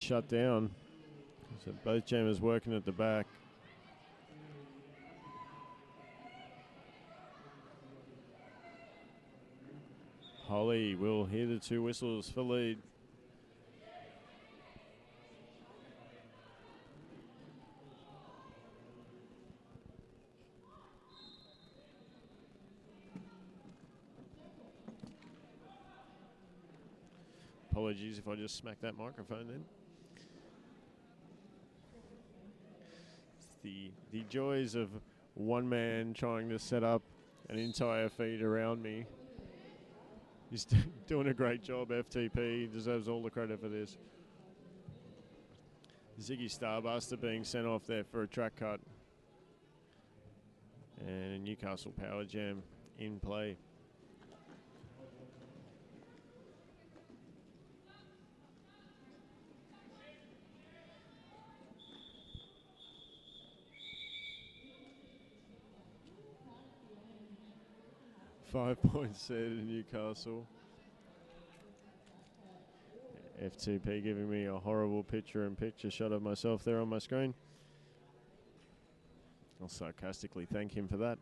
shut down. So both jammers working at the back. Holly will hear the 2 whistles for lead. Apologies if I just smacked that microphone then. It's the joys of one man trying to set up an entire feed around me. He's doing a great job, FTP. He deserves all the credit for this. Ziggy Starbuster being sent off there for a track cut. And a Newcastle Power Jam in play. Five points set in Newcastle. FTP giving me a horrible picture-in-picture shot of myself there on my screen. I'll sarcastically thank him for that.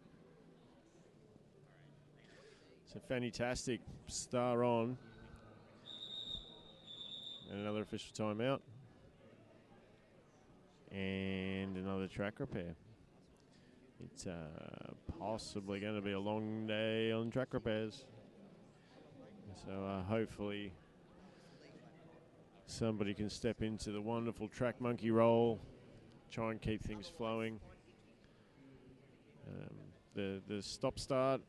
So fantastic star on. And another official timeout. And another track repair. It's possibly going to be a long day on track repairs. So hopefully somebody can step into the wonderful track monkey role, try and keep things flowing. The stop-start,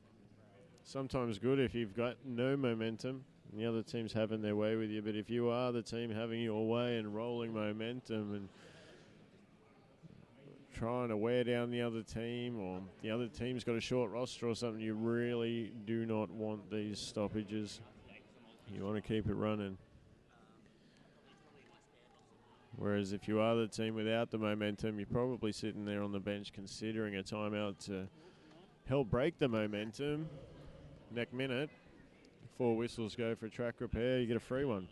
sometimes good if you've got no momentum and the other team's having their way with you. But if you are the team having your way and rolling momentum and trying to wear down the other team, or the other team's got a short roster or something, you really do not want these stoppages. You want to keep it running. Whereas if you are the team without the momentum, you're probably sitting there on the bench considering a timeout to help break the momentum. Next minute, 4 whistles go for a track repair, you get a free one.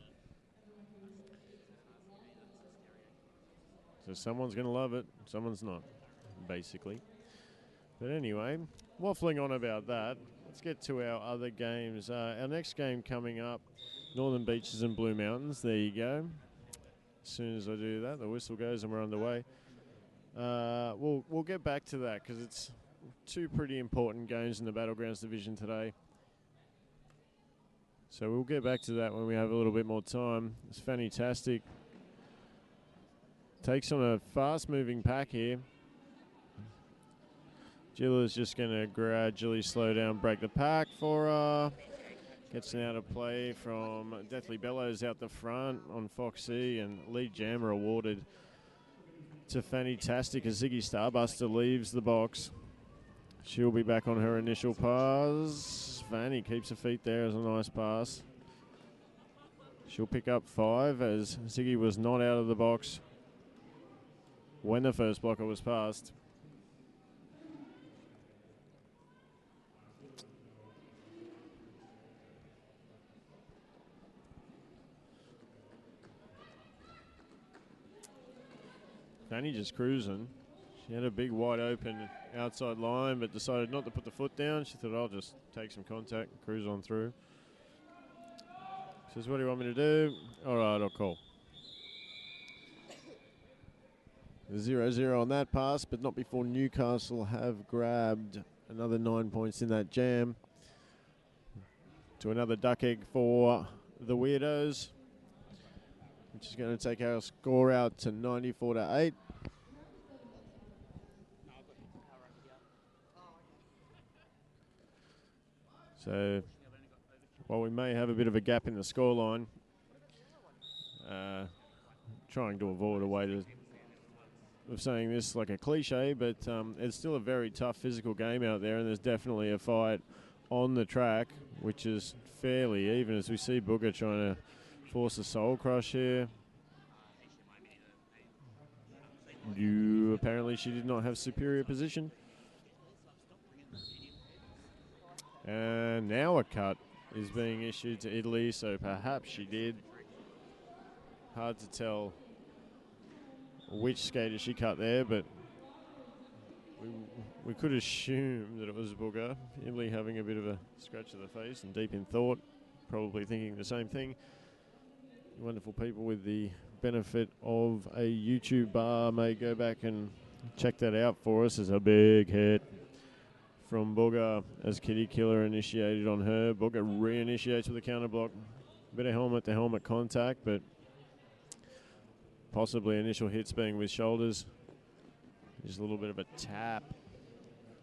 So someone's going to love it, someone's not, basically. But anyway, waffling on about that, let's get to our other games. Our next game coming up, Northern Beaches and Blue Mountains. There you go. As soon as I do that, the whistle goes and we're underway. We'll get back to that because it's 2 pretty important games in the Battlegrounds division today. So we'll get back to that when we have a little bit more time. It's fantastic. Takes on a fast-moving pack here. Jilla's just going to gradually slow down, break the pack for her. Gets an out of play from Deathly Bellows out the front on Foxy, and lead jammer awarded to Fantastic as Ziggy Starbuster leaves the box. She'll be back on her initial pass. Fanny keeps her feet there as a nice pass. She'll pick up 5 as Ziggy was not out of the box when the first blocker was passed. Fanny just cruising. She had a big wide open outside line but decided not to put the foot down. She thought, I'll just take some contact and cruise on through. Says, what do you want me to do? All right, I'll call. 0-0 on that pass, but not before Newcastle have grabbed another 9 points in that jam. To another duck egg for the Weirdos, which is going to take our score out to 94-8. So, while we may have a bit of a gap in the scoreline, trying to avoid a way of saying this like a cliche, but it's still a very tough physical game out there, and there's definitely a fight on the track, which is fairly even as we see Booger trying to force a soul crush here. Apparently she did not have superior position. And now a cut is being issued to Italy, so perhaps she did. Hard to tell which skater she cut there, but we could assume that it was Booger. Italy having a bit of a scratch of the face and deep in thought, probably thinking the same thing. Wonderful people with the benefit of a YouTube bar may go back and check that out for us. As a big hit from Booger as Kitty Killer initiated on her. Booger re-initiates with a counter block. Bit of helmet-to-helmet contact, but possibly initial hits being with shoulders. Just a little bit of a tap,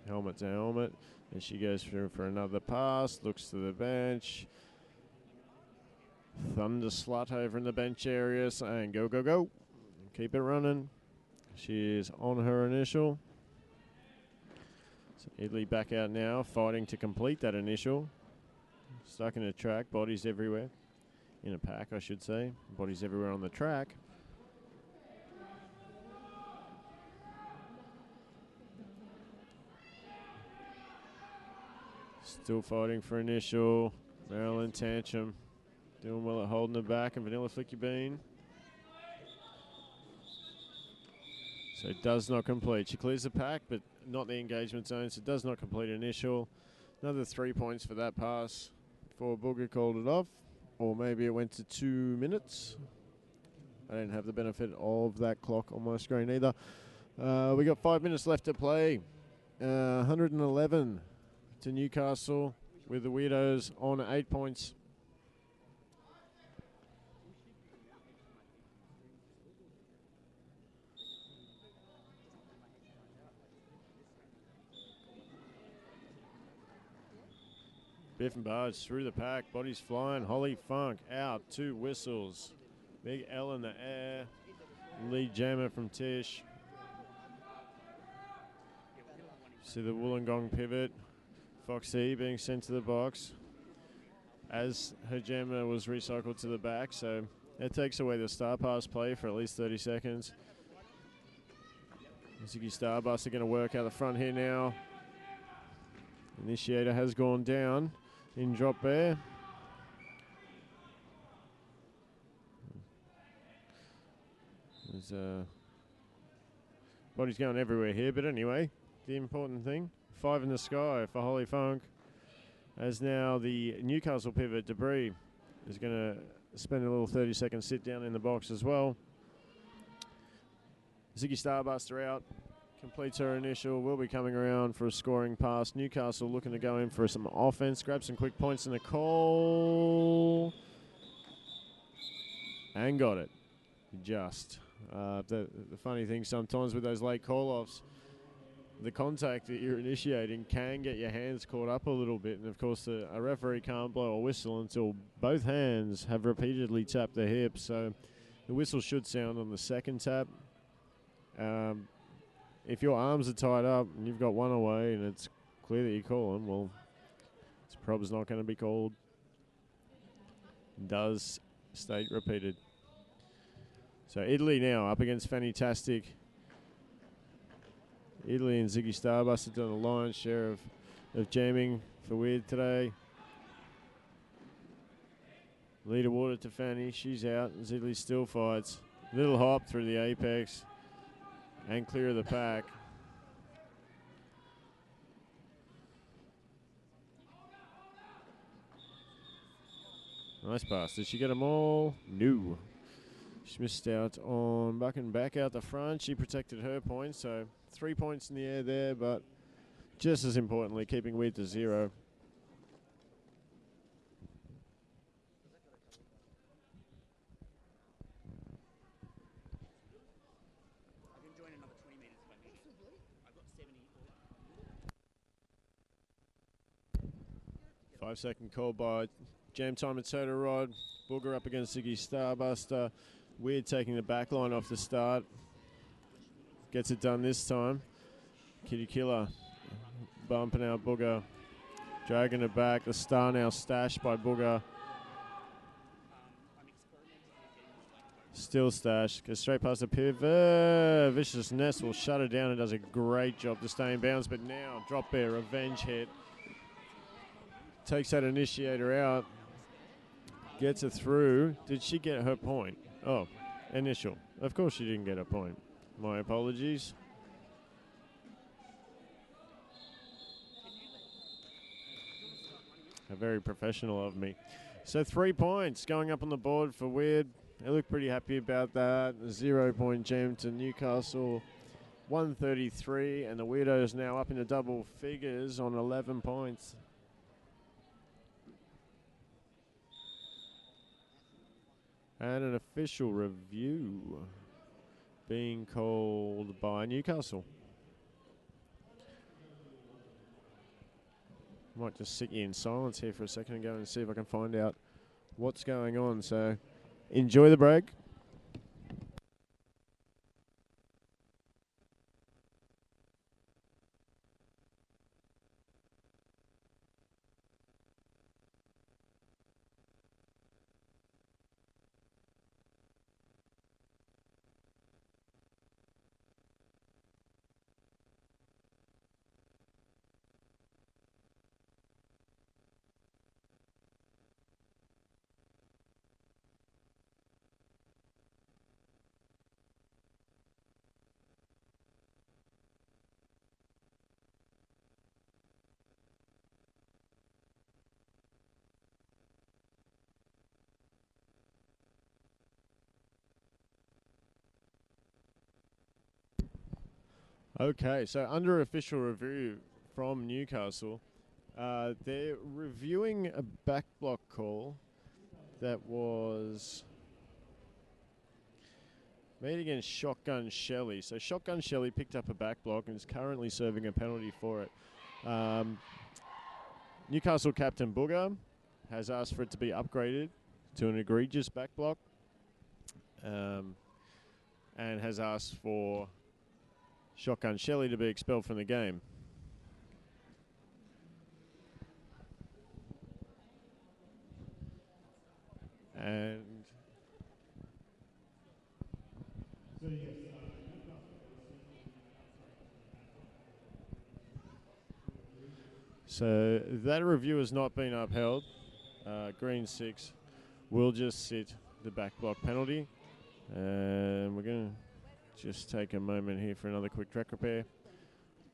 helmet to helmet. And she goes through for another pass, looks to the bench. Thunder Slut over in the bench area, saying go, go, go. Keep it running. She is on her initial. So Italy back out now, fighting to complete that initial. Stuck in a track, bodies everywhere. In a pack, I should say. Bodies everywhere on the track. Still fighting for initial. Marilyn Tantrum doing well at holding her back, and Vanilla Flicky Bean. So it does not complete. She clears the pack, but not the engagement zone, so it does not complete initial. Another 3 points for that pass before Booger called it off, or maybe it went to 2 minutes. I don't have the benefit of that clock on my screen either. We got 5 minutes left to play. 111 to Newcastle with the Weirdos on 8 points. Biff and Barge through the pack, bodies flying. Holly Funk out, 2 whistles. Big L in the air. Lead jammer from Tish. See the Wollongong pivot. Foxy being sent to the box as her jammer was recycled to the back, so that takes away the star pass play for at least 30 seconds. Ziggy Starbuster going to work out the front here now. Initiator has gone down in drop bear. There's body's going everywhere here, but anyway, the important thing, 5 in the sky for Holly Funk. As now the Newcastle pivot, Debris, is going to spend a little 30-second sit down in the box as well. Ziggy Starbuster out. Completes her initial, will be coming around for a scoring pass. Newcastle looking to go in for some offense, grab some quick points in the call. And got it. Just. The funny thing sometimes with those late call-offs, the contact that you're initiating can get your hands caught up a little bit. And, of course, a referee can't blow a whistle until both hands have repeatedly tapped the hip. So the whistle should sound on the second tap. If your arms are tied up and you've got one away and it's clear that you call them, well, it's probably not going to be called. Does state repeated. So Italy now up against Fantastic. Italy and Ziggy Starbuster doing the lion's share of jamming for Weird today. Lead awarded to Fanny. She's out as Italy still fights. Little hop through the apex. And clear of the pack. Nice pass. Did she get them all? No. She missed out on bucking back out the front. She protected her points, so 3 points in the air there, but just as importantly, keeping Weird to 0. Five-second call by Jam Time and Soda Rod. Booger up against Ziggy Starbuster. Weird taking the back line off the start. Gets it done this time. Kitty Killer bumping out Booger. Dragging it back. The star now stashed by Booger. Still stashed. Goes straight past the pivot. Vicious Nest will shut her down and does a great job to stay in bounds. But now, drop bear, revenge hit. Takes that initiator out. Gets it through. Did she get her point? Oh, initial. Of course she didn't get a point. My apologies. Very professional of me. So 3 points going up on the board for Weird. They look pretty happy about that. 0 point jam to Newcastle. 133, and the Weirdos now up into double figures on 11 points. And an official review being called by Newcastle. Might just sit you in silence here for a second and go and see if I can find out what's going on. So enjoy the break. Okay, so under official review from Newcastle, they're reviewing a back block call that was made against Shotgun Shelley. So Shotgun Shelley picked up a back block and is currently serving a penalty for it. Newcastle captain Booger has asked for it to be upgraded to an egregious back block, and has asked for Shotgun Shelley to be expelled from the game. And so that review has not been upheld. Green 6 will just sit the back block penalty. And we're going to just take a moment here for another quick track repair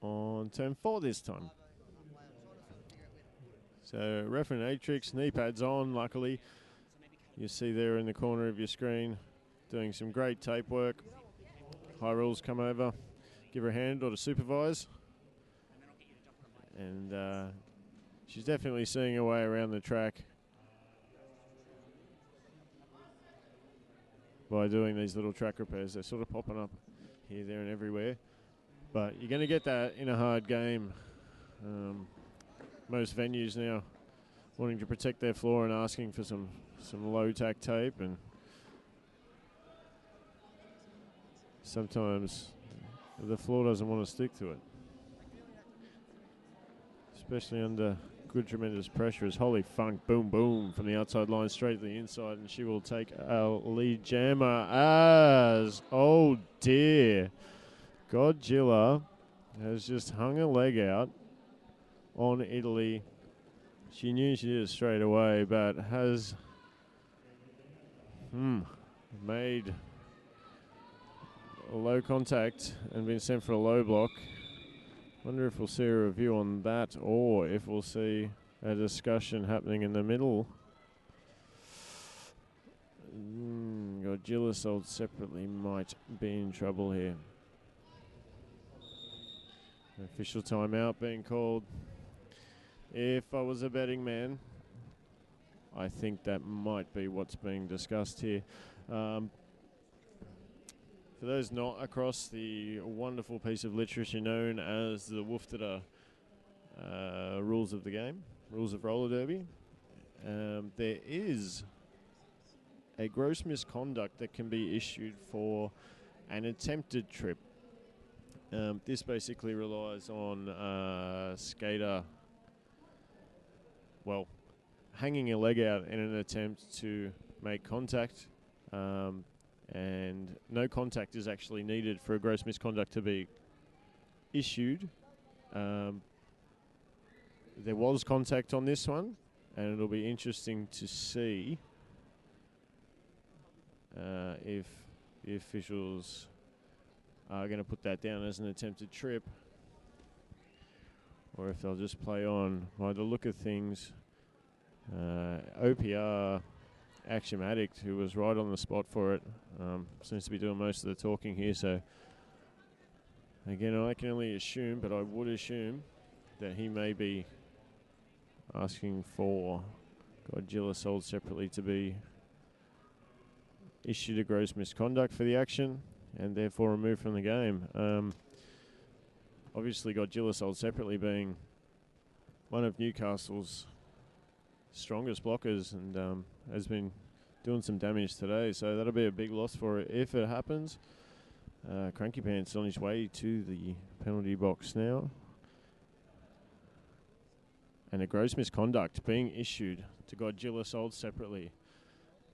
on turn 4 this time. So Referenatrix, knee pads on, luckily. You see there in the corner of your screen doing some great tape work. High rules come over, give her a hand or to supervise. And she's definitely seeing her way around the track by doing these little track repairs. They're sort of popping up here, there, and everywhere. But you're going to get that in a hard game. Most venues now wanting to protect their floor and asking for some low-tack tape, and sometimes the floor doesn't want to stick to it, especially under good tremendous pressure. As Holy Funk, boom, boom, from the outside line straight to the inside, and she will take our lead jammer as, oh dear, Godzilla has just hung a leg out on Italy. She knew she did it straight away, but has made a low contact and been sent for a low block. Wonder if we'll see a review on that, or if we'll see a discussion happening in the middle. Godzilla sold separately might be in trouble here. Official timeout being called. If I was a betting man, I think that might be what's being discussed here. For those not across the wonderful piece of literature known as the Wooftada rules of the game, rules of roller derby, there is a gross misconduct that can be issued for an attempted trip. This basically relies on skater, hanging a leg out in an attempt to make contact, and no contact is actually needed for a gross misconduct to be issued. There was contact on this one, and it'll be interesting to see if the officials are going to put that down as an attempted trip, or if they'll just play on. By the look of things, OPR Action Addict, who was right on the spot for it, seems to be doing most of the talking here. So again, I can only assume, but I would assume that he may be asking for Godzilla sold separately to be issued a gross misconduct for the action and therefore removed from the game. Obviously, Godzilla sold separately being one of Newcastle's strongest blockers and has been doing some damage today, so that'll be a big loss for it if it happens. Cranky Pants on his way to the penalty box now. And a gross misconduct being issued to Godzilla sold separately.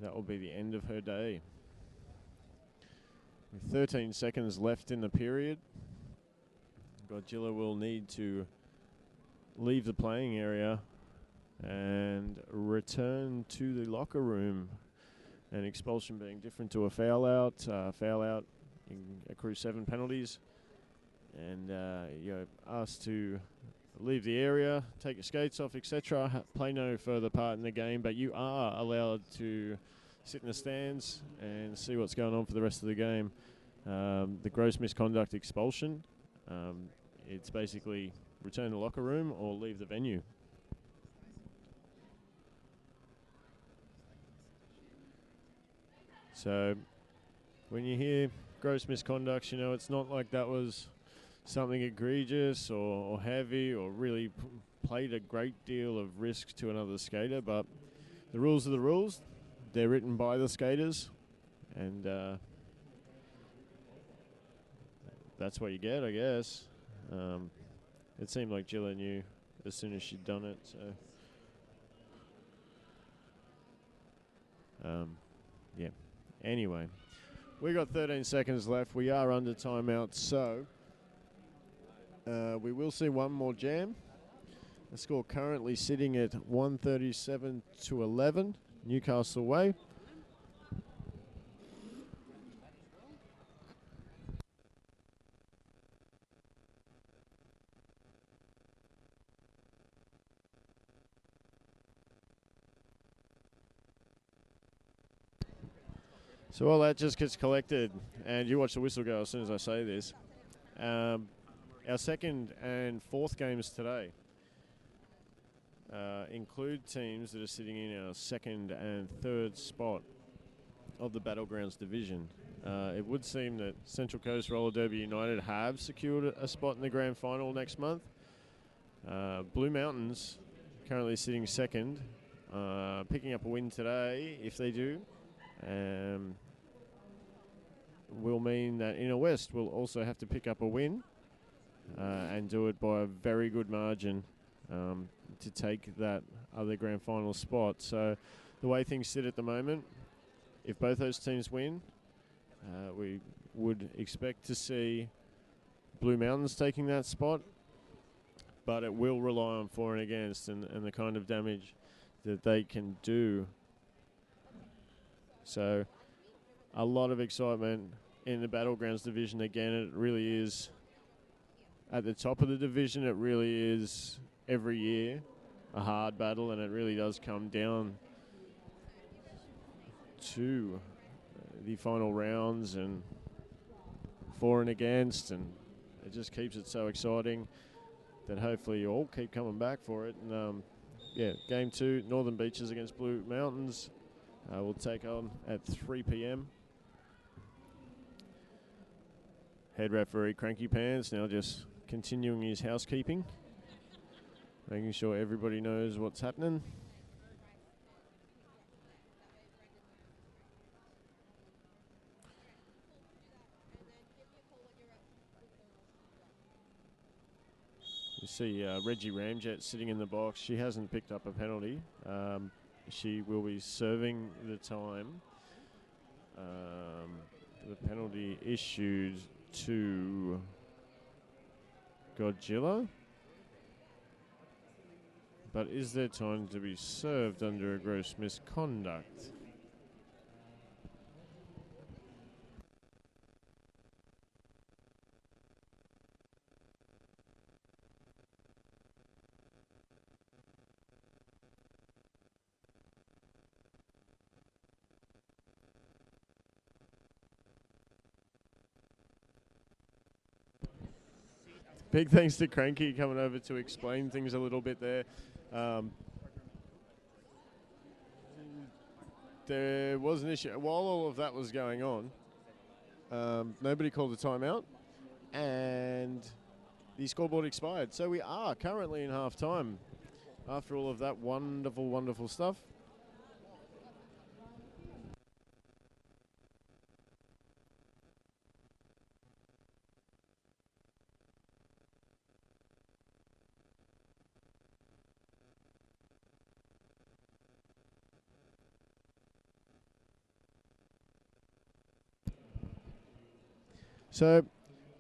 That will be the end of her day. With 13 seconds left in the period, Godzilla will need to leave the playing area and return to the locker room. An expulsion being different to a foul out. Foul out, you can accrue 7 penalties. And you're asked to leave the area, take your skates off, etc. Play no further part in the game, but you are allowed to sit in the stands and see what's going on for the rest of the game. The gross misconduct expulsion, it's basically return to the locker room or leave the venue. So when you hear gross misconduct, you know it's not like that was something egregious or heavy or really played a great deal of risk to another skater, but the rules are the rules. They're written by the skaters, and that's what you get, I guess. It seemed like Gilla knew as soon as she'd done it, so yeah. Anyway, we got 13 seconds left. We are under timeout, so we will see one more jam. The score currently sitting at 137 to 11, Newcastle way. So all that just gets collected, and you watch the whistle go as soon as I say this. Our second and fourth games today include teams that are sitting in our second and third spot of the Battlegrounds division. It would seem that Central Coast Roller Derby United have secured a spot in the grand final next month. Blue Mountains currently sitting second, picking up a win today. If they do, will mean that Inner West will also have to pick up a win and do it by a very good margin to take that other grand final spot. So the way things sit at the moment, if both those teams win, we would expect to see Blue Mountains taking that spot, but it will rely on for and against and the kind of damage that they can do. So a lot of excitement in the Battlegrounds division. Again, it really is at the top of the division. It really is every year a hard battle, and it really does come down to the final rounds and for and against, and it just keeps it so exciting that hopefully you all keep coming back for it. And yeah, game 2, Northern Beaches against Blue Mountains. We'll take on at 3 p.m. Head referee Cranky Pants now just continuing his housekeeping, making sure everybody knows what's happening. You see Reggie Ramjet sitting in the box. She hasn't picked up a penalty. She will be serving the time. The penalty issued to Godzilla. But is there time to be served under a gross misconduct? big thanks to Cranky coming over to explain things a little bit there. There was an issue. While all of that was going on, nobody called a timeout, and the scoreboard expired. So we are currently in half-time after all of that wonderful, wonderful stuff. So,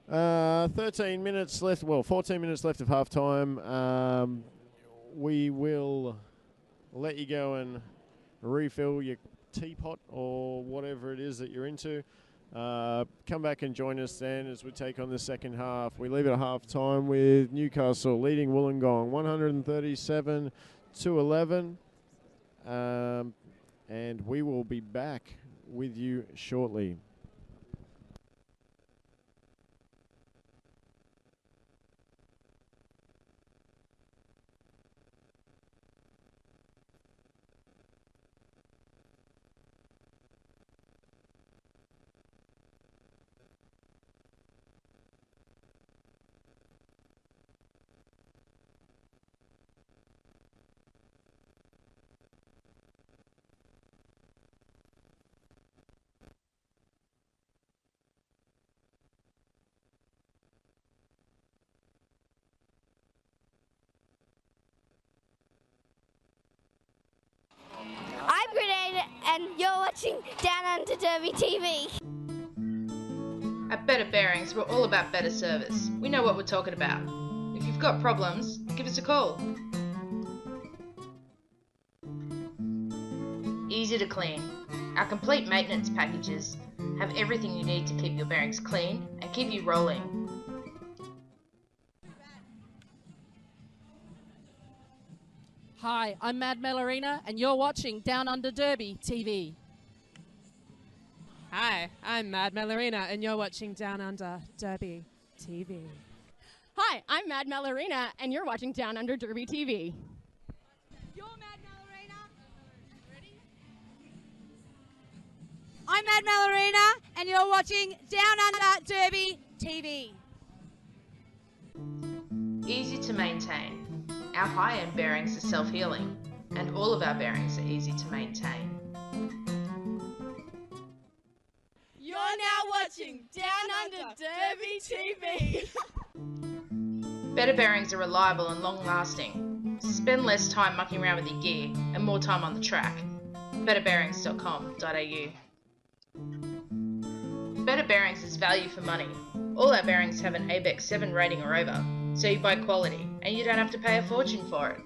13 minutes left. Well, 14 minutes left of halftime. We will let you go and refill your teapot or whatever it is that you're into. Come back and join us then as we take on the second half. We leave it at halftime with Newcastle leading Wollongong 137-11. And we will be back with you shortly. I'm Grenade, and you're watching Downunder Derby TV. At Better Bearings, we're all about better service. We know what we're talking about. If you've got problems, give us a call. Easy to clean. Our complete maintenance packages have everything you need to keep your bearings clean and keep you rolling. Hi, I'm Mad Melorina, and you're watching Downunder Derby TV. Hi, I'm Mad Melorina, and you're watching Downunder Derby TV. Hi, I'm Mad Melorina, and you're watching Downunder Derby TV. You're Mad Melorina. Ready? I'm Mad Melorina, and you're watching Downunder Derby TV. Easy to maintain. Our high-end bearings are self-healing, and all of our bearings are easy to maintain. You're now watching Downunder Derby TV. Better bearings are reliable and long-lasting. Spend less time mucking around with your gear and more time on the track. betterbearings.com.au. Better Bearings is value for money. All our bearings have an ABEX 7 rating or over, so you buy quality and you don't have to pay a fortune for it.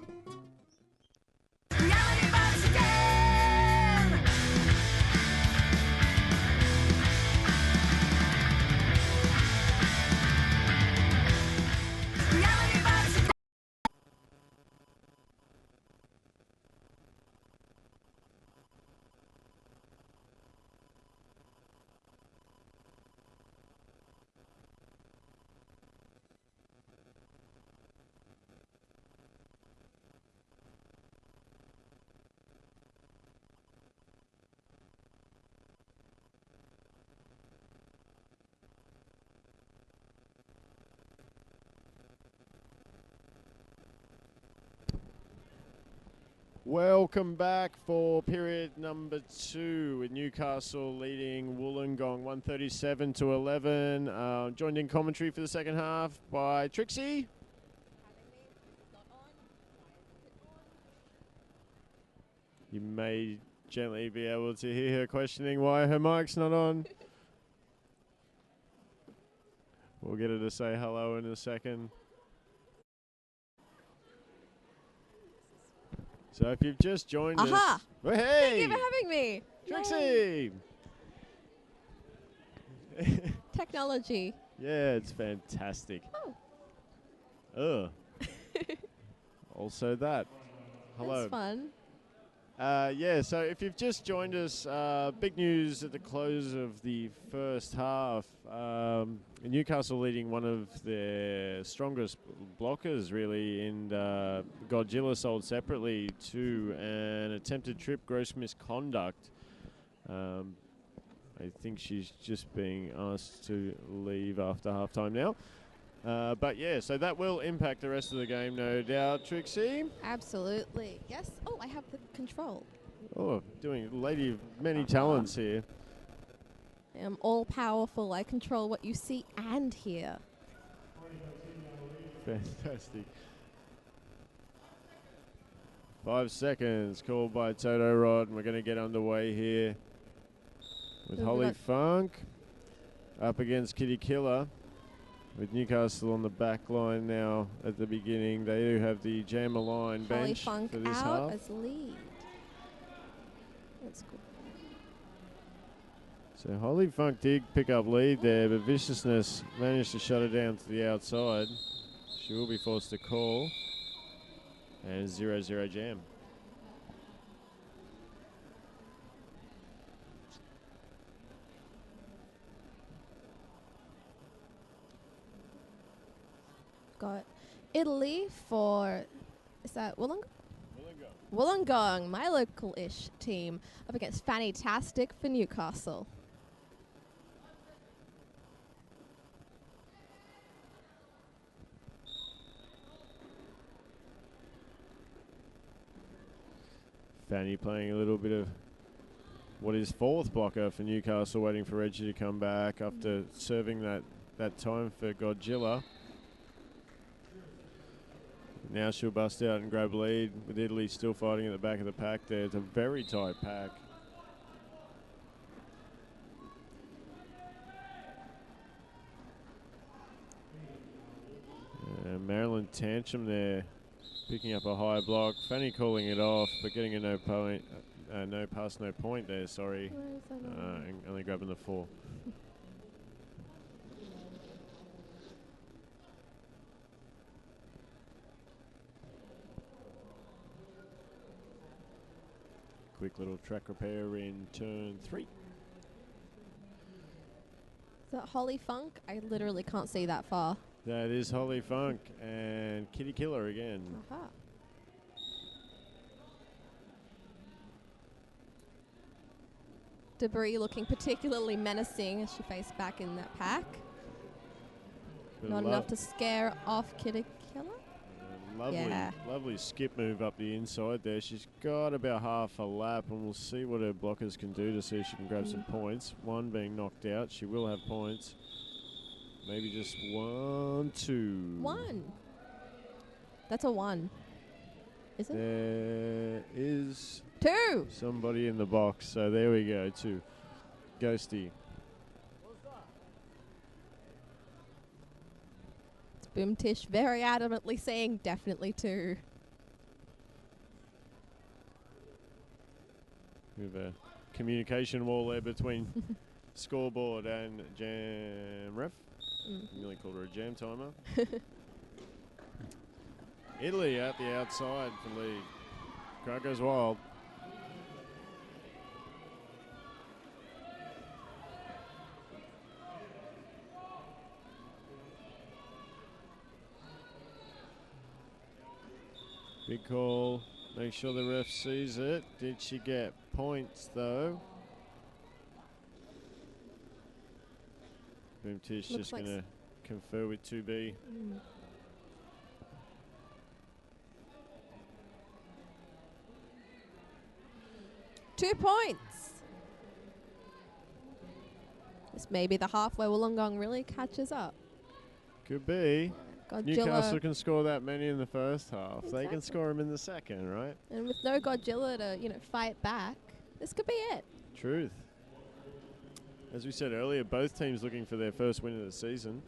Welcome back for period number 2 with Newcastle leading Wollongong 137-11. Joined in commentary for the second half by Trixie. You may gently be able to hear her questioning why her mic's not on. We'll get her to say hello in a second. So if you've just joined us... Oh, hey! Thank you for having me. Trixie! Technology. Yeah, it's fantastic. Also that. Hello. That's fun. Yeah, so if you've just joined us, big news at the close of the first half. Newcastle leading one of their strongest blockers, really, in Godzilla sold separately to an attempted trip, gross misconduct. I think she's just being asked to leave after halftime now. But yeah, so that will impact the rest of the game, no doubt. Trixie? Absolutely. Yes. Oh, I have the control. Oh, doing lady of many talents here. I am all powerful. I control what you see and hear. Fantastic. 5 seconds called by Toto Rod, and we're going to get underway here with Who've we Holly got? Funk up against Kitty Killer. With Newcastle on the back line now at the beginning. They do have the Jammer line Holly bench Funk for this out half. as lead. That's good. So Holly Funk did pick up lead there, but Viciousness managed to shut her down to the outside. She will be forced to call. And 0-0 jam. Got Italy for, is that Wollongong? Wollongong, my local-ish team, up against Fantastic for Newcastle. Fanny playing a little bit of what is fourth blocker for Newcastle, waiting for Reggie to come back after serving that time for Godzilla. Now she'll bust out and grab lead, with Italy still fighting at the back of the pack there. It's a very tight pack. Marilyn Tantrum there, picking up a high block. Fanny calling it off, but getting a no point, no pass, no point there. Sorry, and only grabbing the 4. Quick little track repair in turn 3. Is that Holly Funk? I literally can't see that far. That is Holly Funk and Kitty Killer again. Aha. Debris looking particularly menacing as she faced back in that pack. Not enough to scare off Kitty Killer. Lovely skip move up the inside there. She's got about half a lap, and we'll see what her blockers can do to see if she can grab some points. One being knocked out. She will have points. Maybe just 1, 2. 1. That's a 1. Is it? There is 2. somebody in the box. So there we go. 2. Ghosty. Boom Tish very adamantly saying definitely 2. We have a communication wall there between scoreboard and jam ref. Nearly called her a jam timer. Italy out the outside for lead. Crowd goes wild. Big call. Make sure the ref sees it. Did she get points though? Boom Tish just like going to confer with 2B. 2 points. This may be the half where Wollongong really catches up. Could be. Godzilla. Newcastle can score that many in the first half. They can Exactly. score them in the second, right? And with no Godzilla to, fight back, this could be it. Truth. As we said earlier, both teams looking for their first win of the season.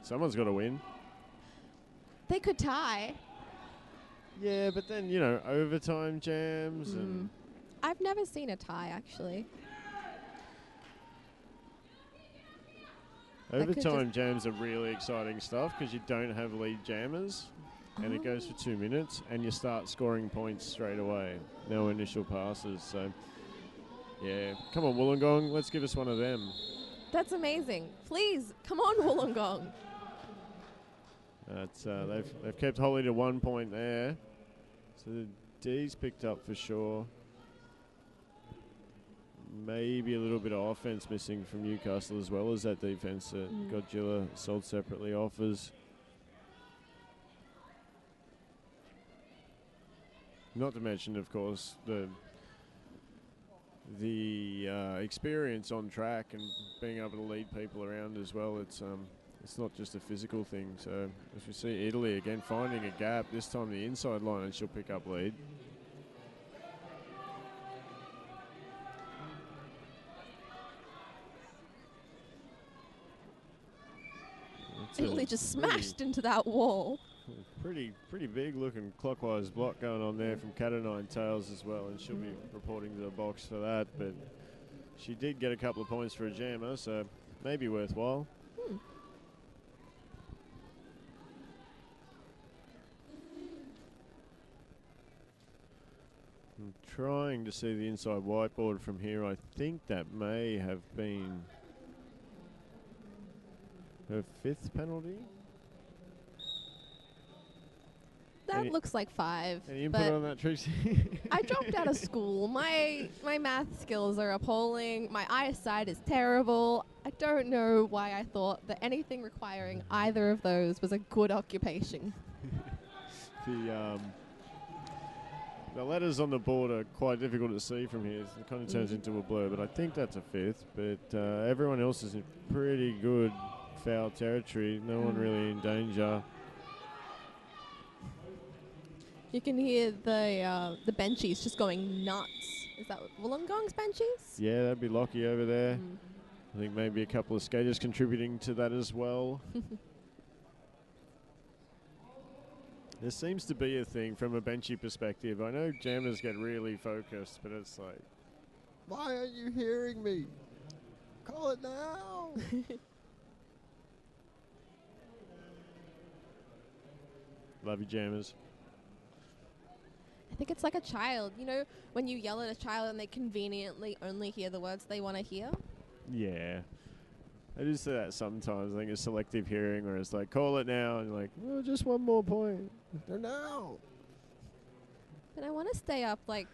Someone's got to win. They could tie. Yeah, but then, overtime jams and... I've never seen a tie, actually. That could Overtime jams are really exciting stuff because you don't have lead jammers. and it goes for 2 minutes, and you start scoring points straight away. No initial passes. So, yeah. Come on, Wollongong. Let's give us one of them. That's amazing. Please, come on, Wollongong. That's, they've kept Holly to 1 point there. So the D's picked up for sure. Maybe a little bit of offense missing from Newcastle as well as that defense that Godzilla sold separately offers. Not to mention, of course, the experience on track and being able to lead people around as well. It's not just a physical thing. So as we see Italy again finding a gap, this time the inside line, and she'll pick up lead. Italy just smashed into that wall. Pretty big looking clockwise block going on there from Cat O' Nine Tails as well, and she'll be reporting to the box for that. But she did get a couple of points for a jammer, so maybe worthwhile. I'm trying to see the inside whiteboard from here. I think that may have been her 5th penalty. That looks like 5. Any input on that, Trixie? I dropped out of school. My math skills are appalling. My eyesight is terrible. I don't know why I thought that anything requiring either of those was a good occupation. The letters on the board are quite difficult to see from here. It kind of turns into a blur, but I think that's a 5th. But everyone else is in pretty good foul territory. No one really in danger. You can hear the benchies just going nuts. Is that Wollongong's benchies? Yeah, that'd be Lockie over there. I think maybe a couple of skaters contributing to that as well. There seems to be a thing from a benchy perspective. I know jammers get really focused, but it's like, why aren't you hearing me? Call it now. Love you, jammers. I think it's like a child. You know, when you yell at a child and they conveniently only hear the words they want to hear? Yeah. I do say that sometimes. I think it's selective hearing where it's like, call it now. And you're like, well, just one more point. They're now. But I want to stay up like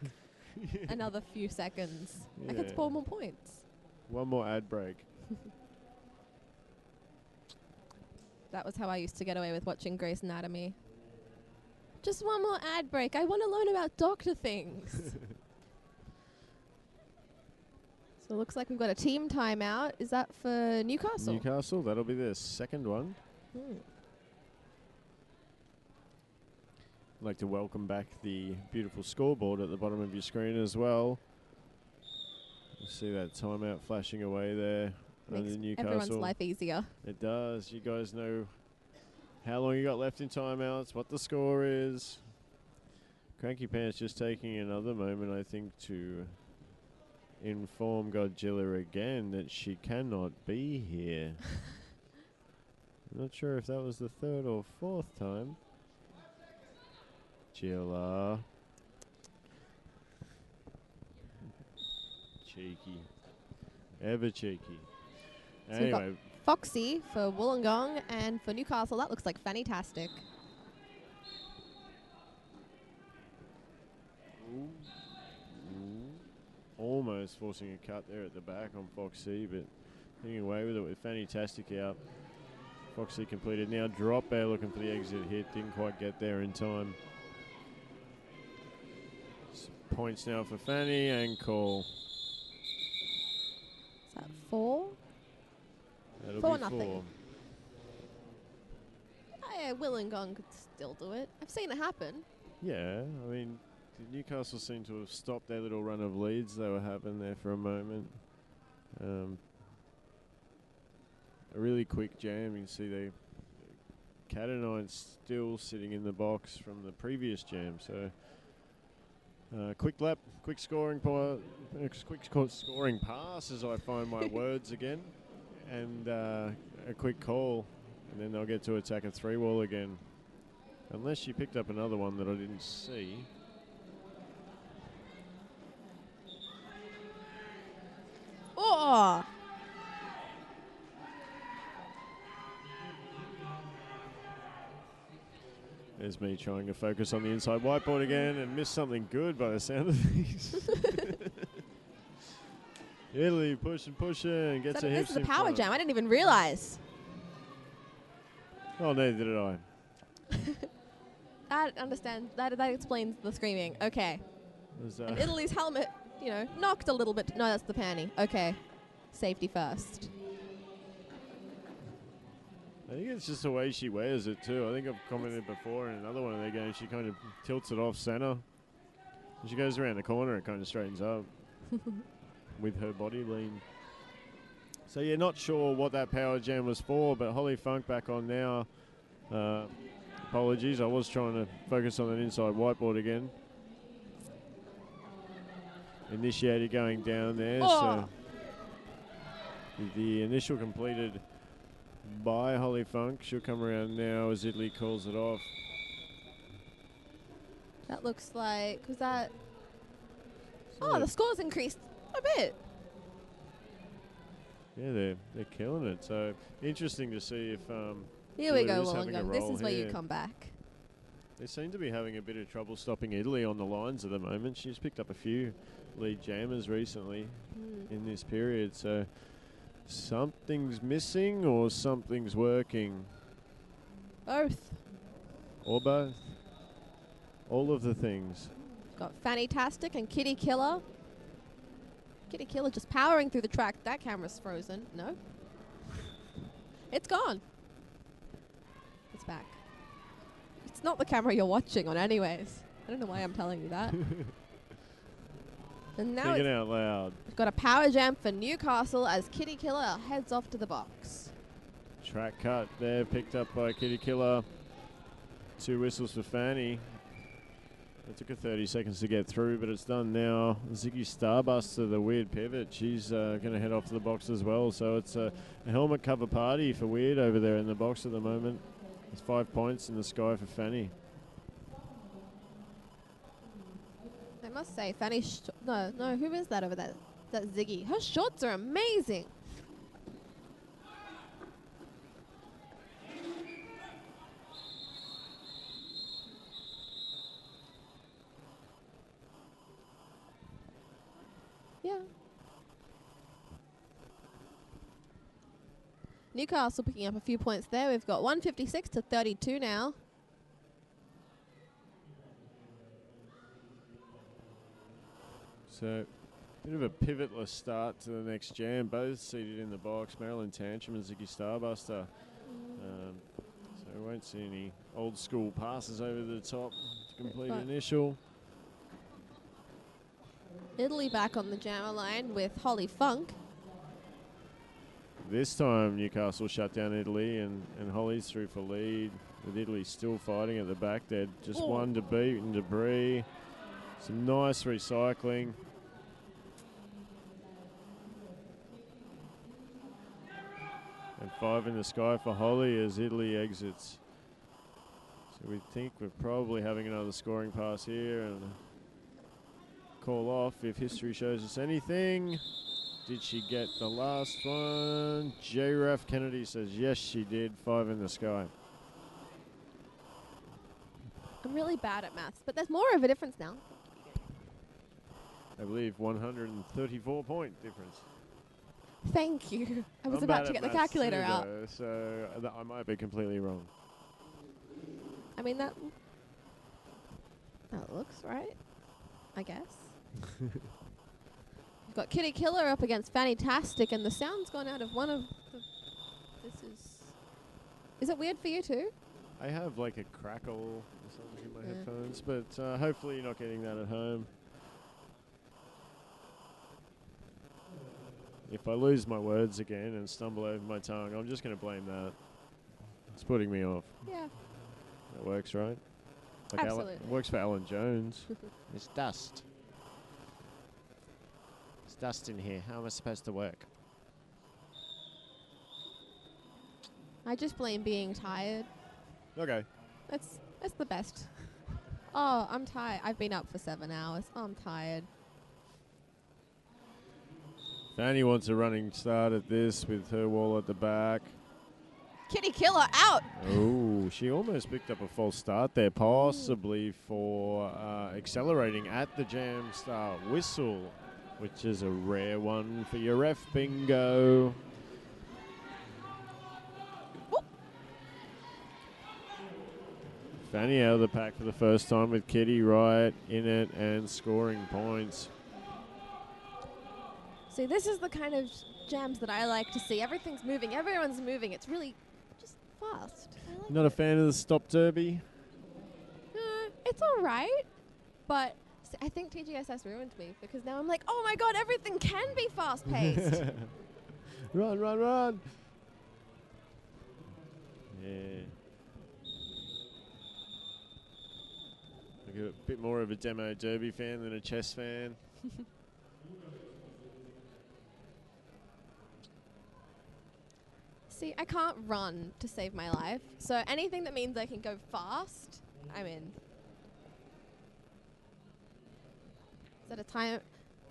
another few seconds. I could score more points. One more ad break. That was how I used to get away with watching Grey's Anatomy. Just one more ad break. I want to learn about doctor things. So it looks like we've got a team timeout. Is that for Newcastle? Newcastle, that'll be their 2nd one. I'd like to welcome back the beautiful scoreboard at the bottom of your screen as well. You see that timeout flashing away there. Makes Newcastle. everyone's life easier. It does. You guys know how long you got left in timeouts, what the score is. Cranky Pants just taking another moment, I think, to inform Godzilla again that she cannot be here. I'm not sure if that was the 3rd or 4th time. Gilla. Cheeky. Ever cheeky. So Anyway. Foxy for Wollongong, and for Newcastle, that looks like fantastic. Almost forcing a cut there at the back on Foxy, but getting away with it with Fantastic out. Foxy completed. Now drop there looking for the exit hit. Didn't quite get there in time. Points now for Fanny and call. Is that 4? That'll 4-0. be 4. Yeah, Wollongong could still do it. I've seen it happen. Yeah, I mean, Newcastle seem to have stopped their little run of leads they were having there for a moment. A really quick jam. You can see they Cat O' Nine's still sitting in the box from the previous jam. So quick lap, quick scoring scoring pass as I find my words again, and a quick call, and then they'll get to attack a 3-wall again. Unless she picked up another one that I didn't see. Oh! There's me trying to focus on the inside whiteboard again and miss something good by the sound of things. Italy pushing, and gets her hips This is a in power front. jam. I didn't even realize. Oh, neither did I. I understand. That explains the screaming. Okay. Was, And Italy's helmet, you know, knocked a little bit. No, that's the panty. Okay. Safety first. I think it's just the way she wears it too. I think I've commented before in another one of their games, she kind of tilts it off center. When she goes around the corner, it kind of straightens up with her body lean. So yeah, not sure what that power jam was for, but Holly Funk back on now. Apologies, I was trying to focus on that inside whiteboard again. Initiator going down there, so the initial completed by Holly Funk. She'll come around now as Italy calls it off. That looks like, was that? So Oh, the score's increased a bit. yeah, they're killing it. So interesting to see if Here we Julia go, is having a Wollongong. This roll is where you here. come back. They seem to be having a bit of trouble stopping Italy on the lines at the moment. She's picked up a few lead jammers recently in this period. So something's missing or something's working. Both. Or both. All of the things. Got Fantastic and Kitty Killer. Kitty Killer just powering through the track. That camera's frozen. No. It's gone. It's back. It's not the camera you're watching on anyways. I don't know why I'm telling you that. And now Thinking it's out loud. got a power jam for Newcastle as Kitty Killer heads off to the box. Track cut there, picked up by Kitty Killer. 2 whistles for Fanny. It took her 30 seconds to get through, but it's done now. Ziggy Starbuster, the Weird pivot, she's going to head off to the box as well. So it's a helmet cover party for Weird over there in the box at the moment. There's 5 points in the sky for Fanny. I must say, Fanny. No, who is that over there? That's Ziggy. Her shorts are amazing. Yeah. Newcastle picking up a few points there. We've got 156 to 32 now. So, bit of a pivotless start to the next jam. Both seated in the box, Marilyn Tantrum and Ziggy Starbuster. So we won't see any old school passes over the top to complete initial. Italy back on the jammer line with Holly Funk. This time Newcastle shut down Italy and Holly's through for lead, with Italy still fighting at the back there. Just one to beat and debris. Some nice recycling. And 5 in the sky for Holly as Italy exits. So we think we're probably having another scoring pass here and call off if history shows us anything. Did she get the last one? J-Raf Kennedy says yes, she did. 5 in the sky. I'm really bad at maths, but there's more of a difference now. I believe 134 point difference. Thank you. I was I'm about bad to at get the maths calculator too, out. though, so I might be completely wrong. I mean, that looks right, I guess. We've got Kitty Killer up against Fantastic, and the sound's gone out of one of the... Is it weird for you too? I have like a crackle or something in my headphones, but hopefully you're not getting that at home. If I lose my words again and stumble over my tongue, I'm just going to blame that. It's putting me off. Yeah. That works, right? Like Absolutely. It works for Alan Jones. It's dust. It's dust in here. How am I supposed to work? I just blame being tired. Okay. It's the best. Oh, I'm tired. I've been up for 7 hours. I'm tired. Fanny wants a running start at this with her wall at the back. Kitty Killer out. Oh, she almost picked up a false start there, possibly for accelerating at the jam start whistle, which is a rare one for your ref bingo. Fanny out of the pack for the first time with Kitty right in it and scoring points. See, this is the kind of jams that I like to see. Everything's moving. Everyone's moving. It's really just fast. I like Not a fan of the stop derby? It's all right, but I think TGSS ruined me because now I'm like, oh my god, everything can be fast-paced. Run, run, run. Yeah. Like a bit more of a demo derby fan than a chess fan. See, I can't run to save my life, so anything that means I can go fast, I'm in. Is that a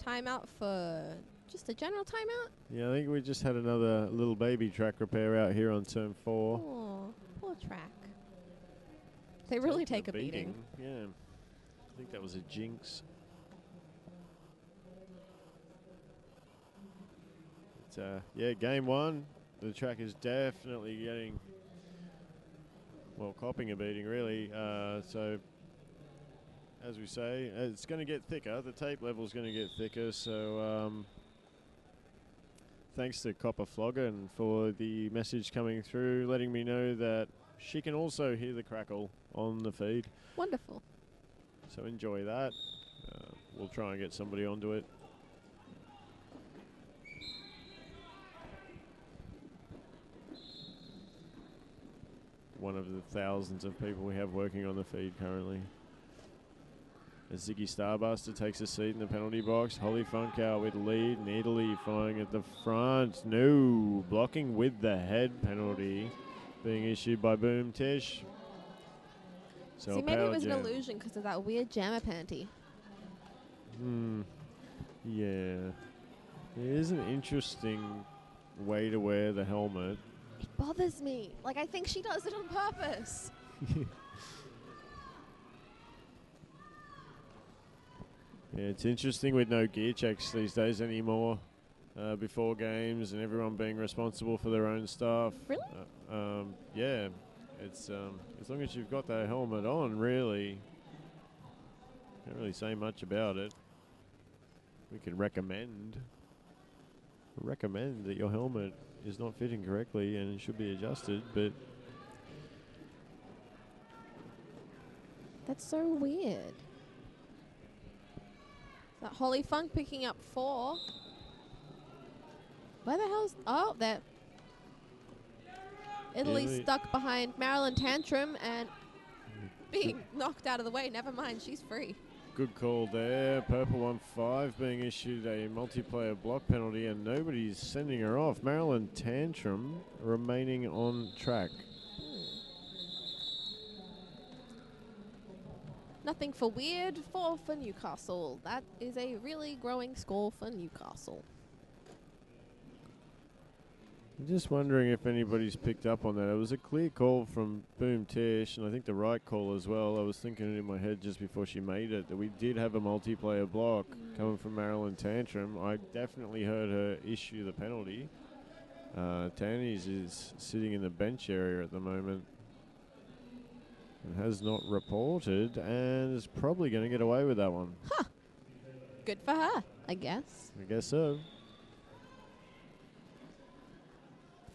timeout for just a general timeout? Yeah, I think we just had another little baby track repair out here on turn 4. Oh, poor track. They really take a beating. Yeah. I think that was a jinx. But, yeah, game 1. The track is definitely getting, well, copping a beating, really. So, as we say, it's going to get thicker. The tape level is going to get thicker. So, thanks to Copper Floggen for the message coming through, letting me know that she can also hear the crackle on the feed. Wonderful. So enjoy that. We'll try and get somebody onto it. One of the thousands of people we have working on the feed currently. As Ziggy Starbuster takes a seat in the penalty box. Holly Funk out with lead. Needley flying at the front. No, blocking with the head penalty being issued by Boom Tish. So see, maybe it was an illusion because of that weird jammer panty. Yeah. It is an interesting way to wear the helmet. It bothers me. Like, I think she does it on purpose. Yeah, it's interesting with no gear checks these days anymore before games and everyone being responsible for their own stuff. Really? Yeah. It's as long as you've got that helmet on, really, can't really say much about it. We can recommend that your helmet is not fitting correctly and it should be adjusted, but That's so weird. That Holly Funk picking up 4. Where the hell's... Oh, there. Italy stuck behind Marilyn Tantrum and being knocked out of the way. Never mind, she's free. good call there. Purple 1-5 being issued a multiplayer block penalty and nobody's sending her off. Marilyn Tantrum remaining on track. Nothing for weird, 4 for Newcastle. That is a really growing score for Newcastle. I'm just wondering if anybody's picked up on that. It was a clear call from Boom Tish, and I think the right call as well. I was thinking it in my head just before she made it, that we did have a multiplayer block coming from Marilyn Tantrum. I definitely heard her issue the penalty. Tannies is sitting in the bench area at the moment and has not reported and is probably going to get away with that one. Huh. Good for her, I guess. I guess so.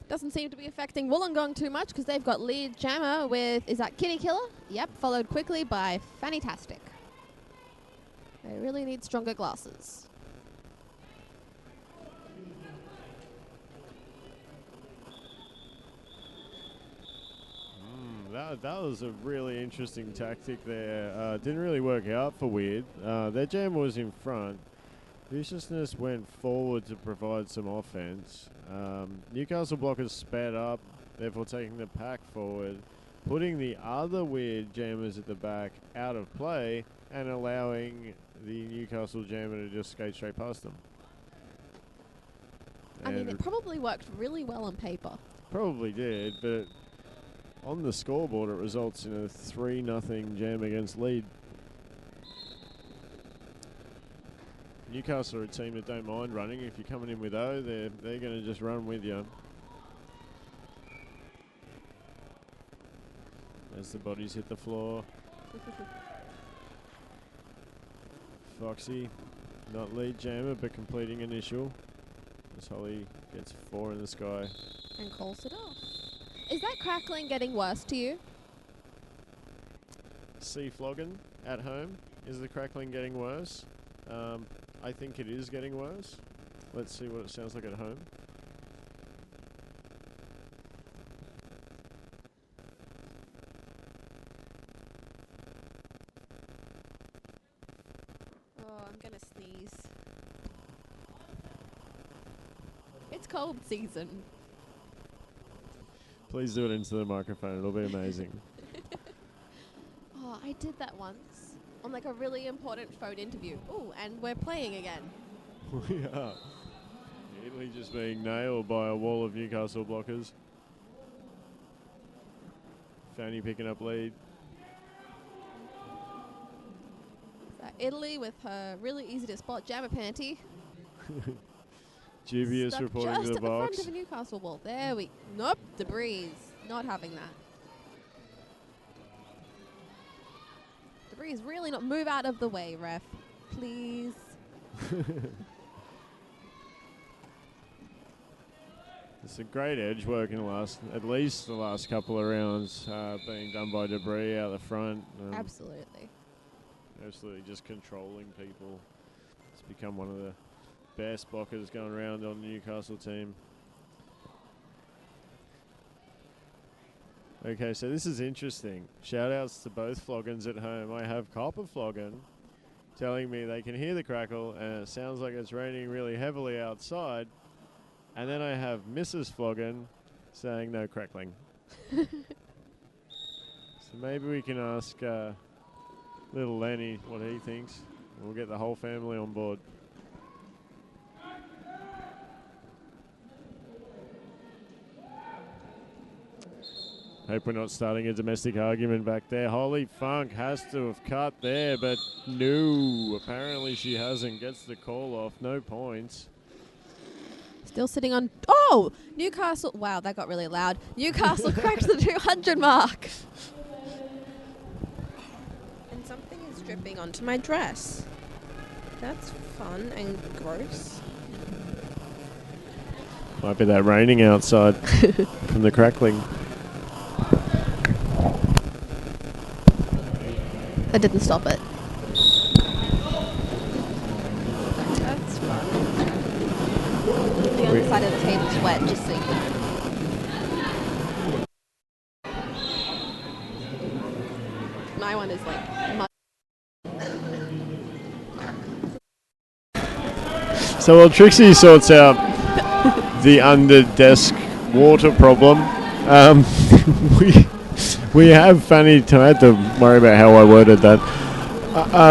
Doesn't seem to be affecting Wollongong too much because they've got lead jammer with, is that Kitty Killer? Yep, followed quickly by Fantastic. They really need stronger glasses. That was a really interesting tactic there. Didn't really work out for Weird. Their jam was in front. Viciousness went forward to provide some offense. Newcastle blockers sped up, therefore taking the pack forward. putting the other weird jammers at the back out of play and allowing the Newcastle jammer to just skate straight past them. I mean, And it probably worked really well on paper. probably did, but on the scoreboard it results in a 3-0 jam against lead. Newcastle are a team that don't mind running. If you're coming in with O, they're going to just run with you. As the bodies hit the floor. Foxy, not lead jammer, but completing initial. As Holly gets 4 in the sky. And calls it off. Is that crackling getting worse to you? C flogging at home. Is the crackling getting worse? I think it is getting worse. Let's see what it sounds like at home. Oh, I'm gonna sneeze. It's cold season. Please do it into the microphone. It'll be amazing. Oh, I did that once on like a really important phone interview. Oh, and we're playing again. We are. Italy just being nailed by a wall of Newcastle blockers. Fanny picking up lead. Italy with her really easy to spot jammer panty. Dubious Stuck reporting just to the at the front box. of the Newcastle wall. There we. Nope, debris. Not having that. Debris really not. Move out of the way, ref. Please. It's a great edge work in at least the last couple of rounds being done by debris out the front. Absolutely. Absolutely just controlling people. It's become one of the best blockers going around on the Newcastle team. Okay, so this is interesting. Shout outs to both floggins at home. I have Copper Floggin telling me they can hear the crackle and it sounds like it's raining really heavily outside. And then I have Mrs. Floggin saying no crackling. So maybe we can ask little Lenny what he thinks. We'll get the whole family on board. Hope we're not starting a domestic argument back there. Holly Funk has to have cut there, but no, apparently she hasn't. Gets the call off, no points. Still sitting on. Oh! Newcastle. Wow, that got really loud. Newcastle cracked the 200 mark. And something is dripping onto my dress. That's fun and gross. Might be that raining outside from the crackling. That didn't stop it. That's fun. The other side of the table's wet, just so you know. My one is like mud. So while Trixie sorts out the under-desk water problem, we have Fanny. I had to worry about how I worded that.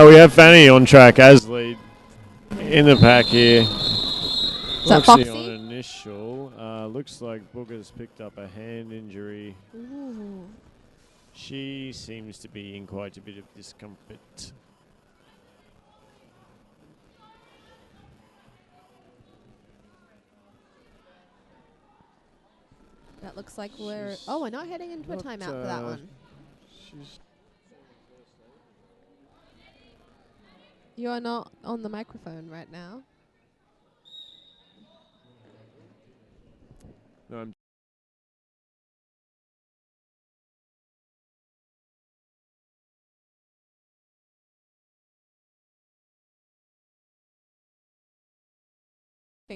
We have Fanny on track as lead in the pack here. Is that Foxy Foxy? on initial. Looks like Booger's picked up a hand injury. Ooh. She seems to be in quite a bit of discomfort. That looks like we're. Oh, we're not heading into a timeout for that one. You are not on the microphone right now. No, I'm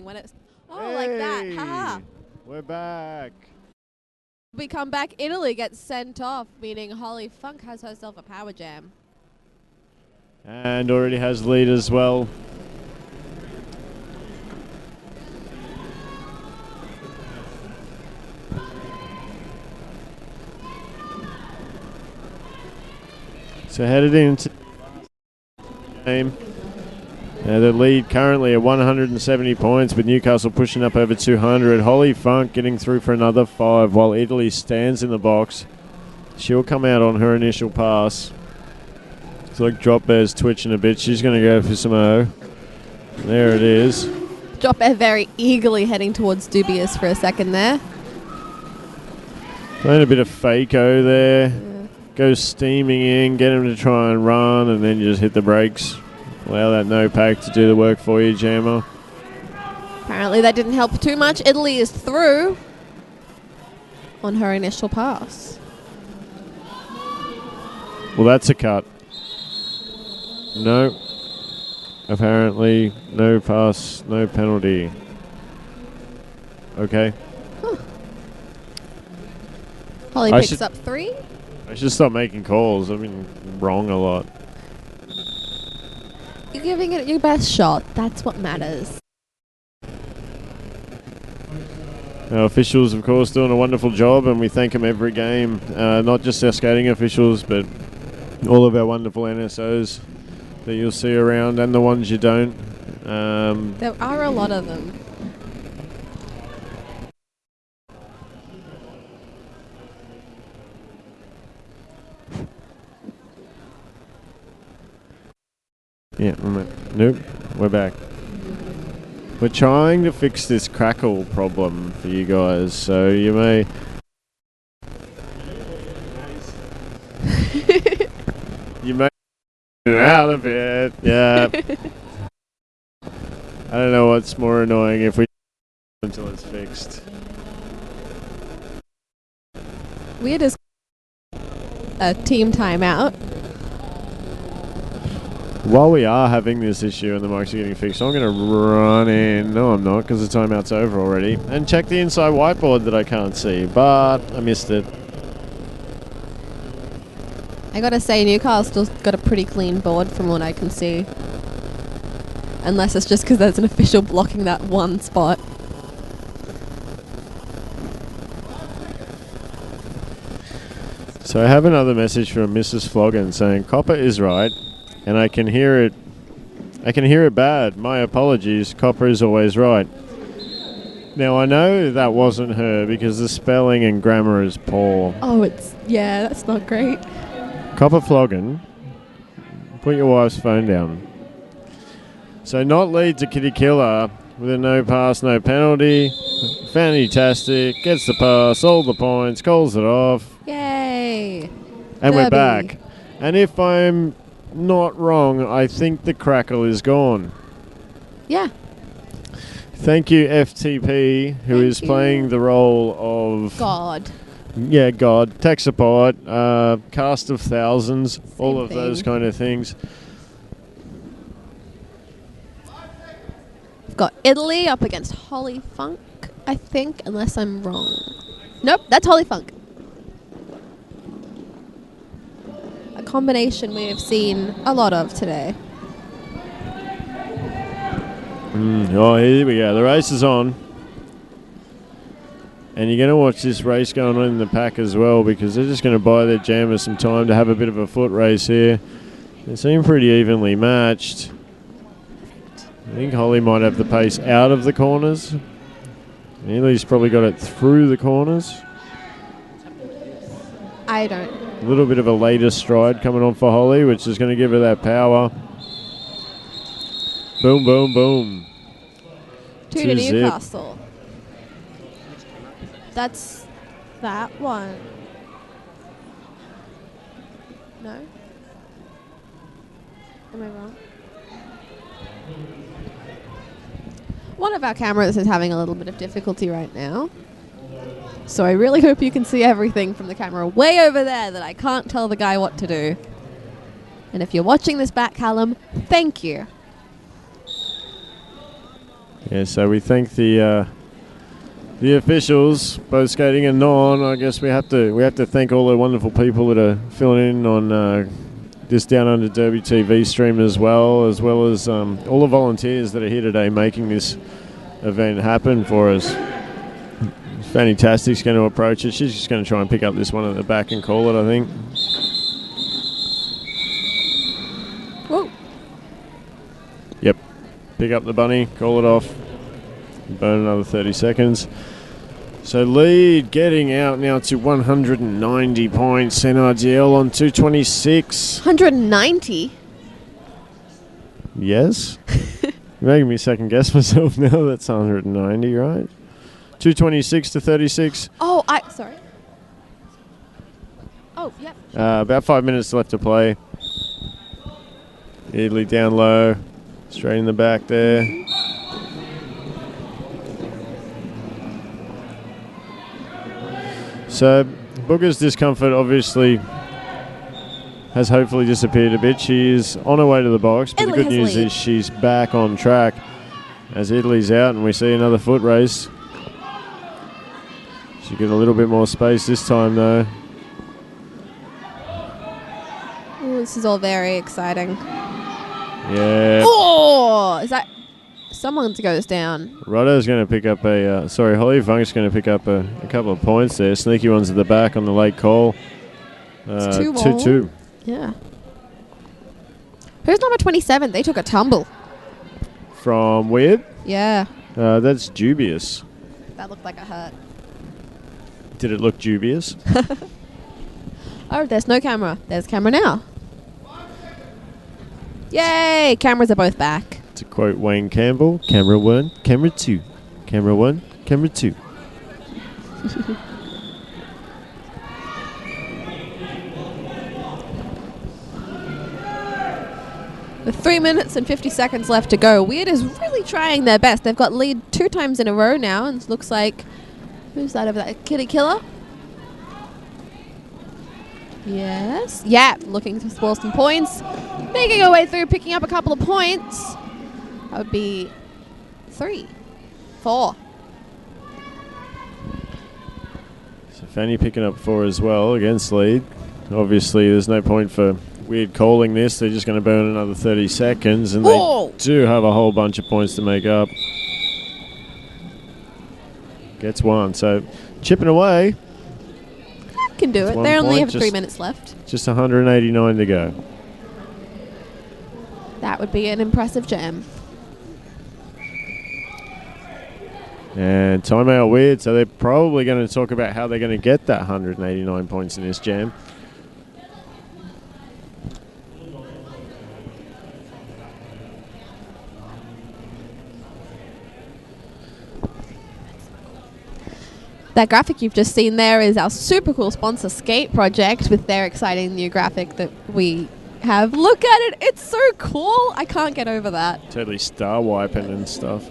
When it's like that, haha. We're back. We come back. Italy gets sent off, meaning Holly Funk has herself a power jam. And already has lead as well. So headed into the game. The lead currently at 170 points, with Newcastle pushing up over 200. Holly Funk getting through for another 5 while Italy stands in the box. She'll come out on her initial pass. It's like Drop Bear's twitching a bit. She's going to go for some O. There it is. Drop Bear very eagerly heading towards Dubious for a second there. Playing a bit of fake-o there. Yeah. Goes steaming in, get him to try and run, and then you just hit the brakes. Allow that no pack to do the work for you, Jammer. Apparently that didn't help too much. Italy is through on her initial pass. Well, that's a cut. No. Apparently, no pass, no penalty. Okay. Huh. Holly picks up 3. I should stop making calls. I've been wrong a lot. You're giving it your best shot. That's what matters. Our officials, of course, doing a wonderful job, and we thank them every game. Not just our skating officials, but all of our wonderful NSOs that you'll see around, and the ones you don't. There are a lot of them. Yeah, nope, we're back. We're trying to fix this crackle problem for you guys, so you may... you may get out of it, yeah. I don't know what's more annoying if we until it's fixed. We just a team timeout. While we are having this issue and the mics are getting fixed, I'm going to run in. No, I'm not, because the timeout's over already. And check the inside whiteboard that I can't see, but I missed it. I gotta say, Newcastle's got a pretty clean board from what I can see. Unless it's just because there's an official blocking that one spot. So I have another message from Mrs. Flogan saying, Copper is right. And I can hear it. I can hear it bad. My apologies. Copper is always right. Now I know that wasn't her because the spelling and grammar is poor. Oh, yeah, that's not great. Copper Flogan, put your wife's phone down. So not lead to Kitty Killer with a no pass, no penalty. Fantastic. Gets the pass, all the points, calls it off. Yay. And Derby. We're back. And if I'm not wrong, I think the crackle is gone. Yeah. Thank you, FTP, who is playing the role of... God. Yeah, God. Tech support, cast of thousands, all of those kind of things. We've got Italy up against Holly Funk, I think, unless I'm wrong. Nope, that's Holly Funk. A combination we have seen a lot of today. Oh, here we go. The race is on. And you're going to watch this race going on in the pack as well, because they're just going to buy their jammers some time to have a bit of a foot race here. They seem pretty evenly matched. I think Holly might have the pace out of the corners. Ely's probably got it through the corners. I don't. A little bit of a later stride coming on for Holly, which is going to give her that power. Boom, boom, boom. 2 to Newcastle. That's that one. No? Am I wrong? One of our cameras is having a little bit of difficulty right now. So I really hope you can see everything from the camera way over there that I can't tell the guy what to do. And if you're watching this back, Callum, thank you. Yeah, so we thank the officials, both skating and non. I guess we have to thank all the wonderful people that are filling in on this Down Under Derby TV stream as well as all the volunteers that are here today making this event happen for us. Fantastic's going to approach it. She's just going to try and pick up this one at the back and call it, I think. pick up the bunny, call it off, burn another 30 seconds. So lead getting out now to 190 points. NRDL on 226. 190? Yes. You're making me second guess myself now. That's 190, right? 226 to 36. Oh, sorry. Oh, yep. About 5 minutes left to play. Italy down low. Straight in the back there. So Booker's discomfort obviously has hopefully disappeared a bit. She is on her way to the box, but Italy the good news is she's back on track as Italy's out and we see another foot race. She get a little bit more space this time though. Ooh, this is all very exciting. Yeah. Oh, is that someone's goes down? Roddo's going to pick up Holly Funk's going to pick up a couple of points there. Sneaky ones at the back on the late call. It's 2-2. Yeah. Who's number 27? They took a tumble. From Weird? Yeah. That's dubious. That looked like a hurt. Did it look dubious? Oh, there's no camera. There's camera now. Yay! Cameras are both back. To quote Wayne Campbell, camera 1, camera 2. Camera 1, camera 2. With 3 minutes and 50 seconds left to go, Weird is really trying their best. They've got lead 2 times in a row now, and it looks like... Who's that over there? Kitty Killer? Yes. Yeah, looking to score some points. Making her way through, picking up a couple of points. That would be 3, 4. So Fanny picking up 4 as well against lead. Obviously, there's no point for Weird calling this. They're just going to burn another 30 seconds, and they do have a whole bunch of points to make up. Gets 1. So chipping away. Can do it. They only have 3 minutes left. Just 189 to go. That would be an impressive jam. And timeout Weird, so they're probably going to talk about how they're going to get that 189 points in this jam. That graphic you've just seen there is our super cool sponsor Skate Project with their exciting new graphic that we have. Look at it. It's so cool. I can't get over that. Totally star wiping and stuff.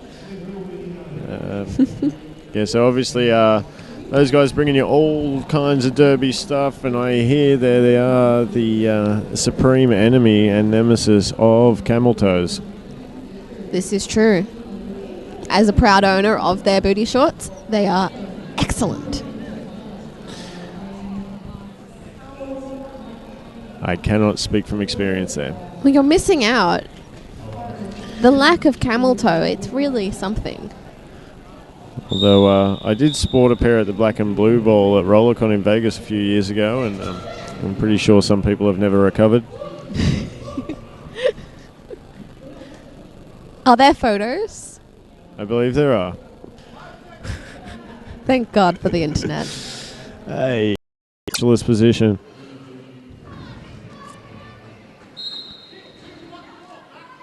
Yeah, so obviously those guys bringing you all kinds of derby stuff, and I hear there they are the supreme enemy and nemesis of camel toes. This is true. As a proud owner of their booty shorts, they are excellent. I cannot speak from experience there. Well, you're missing out. The lack of camel toe, it's really something. Although I did sport a pair at the Black and Blue Ball at Rollercon in Vegas a few years ago, and I'm pretty sure some people have never recovered. Are there photos? I believe there are. Thank God for the internet. Hey, specialist position.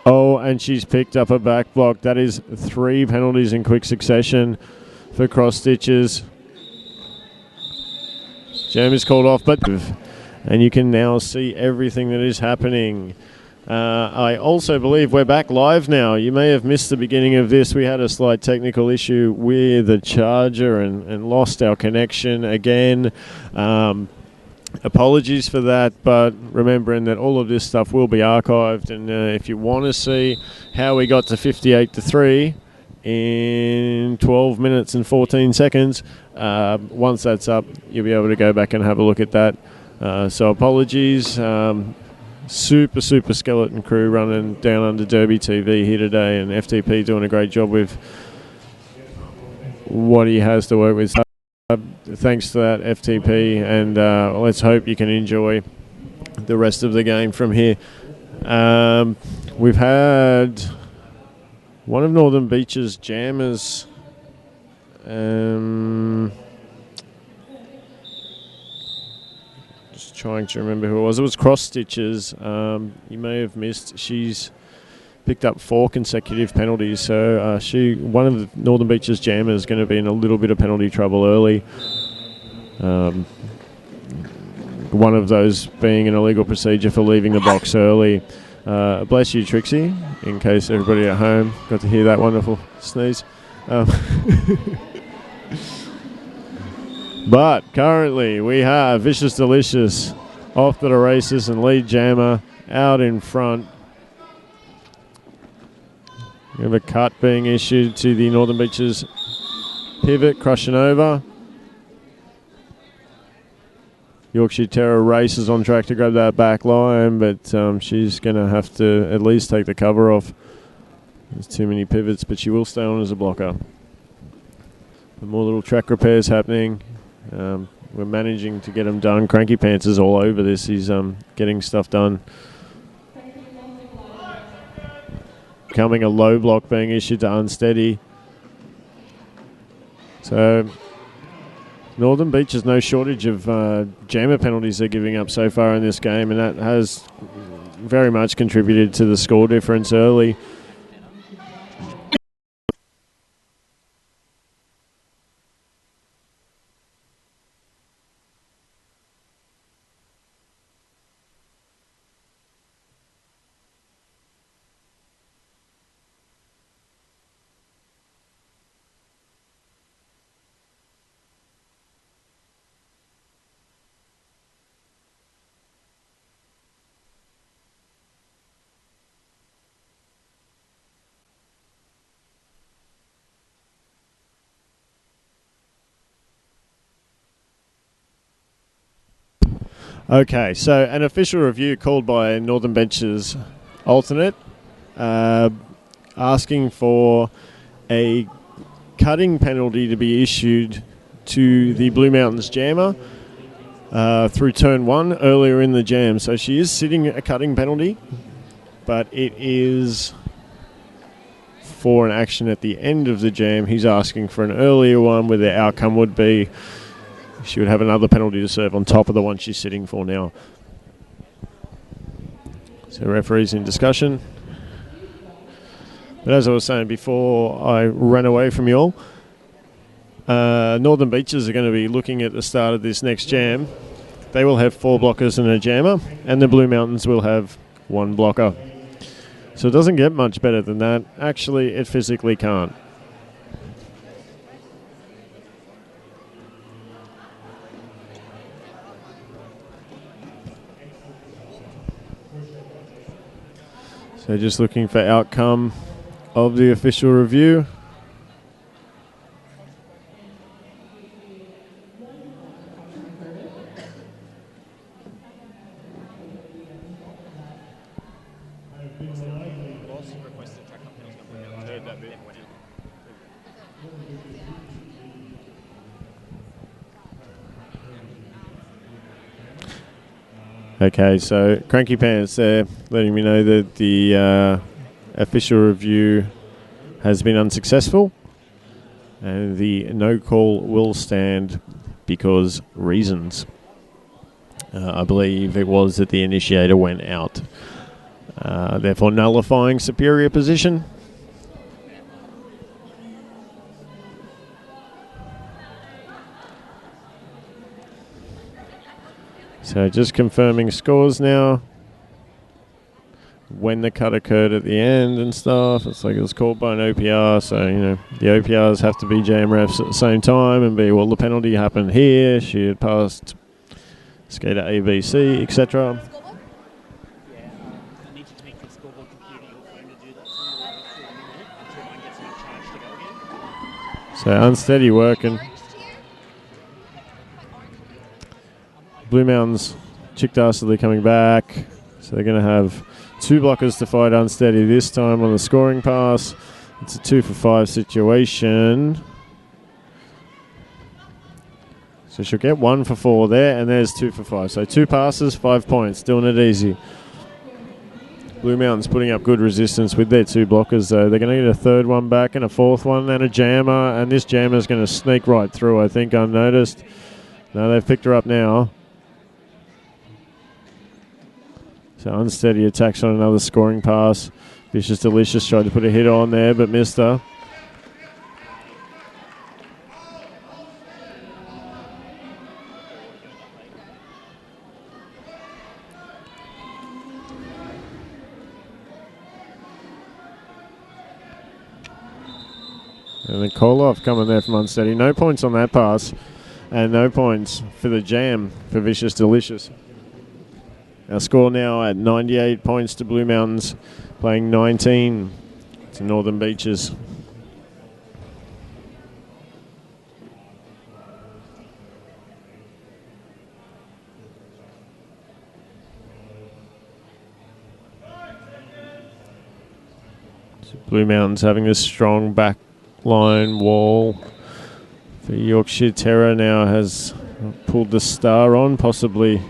Oh, and she's picked up a back block. That is 3 penalties in quick succession for cross stitches. Jam is called off, and you can now see everything that is happening. I also believe we're back live now. You may have missed the beginning of this. We had a slight technical issue with the charger and lost our connection again. Apologies for that, but remembering that all of this stuff will be archived, and if you want to see how we got to 58-3 in 12 minutes and 14 seconds, once that's up, you'll be able to go back and have a look at that. So apologies. Super skeleton crew running Downunder Derby TV here today, and FTP doing a great job with what he has to work with. Thanks to that, FTP, and let's hope you can enjoy the rest of the game from here. We've had One of Northern Beach's jammers. Just trying to remember who it was. It was Cross Stitches. You may have missed. She's picked up 4 consecutive penalties. So one of the Northern Beach's jammers is going to be in a little bit of penalty trouble early. One of those being an illegal procedure for leaving the box early. Bless you, Trixie, in case everybody at home got to hear that wonderful sneeze. But currently we have Vicious Delicious off to the races and lead jammer out in front. We have a cut being issued to the Northern Beaches pivot, crushing over. Yorkshire Terror races on track to grab that back line, but she's going to have to at least take the cover off. There's too many pivots, but she will stay on as a blocker. But more little track repairs happening. We're managing to get them done. Cranky Pants is all over this. He's getting stuff done. Coming a low block being issued to Unsteady. So Northern Beach has no shortage of jammer penalties they're giving up so far in this game, and that has very much contributed to the score difference early. Okay, so an official review called by Northern Beach's alternate, asking for a cutting penalty to be issued to the Blue Mountains jammer through turn 1 earlier in the jam. So she is sitting a cutting penalty, but it is for an action at the end of the jam. He's asking for an earlier one where the outcome would be she would have another penalty to serve on top of the one she's sitting for now. So referees in discussion. But as I was saying before I ran away from you all, Northern Beaches are going to be looking at the start of this next jam. They will have 4 blockers and a jammer, and the Blue Mountains will have 1 blocker. So it doesn't get much better than that. Actually, it physically can't. So just looking for outcome of the official review. Okay, so Cranky Pants there letting me know that the official review has been unsuccessful and the no call will stand because reasons. I believe it was that the initiator went out, therefore nullifying superior position. So just confirming scores now. When the cut occurred at the end and stuff. It's like it was called by an OPR. So, you know, the OPRs have to be jam refs at the same time and be, well, the penalty happened here. She had passed skater ABC, etc. So unsteady working. Blue Mountains chick-dastardly coming back. So they're going to have 2 blockers to fight Unsteady this time on the scoring pass. It's a 2 for 5 situation. So she'll get 1 for 4 there, and there's 2 for 5. So 2 passes, 5 points, doing it easy. Blue Mountains putting up good resistance with their two blockers, though. They're going to get a third one back and a fourth one and a jammer, and this jammer is going to sneak right through, I think, unnoticed. No, they've picked her up now. So unsteady attacks on another scoring pass. Vicious Delicious tried to put a hit on there, but missed her. And then Koloff coming there from unsteady. No points on that pass. And no points for the jam for Vicious Delicious. Our score now at 98 points to Blue Mountains, playing 19 to Northern Beaches. So Blue Mountains having this strong back line wall. The Yorkshire Terror now has pulled the star on, possibly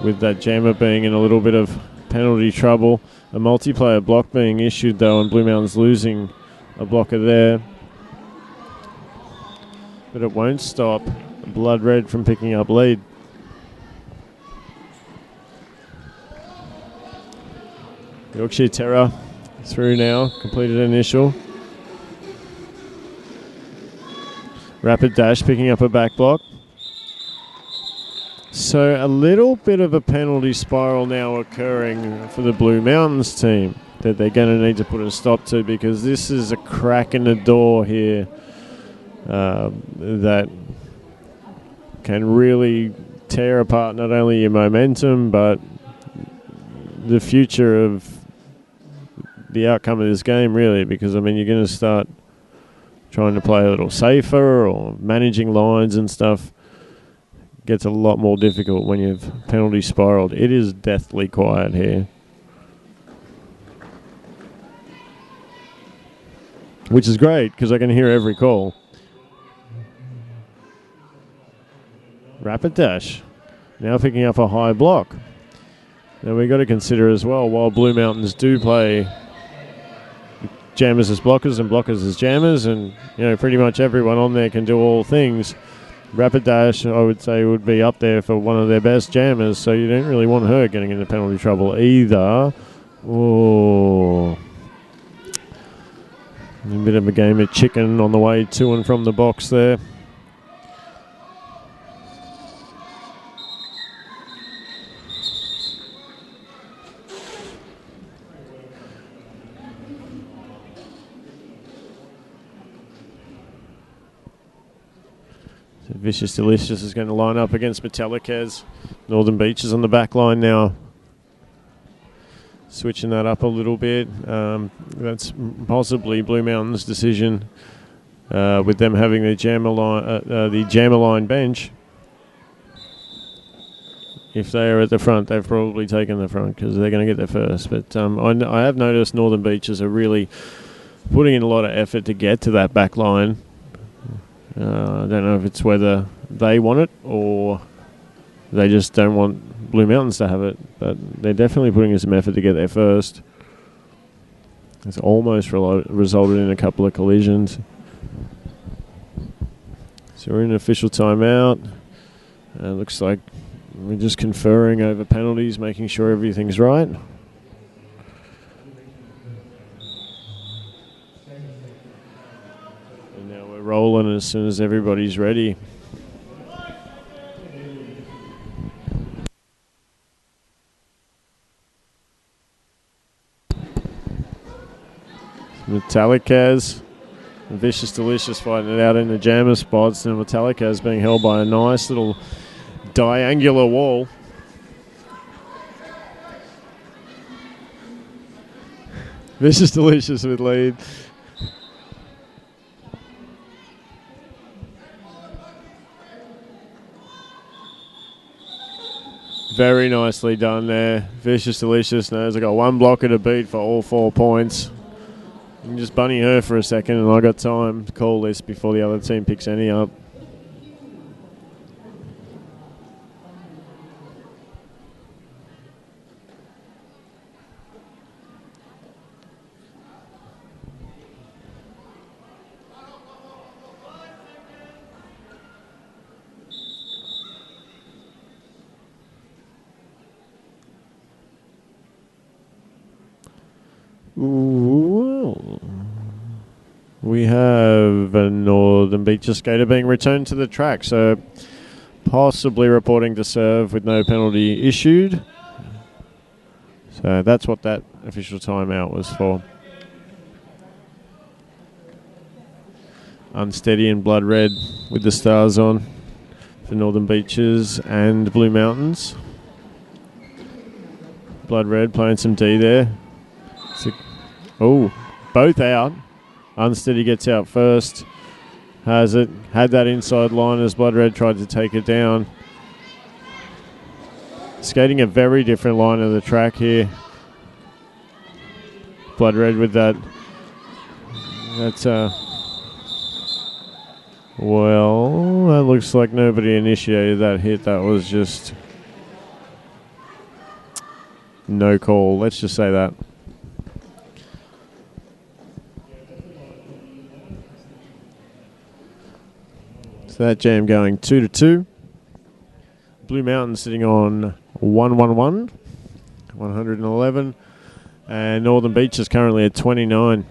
with that jammer being in a little bit of penalty trouble. A multiplayer block being issued, though, and Blue Mountains losing a blocker there. But it won't stop Blood Red from picking up lead. Yorkshire Terror through now, completed initial. Rapid Dash picking up a back block. So a little bit of a penalty spiral now occurring for the Blue Mountains team that they're going to need to put a stop to, because this is a crack in the door here that can really tear apart not only your momentum but the future of the outcome of this game, really, because, I mean, you're going to start trying to play a little safer or managing lines and stuff. Gets a lot more difficult when you've penalty spiraled. It is deathly quiet here, which is great because I can hear every call. Rapid Dash now picking up a high block. Now we've got to consider as well, while Blue Mountains do play jammers as blockers and blockers as jammers, and pretty much everyone on there can do all things, Rapid Dash, I would say, would be up there for one of their best jammers, so you don't really want her getting into penalty trouble either. Oh, a bit of a game of chicken on the way to and from the box there. So Vicious Delicious is going to line up against Metallicas. Northern Beaches on the back line now. Switching that up a little bit. That's possibly Blue Mountain's decision with them having the jammer line bench. If they are at the front, they've probably taken the front because they're going to get there first. But I have noticed Northern Beaches are really putting in a lot of effort to get to that back line. I don't know if it's whether they want it or they just don't want Blue Mountains to have it, but they're definitely putting in some effort to get there first. It's almost resulted in a couple of collisions. So we're in an official timeout. Looks like we're just conferring over penalties, making sure everything's right. Rolling as soon as everybody's ready. Metallicas, Vicious Delicious fighting it out in the jammer spots, and Metallicas being held by a nice little triangular wall. Vicious Delicious with lead. Very nicely done there. Vicious Delicious knows I got one blocker to beat for all 4 points. You can just bunny her for a second and I got time to call this before the other team picks any up. we have a Northern Beaches skater being returned to the track, so possibly reporting to serve with no penalty issued. So that's what that official timeout was for. Unsteady and blood red with the stars on for Northern Beaches and Blue Mountains. Blood red playing some D there. Oh, both out. Unsteady gets out first. Has it. Had that inside line as Blood red tried to take it down. Skating a very different line of the track here. Blood red with that. That's well, that looks like nobody initiated that hit. That was just no call. Let's just say that. So that jam going 2-2. Blue Mountain sitting on 111, 111. And Northern Beach is currently at 29.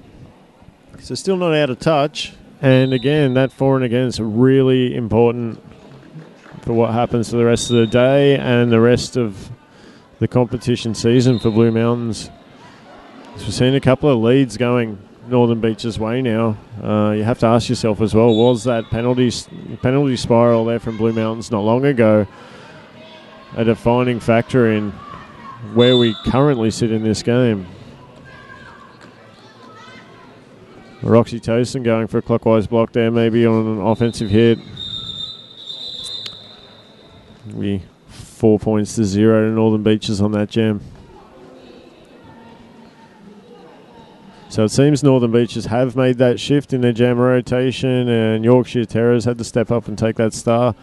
So still not out of touch. And again, that for and against really important for what happens for the rest of the day and the rest of the competition season for Blue Mountains. So we're seeing a couple of leads going Northern Beach's way now. You have to ask yourself as well, was that penalty spiral there from Blue Mountains not long ago a defining factor in where we currently sit in this game? Roxy Tosin going for a clockwise block there, maybe on an offensive hit. We 4 points to 0 to Northern Beaches on that jam. So it seems Northern Beaches have made that shift in their jam rotation, and Yorkshire Terrors had to step up and take that star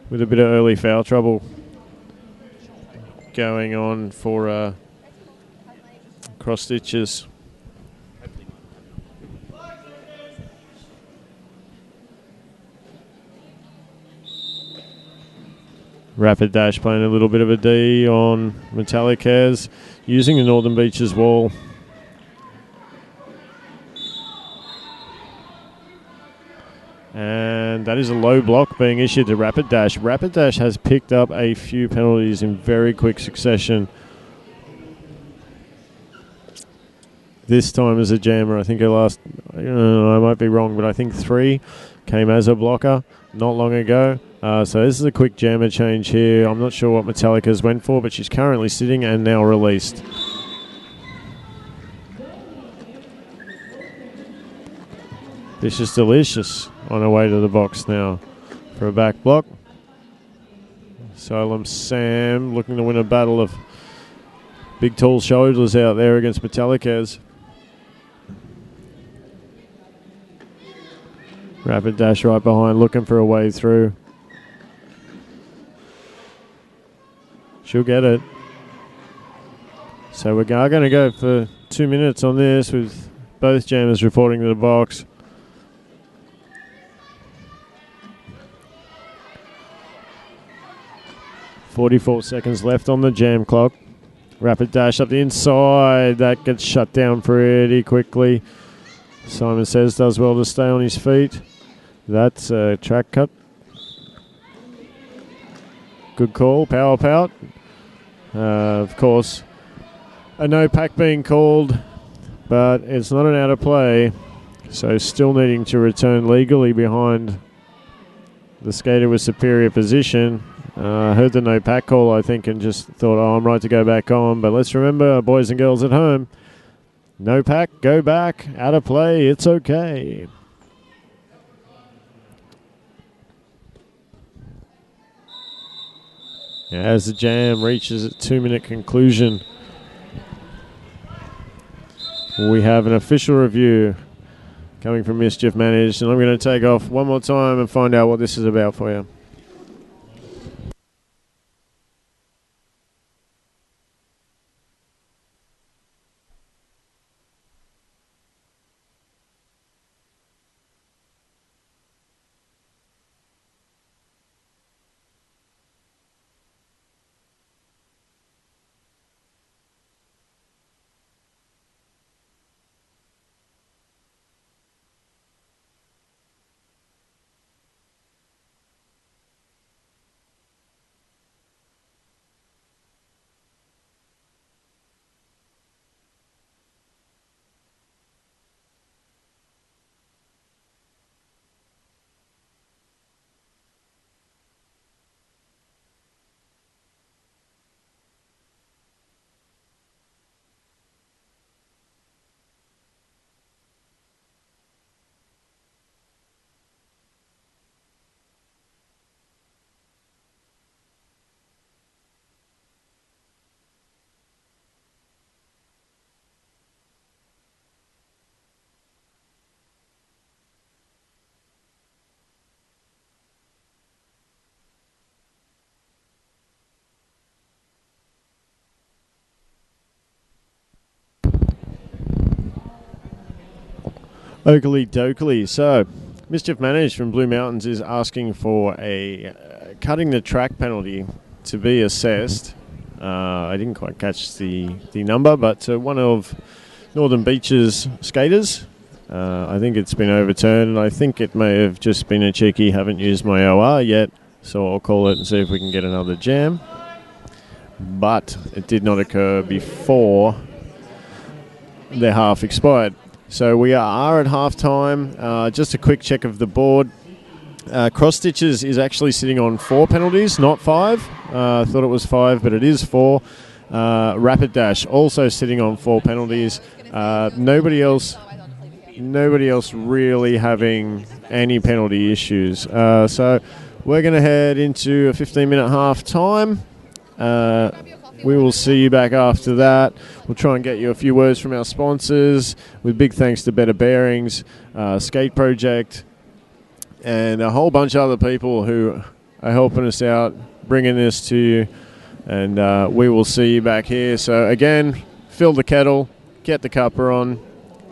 with a bit of early foul trouble going on for cross stitches. Rapid Dash playing a little bit of a D on Metallic Hairs, using the Northern Beaches wall. And that is a low block being issued to Rapid Dash. Rapid Dash has picked up a few penalties in very quick succession. This time as a jammer, I think her last, I might be wrong, but I think 3 came as a blocker not long ago. So this is a quick jammer change here. I'm not sure what Metallica's went for, but she's currently sitting and now released. This is delicious on her way to the box now for a back block. Solemn Sam looking to win a battle of big tall shoulders out there against Metallica's. Rapid Dash right behind, looking for a way through. She'll get it. So we're going to go for 2 minutes on this with both jammers reporting to the box. .44 seconds left on the jam clock. Rapid Dash up the inside. That gets shut down pretty quickly. Simon Says does well to stay on his feet. That's a track cut. Good call. Power pout. Of course, a no pack being called, but it's not an out of play. So still needing to return legally behind the skater with superior position. Heard the no pack call, I think, and just thought, oh, I'm right to go back on. But let's remember, boys and girls at home, no pack, go back, out of play, it's okay. As the jam reaches its 2-minute conclusion, we have an official review coming from Mischief Managed, and I'm going to take off one more time and find out what this is about for you. Oakley dokley. So, Mischief Managed from Blue Mountains is asking for a cutting the track penalty to be assessed. I didn't quite catch the number, but one of Northern Beach's skaters. I think it's been overturned, and I think it may have just been a cheeky haven't used my OR yet, so I'll call it and see if we can get another jam. But it did not occur before their half expired. So we are at half time. Just a quick check of the board. Cross stitches is actually sitting on 4 penalties, not 5. I thought it was 5, but it is 4. Rapid dash also sitting on 4 penalties. Nobody else really having any penalty issues. So we're going to head into a 15-minute half time. We will see you back after that. We'll try and get you a few words from our sponsors, with big thanks to Better Bearings, Skate Project, and a whole bunch of other people who are helping us out, bringing this to you. And we will see you back here. So again, fill the kettle, get the cuppa on,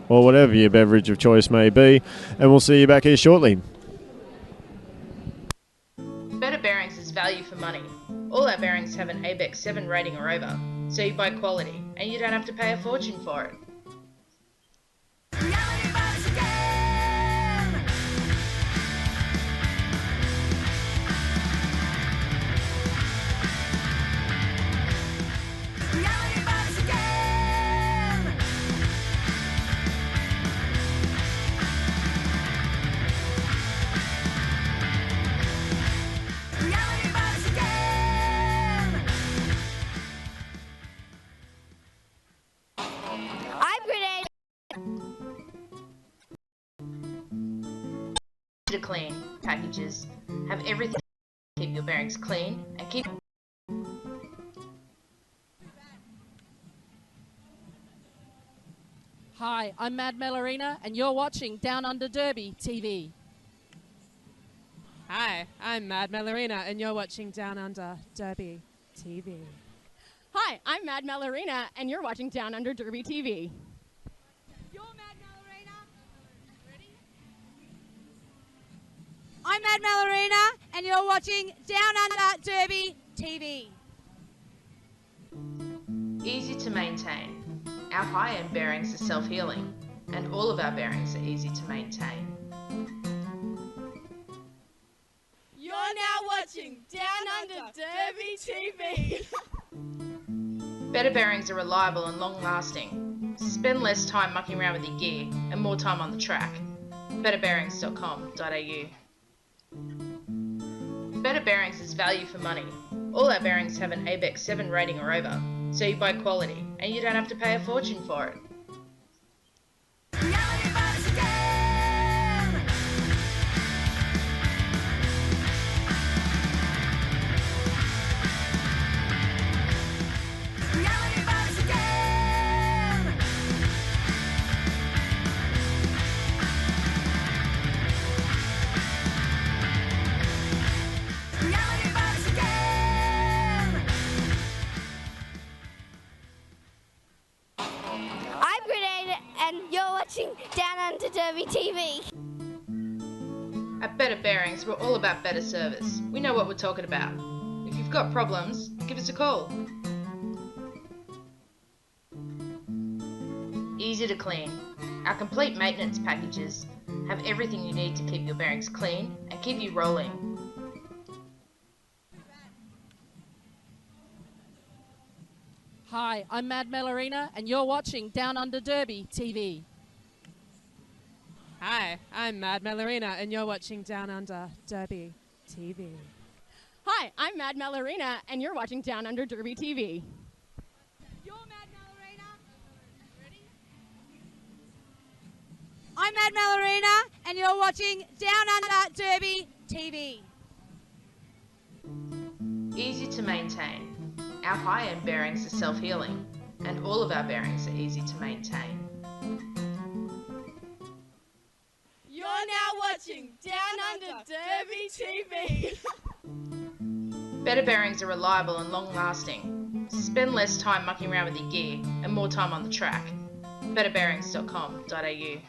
or whatever your beverage of choice may be, and we'll see you back here shortly. Better Bearings is value for money. All our bearings have an ABEX 7 rating or over, so you buy quality, and you don't have to pay a fortune for it. I'm Grenade. To clean packages have everything to keep your bearings clean and keep. Hi, I'm Mad Melorina, and you're watching Down Under Derby TV. Hi, I'm Mad Melorina, and you're watching Down Under Derby TV. Hi, I'm Mad Melorina, and you're watching Down Under Derby TV. You're Mad Melorina. Ready? I'm Mad Melorina, and you're watching Down Under Derby TV. Easy to maintain. Our high-end bearings are self-healing, and all of our bearings are easy to maintain. You're now watching Down Under Derby TV. Better bearings are reliable and long-lasting. Spend less time mucking around with your gear and more time on the track. betterbearings.com.au. Better Bearings is value for money. All our bearings have an ABEX 7 rating or over, so you buy quality, and you don't have to pay a fortune for it. I'm Grenade, and you're watching Down Under Derby TV. At Better Bearings, we're all about better service. We know what we're talking about. If you've got problems, give us a call. Easy to clean. Our complete maintenance packages have everything you need to keep your bearings clean and keep you rolling. Hi, I'm Mad Melorina, and you're watching Down Under Derby TV. Hi, I'm Mad Melorina, and you're watching Down Under Derby TV. Hi, I'm Mad Melorina, and you're watching Down Under Derby TV. You're Mad Melorina. Ready? I'm Mad Melorina, and you're watching Down Under Derby TV. Easy to maintain. Our high-end bearings are self-healing, and all of our bearings are easy to maintain. You're now watching Down Under Derby TV. Better bearings are reliable and long-lasting. Spend less time mucking around with your gear and more time on the track. betterbearings.com.au.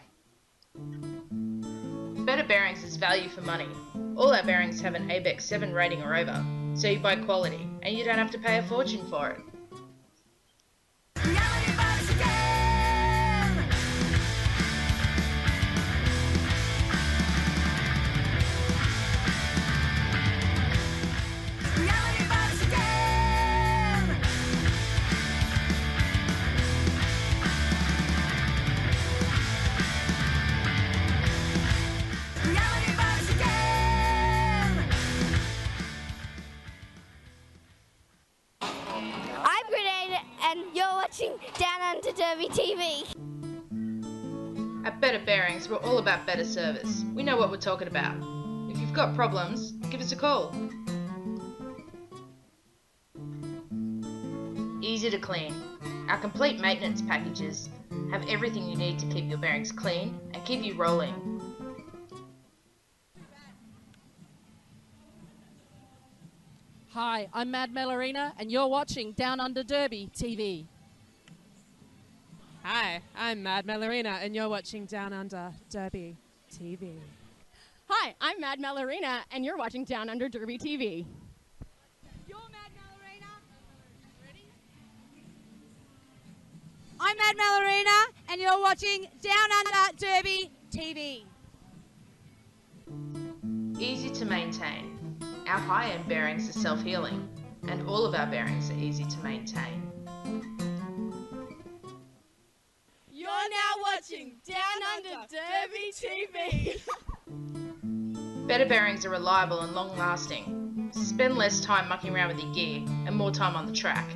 Better Bearings is value for money. All our bearings have an ABEX 7 rating or over, so you buy quality and you don't have to pay a fortune for it. I'm Grenade, and you're watching Down Under Derby TV. At Better Bearings, we're all about better service. We know what we're talking about. If you've got problems, give us a call. Easy to clean. Our complete maintenance packages have everything you need to keep your bearings clean and keep you rolling. Hi, I'm Mad Melorina, and you're watching Down Under Derby TV. Hi, I'm Mad Melorina, and you're watching Down Under Derby TV. Hi, I'm Mad Melorina, and you're watching Down Under Derby TV. You're Mad Melorina. Ready? I'm Mad Melorina, and you're watching Down Under Derby TV. Easy to maintain. Our high-end bearings are self-healing, and all of our bearings are easy to maintain. You're now watching Down Under Derby TV. Better bearings are reliable and long-lasting. Spend less time mucking around with your gear and more time on the track.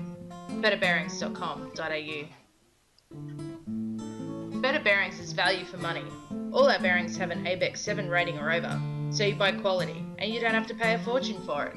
betterbearings.com.au. Better Bearings is value for money. All our bearings have an ABEX 7 rating or over, so you buy quality and you don't have to pay a fortune for it.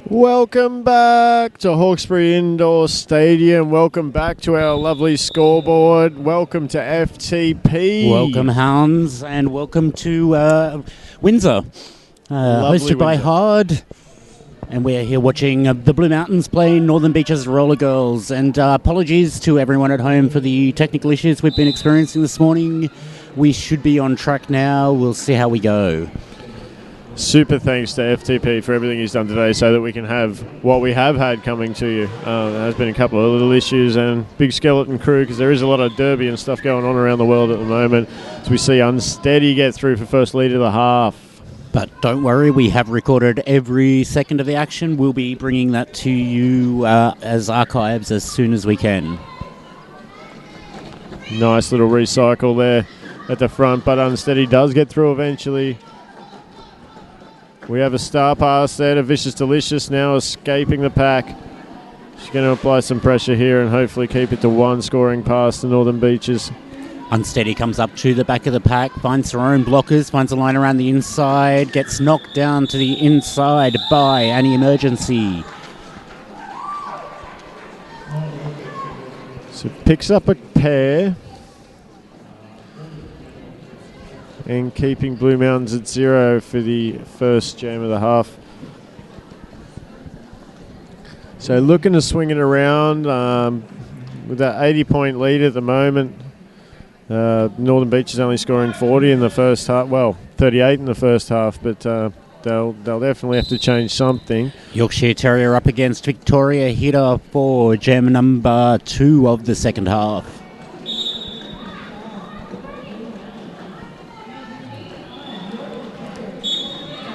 Welcome back to Hawkesbury Indoor Stadium. Welcome back to our lovely scoreboard. Welcome to FTP. Welcome, Hounds, and welcome to Windsor. Hosted by Windsor. Hard. And we're here watching the Blue Mountains play Northern Beaches Roller Girls. And apologies to everyone at home for the technical issues we've been experiencing this morning. We should be on track now. We'll see how we go. Super thanks to FTP for everything he's done today so that we can have what we have had coming to you. There has been a couple of little issues and big skeleton crew because there is a lot of derby and stuff going on around the world at the moment. As we see Unsteady get through for first lead of the half. But don't worry, we have recorded every second of the action. We'll be bringing that to you as archives as soon as we can. Nice little recycle there at the front, but Unsteady does get through eventually. We have a star pass there to Vicious Delicious now escaping the pack. She's going to apply some pressure here and hopefully keep it to one scoring pass to Northern Beaches. Unsteady comes up to the back of the pack, finds her own blockers, finds a line around the inside, gets knocked down to the inside by Annie Emergency. So picks up a pair. And keeping Blue Mountains at 0 for the first jam of the half. So looking to swing it around with that 80-point lead at the moment. Northern Beach is only scoring 40 in the first half. Well, 38 in the first half, but they'll definitely have to change something. Yorkshire Terrier up against Victoria hitter for jam number 2 of the second half.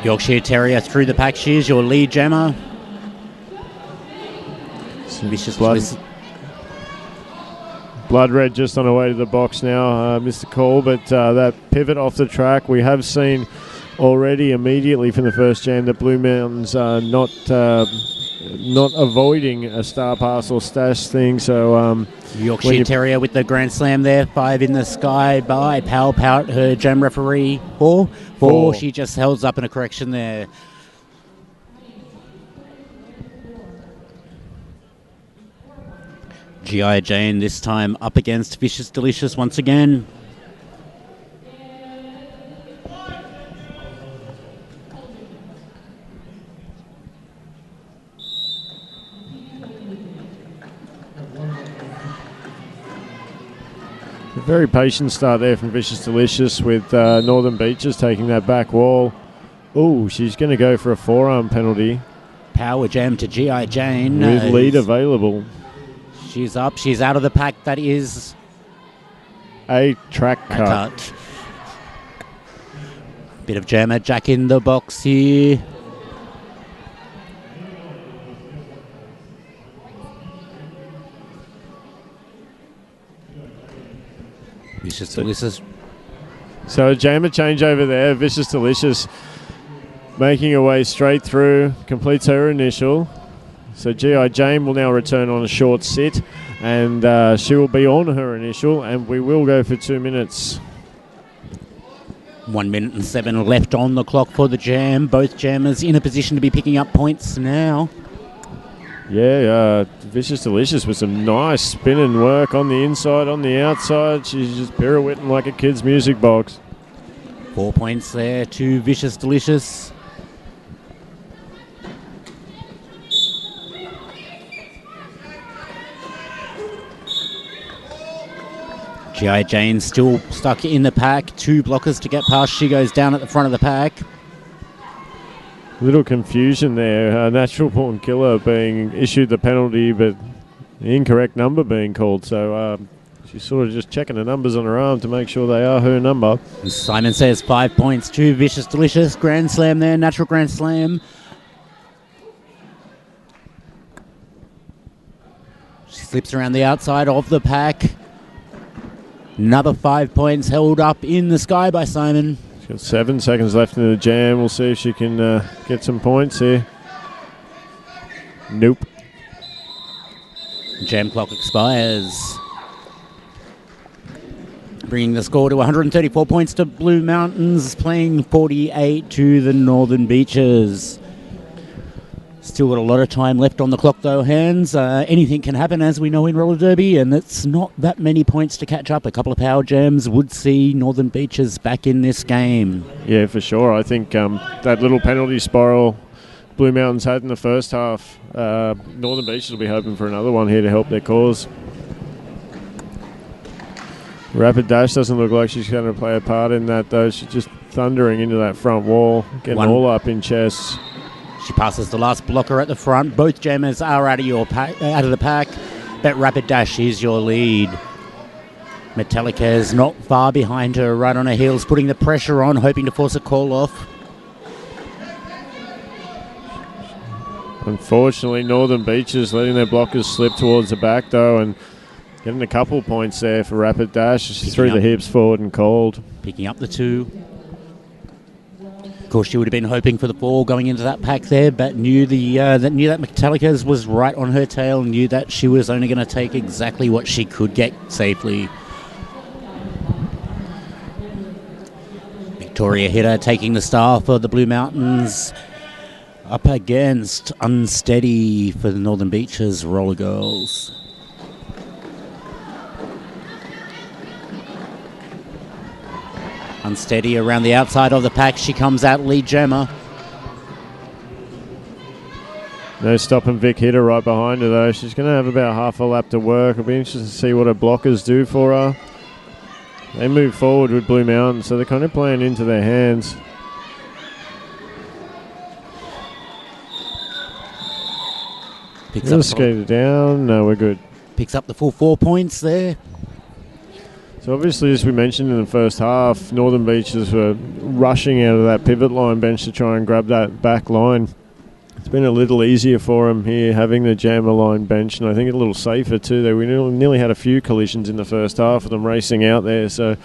Yorkshire Terrier through the pack. She is your lead jammer. Vicious Blood Red just on her way to the box now. Missed the call, but that pivot off the track, we have seen already immediately from the first jam that Blue Mountains are not avoiding a star pass or stash thing. So Yorkshire Terrier with the Grand Slam there. 5 in the sky by Pow Pout, her jam referee. 4. She just held up in a correction there. G.I. Jane this time up against Vicious Delicious once again. A very patient start there from Vicious Delicious with Northern Beaches taking that back wall. Oh, she's going to go for a forearm penalty. Power jam to G.I. Jane. With lead available. She's up. She's out of the pack. That is a track cut. Bit of jammer jack in the box here. Vicious Delicious. So a jammer change over there. Vicious Delicious making her way straight through. Completes her initial. So G.I. Jane will now return on a short sit. And she will be on her initial. And we will go for 2 minutes. 1 minute and 7 left on the clock for the jam. Both jammers in a position to be picking up points now. Yeah, Vicious Delicious with some nice spinning work on the inside, on the outside. She's just pirouetting like a kid's music box. 4 points there to Vicious Delicious. G.I. Jane still stuck in the pack. 2 blockers to get past. She goes down at the front of the pack. Little confusion there. Natural Born Killer being issued the penalty, but the incorrect number being called. So she's sort of just checking the numbers on her arm to make sure they are her number. And Simon says 5 points to Vicious Delicious. Grand Slam there. Natural Grand Slam. She slips around the outside of the pack. Another 5 points held up in the sky by Simon. She's got 7 seconds left in the jam. We'll see if she can get some points here. Nope. Jam clock expires. Bringing the score to 134 points to Blue Mountains, playing 48 to the Northern Beaches. Still got a lot of time left on the clock though, Hands. Anything can happen, as we know, in roller derby, and it's not that many points to catch up. A couple of power jams would see Northern Beaches back in this game. Yeah, for sure. I think that little penalty spiral Blue Mountains had in the first half, Northern Beaches will be hoping for another one here to help their cause. Rapid Dash doesn't look like she's going to play a part in that though. She's just thundering into that front wall, getting all up in chests. She passes the last blocker at the front. Both jammers are out of the pack, but Rapid Dash is your lead. Metallica is not far behind her, right on her heels, putting the pressure on, hoping to force a call off. Unfortunately, Northern Beaches letting their blockers slip towards the back though, and getting a couple points there for Rapid Dash. She's through the hips, forward and cold. Picking up the 2. Of course, she would have been hoping for the 4 going into that pack there, but knew that Metallica's was right on her tail, knew that she was only going to take exactly what she could get safely. Victoria Hitter taking the star for the Blue Mountains. Up against Unsteady for the Northern Beaches Roller Girls. Unsteady around the outside of the pack. She comes out lead jammer. No stopping Vic Hitter right behind her though. She's going to have about half a lap to work. It'll be interesting to see what her blockers do for her. They move forward with Blue Mountain, so they're kind of playing into their hands. Let's skate down. No, we're good. Picks up the full 4 points there. So obviously, as we mentioned in the first half, Northern Beaches were rushing out of that pivot line bench to try and grab that back line. It's been a little easier for them here having the jammer line bench, and I think a little safer too. We nearly had a few collisions in the first half of them racing out there, so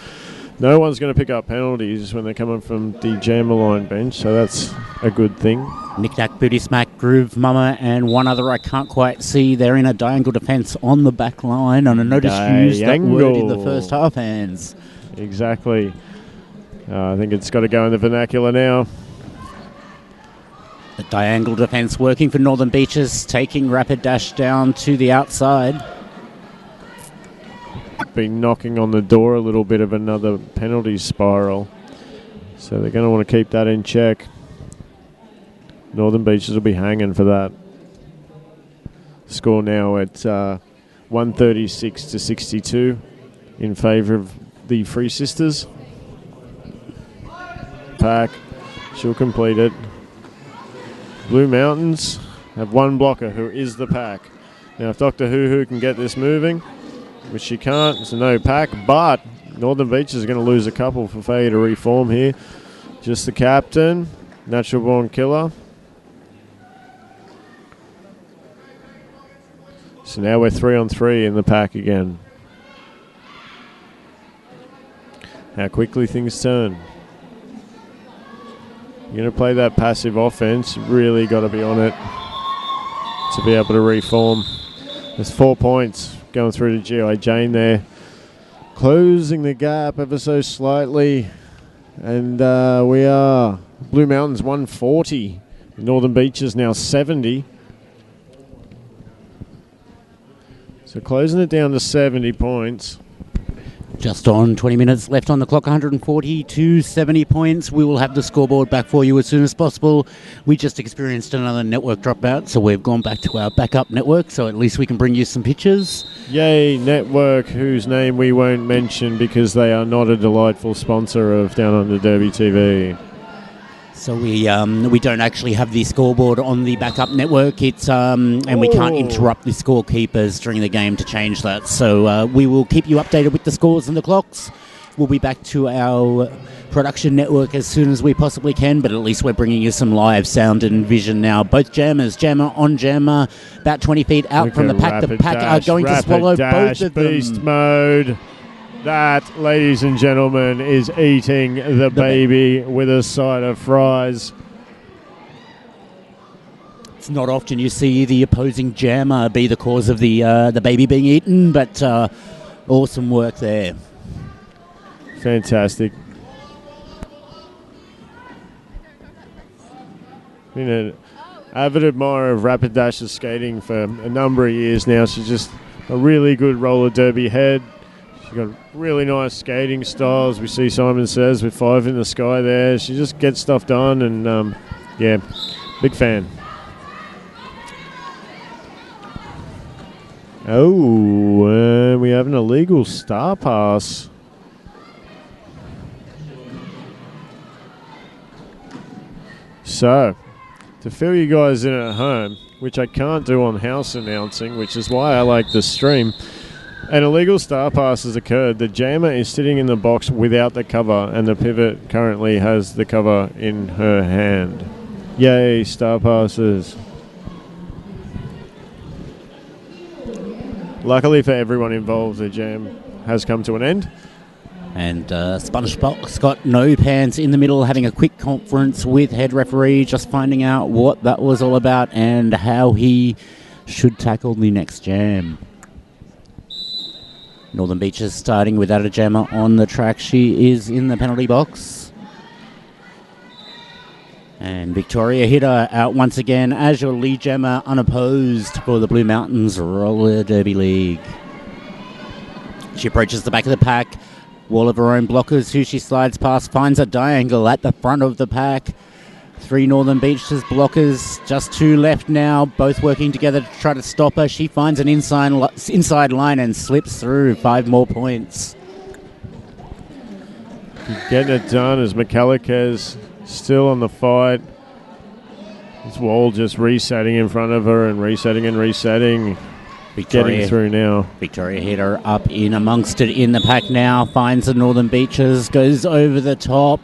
no one's going to pick up penalties when they're coming from the jammer line bench, so that's a good thing. Knick-knack, booty smack, groove mama, and one other I can't quite see. They're in a diagonal defence on the back line, and I noticed you used that word in the first half, Hands. Exactly. I think it's got to go in the vernacular now. The diagonal defence working for Northern Beaches, taking Rapid Dash down to the outside. Been knocking on the door a little bit of another penalty spiral, so they're going to want to keep that in check. Northern Beaches will be hanging for that. Score now at 136 to 62. in favour of the Free Sisters. Pack, she'll complete it. Blue Mountains have one blocker who is the Pack. Now if Dr. Who can get this moving, which she can't, it's a no pack, but Northern Beaches are going to lose a couple for failure to reform here. Just the captain, Natural Born Killer. So now we're 3-on-3 in the pack again. How quickly things turn. You're going to play that passive offense, really got to be on it to be able to reform. There's 4 points going through to G.I. Jane there. Closing the gap ever so slightly. And we are Blue Mountains 140. Northern Beaches now 70. So closing it down to 70 points. Just on 20 minutes left on the clock, 140 to 70 points. We will have the scoreboard back for you as soon as possible. We just experienced another network dropout, so we've gone back to our backup network, so at least we can bring you some pictures. Yay, network, whose name we won't mention because they are not a delightful sponsor of Down Under Derby TV. So we don't actually have the scoreboard on the backup network. It's and we can't interrupt the scorekeepers during the game to change that. So we will keep you updated with the scores and the clocks. We'll be back to our production network as soon as we possibly can, but at least we're bringing you some live sound and vision now. Both jammers, jammer on jammer, about 20 feet out from the pack. The pack are going to swallow both of them. Beast mode. That, ladies and gentlemen, is eating the baby with a side of fries. It's not often you see the opposing jammer be the cause of the baby being eaten, but awesome work there. Fantastic. Been an avid admirer of Rapid Dash's skating for a number of years now. She's just a really good roller derby head. She's got really nice skating styles. We see Simon Says with 5 in the sky there. She just gets stuff done, and yeah, big fan. Oh, we have an illegal star pass. So, to fill you guys in at home, which I can't do on house announcing, which is why I like the stream, an illegal star pass has occurred. The jammer is sitting in the box without the cover, and the pivot currently has the cover in her hand. Yay, star passes. Luckily for everyone involved, the jam has come to an end. And SpongeBob got no pants in the middle, having a quick conference with head referee, just finding out what that was all about and how he should tackle the next jam. Northern Beaches starting without a jammer on the track. She is in the penalty box. And Victoria Hitter out once again as your lead jammer, unopposed for the Blue Mountains Roller Derby League. She approaches the back of the pack. Wall of her own blockers, who she slides past, finds a diagonal at the front of the pack. 3 Northern Beaches blockers, just 2 left now, both working together to try to stop her. She finds an inside line and slips through. 5 more points. Getting it done as McCallica's still on the fight. This wall just resetting in front of her and resetting and resetting. Getting through now. Victoria Hitter up in amongst it in the pack now. Finds the Northern Beaches, goes over the top.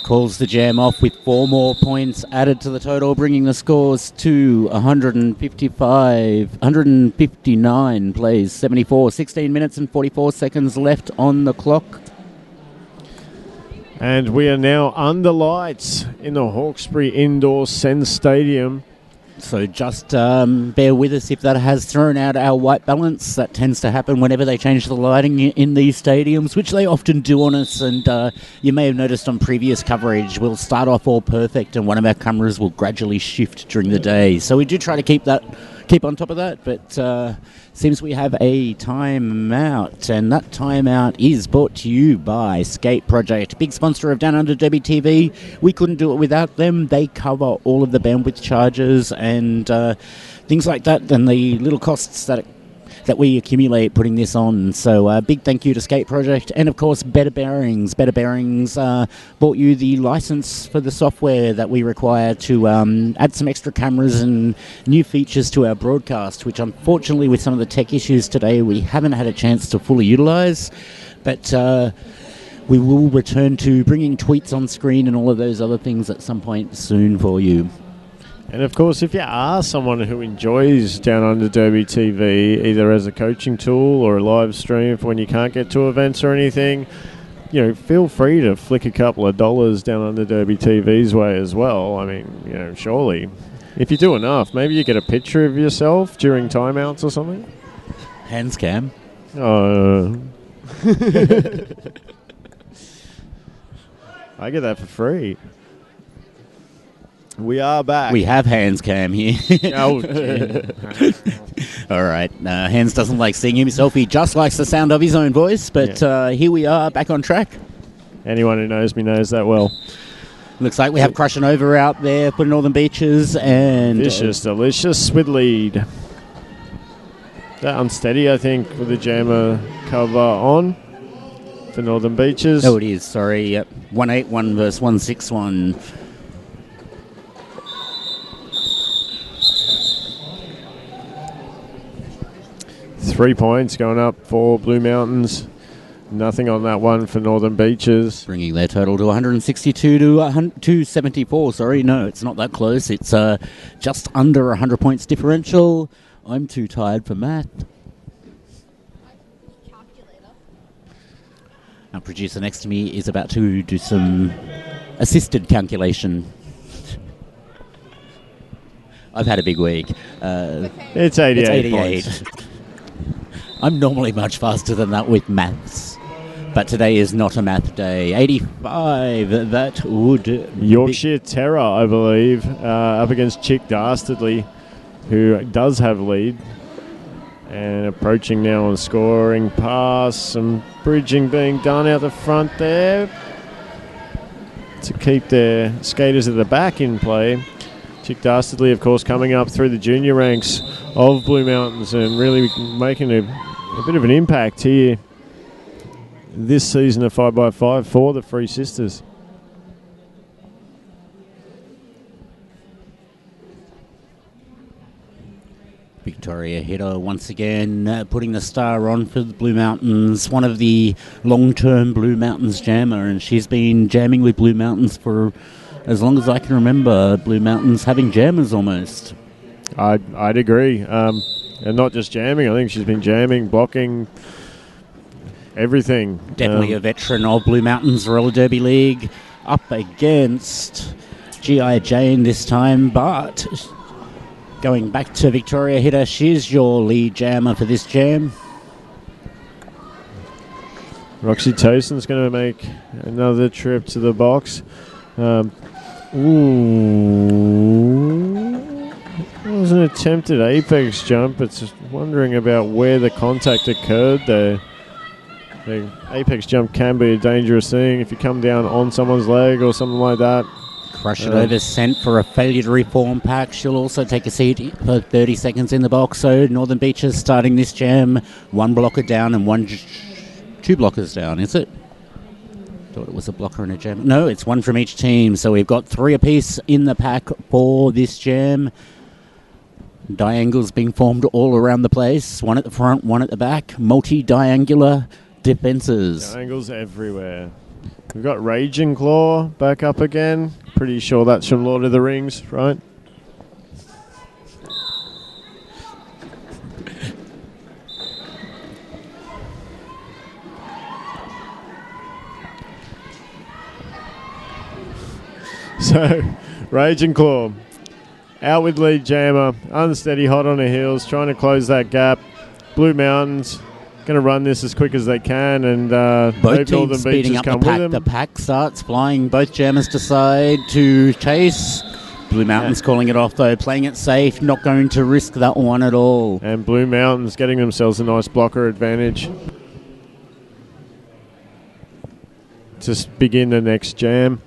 Calls the jam off with 4 more points added to the total, bringing the scores to 159 plays, 74. 16 minutes and 44 seconds left on the clock. And we are now under lights in the Hawkesbury Indoor Sen Stadium. So just bear with us if that has thrown out our white balance. That tends to happen whenever they change the lighting in these stadiums, which they often do on us. And you may have noticed on previous coverage, we'll start off all perfect and one of our cameras will gradually shift during the day. So we do try to keep on top of that, but seems we have a timeout, and that timeout is brought to you by Skate Project, big sponsor of Down Under Derby TV. We couldn't do it without them. They cover all of the bandwidth charges and things like that, and the little costs that it that we accumulate putting this on. So big thank you to Skate Project and, of course, Better Bearings. Better Bearings bought you the license for the software that we require to add some extra cameras and new features to our broadcast, which unfortunately with some of the tech issues today we haven't had a chance to fully utilize. But we will return to bringing tweets on screen and all of those other things at some point soon for you. And of course, if you are someone who enjoys Down Under Derby TV, either as a coaching tool or a live stream for when you can't get to events or anything, feel free to flick a couple of dollars Down Under Derby TV's way as well. I mean, surely, if you do enough, maybe you get a picture of yourself during timeouts or something. Hands cam. I get that for free. We are back. We have Hands cam here. Oh, all right. Hands doesn't like seeing himself. He just likes the sound of his own voice. But here we are, back on track. Anyone who knows me knows that well. Looks like we have Crushing Over out there for Northern Beaches. And Vicious, Delicious with lead. That Unsteady, I think, with the jammer cover on for Northern Beaches. Oh, it is. Sorry. Yep. 181 versus 161. Three points going up for Blue Mountains. Nothing on that one for Northern Beaches. Bringing their total to 162 to 274. Sorry, no, it's not that close. It's just under 100 points differential. I'm too tired for math. Our producer next to me is about to do some assisted calculation. I've had a big week. It's 88 points. I'm normally much faster than that with maths, but today is not a math day. 85, that would Yorkshire Terror, I believe, up against Chick Dastardly, who does have lead. And approaching now on scoring pass. Some bridging being done out the front there to keep their skaters at the back in play. Chick Dastardly, of course, coming up through the junior ranks of Blue Mountains and really making a bit of an impact here this season of 5x5 for the Free Sisters. Victoria Hitter once again putting the star on for the Blue Mountains, one of the long-term Blue Mountains jammer, and she's been jamming with Blue Mountains for as long as I can remember. Blue Mountains having jammers almost. I'd agree. And not just jamming, I think she's been jamming, blocking, everything. Definitely a veteran of Blue Mountains Roller Derby League, up against G.I. Jane this time, but going back to Victoria Hitter, she's your lead jammer for this jam. Roxy Towson's going to make another trip to the box. It was an attempted apex jump. It's just wondering about where the contact occurred there. The apex jump can be a dangerous thing if you come down on someone's leg or something like that. Crush It Over sent for a failure to reform pack. She'll also take a seat for 30 seconds in the box. So Northern Beaches starting this jam. One blocker down and two blockers down, is it? Thought it was a blocker and a jam. No, it's one from each team. So we've got three apiece in the pack for this jam. Diangles being formed all around the place. One at the front, one at the back. Multi-diangular defences. Diangles everywhere. We've got Raging Claw back up again. Pretty sure that's from Lord of the Rings, right? So, Raging Claw out with lead jammer, unsteady, hot on her heels, trying to close that gap. Blue Mountains going to run this as quick as they can, and both teams speeding up the pack. The pack starts flying. Both jammers decide to chase. Blue Mountains calling it off though, playing it safe, not going to risk that one at all. And Blue Mountains getting themselves a nice blocker advantage to begin the next jam.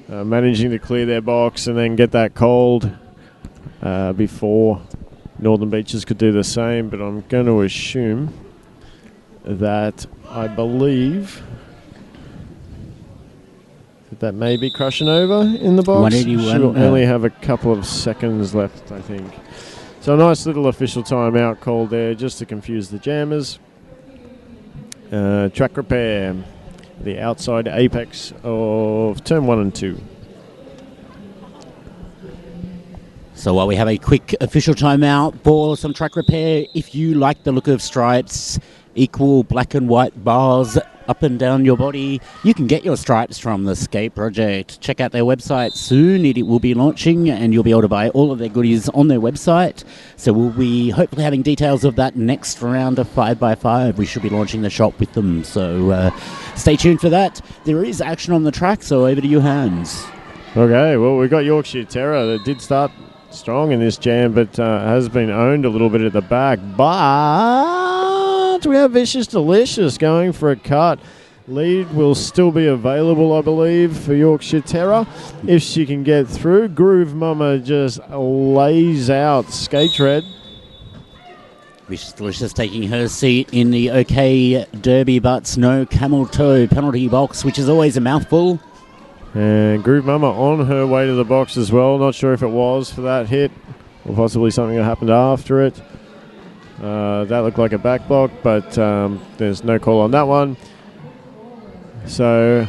Managing to clear their box and then get that cold before Northern Beaches could do the same, but I'm going to assume that I believe that may be crushing over in the box. 181. She'll only have a couple of seconds left, I think. So a nice little official timeout called there just to confuse the jammers. Track repair, the outside apex of turn 1 and 2. So while we have a quick official timeout for some track repair, if you like the look of stripes, equal black and white bars up and down your body, you can get your stripes from the Skate Project. Check out their website soon. It will be launching and you'll be able to buy all of their goodies on their website. So we'll be hopefully having details of that next round of 5x5. We should be launching the shop with them. So stay tuned for that. There is action on the track, so over to you, Hans. Okay, well, we got Yorkshire Terror that did start strong in this jam, but has been owned a little bit at the back. But we have Vicious Delicious going for a cut. Lead will still be available, I believe, for Yorkshire Terror if she can get through. Groove Mama just lays out Skate Red. Vicious Delicious taking her seat in the OK Derby, but no camel toe penalty box, which is always a mouthful. And Groove Mama on her way to the box as well. Not sure if it was for that hit or possibly something that happened after it. That looked like a back block, but there's no call on that one. So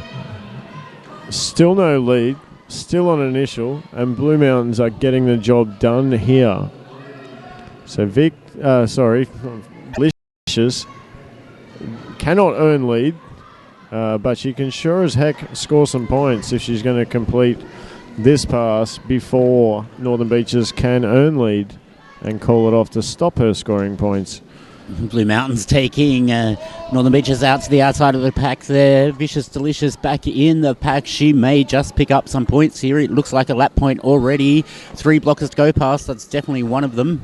still no lead, still on initial, and Blue Mountains are getting the job done here. So Delicious cannot earn lead. But she can sure as heck score some points if she's going to complete this pass before Northern Beaches can earn lead and call it off to stop her scoring points. Blue Mountains taking Northern Beaches out to the outside of the pack there. Vicious Delicious back in the pack. She may just pick up some points here. It looks like a lap point already. 3 blockers to go past. That's definitely one of them.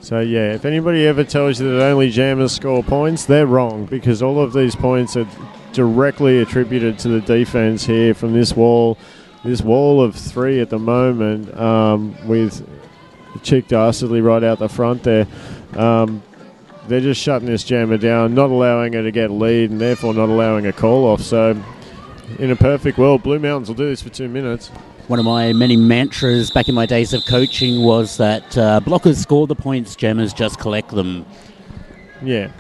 So, yeah, if anybody ever tells you that only jammers score points, they're wrong, because all of these points are directly attributed to the defense here from this wall. This wall of 3 at the moment with Chick Dastardly right out the front there. They're just shutting this jammer down, not allowing her to get lead and therefore not allowing a call-off. So, in a perfect world, Blue Mountains will do this for 2 minutes. One of my many mantras back in my days of coaching was that blockers score the points, jammers just collect them. Yeah,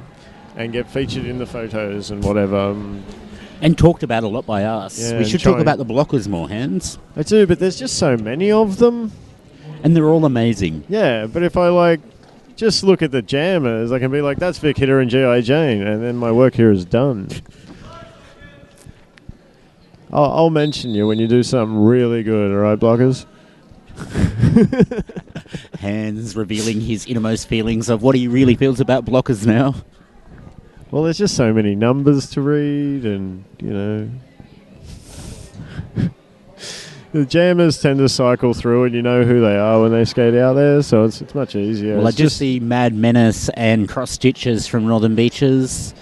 and get featured in the photos and whatever. And talked about a lot by us. Yeah, we should talk about the blockers more, Hans. I do, but there's just so many of them. And they're all amazing. Yeah, but if I just look at the jammers, I can be like, that's Vic Hitter and G.I. Jane, and then my work here is done. I'll mention you when you do something really good, all right, blockers? Hans revealing his innermost feelings of what he really feels about blockers now. Well, there's just so many numbers to read, and, the jammers tend to cycle through, and you know who they are when they skate out there, so it's much easier. Well, I just see Mad Menace and Cross Stitches from Northern Beaches.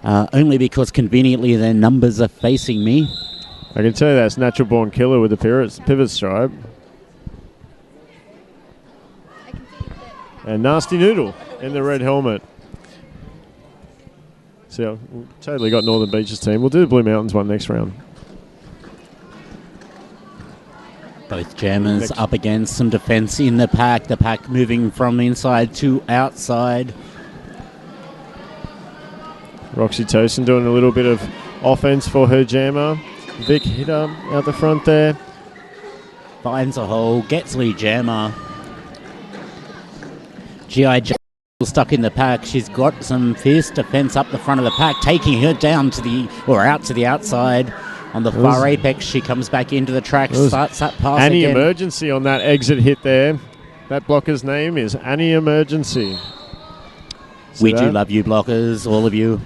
Only because conveniently their numbers are facing me. I can tell you that's Natural Born Killer with the pivot stripe. And Nasty Noodle in the red helmet. So we've totally got Northern Beaches team. We'll do the Blue Mountains one next round. Both jammers up against some defense in the pack moving from inside to outside. Roxy Tosin doing a little bit of offense for her jammer. Vic Hitter out the front there. Finds a hole, gets lead jammer. G.I. Jane stuck in the pack. She's got some fierce defense up the front of the pack, taking her down out to the outside. On the far apex, she comes back into the track, starts that pass Annie again. Emergency on that exit hit there. That blocker's name is Annie Emergency. We do love you, blockers, all of you.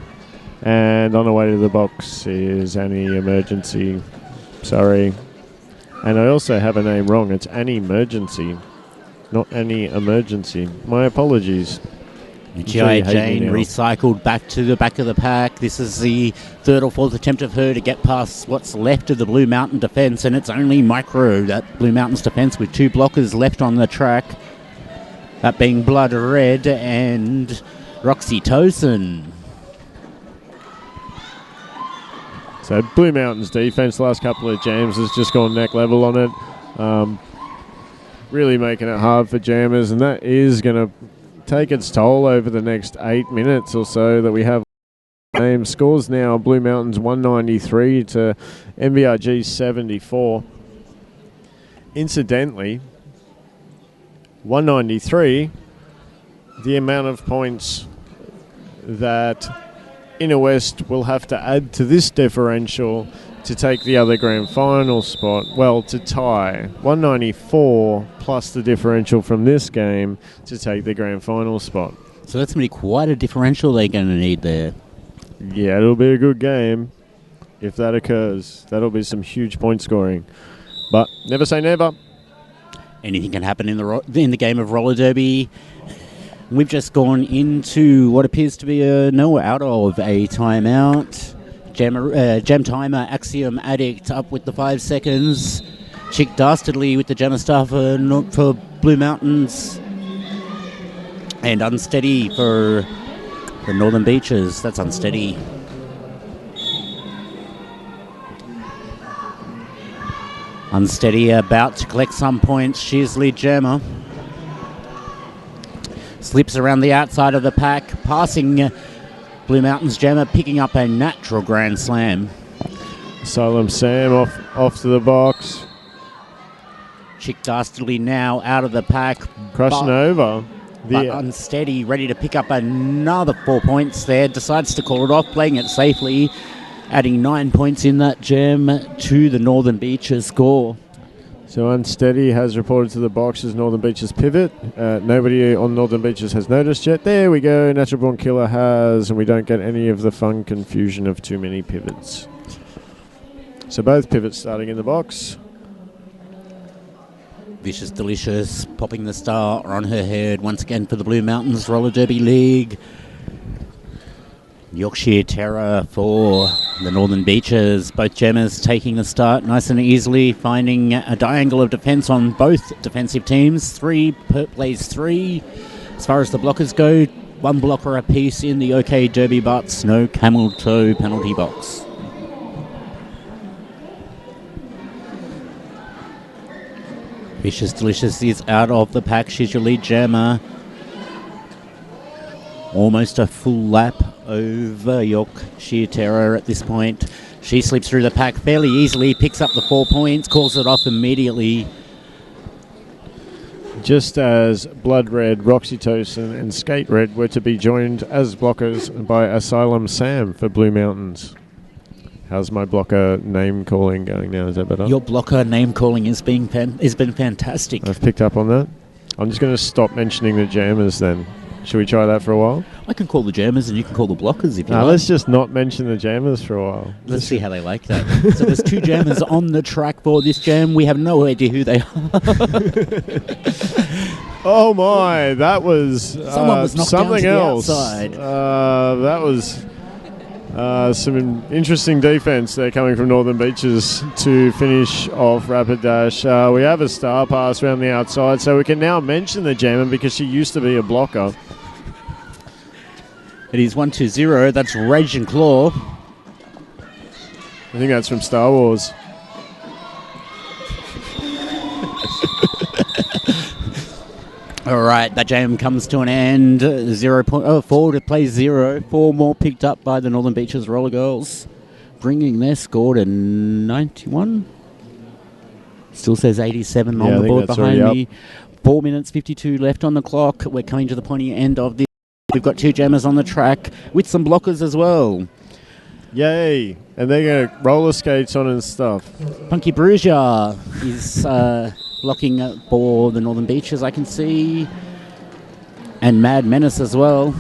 And on the way to the box is Annie Emergency. Sorry. And I also have a name wrong. It's Annie Emergency, not Annie Emergency. My apologies. G.I. Jane recycled back to the back of the pack. This is the 3rd or 4th attempt of her to get past what's left of the Blue Mountain defense, and it's only micro, that Blue Mountain's defense, with 2 blockers left on the track. That being Blood Red and Roxy Tosin. So Blue Mountains defense, the last couple of jams has just gone neck level on it. Really making it hard for jammers, and that is going to take its toll over the next 8 minutes or so that we have. Scores now Blue Mountains 193 to MVRG 74. Incidentally, 193, the amount of points that Inner West will have to add to this differential to take the other grand final spot, well, to tie 194 plus the differential from this game to take the grand final spot. So that's going to be quite a differential they're going to need there. Yeah, it'll be a good game if that occurs. That'll be some huge point scoring. But never say never. Anything can happen in the game of roller derby. We've just gone into what appears to be out of a timeout. Gem timer, Axiom Addict up with the 5 seconds. Chick Dastardly with the Gemma Star for Blue Mountains. And Unsteady for the Northern Beaches. That's Unsteady. Unsteady about to collect some points. She's lead jammer. Slips around the outside of the pack, passing Blue Mountains jammer, picking up a natural grand slam. Asylum Sam off to the box. Chick Dastardly now out of the pack. Crushing over. But Unsteady, ready to pick up another 4 points there. Decides to call it off, playing it safely, adding 9 points in that jam to the Northern Beaches score. So Unsteady has reported to the box as Northern Beaches pivot. Nobody on Northern Beaches has noticed yet. There we go. Natural Born Killer has, and we don't get any of the fun confusion of too many pivots. So both pivots starting in the box. Vicious Delicious popping the star on her head once again for the Blue Mountains Roller Derby League. Yorkshire Terror for the Northern Beaches. Both gemmers taking the start nice and easily, finding a diangle of defence on both defensive teams. Plays three. As far as the blockers go, one blocker apiece in the OK Derby butts. No camel toe penalty box. Vicious Delicious is out of the pack. She's your lead jammer. Almost a full lap over Yorkshire Terror at this point. She slips through the pack fairly easily, picks up the 4 points, calls it off immediately. Just as Blood Red, Roxytocin and Skate Red were to be joined as blockers by Asylum Sam for Blue Mountains. How's my blocker name calling going now? Is that better? Your blocker name calling has been fantastic. I've picked up on that. I'm just going to stop mentioning the jammers then. Should we try that for a while? I can call the jammers and you can call the blockers if you like. Let's just not mention the jammers for a while. Let's see how they like that. So there's two jammers on the track for this jam. We have no idea who they are. Oh my, that was someone was knocked something down to else. The outside. That was some interesting defense there coming from Northern Beaches to finish off Rapid Dash. We have a star pass around the outside, so we can now mention the jammer because she used to be a blocker. It is 1-2-0. That's Rage and Claw. I think that's from Star Wars. All right, that jam comes to an end. 4 to play 0. 4 more picked up by the Northern Beaches Roller Girls, bringing their score to 91. Still says 87 on the board behind me. 4 minutes 52 left on the clock. We're coming to the pointy end of this. We've got two jammers on the track with some blockers as well. Yay! And they're going to roller skates on and stuff. Punky Brugia is blocking for the Northern Beaches, I can see. And Mad Menace as well.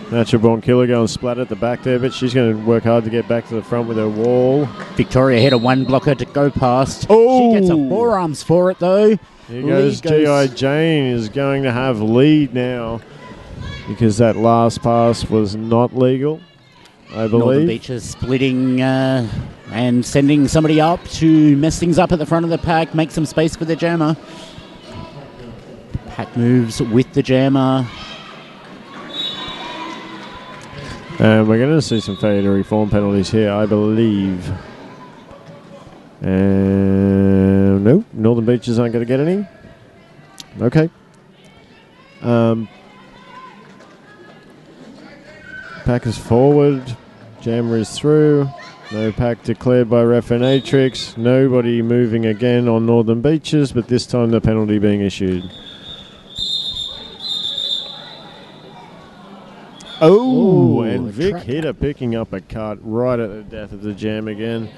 Natural Born Killer going splat at the back there, but she's going to work hard to get back to the front with her wall. Victoria had a one blocker to go past. Oh! She gets a forearms for it though. Here goes G.I. Jane is going to have lead now because that last pass was not legal, I believe. Northern Beaches splitting and sending somebody up to mess things up at the front of the pack, make some space for the jammer. Pack moves with the jammer. And we're going to see some failure to reform penalties here, I believe. And no, Northern Beaches aren't going to get any. Okay. Pack is forward. Jammer is through. No pack declared by Ref and Atrix. Nobody moving again on Northern Beaches, but this time the penalty being issued. Oh, and Vic Hitter picking up a cut right at the death of the jam again.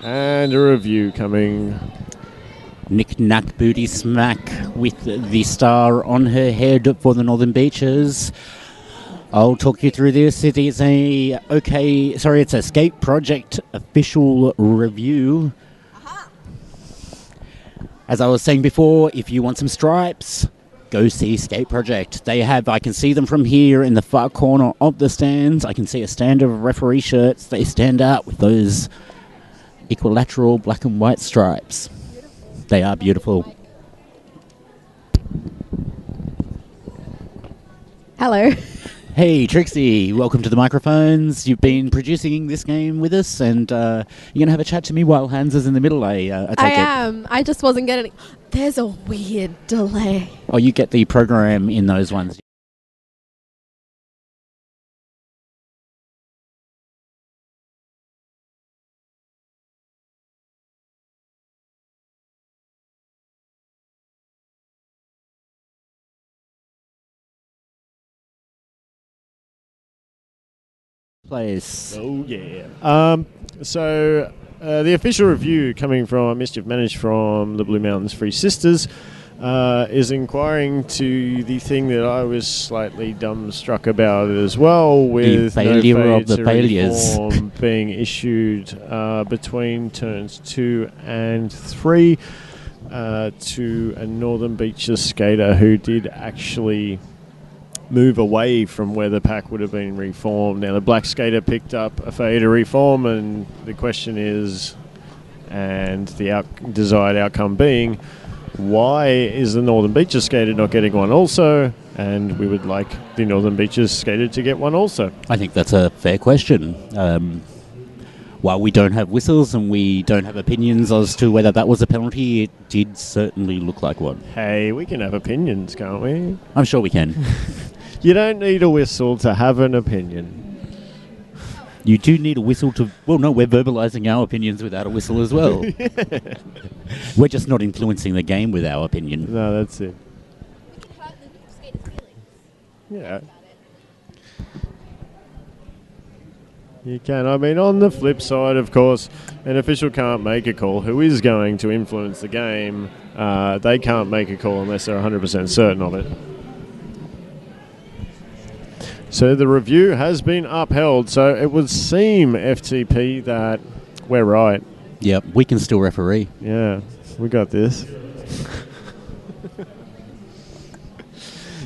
And a review coming. Knick-knack booty smack with the star on her head for the Northern Beaches. I'll talk you through this. It is it's a Skate Project official review. As I was saying before, if you want some stripes, go see Skate Project. I can see them from here in the far corner of the stands. I can see a stand of referee shirts. They stand out with those equilateral black and white stripes. They are beautiful. Hello. Hey, Trixie, welcome to the microphones. You've been producing this game with us, and you're going to have a chat to me while Hans is in the middle, I take it. I am. I just wasn't getting... There's a weird delay. Oh, you get the program in those ones. Place. Oh, yeah. So the official review coming from Mischief Managed from the Blue Mountains Free Sisters is inquiring to the thing that I was slightly dumbstruck about as well, with the failure no of the failures being issued between turns 2 and 3 to a Northern Beaches skater who did actually move away from where the pack would have been reformed. Now, the black skater picked up a failure to reform, and the question is, and the desired outcome being, why is the Northern Beaches skater not getting one also? And we would like the Northern Beaches skater to get one also. I think that's a fair question. While we don't have whistles and we don't have opinions as to whether that was a penalty, it did certainly look like one. Hey, we can have opinions, can't we? I'm sure we can. You don't need a whistle to have an opinion. You do need a whistle to... Well, no, we're verbalising our opinions without a whistle as well. Yeah. We're just not influencing the game with our opinion. No, that's it. Yeah. You can. I mean, on the flip side, of course, an official can't make a call who is going to influence the game. They can't make a call unless they're 100% certain of it. So the review has been upheld. So it would seem, FTP, that we're right. Yep, we can still referee. Yeah, we got this.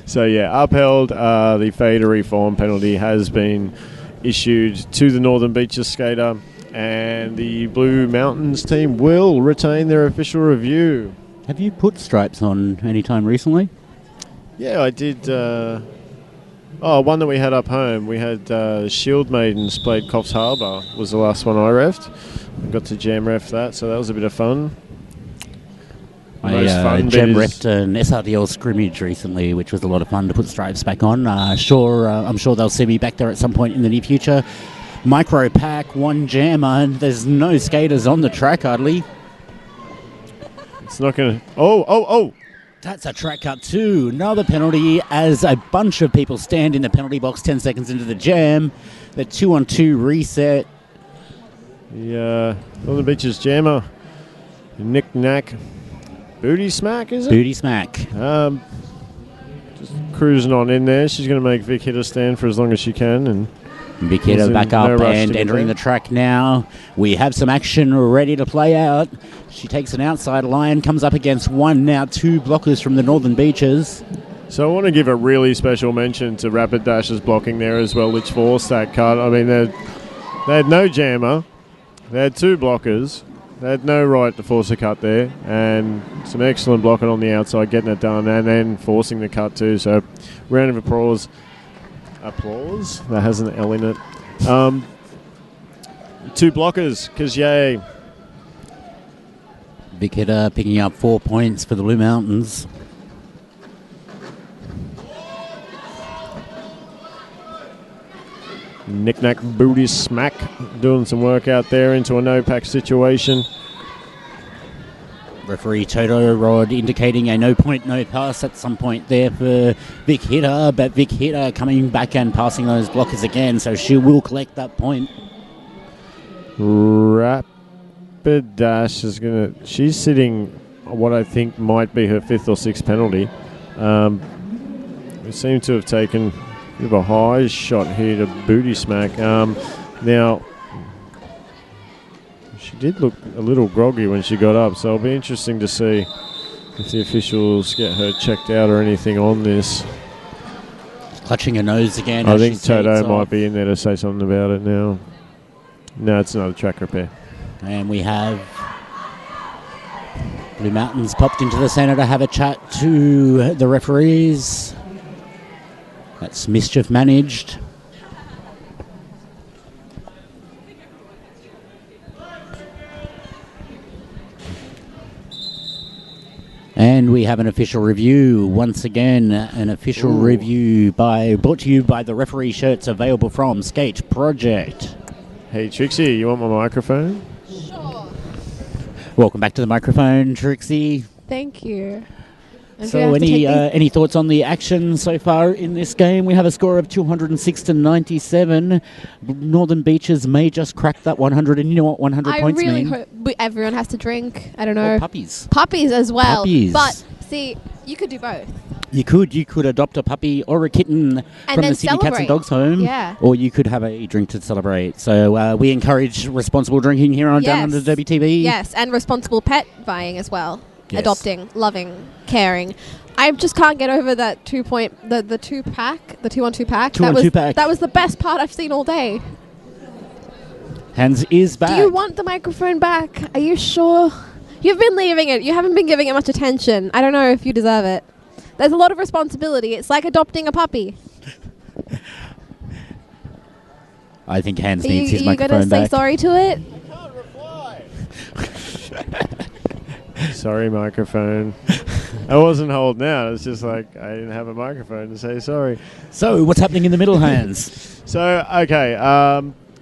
So yeah, upheld. The failure to reform penalty has been issued to the Northern Beaches skater, and the Blue Mountains team will retain their official review. Have you put stripes on any time recently? Yeah, I did. One that we had up home. We had Shield Maidens played Coffs Harbour was the last one I refed. I got to jam ref that, so that was a bit of fun. I jam refed an SRDL scrimmage recently, which was a lot of fun to put stripes back on. I'm sure they'll see me back there at some point in the near future. Micro pack, one jammer, and there's no skaters on the track hardly. It's not going to... Oh! That's a track cut too. Another penalty as a bunch of people stand in the penalty box 10 seconds into the jam. The 2-on-2 reset. The Northern Beaches jammer. Knick-knack. Booty smack, is it? Booty smack. Just cruising on in there. She's going to make Vic Hitter stand for as long as she can. And Vic Hitter back up and entering the track now. We have some action ready to play out. She takes an outside line, comes up against two blockers from the Northern Beaches. So I want to give a really special mention to Rapid Dash's blocking there as well, which forced that cut. I mean, they had no jammer. They had two blockers. They had no right to force a cut there, and some excellent blocking on the outside, getting it done, and then forcing the cut too. So, round of applause. Applause? That has an L in it. 2 blockers, Kazye. Big hitter picking up 4 points for the Blue Mountains. Knick-knack, booty smack, doing some work out there into a no-pack situation. Referee Toto Rod indicating a no point, no pass at some point there for Vic Hitter, but Vic Hitter coming back and passing those blockers again, so she will collect that point. Rapid Dash is going to... She's sitting what I think might be her 5th or 6th penalty. We seem to have taken... bit of a high shot here to booty smack. Now, she did look a little groggy when she got up, so it'll be interesting to see if the officials get her checked out or anything on this. Clutching her nose again. I think Toto might be in there to say something about it now. No, it's another track repair. And we have Blue Mountains popped into the centre to have a chat to the referees. That's mischief managed. And we have an official review. Once again, an official review brought to you by the referee shirts available from Skate Project. Hey, Trixie, you want my microphone? Sure. Welcome back to the microphone, Trixie. Thank you. So any thoughts on the action so far in this game? We have a score of 206 to 97. Northern Beaches may just crack that 100, and you know what 100 points mean? I really hope everyone has to drink. I don't know. Or puppies. Puppies as well. Puppies. But, see, you could do both. You could adopt a puppy or a kitten from the City Cats and Dogs home. Yeah. Or you could have a drink to celebrate. So we encourage responsible drinking here on Downunder Derby TV. Yes, and responsible pet buying as well. Yes. Adopting, loving, caring. I just can't get over that 2 point, the 2-pack, the 2-on-2 pack. 2-on-2 pack. That was the best part I've seen all day. Hans is back. Do you want the microphone back? Are you sure? You've been leaving it. You haven't been giving it much attention. I don't know if you deserve it. There's a lot of responsibility. It's like adopting a puppy. I think Hans needs his microphone back. Are you going to say sorry to it? Sorry, microphone. I wasn't holding out. It's just like I didn't have a microphone to say sorry. So, what's happening in the middle, Hans?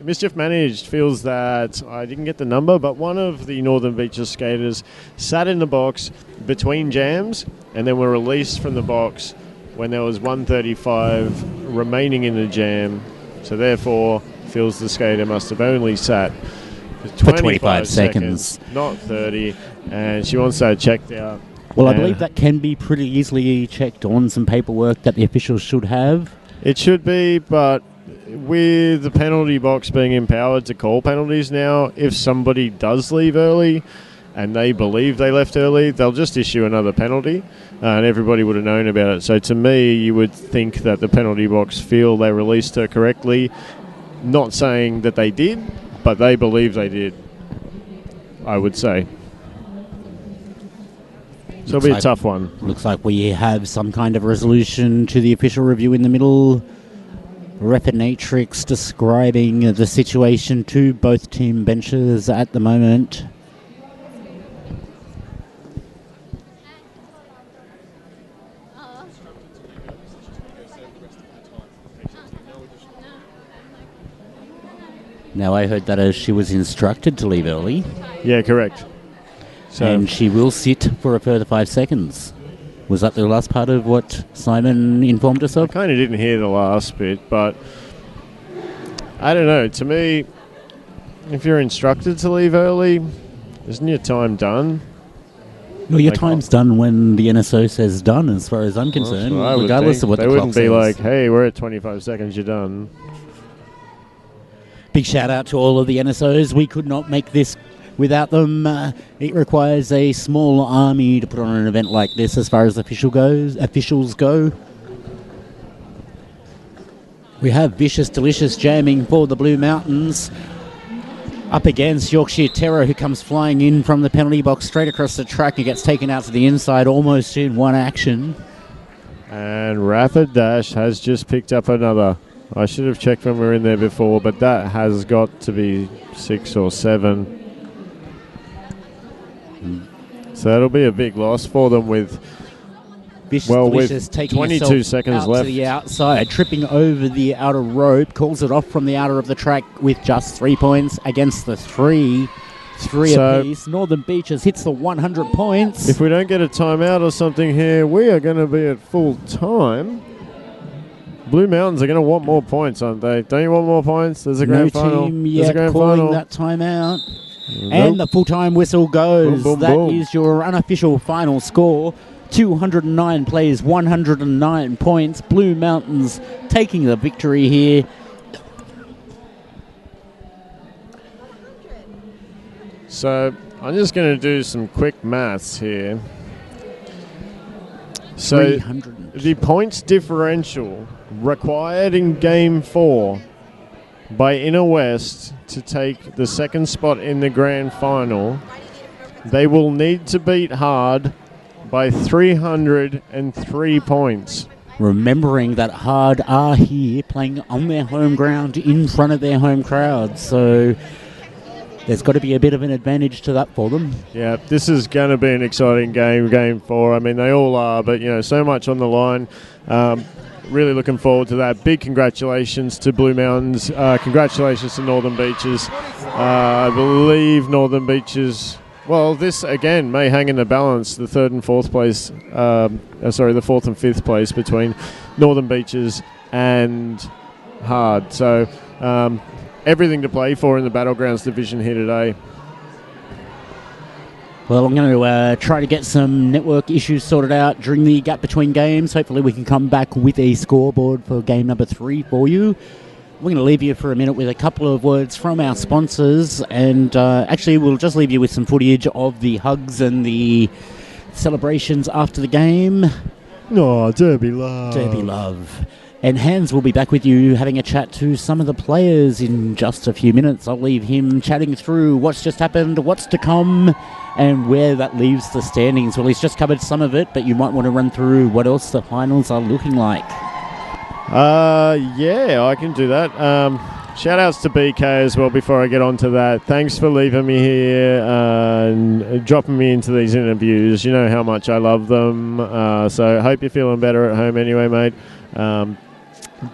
Mischief Managed feels that I didn't get the number, but one of the Northern Beaches skaters sat in the box between jams and then were released from the box when there was 135 remaining in the jam. So, therefore, feels the skater must have only sat for 25 seconds, not 30, and she wants that checked out. Well, I believe that can be pretty easily checked on some paperwork that the officials should have. It should be, but with the penalty box being empowered to call penalties now, if somebody does leave early and they believe they left early, they'll just issue another penalty, and everybody would have known about it. So to me, you would think that the penalty box feel they released her correctly, not saying that they did, but they believe they did, I would say. So it'll be a tough one. Looks like we have some kind of resolution to the official review in the middle. Repinatrix describing the situation to both team benches at the moment. Now, I heard that as she was instructed to leave early. Yeah, correct. So and she will sit for a further 5 seconds. Was that the last part of what Simon informed us of? I kind of didn't hear the last bit, but I don't know. To me, if you're instructed to leave early, isn't your time done? Well, your time's done when the NSO says done, as far as I'm concerned, regardless of what the clock says. They wouldn't be like, hey, we're at 25 seconds, you're done. Big shout out to all of the NSOs. We could not make this without them. It requires a small army to put on an event like this as far as officials go. We have Vicious Delicious jamming for the Blue Mountains. Up against Yorkshire Terror, who comes flying in from the penalty box straight across the track and gets taken out to the inside almost in one action. And Rapid Dash has just picked up another. I should have checked when we were in there before, but that has got to be 6 or 7. So that'll be a big loss for them with Vicious taking 22 seconds out left. To the outside, tripping over the outer rope, calls it off from the outer of the track with just 3 points against the three apiece. Northern Beaches hits the 100 points. If we don't get a timeout or something here, we are going to be at full time. Blue Mountains are going to want more points, aren't they? Don't you want more points? There's a grand final. Team There's yet a grand calling final. that timeout. Nope. And the full-time whistle goes. Boom, boom, That boom. is your unofficial final score. 209 plays, 109 points. Blue Mountains taking the victory here. So I'm just going to do some quick maths here. So 300. the points differential required in Game 4 by Inner West to take the second spot in the grand final, they will need to beat Hard by 303 points. Remembering that Hard are here playing on their home ground in front of their home crowd, so there's got to be a bit of an advantage to that for them. Yeah, this is going to be an exciting game, Game 4. I mean, they all are, but, you know, so much on the line. Really looking forward to that. Big congratulations to Blue Mountains. Congratulations to Northern Beaches. I believe Northern Beaches, well, this, again, may hang in the balance, the third and fourth place, the fourth and fifth place between Northern Beaches and Hard. So, everything to play for in the Battlegrounds division here today. Well, I'm going to try to get some network issues sorted out during the gap between games. Hopefully we can come back with a scoreboard for game number 3 for you. We're going to leave you for a minute with a couple of words from our sponsors, and actually we'll just leave you with some footage of the hugs and the celebrations after the game. Oh, Derby love. Derby love. And Hans will be back with you having a chat to some of the players in just a few minutes. I'll leave him chatting through what's just happened, what's to come, and where that leaves the standings. Well, he's just covered some of it, but you might want to run through what else the finals are looking like. Yeah, I can do that. Shout outs to BK as well before I get on to that. Thanks for leaving me here and dropping me into these interviews. You know how much I love them. So I hope you're feeling better at home anyway, mate.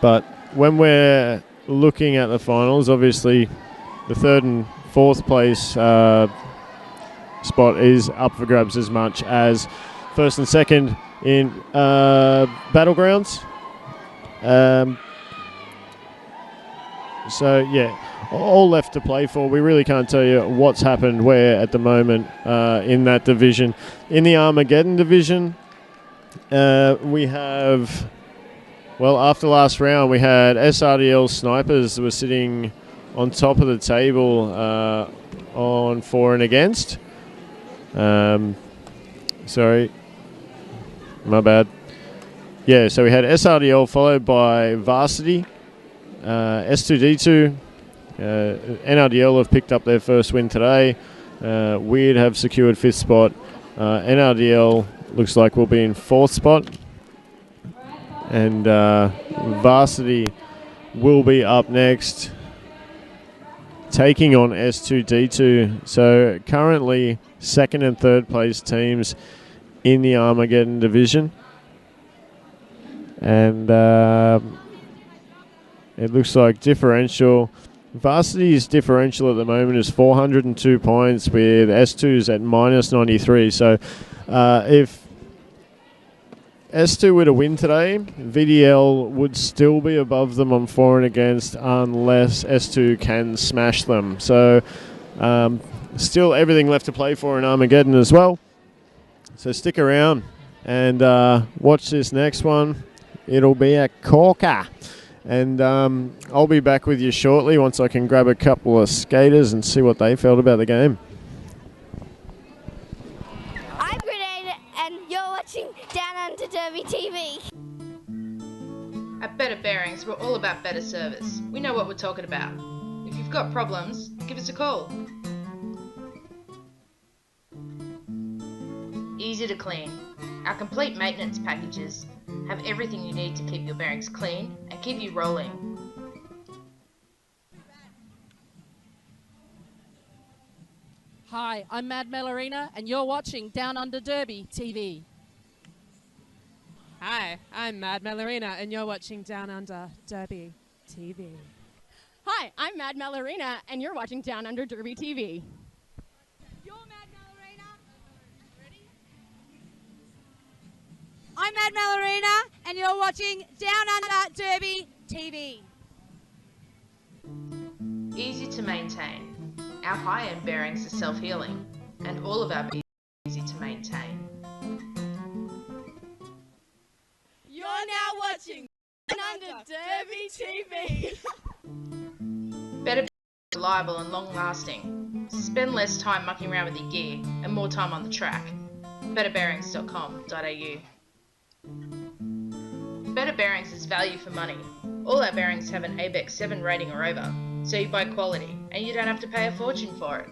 But when we're looking at the finals, obviously the third and fourth place spot is up for grabs as much as first and second in Battlegrounds. So, yeah, all left to play for. We really can't tell you what's happened where at the moment in that division. In the Armageddon division, we have... Well, after last round, we had SRDL Snipers were sitting on top of the table on for and against. Sorry, my bad. Yeah, so we had SRDL followed by Varsity, S2D2. NRDL have picked up their first win today. Weird have secured 5th spot. NRDL looks like we'll be in 4th spot. And Varsity will be up next, taking on S2D2. So currently 2nd and 3rd place teams in the Armageddon division. And it looks like differential. Varsity's differential at the moment is 402 points with S2's at minus 93. So if S2 were to win today, VDL would still be above them on for and against unless S2 can smash them. So still everything left to play for in Armageddon as well. So stick around and watch this next one. It'll be a corker. And I'll be back with you shortly once I can grab a couple of skaters and see what they felt about the game. I'm Grenade, and you're watching Downunder Derby TV. At Better Bearings, we're all about better service. We know what we're talking about. If you've got problems, give us a call. Easy to clean. Our complete maintenance packages have everything you need to keep your bearings clean and keep you rolling. Hi, I'm Mad Melorina, and you're watching Down Under Derby TV. Hi, I'm Mad Melorina, and you're watching Down Under Derby TV. Hi, I'm Mad Melorina, and you're watching Down Under Derby TV. You're Mad Melorina. Ready? I'm Mad Melorina, and you're watching Down Under Derby TV. Easy to maintain. Our high-end bearings are self-healing, and all of our bearings are easy to maintain. You're now watching Down Under Derby TV. Better bearings are reliable and long-lasting. Spend less time mucking around with your gear and more time on the track. betterbearings.com.au. Better Bearings is value for money. All our bearings have an ABEX 7 rating or over, so you buy quality and you don't have to pay a fortune for it.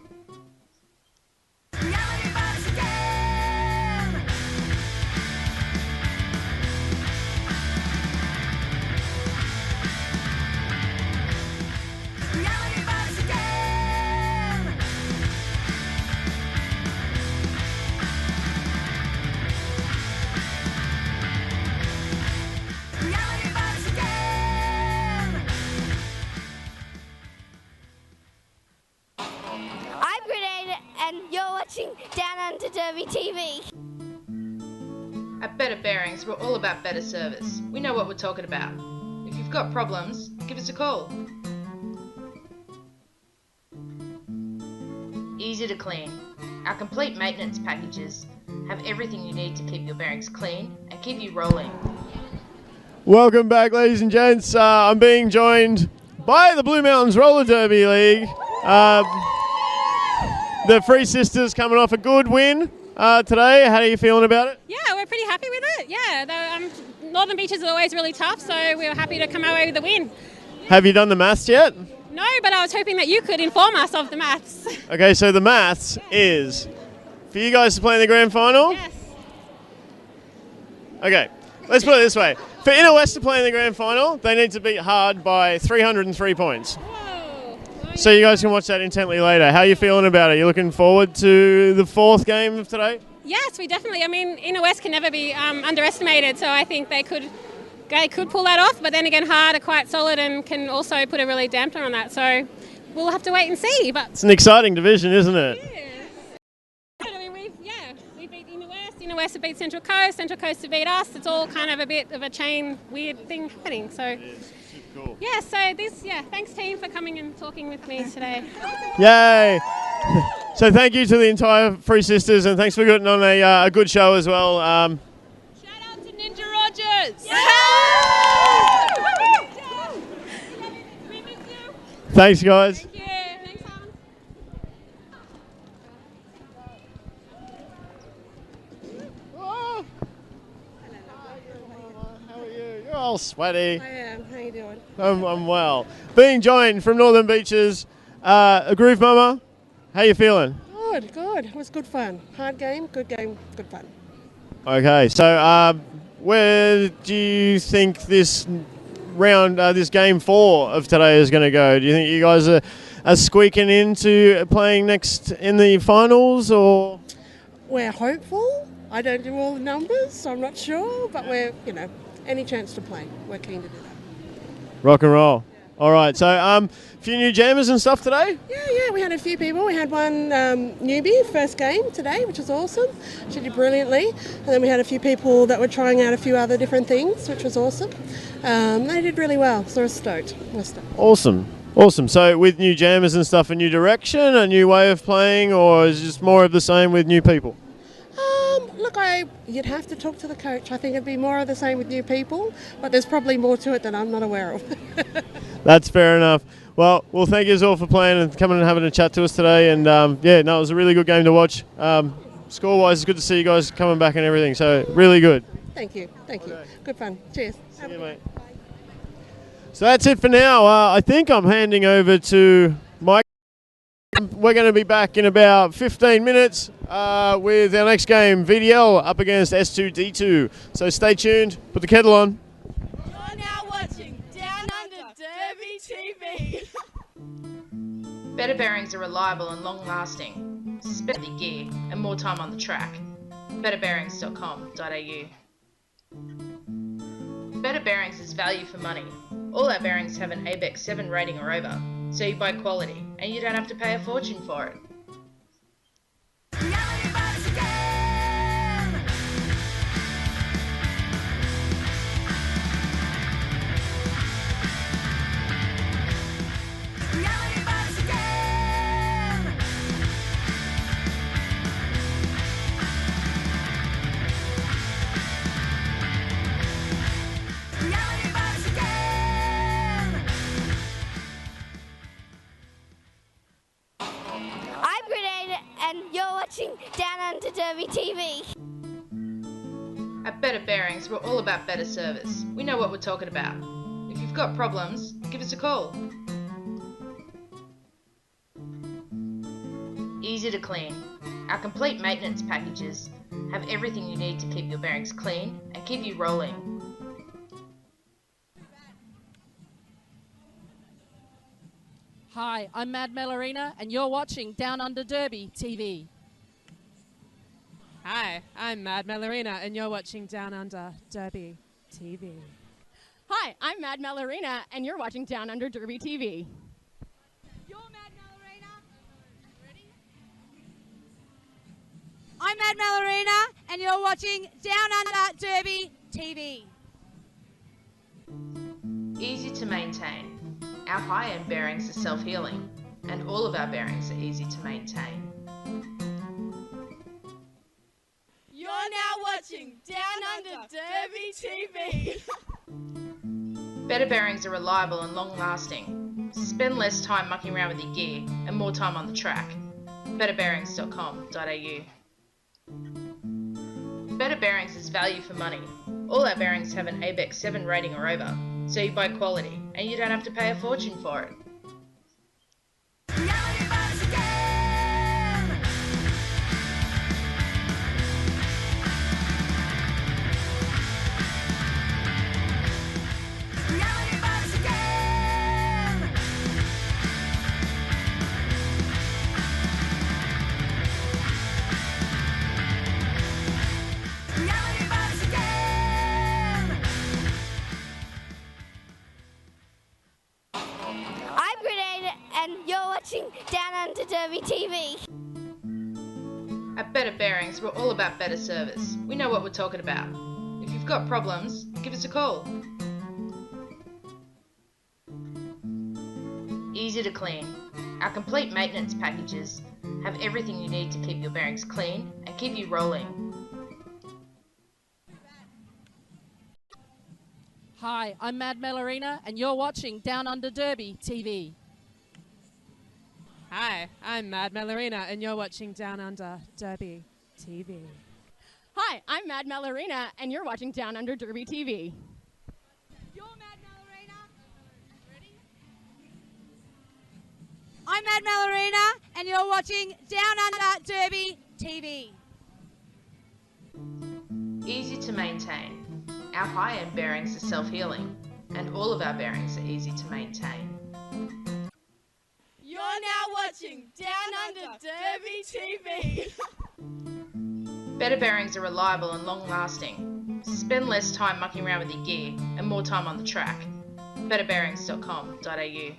I'm Grenade, and you're watching Down Under Derby TV. At Better Bearings, we're all about better service. We know what we're talking about. If you've got problems, give us a call. Easy to clean. Our complete maintenance packages have everything you need to keep your bearings clean and keep you rolling. Welcome back, ladies and gents. I'm being joined by the Blue Mountains Roller Derby League. The Three Sisters coming off a good win today. How are you feeling about it? Yeah, we're pretty happy with it. Yeah, Northern Beaches are always really tough, so we were happy to come away with the win. Have you done the maths yet? No, but I was hoping that you could inform us of the maths. Okay, so the maths is for you guys to play in the grand final. Yes. Okay, let's put it this way. For Inner West to play in the grand final, they need to beat Hard by 303 points. Whoa. So you guys can watch that intently later. How are you feeling about it? You looking forward to the fourth game of today? Yes, we definitely. I mean, Inner West can never be underestimated, so I think they could pull that off. But then again, Hard are quite solid and can also put a really damper on that. So we'll have to wait and see. But it's an exciting division, isn't it? Yeah. I mean, we beat Inner West. Inner West have beat Central Coast. Central Coast have beat us. It's all kind of a bit of a chain weird thing happening. So. Cool. Yeah, so thanks team for coming and talking with me today. Yay! So thank you to the entire Three Sisters, and thanks for putting on a good show as well. Shout out to Ninja Rogers! Thanks, guys. Thank you. Thanks, Harmon. Oh. How are you? You're all sweaty. I am. How you doing? I'm well. Being joined from Northern Beaches, a Groove Mama. How you feeling? Good, good. It was good fun. Hard game, good fun. Okay, so where do you think this round, this game 4 of today is going to go? Do you think you guys are squeaking into playing next in the finals, or? We're hopeful. I don't do all the numbers, so I'm not sure, but we're, any chance to play, we're keen to do that. Rock and roll. Yeah. All right, so a few new jammers and stuff today? Yeah, we had a few people. We had one newbie, first game today, which was awesome. She did brilliantly. And then we had a few people that were trying out a few other different things, which was awesome. They did really well, so we're stoked. Awesome. So with new jammers and stuff, a new direction, a new way of playing, or is it just more of the same with new people? Look, you'd have to talk to the coach. I think it'd be more of the same with new people, but there's probably more to it that I'm not aware of. That's fair enough. Well, thank you all for playing and coming and having a chat to us today. And it was a really good game to watch. Score-wise, it's good to see you guys coming back and everything. So really good. Thank you. Good fun. Cheers. See you, mate. So that's it for now. I think I'm handing over to Mike. we're going to be back in about 15 minutes with our next game, VDL, up against S2D2. So stay tuned, put the kettle on. You're now watching Downunder Derby TV. Better bearings are reliable and long-lasting. Spend the gear and more time on the track. betterbearings.com.au. Better Bearings is value for money. All our bearings have an ABEX 7 rating or over, so you buy quality and you don't have to pay a fortune for it. I'm Grenade, and you're watching Downunder Derby TV. At Better Bearings, we're all about better service. We know what we're talking about. If you've got problems, give us a call. Easy to clean. Our complete maintenance packages have everything you need to keep your bearings clean and keep you rolling. Hi, I'm Mad Melorina, and you're watching Downunder Derby TV. Hi, I'm Mad Melorina, and you're watching Downunder Derby TV. Hi, I'm Mad Melorina, and you're watching Downunder Derby TV. You're Mad Melorina. Ready? I'm Mad Melorina, and you're watching Downunder Derby TV. Easy to maintain. Our high-end bearings are self-healing, and all of our bearings are easy to maintain. You're now watching Downunder Derby TV. Better bearings are reliable and long-lasting. Spend less time mucking around with your gear and more time on the track. betterbearings.com.au. Better Bearings is value for money. All our bearings have an ABEX 7 rating or over, so you buy quality and you don't have to pay a fortune for it. I'm Grenade, and you're watching Downunder Derby TV. At Better Bearings, we're all about better service. We know what we're talking about. If you've got problems, give us a call. Easy to clean. Our complete maintenance packages have everything you need to keep your bearings clean and keep you rolling. Hi, I'm Mad Melorina, and you're watching Downunder Derby TV. Hi, I'm Mad Melorina, and you're watching Downunder Derby TV. Hi, I'm Mad Melorina, and you're watching Downunder Derby TV. You're Mad Melorina. Ready? I'm Mad Melorina, and you're watching Downunder Derby TV. Easy to maintain. Our high-end bearings are self-healing, and all of our bearings are easy to maintain. You're now watching Downunder Derby TV. Better bearings are reliable and long-lasting. Spend less time mucking around with your gear and more time on the track. betterbearings.com.au.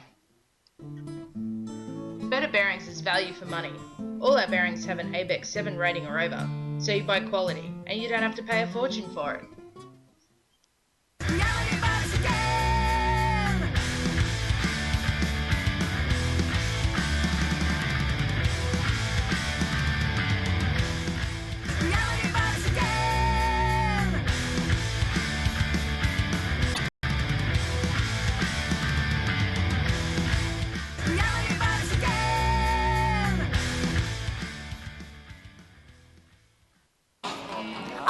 Better Bearings is value for money. All our bearings have an ABEX 7 rating or over, so you buy quality and you don't have to pay a fortune for it.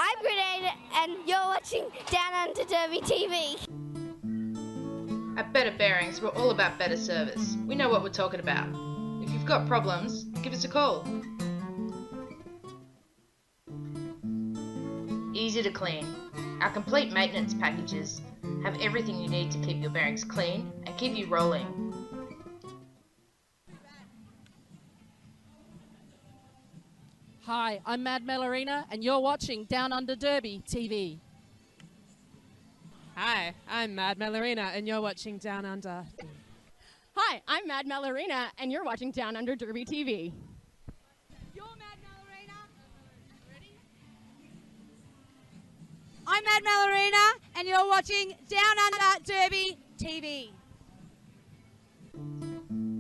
I'm Grenade, and you're watching Downunder Derby TV. At Better Bearings, we're all about better service. We know what we're talking about. If you've got problems, give us a call. Easy to clean. Our complete maintenance packages have everything you need to keep your bearings clean and keep you rolling. Hi, I'm Mad Melorina, and you're watching Down Under Derby TV. Hi, I'm Mad Melorina, and you're watching Down Under. Hi, I'm Mad Melorina, and you're watching Down Under Derby TV. You're Mad Melorina. Ready? I'm Mad Melorina, and you're watching Down Under Derby TV.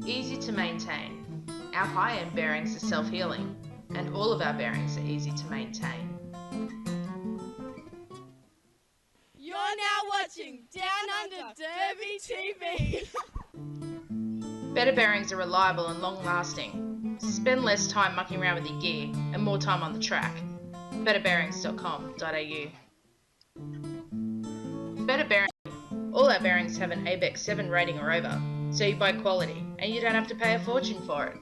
Easy to maintain. Our high-end bearings are self-healing, and all of our bearings are easy to maintain. You're now watching Down Under Derby TV. Better bearings are reliable and long-lasting. Spend less time mucking around with your gear and more time on the track. betterbearings.com.au. Better Bearings. All our bearings have an ABEX 7 rating or over, so you buy quality and you don't have to pay a fortune for it.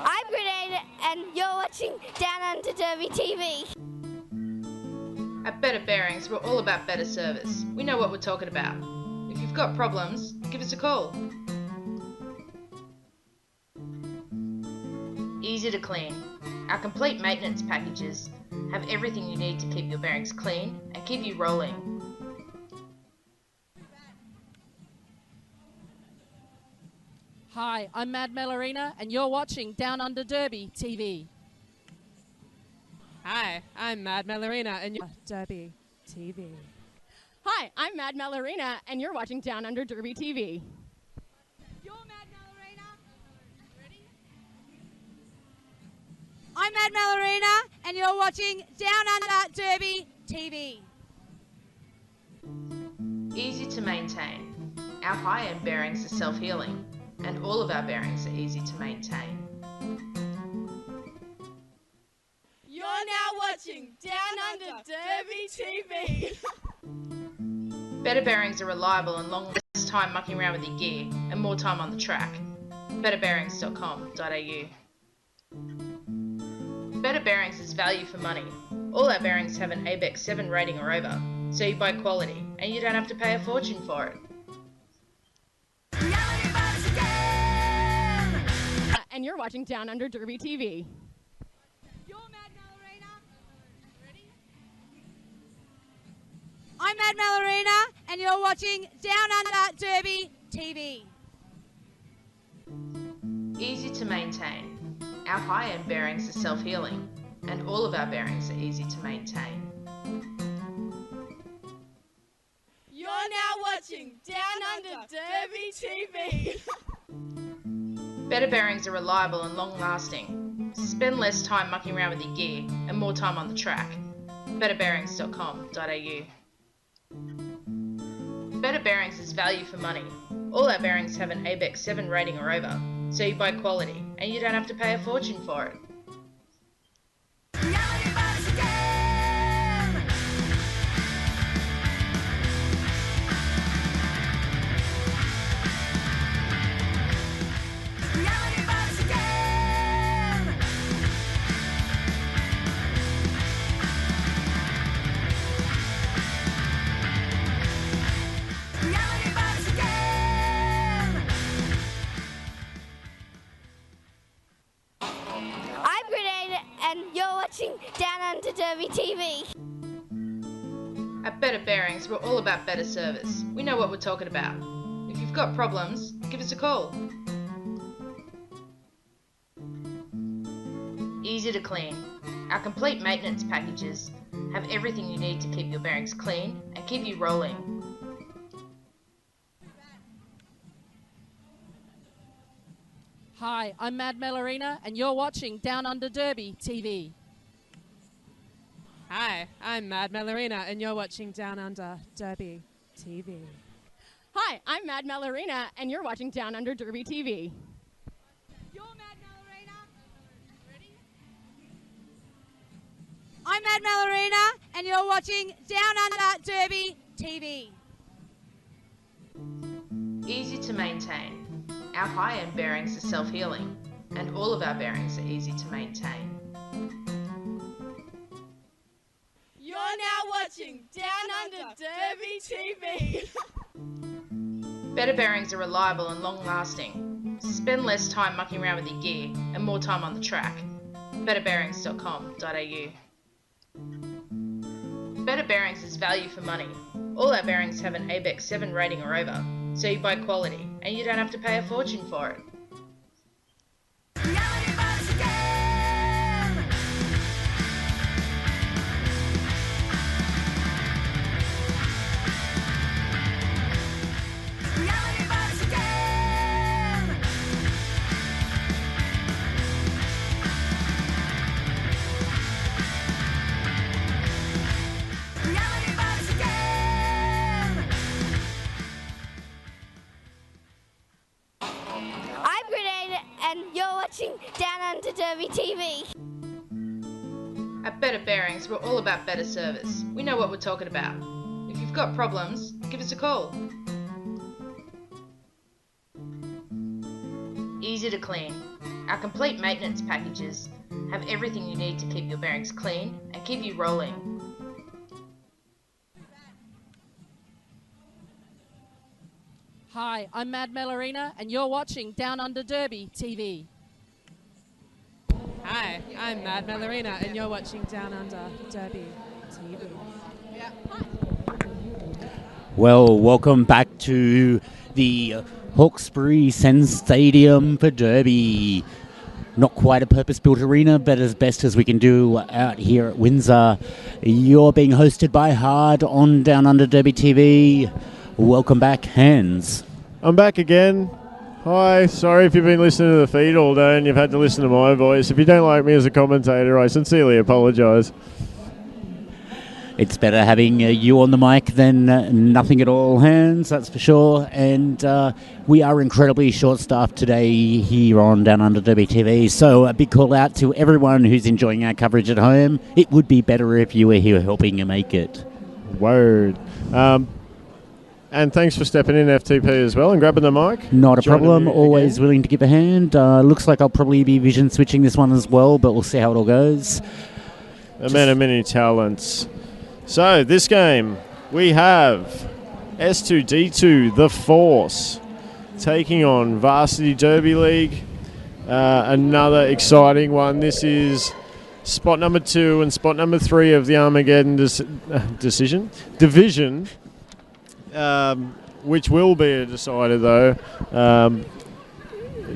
I'm Grenade, and you're watching Down Under Derby TV. At Better Bearings, we're all about better service. We know what we're talking about. If you've got problems, give us a call. Easy to clean. Our complete maintenance packages have everything you need to keep your bearings clean and keep you rolling. Hi, I'm Mad Melorina, and you're watching Down Under Derby TV. Hi, I'm Mad Melorina, and you're Derby TV. Hi, I'm Mad Melorina, and you're watching Down Under Derby TV. You're Mad Melorina. Ready? I'm Mad Melorina, and you're watching Down Under Derby TV. Easy to maintain. Our high-end bearings are self-healing, and all of our bearings are easy to maintain. You're now watching Down Under Derby TV. Better bearings are reliable and long less time mucking around with your gear and more time on the track. betterbearings.com.au. Better Bearings is value for money. All our bearings have an ABEX 7 rating or over, so you buy quality and you don't have to pay a fortune for it. And you're watching Down Under Derby TV. You're Mad Melorina. Ready? I'm Mad Melorina, and you're watching Down Under Derby TV. Easy to maintain. Our high-end bearings are self-healing, and all of our bearings are easy to maintain. You're now watching Down Under Derby TV. Better bearings are reliable and long-lasting. Spend less time mucking around with your gear and more time on the track. betterbearings.com.au. Better Bearings is value for money. All our bearings have an ABEX 7 rating or over, so you buy quality and you don't have to pay a fortune for it. I'm Grenade, and you're watching Down Under Derby TV. At Better Bearings, we're all about better service. We know what we're talking about. If you've got problems, give us a call. Easy to clean. Our complete maintenance packages have everything you need to keep your bearings clean and keep you rolling. Hi, I'm Mad Melorina, and you're watching Down Under Derby TV. Hi, I'm Mad Melorina, and you're watching Down Under Derby TV. Hi, I'm Mad Melorina, and you're watching Down Under Derby TV. I'm Mad Melorina, and you're watching Down Under Derby TV. Easy to maintain. Our high-end bearings are self-healing, and all of our bearings are easy to maintain. You're now watching Down Under Derby TV. Better bearings are reliable and long-lasting. Spend less time mucking around with your gear and more time on the track. betterbearings.com.au. Better Bearings is value for money. All our bearings have an ABEX 7 rating or over, so you buy quality and you don't have to pay a fortune for it. I'm Grenade, and you're watching Down Under Derby TV. At Better Bearings, we're all about better service. We know what we're talking about. If you've got problems, give us a call. Easy to clean. Our complete maintenance packages have everything you need to keep your bearings clean and keep you rolling. Hi, I'm Mad Melorina, and you're watching Down Under Derby TV. Hi, I'm Mad Melorina, and you're watching Down Under Derby TV. Well, welcome back to the Hawkesbury Sens Stadium for Derby. Not quite a purpose-built arena, but as best as we can do out here at Windsor. You're being hosted by Hard on Down Under Derby TV. Welcome back, Hans. I'm back again. Hi, sorry if you've been listening to the feed all day and you've had to listen to my voice. If you don't like me as a commentator, I sincerely apologise. It's better having you on the mic than nothing at all, Hans, that's for sure. And we are incredibly short-staffed today here on Down Under Derby TV. So a big call out to everyone who's enjoying our coverage at home. It would be better if you were here helping you make it. Word. And thanks for stepping in, FTP, as well, and grabbing the mic. Not a problem. Always willing to give a hand. Looks like I'll probably be vision switching this one as well, but we'll see how it all goes. A man of many talents. So, this game, we have S2D2, The Force, taking on Varsity Derby League. Another exciting one. This is spot number 2 and spot number 3 of the Armageddon division, which will be a decider, though,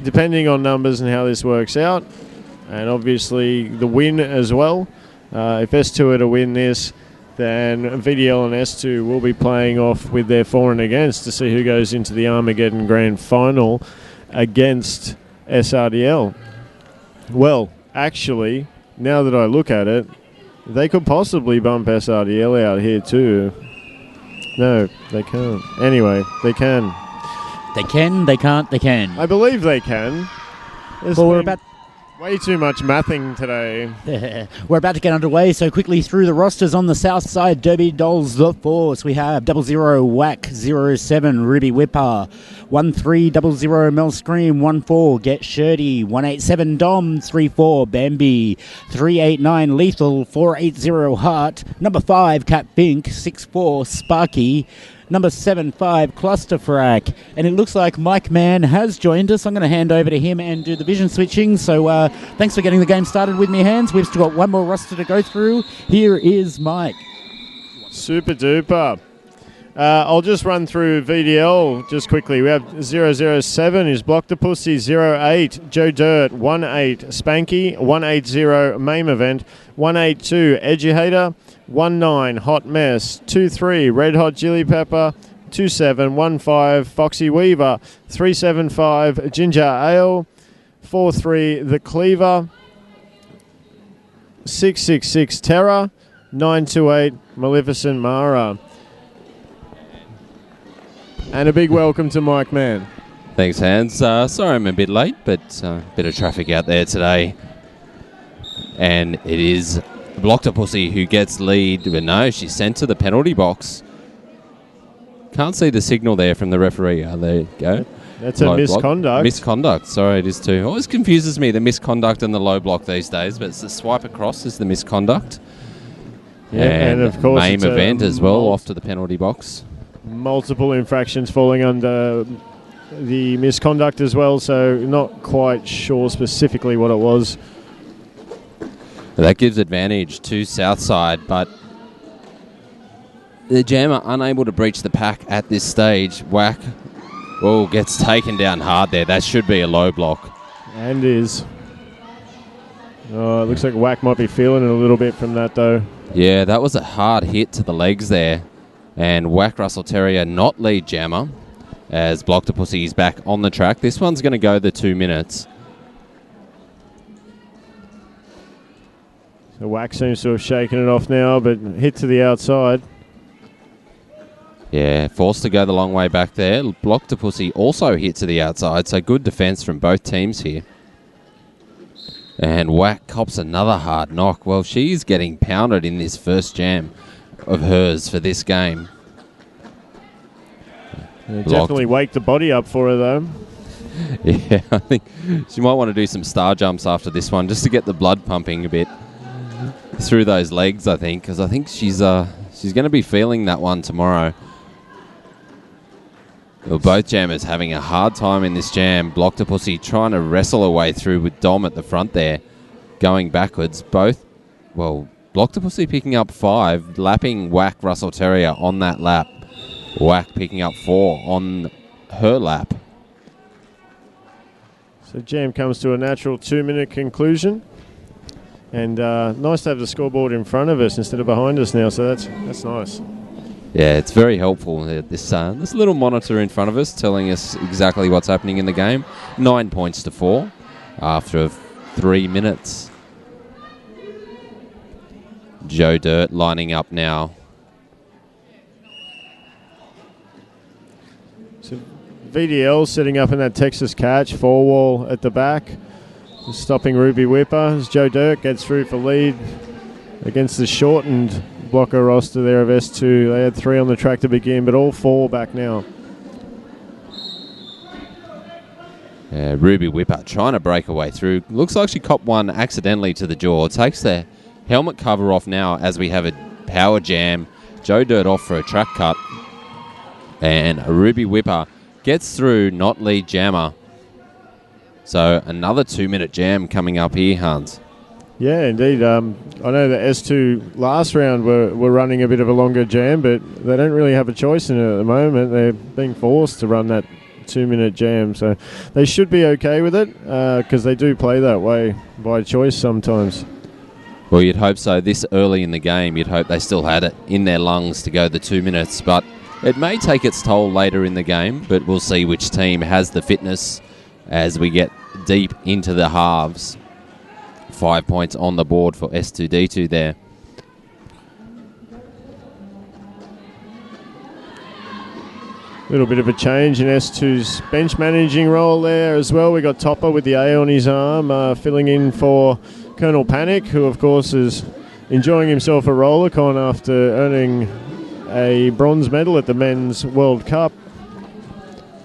depending on numbers and how this works out. And obviously the win as well. If S2 are to win this, then VDL and S2 will be playing off with their for and against to see who goes into the Armageddon Grand Final against SRDL. Well, actually, now that I look at it, they could possibly bump SRDL out here too. No, they can't. Anyway, they can. They can, they can't, they can. I believe they can. Well, we're about way too much mathing today. We're about to get underway, so quickly through the rosters on the south side. Derby Dolls, The Force. We have 00 Whack 07 Ruby Whipper, 1300 Mel Scream, 14 Get Shirty, 187 Dom, 34 Bambi, 389 Lethal, 480 Heart, number 5 Cat Pink, 64 Sparky, number 75 Clusterfrack, and it looks like Mike Mann has joined us. I'm going to hand over to him and do the vision switching. So thanks for getting the game started with me, Hans. We've still got one more roster to go through. Here is Mike. Super duper. I'll just run through VDL just quickly. We have 007 is Block the Pussy, 08 Joe Dirt, 18 Spanky, 180 Mame Event, 182 Eduhater, 19 Hot Mess, 23 Red Hot Chili Pepper, 2715 Foxy Weaver, 375 Ginger Ale, 4-3 The Cleaver, 666 Terror, 928 Maleficent Mara. And a big welcome to Mike Mann. Thanks, Hans. Sorry I'm a bit late, but a bit of traffic out there today. And it is Blocktopussy who gets lead, but no, she's sent to the penalty box. Can't see the signal there from the referee. There you go. That's a misconduct. Misconduct, sorry, it is too. Always confuses me, the misconduct and the low block these days, but it's the swipe across is the misconduct. Yeah, and of course main event as well, off to the penalty box. Multiple infractions falling under the misconduct as well, so not quite sure specifically what it was. That gives advantage to Southside, but the Jammer unable to breach the pack at this stage. Whack, gets taken down hard there. That should be a low block. And is. Oh, it looks like Whack might be feeling it a little bit from that, though. Yeah, that was a hard hit to the legs there. And Whack Russell Terrier not lead Jammer as Blocktopussy is back on the track. This one's going to go the 2 minutes. So Whack seems to have shaken it off now, but hit to the outside. Yeah, forced to go the long way back there. Blocktopussy also hit to the outside, so good defence from both teams here. And Whack cops another hard knock. Well, she's getting pounded in this first jam of hers for this game. Definitely wake the body up for her, though. Yeah, I think she might want to do some star jumps after this one just to get the blood pumping a bit through those legs, I think, because I think she's going to be feeling that one tomorrow. Well, both jammers having a hard time in this jam. Blocktopussy trying to wrestle her way through with Dom at the front there, going backwards. Blocktopussy picking up 5, lapping Whack Russell Terrier on that lap. Whack picking up 4 on her lap. So jam comes to a natural 2-minute conclusion. And nice to have the scoreboard in front of us instead of behind us now, so that's nice. Yeah, it's very helpful. This little monitor in front of us telling us exactly what's happening in the game. 9 points to 4 after 3 minutes. Joe Dirt lining up now. So VDL setting up in that Texas catch, 4-wall at the back. Stopping Ruby Whipper as Joe Dirt gets through for lead against the shortened blocker roster there of S2. They had 3 on the track to begin, but all 4 back now. Ruby Whipper trying to break her way through. Looks like she copped one accidentally to the jaw. Takes the helmet cover off now as we have a power jam. Joe Dirt off for a track cut. And Ruby Whipper gets through, not lead jammer. So another 2-minute jam coming up here, Hans. Yeah, indeed. I know the S2 last round were running a bit of a longer jam, but they don't really have a choice in it at the moment. They're being forced to run that 2-minute jam, so they should be okay with it because they do play that way by choice sometimes. Well, you'd hope so. This early in the game, you'd hope they still had it in their lungs to go the 2 minutes, but it may take its toll later in the game, but we'll see which team has the fitness as we get deep into the halves. 5 points on the board for S2D2 there. A little bit of a change in S2's bench managing role there as well. We got Topper with the A on his arm, filling in for Colonel Panic, who of course is enjoying himself a rollercon after earning a bronze medal at the Men's World Cup.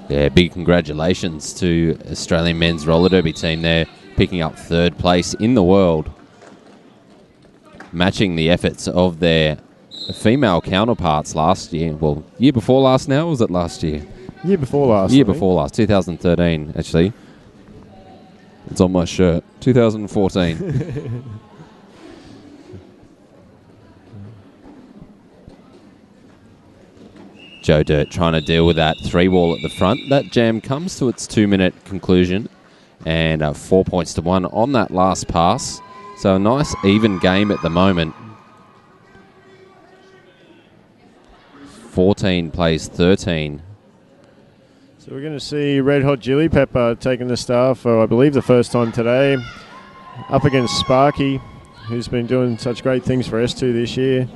Yeah, big congratulations to Australian men's roller derby team there, picking up 3rd place in the world, matching the efforts of their female counterparts last year. Well, year before last now, or was it last year? Year before last. Year before last, 2013, actually. It's on my shirt. 2014. Joe Dirt trying to deal with that 3-wall at the front. That jam comes to its 2-minute conclusion and 4 points to 1 on that last pass. So a nice even game at the moment. 14 plays 13. So we're going to see Red Hot Chili Pepper taking the star for, I believe, the first time today, up against Sparky, who's been doing such great things for S2 this year.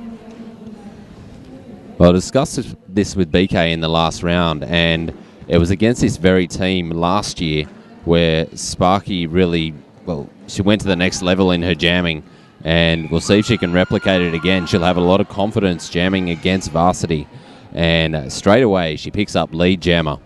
Well, I discussed this with BK in the last round, and it was against this very team last year where Sparky really, well, she went to the next level in her jamming, and we'll see if she can replicate it again. She'll have a lot of confidence jamming against Varsity, and straight away she picks up lead jammer.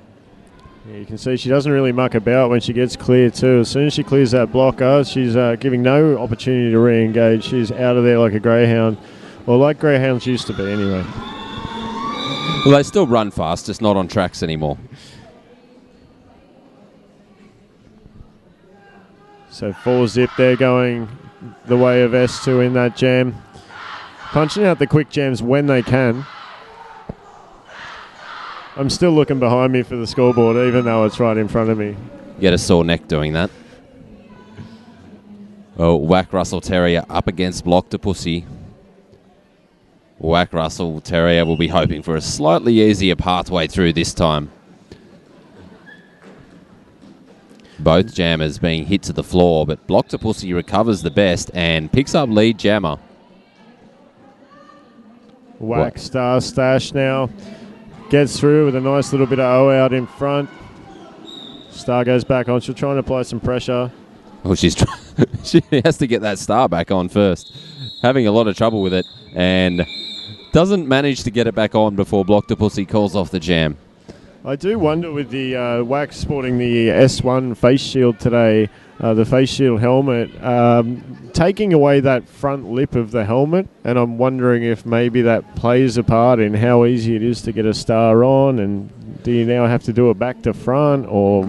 Yeah, you can see she doesn't really muck about when she gets clear too. As soon as she clears that blocker, she's giving no opportunity to re-engage. She's out of there like a greyhound, or like greyhounds used to be anyway. Well, they still run fast, just not on tracks anymore. So 4-zip there going the way of S2 in that jam. Punching out the quick jams when they can. I'm still looking behind me for the scoreboard, even though it's right in front of me. Get a sore neck doing that. Oh, Whack Russell Terrier up against Block to Pussy. Whack Russell Terrier will be hoping for a slightly easier pathway through this time. Both jammers being hit to the floor, but Block to Pussy recovers the best and picks up lead jammer. Whack Star Stash now. Gets through with a nice little bit of O out in front. Star goes back on. She's trying to apply some pressure. Oh, she has to get that star back on first. Having a lot of trouble with it and doesn't manage to get it back on before Block to Pussy calls off the jam. I do wonder with the Wax sporting the S1 face shield today, the face shield helmet, taking away that front lip of the helmet, and I'm wondering if maybe that plays a part in how easy it is to get a star on, and do you now have to do it back to front, or,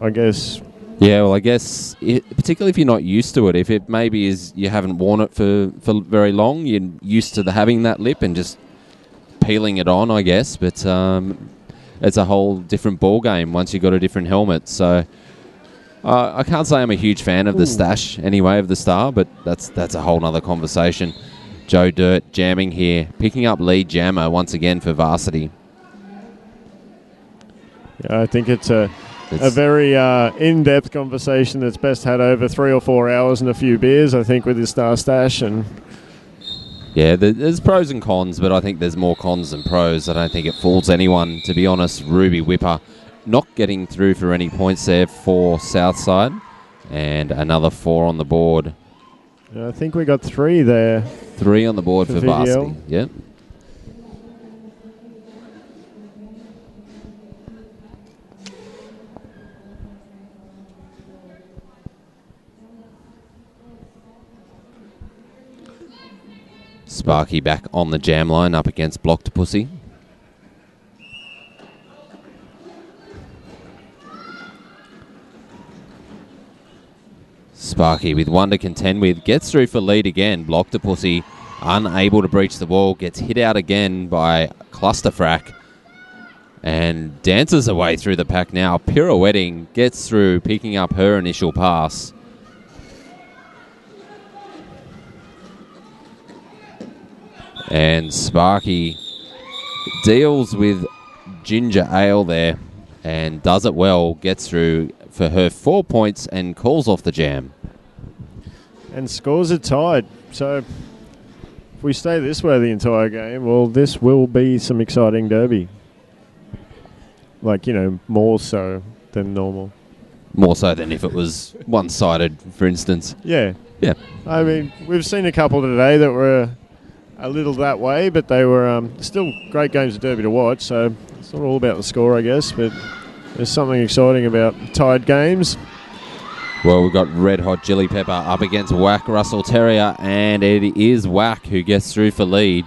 I guess... Yeah, well, I guess, particularly if you're not used to it, if it maybe is you haven't worn it for very long, you're used to having that lip and just peeling it on, I guess, but it's a whole different ball game once you've got a different helmet, so... I can't say I'm a huge fan of the stash anyway of the star, but that's a whole nother conversation. Joe Dirt jamming here, picking up lead jammer once again for Varsity. Yeah, I think it's a very in-depth conversation that's best had over 3 or 4 hours and a few beers, I think, with the star stash. And yeah, there's pros and cons, but I think there's more cons than pros. I don't think it fools anyone, to be honest. Ruby Whipper not getting through for any points there for Southside, and another 4 on the board. I think we got 3 there. 3 on the board for Varsity. Yep. Sparky back on the jam line up against Block to Pussy. Sparky with 1 to contend with, gets through for lead again. Block to Pussy, unable to breach the wall, gets hit out again by Clusterfrack and dances away through the pack now. Pirouetting, gets through, picking up her initial pass. And Sparky deals with ginger ale there and does it well, gets through for her 4 points and calls off the jam. And scores are tied. So if we stay this way the entire game, well, this will be some exciting derby. Like, more so than normal. More so than if it was one-sided, for instance. Yeah. Yeah. I mean, we've seen a couple today that were a little that way, but they were still great games of derby to watch, so it's not all about the score, I guess, but there's something exciting about tied games. Well, we've got Red Hot Chili Pepper up against Whack Russell Terrier, and it is Whack who gets through for lead.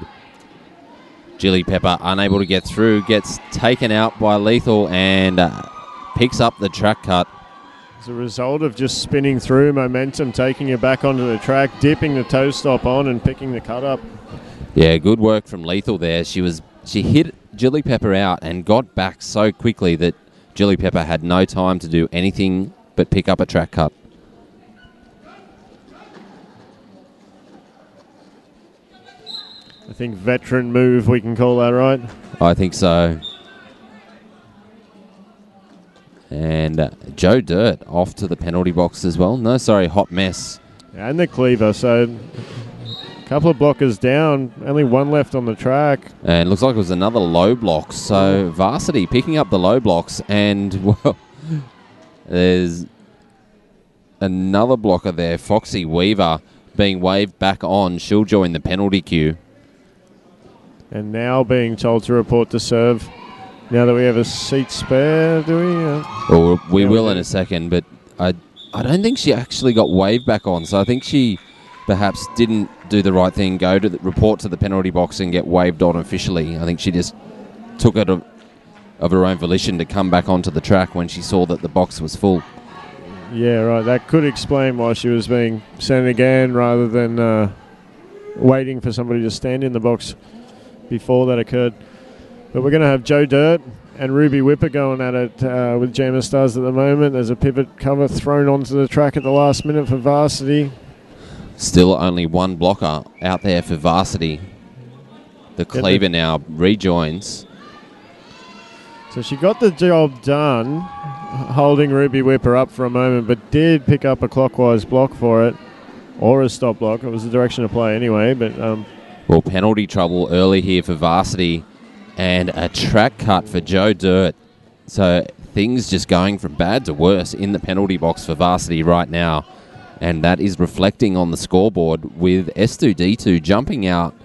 Chili Pepper unable to get through, gets taken out by Lethal and picks up the track cut. As a result of just spinning through, momentum, taking it back onto the track, dipping the toe stop on and picking the cut up. Yeah, good work from Lethal there. She hit Chili Pepper out and got back so quickly that Chili Pepper had no time to do anything but pick up a track cut. I think veteran move, we can call that, right? I think so. And Joe Dirt off to the penalty box as well. No, sorry, Hot Mess. And the cleaver, so a couple of blockers down, only one left on the track. And looks like it was another low block. So Varsity picking up the low blocks, and well, there's another blocker there, Foxy Weaver, being waved back on. She'll join the penalty queue. And now being told to report to serve. Now that we have a seat spare, do we? Well, we will in a second, but I don't think she actually got waved back on. So I think she perhaps didn't do the right thing, go to report to the penalty box and get waved on officially. I think she just took it of her own volition to come back onto the track when she saw that the box was full. Yeah, right. That could explain why she was being sent again rather than waiting for somebody to stand in the box before that occurred. But we're going to have Joe Dirt and Ruby Whipper going at it with Jammer Stars at the moment. There's a pivot cover thrown onto the track at the last minute for Varsity. Still only one blocker out there for Varsity. The cleaver now rejoins. So she got the job done, holding Ruby Whipper up for a moment, but did pick up a clockwise block for it, or a stop block. It was the direction of play anyway. But well, penalty trouble early here for Varsity. And a track cut for Joe Dirt. So things just going from bad to worse in the penalty box for Varsity right now. And that is reflecting on the scoreboard with S2D2 jumping out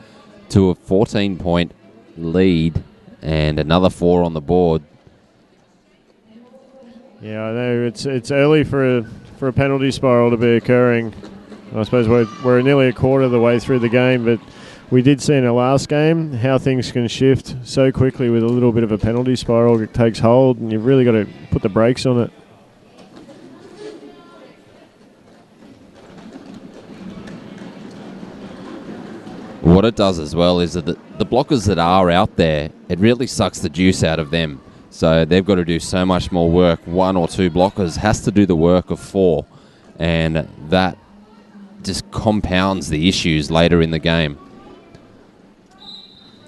to a 14-point lead and another 4 on the board. Yeah, I know it's early for a penalty spiral to be occurring. I suppose we're nearly a quarter of the way through the game, but we did see in our last game how things can shift so quickly with a little bit of a penalty spiral. It takes hold, and you've really got to put the brakes on it. What it does as well is that the blockers that are out there, it really sucks the juice out of them. So they've got to do so much more work. 1 or 2 blockers has to do the work of 4, and that just compounds the issues later in the game.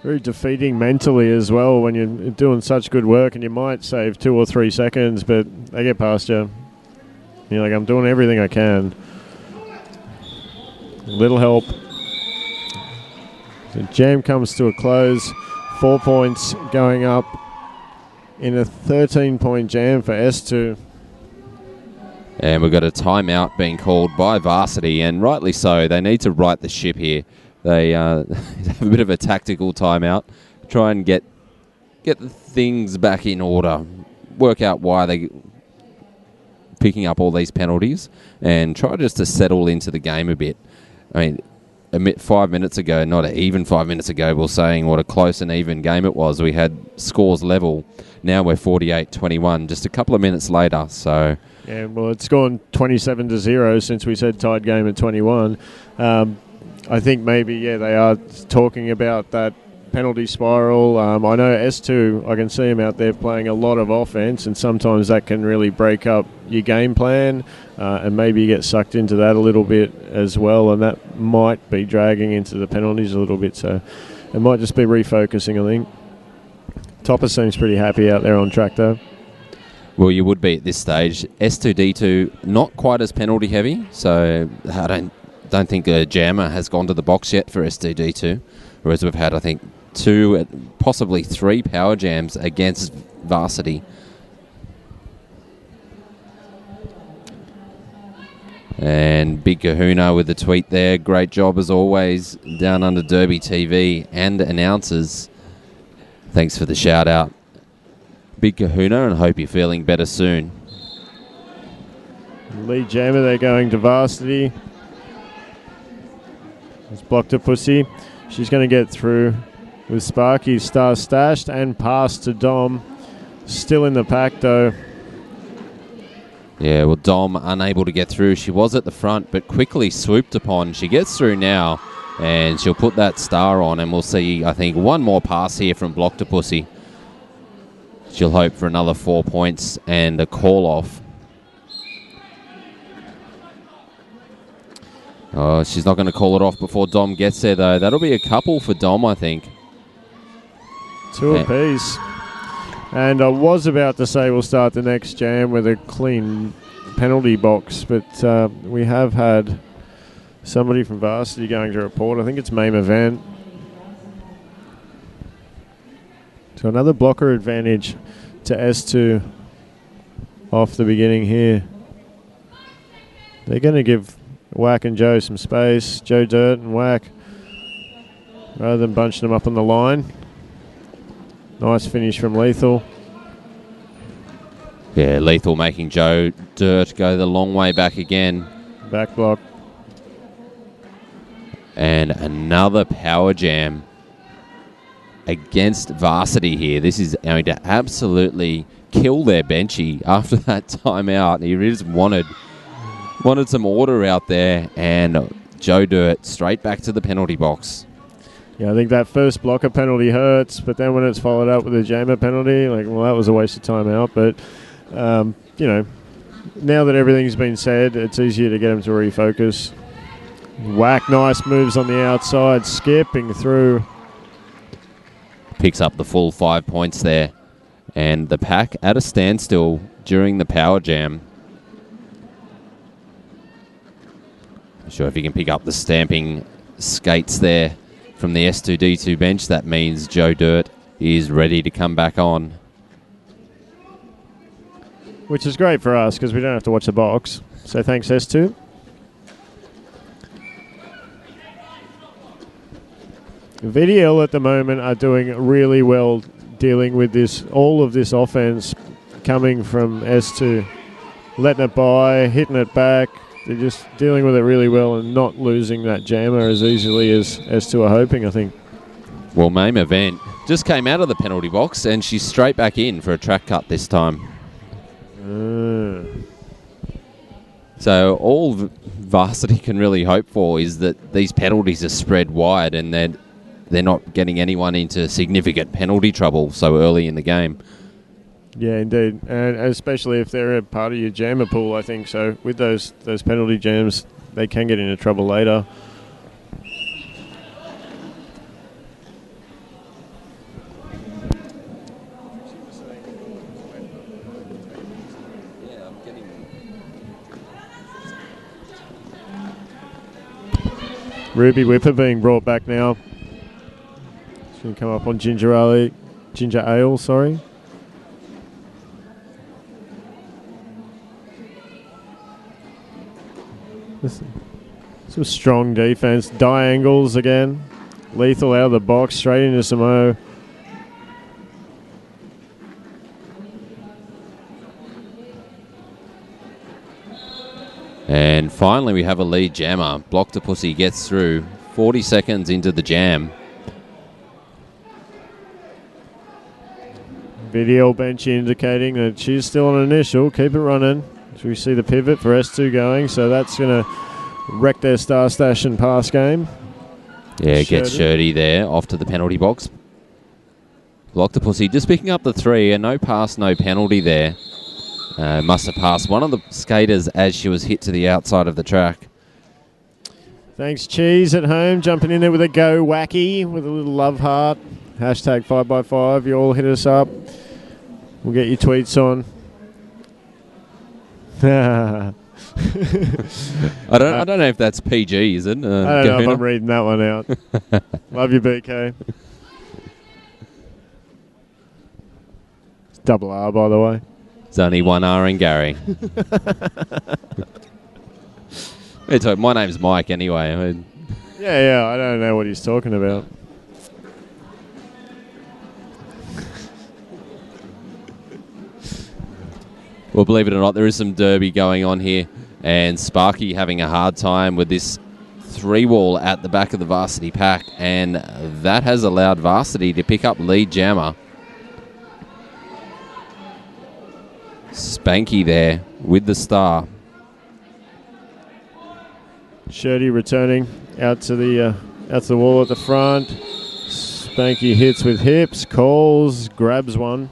Very defeating mentally as well when you're doing such good work and you might save 2 or 3 seconds, but they get past you. You're like, I'm doing everything I can. Little help. The jam comes to a close. 4 points going up in a 13-point jam for S2. And we've got a timeout being called by Varsity, and rightly so. They need to right the ship here. They have a bit of a tactical timeout, try and get the things back in order, work out why they picking up all these penalties, and try just to settle into the game a bit. I mean, 5 minutes ago, not even 5 minutes ago, we were saying what a close and even game it was. We had scores level. Now we're 48-21, just a couple of minutes later. So yeah, well, it's gone 27-0 since we said tied game at 21. I think maybe, they are talking about that penalty spiral. I know S2, I can see them out there playing a lot of offense, and sometimes that can really break up your game plan, and maybe you get sucked into that a little bit as well, and that might be dragging into the penalties a little bit. So it might just be refocusing, I think. Topper seems pretty happy out there on track, though. Well, you would be at this stage. S2D2 not quite as penalty heavy, so I don't think a jammer has gone to the box yet for S2D2, whereas we've had, I think, 2, possibly 3 power jams against Varsity. And Big Kahuna with the tweet there. Great job as always, Down Under Derby TV and announcers. Thanks for the shout out, Big Kahuna, and hope you're feeling better soon. Lead jammer, they're going to Varsity. It's blocked a pussy. She's going to get through with Sparky. Star stashed and passed to Dom. Still in the pack, though. Yeah, well, Dom unable to get through. She was at the front, but quickly swooped upon. She gets through now, and she'll put that star on, and we'll see, I think, one more pass here from Block to Pussy. She'll hope for another 4 points and a call-off. Oh, she's not going to call it off before Dom gets there, though. That'll be a couple for Dom, I think. 2 apiece. And I was about to say we'll start the next jam with a clean penalty box, but we have had somebody from varsity going to report. I think it's main event. So another blocker advantage to S2 off the beginning here. They're going to give Whack and Joe some space. Joe Dirt and Whack, rather than bunching them up on the line. Nice finish from Lethal. Yeah, Lethal making Joe Dirt go the long way back again. Back block. And another power jam against varsity here. This is going to absolutely kill their benchy after that timeout. He just wanted some order out there, and Joe Dirt straight back to the penalty box. Yeah, I think that first blocker penalty hurts, but then when it's followed up with a jammer penalty, like, well, that was a waste of timeout. But, you know, now that everything's been said, it's easier to get him to refocus. Whack, nice moves on the outside, skipping through. Picks up the full 5 points there. And the pack at a standstill during the power jam. Not sure if you can pick up the stamping skates there from the S2D2 bench. That means Joe Dirt is ready to come back on. Which is great for us because we don't have to watch the box. So thanks, S2. VDL at the moment are doing really well dealing with this, all of this offense coming from S2. Letting it by, hitting it back. They're just dealing with it really well and not losing that jammer as easily as S2 are hoping, I think. Well, main event just came out of the penalty box and she's straight back in for a track cut this time. So all varsity can really hope for is that these penalties are spread wide and they're not getting anyone into significant penalty trouble so early in the game. Yeah, indeed, and especially if they're a part of your jammer pool, I think so. With those penalty jams, they can get into trouble later. Ruby Whipper being brought back now. It's going to come up on Ginger Ale, sorry. Some strong defense. Diangles again. Lethal out of the box, straight into Samo. And finally we have a lead jammer. Block to Pussy gets through 40 seconds into the jam. Video bench indicating that she's still on initial. Keep it running. So we see the pivot for S2 going, so that's going to wreck their star stash and pass game. Yeah, gets Shirty there off to the penalty box. Block to Pussy just picking up the 3, and no pass, no penalty there. Must have passed one of the skaters as she was hit to the outside of the track. Thanks, Cheese at home, jumping in there with a go wacky with a little love heart. Hashtag 5x5. You all hit us up. We'll get your tweets on. I don't know if that's PG, is it? I don't know if I'm reading that one out. Love you, BK. It's double R, by the way. It's only one R in Gary. My name's Mike anyway. Yeah, I don't know what he's talking about. Well, believe it or not, there is some derby going on here, and Sparky having a hard time with this 3-wall at the back of the varsity pack, and that has allowed varsity to pick up lead jammer. Spanky there with the star. Shirty returning out to the wall at the front. Spanky hits with hips, calls, grabs one.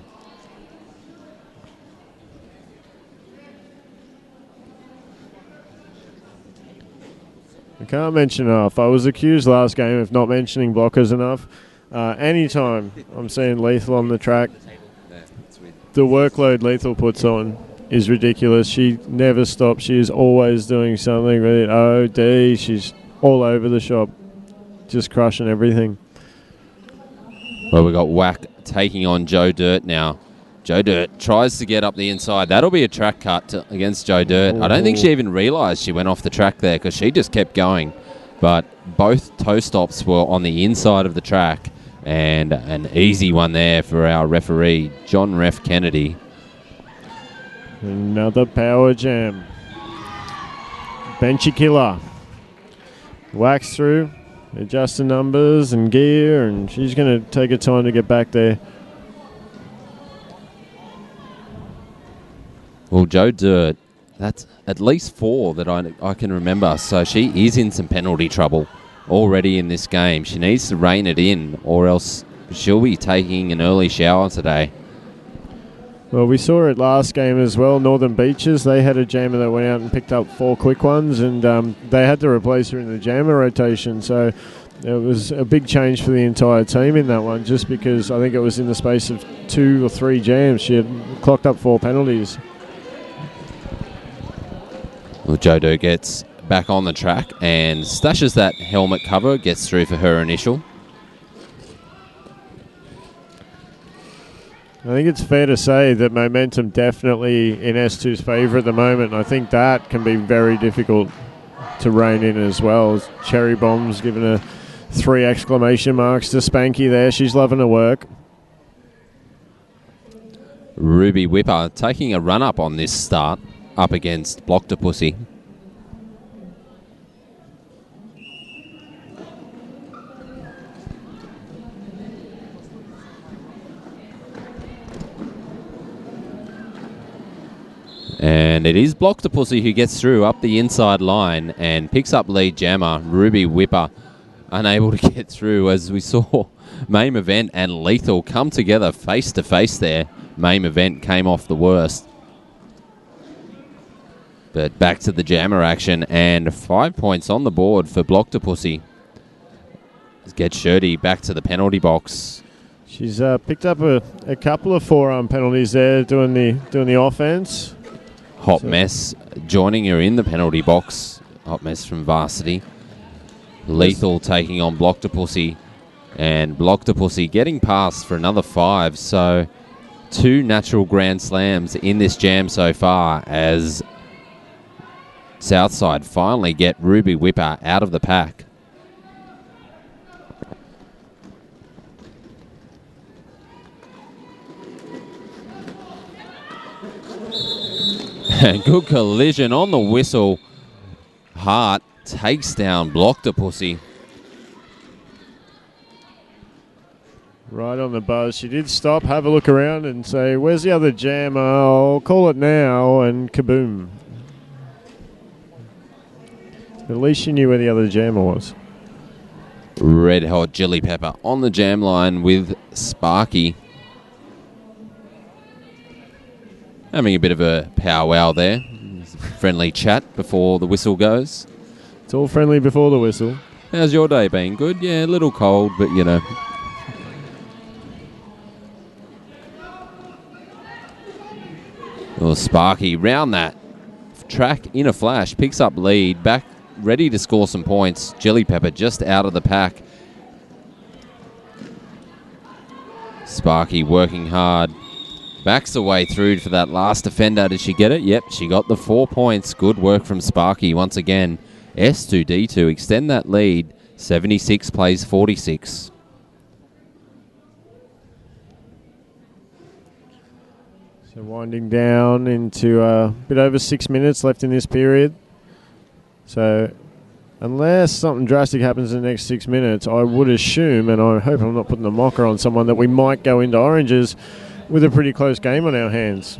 I can't mention enough. I was accused last game of not mentioning blockers enough. Anytime I'm seeing Lethal on the track, the workload Lethal puts on is ridiculous. She never stops. She is always doing something with it. OD, she's all over the shop, just crushing everything. Well, we got Whack taking on Joe Dirt now. Joe Dirt tries to get up the inside. That'll be a track cut against Joe Dirt. I don't think she even realised she went off the track there because she just kept going. But both toe stops were on the inside of the track, and an easy one there for our referee, John Ref Kennedy. Another power jam. Benchy killer. Wax through, adjust the numbers and gear, and she's going to take her time to get back there. Well, Joe Dirt, that's at least 4 that I can remember. So she is in some penalty trouble already in this game. She needs to rein it in, or else she'll be taking an early shower today. Well, we saw it last game as well. Northern Beaches, they had a jammer that went out and picked up 4 quick ones, and they had to replace her in the jammer rotation. So it was a big change for the entire team in that one, just because I think it was in the space of 2 or 3 jams. She had clocked up 4 penalties. Well, Jodo gets back on the track and stashes that helmet cover, gets through for her initial. I think it's fair to say that momentum definitely in S2's favour at the moment. I think that can be very difficult to rein in as well. Cherry Bomb's given her 3 exclamation marks to Spanky there. She's loving her work. Ruby Whipper taking a run-up on this start, up against Blocktopussy. And it is Blocktopussy who gets through up the inside line and picks up lead jammer. Ruby Whipper unable to get through, as we saw Main Event and Lethal come together face to face there. Main Event came off the worst. But back to the jammer action, and 5 points on the board for Blocktopussy. Gets Shirty back to the penalty box. She's picked up a couple of forearm penalties there, doing the offense. Hot Mess joining her in the penalty box. Hot Mess from Varsity. Lethal taking on Blocktopussy, and Blocktopussy getting past for another 5. So 2 natural grand slams in this jam so far, as Southside finally get Ruby Whipper out of the pack. Good collision on the whistle. Hart takes down Blocktopussy. Right on the buzz. She did stop, have a look around and say, where's the other jam? I'll call it now, and kaboom. At least she knew where the other jammer was. Red Hot Chili Pepper on the jam line with Sparky. Having a bit of a powwow there. Friendly chat before the whistle goes. It's all friendly before the whistle. How's your day been? Good? Yeah, a little cold, but you know. Well, Sparky round that track in a flash, picks up lead, back ready to score some points. Jelly Pepper just out of the pack. Sparky working hard. Backs the way through for that last defender. Did she get it? Yep, she got the 4 points. Good work from Sparky once again. S2D2 extend that lead. 76 plays 46. So winding down into a bit over 6 minutes left in this period. So unless something drastic happens in the next 6 minutes, I would assume, and I hope I'm not putting a mocker on someone, that we might go into oranges with a pretty close game on our hands.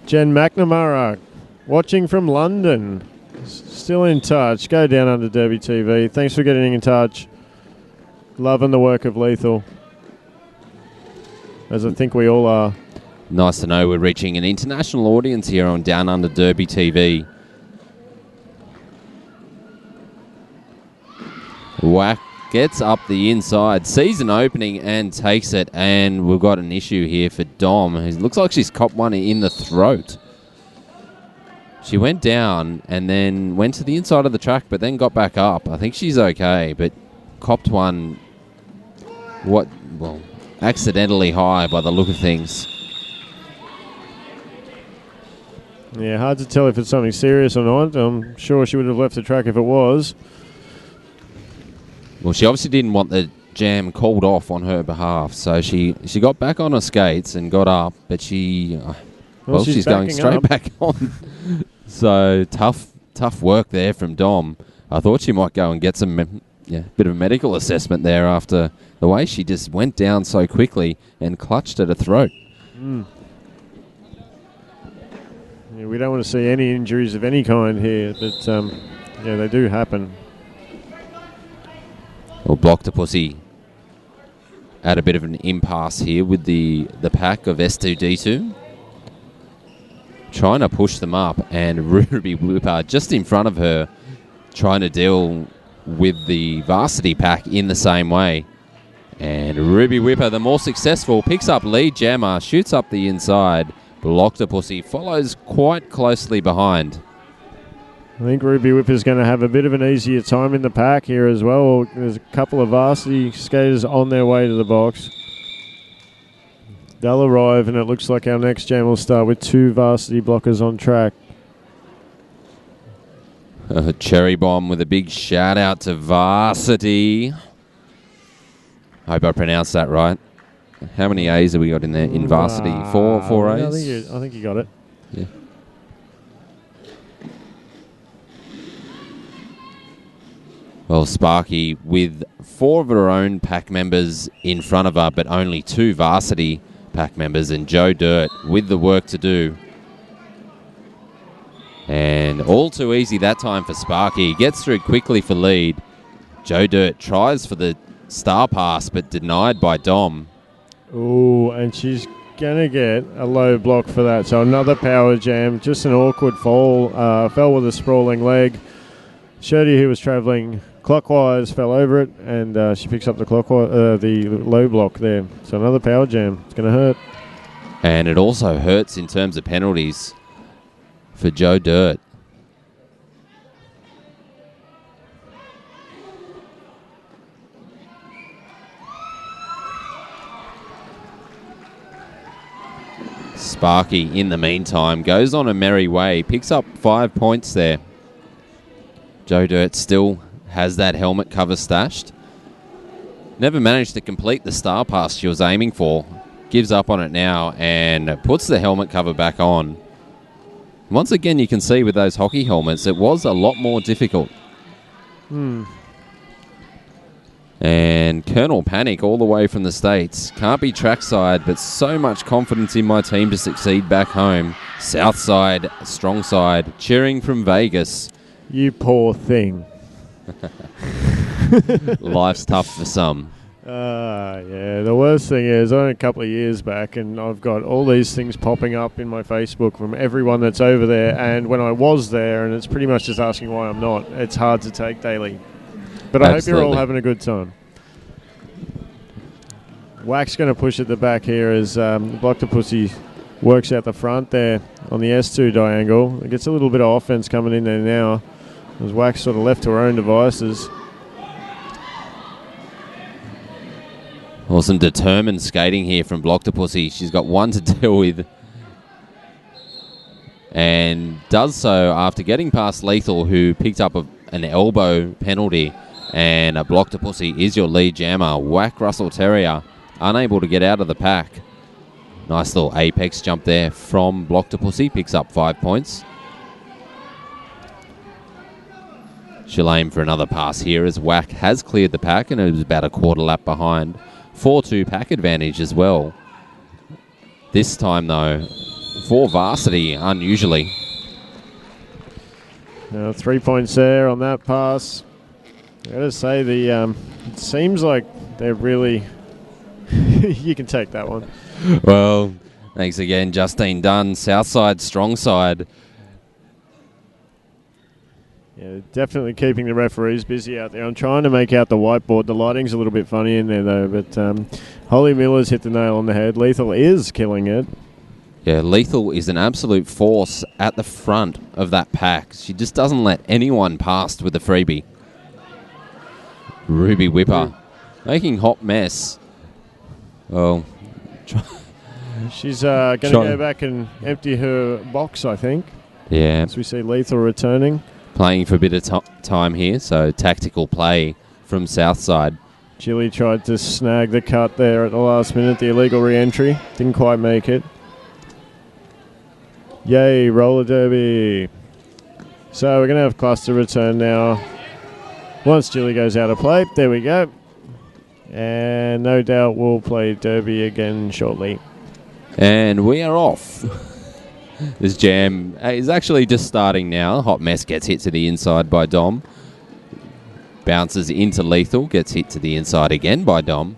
Jen McNamara, watching from London, still in touch. Go down under Derby TV. Thanks for getting in touch. Loving the work of Lethal, as I think we all are. Nice to know we're reaching an international audience here on Down Under Derby TV. Whack gets up the inside, sees an opening and takes it. And we've got an issue here for Dom. It looks like she's copped one in the throat. She went down and then went to the inside of the track, but then got back up. I think she's okay, but copped one, accidentally high by the look of things. Yeah, hard to tell if it's something serious or not. I'm sure she would have left the track if it was. Well, she obviously didn't want the jam called off on her behalf, so she got back on her skates and got up, but she's going straight up. back on. So tough work there from Dom. I thought she might go and get some bit of a medical assessment there after the way she just went down so quickly and clutched at her throat. Yeah, we don't want to see any injuries of any kind here, but they do happen. Well, Blocktopusy at a bit of an impasse here with the pack of S2D2. Trying to push them up, and Ruby Whipper just in front of her trying to deal with the varsity pack in the same way. And Ruby Whipper, the more successful, picks up lead jammer, shoots up the inside. Blocktopusy follows quite closely behind. I think Ruby Whipper's going to have a bit of an easier time in the pack here as well. There's a couple of varsity skaters on their way to the box. They'll arrive, and it looks like our next jam will start with 2 varsity blockers on track. Cherry Bomb with a big shout out to varsity. Hope I pronounced that right. How many A's have we got in there in varsity? Four A's? I think you got it. Yeah. Well, Sparky with 4 of her own pack members in front of her, but only 2 varsity pack members, and Joe Dirt with the work to do. And all too easy that time for Sparky. Gets through quickly for lead. Joe Dirt tries for the star pass, but denied by Dom. Oh, and she's going to get a low block for that. So another power jam, just an awkward fall. Fell with a sprawling leg. Shirley, who was travelling clockwise, fell over it, and she picks up the low block there. So another power jam. It's going to hurt. And it also hurts in terms of penalties for Joe Dirt. Sparky, in the meantime, goes on a merry way, picks up 5 points there. Joe Dirt still has that helmet cover stashed. Never managed to complete the star pass she was aiming for. Gives up on it now and puts the helmet cover back on. Once again, you can see with those hockey helmets, it was a lot more difficult. And Colonel Panic all the way from the States. Can't be trackside, but so much confidence in my team to succeed back home. Southside, strong side, cheering from Vegas. You poor thing. Life's tough for some. Yeah, the worst thing is, only a couple of years back, and I've got all these things popping up in my Facebook from everyone that's over there, and when I was there, and it's pretty much just asking why I'm not. It's hard to take daily. But I hope you're all having a good time. Wack's going to push at the back here as Blocktopusy works out the front there on the S2 diagonal. It gets a little bit of offense coming in there now as Wack's sort of left to her own devices. Well, some determined skating here from Blocktopusy. She's got one to deal with. And does so after getting past Lethal, who picked up an elbow penalty. And a Blocktopusy is your lead jammer. Whack Russell Terrier, unable to get out of the pack. Nice little apex jump there from Blocktopusy. Picks up 5 points. She'll aim for another pass here as Whack has cleared the pack and it was about a quarter lap behind. 4-2 pack advantage as well. This time, though, for varsity, unusually. 3 points there on that pass. I gotta say, it seems like they're really... You can take that one. Well, thanks again, Justine Dunn. Southside, strong side. Yeah, definitely keeping the referees busy out there. I'm trying to make out the whiteboard. The lighting's a little bit funny in there, though. But Holly Miller's hit the nail on the head. Lethal is killing it. Yeah, Lethal is an absolute force at the front of that pack. She just doesn't let anyone past with the freebie. Ruby Whipper making hot mess. Oh, she's going to go back and empty her box, I think. Yeah. As we see Lethal returning. Playing for a bit of time here, so tactical play from Southside. Chile tried to snag the cut there at the last minute, the illegal re-entry. Didn't quite make it. Yay, roller derby. So we're going to have cluster return now. Once Chile goes out of play, there we go. And no doubt we'll play derby again shortly. And we are off. This jam is actually just starting now. Hot mess gets hit to the inside by Dom. Bounces into Lethal, gets hit to the inside again by Dom.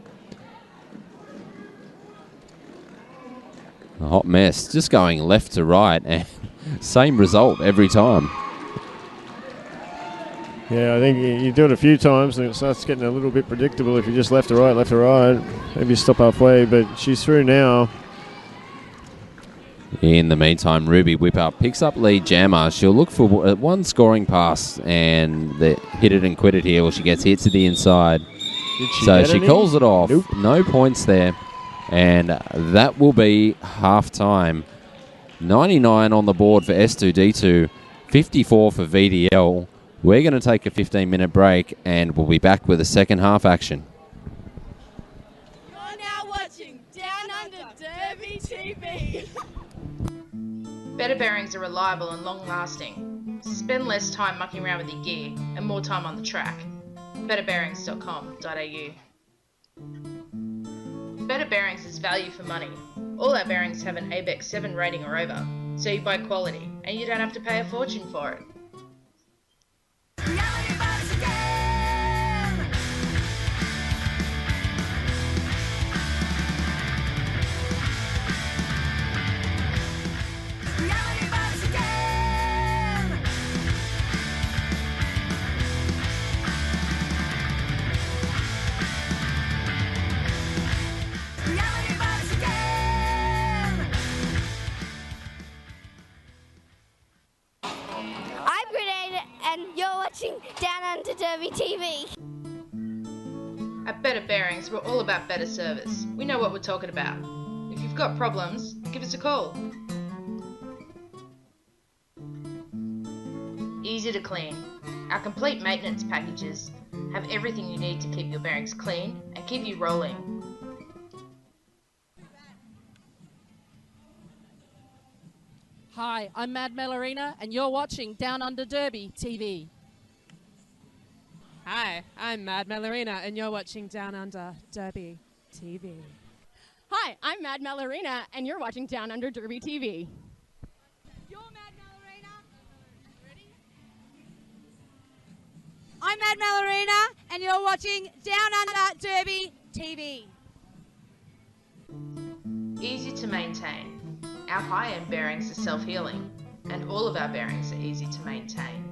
A hot mess just going left to right and same result every time. Yeah, I think you do it a few times and it starts getting a little bit predictable if you just left to right. Maybe stop halfway, but she's through now. In the meantime, Ruby Whipper picks up lead jammer. She'll look for one scoring pass and hit it and quit it here. Well, she gets hit to the inside. So she calls it off. Nope. No points there. And that will be half-time. 99 on the board for S2D2, 54 for VDL. We're going to take a 15-minute break, and we'll be back with a second half action. You're now watching Downunder Derby TV. Better bearings are reliable and long-lasting. Spend less time mucking around with your gear and more time on the track. betterbearings.com.au. Better Bearings is value for money. All our bearings have an ABEX 7 rating or over, so you buy quality and you don't have to pay a fortune for it. I'm Grenade, and you're watching Downunder Derby TV. At Better Bearings, we're all about better service. We know what we're talking about. If you've got problems, give us a call. Easy to clean. Our complete maintenance packages have everything you need to keep your bearings clean and keep you rolling. Hi, I'm Mad Melorina, and you're watching Downunder Derby TV. Hi, I'm Mad Melorina, and you're watching Downunder Derby TV. Hi, I'm Mad Melorina, and you're watching Downunder Derby TV. I'm Mad Melorina, and you're watching Downunder Derby TV. Easy to maintain. Our high-end bearings are self-healing, and all of our bearings are easy to maintain.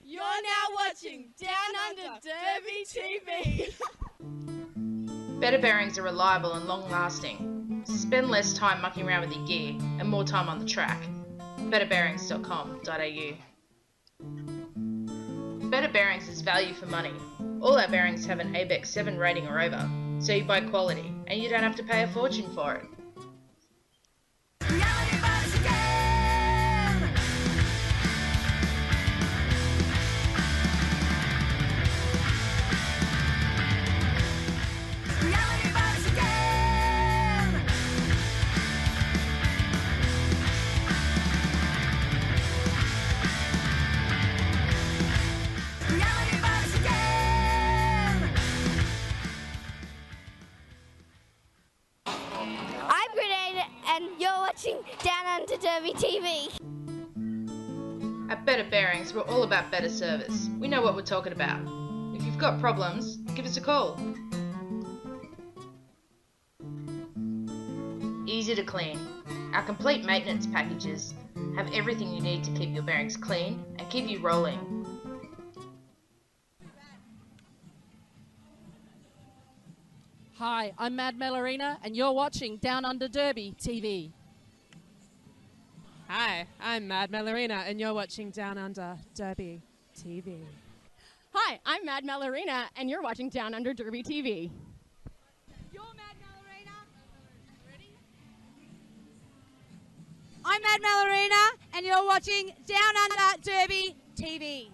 You're now watching Downunder Derby TV. Better bearings are reliable and long-lasting. Spend less time mucking around with your gear and more time on the track. betterbearings.com.au. Better Bearings is value for money. All our bearings have an ABEX 7 rating or over, so you buy quality and you don't have to pay a fortune for it. I'm Grenade, and you're watching Downunder Derby TV. At Better Bearings, we're all about better service. We know what we're talking about. If you've got problems, give us a call. Easy to clean. Our complete maintenance packages have everything you need to keep your bearings clean and keep you rolling. Hi, I'm Mad Melorina, and you're watching Down Under Derby TV. Hi, I'm Mad Melorina, and you're watching Down Under Derby TV. Hi, I'm Mad Melorina, and you're watching Down Under Derby TV. I'm Mad Melorina, and you're watching Down Under Derby TV.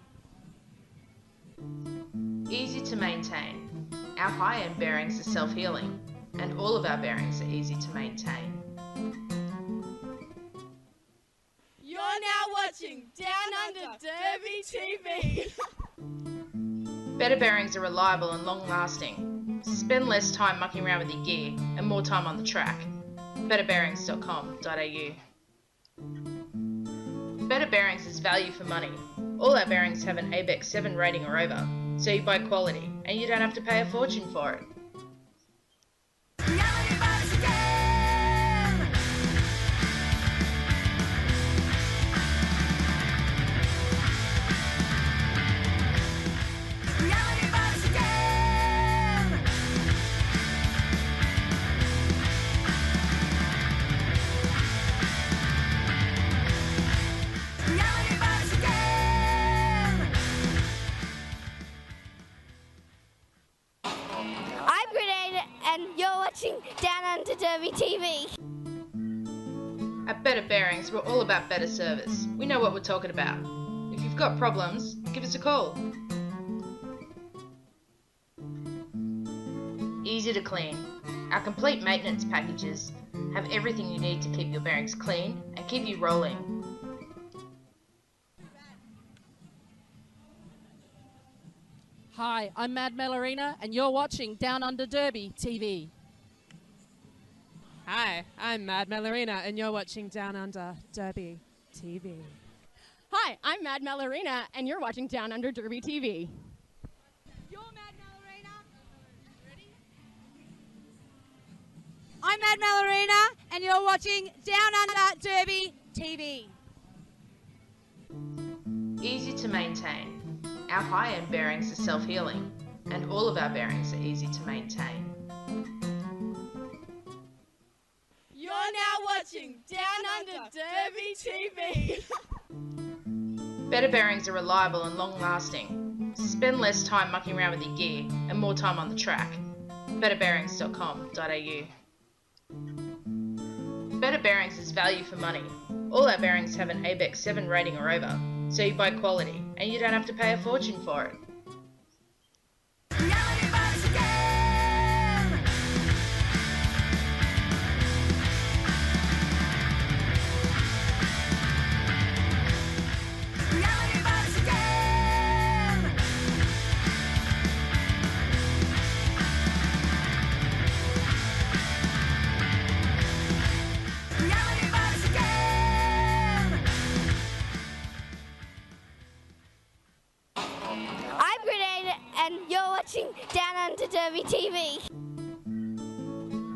Easy to maintain. Our high-end bearings are self-healing, and all of our bearings are easy to maintain. You're now watching Down Under Derby TV. Better bearings are reliable and long-lasting. Spend less time mucking around with your gear and more time on the track. betterbearings.com.au. Better Bearings is value for money. All our bearings have an ABEX 7 rating or over, so you buy quality and you don't have to pay a fortune for it. I'm Grenade, and you're watching Down Under Derby TV. At Better Bearings, we're all about better service. We know what we're talking about. If you've got problems, give us a call. Easy to clean. Our complete maintenance packages have everything you need to keep your bearings clean and keep you rolling. Hi, I'm Mad Melorina, and you're watching Down Under Derby TV. Hi, I'm Mad Melorina, and you're watching Down Under Derby TV. Hi, I'm Mad Melorina, and you're watching Down Under Derby TV. I'm Mad Melorina, and you're watching Down Under Derby TV. Easy to maintain. Our high-end bearings are self-healing, and all of our bearings are easy to maintain. You're now watching Down Under Derby TV. Better bearings are reliable and long-lasting. Spend less time mucking around with your gear and more time on the track. betterbearings.com.au. Better Bearings is value for money. All our bearings have an ABEX 7 rating or over, so you buy quality and you don't have to pay a fortune for it. I'm Grenade, and you're watching Down Under Derby TV.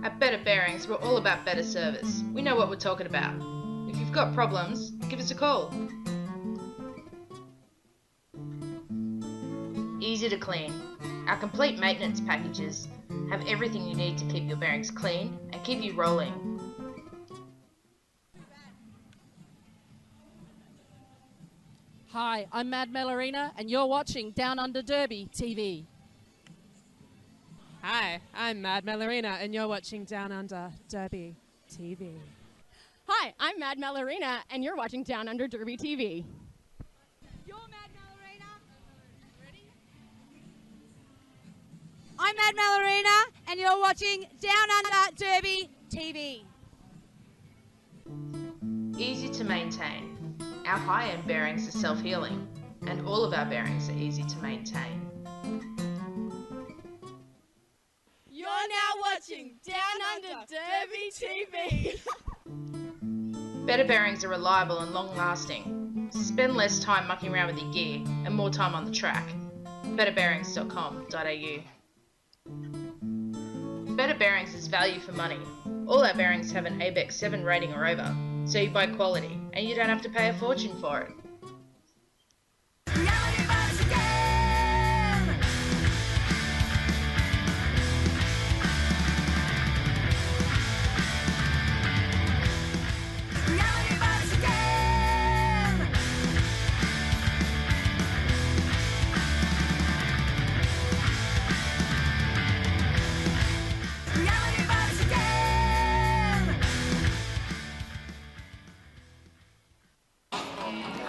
At Better Bearings, we're all about better service. We know what we're talking about. If you've got problems, give us a call. Easy to clean. Our complete maintenance packages have everything you need to keep your bearings clean and keep you rolling. Hi, I'm Mad Melorina, and you're watching Down Under Derby TV. Hi, I'm Mad Melorina, and you're watching Down Under Derby TV. Hi, I'm Mad Melorina, and you're watching Down Under Derby TV. I'm Mad Melorina, and you're watching Down Under Derby TV. Easy to maintain. Our high-end bearings are self-healing, and all of our bearings are easy to maintain. You're now watching Down Under Derby TV. Better bearings are reliable and long-lasting. Spend less time mucking around with your gear and more time on the track. betterbearings.com.au. Better Bearings is value for money. All our bearings have an ABEX 7 rating or over, so you buy quality and you don't have to pay a fortune for it.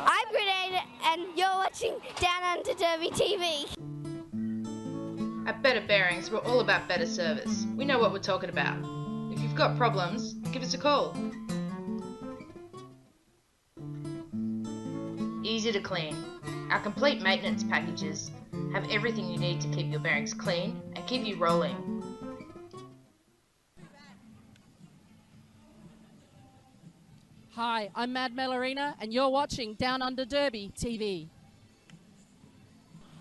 I'm Grenade, and you're watching Down Under Derby TV. At Better Bearings, we're all about better service. We know what we're talking about. If you've got problems, give us a call. Easy to clean. Our complete maintenance packages have everything you need to keep your bearings clean and keep you rolling. Hi, I'm Mad Melorina, and you're watching Down Under Derby TV.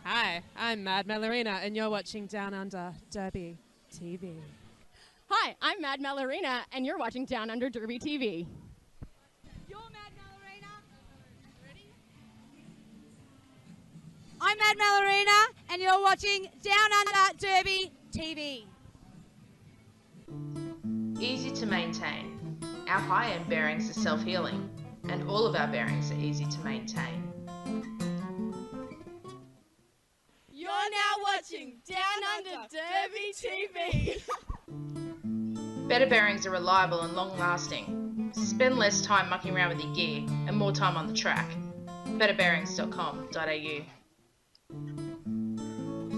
Hi, I'm Mad Melorina, and you're watching Down Under Derby TV. Hi, I'm Mad Melorina, and you're watching Down Under Derby TV. I'm Mad Melorina, and you're watching Down Under Derby TV. Easy to maintain. Our high-end bearings are self-healing, and all of our bearings are easy to maintain. You're now watching Down Under Derby TV. Better bearings are reliable and long-lasting. Spend less time mucking around with your gear and more time on the track. betterbearings.com.au.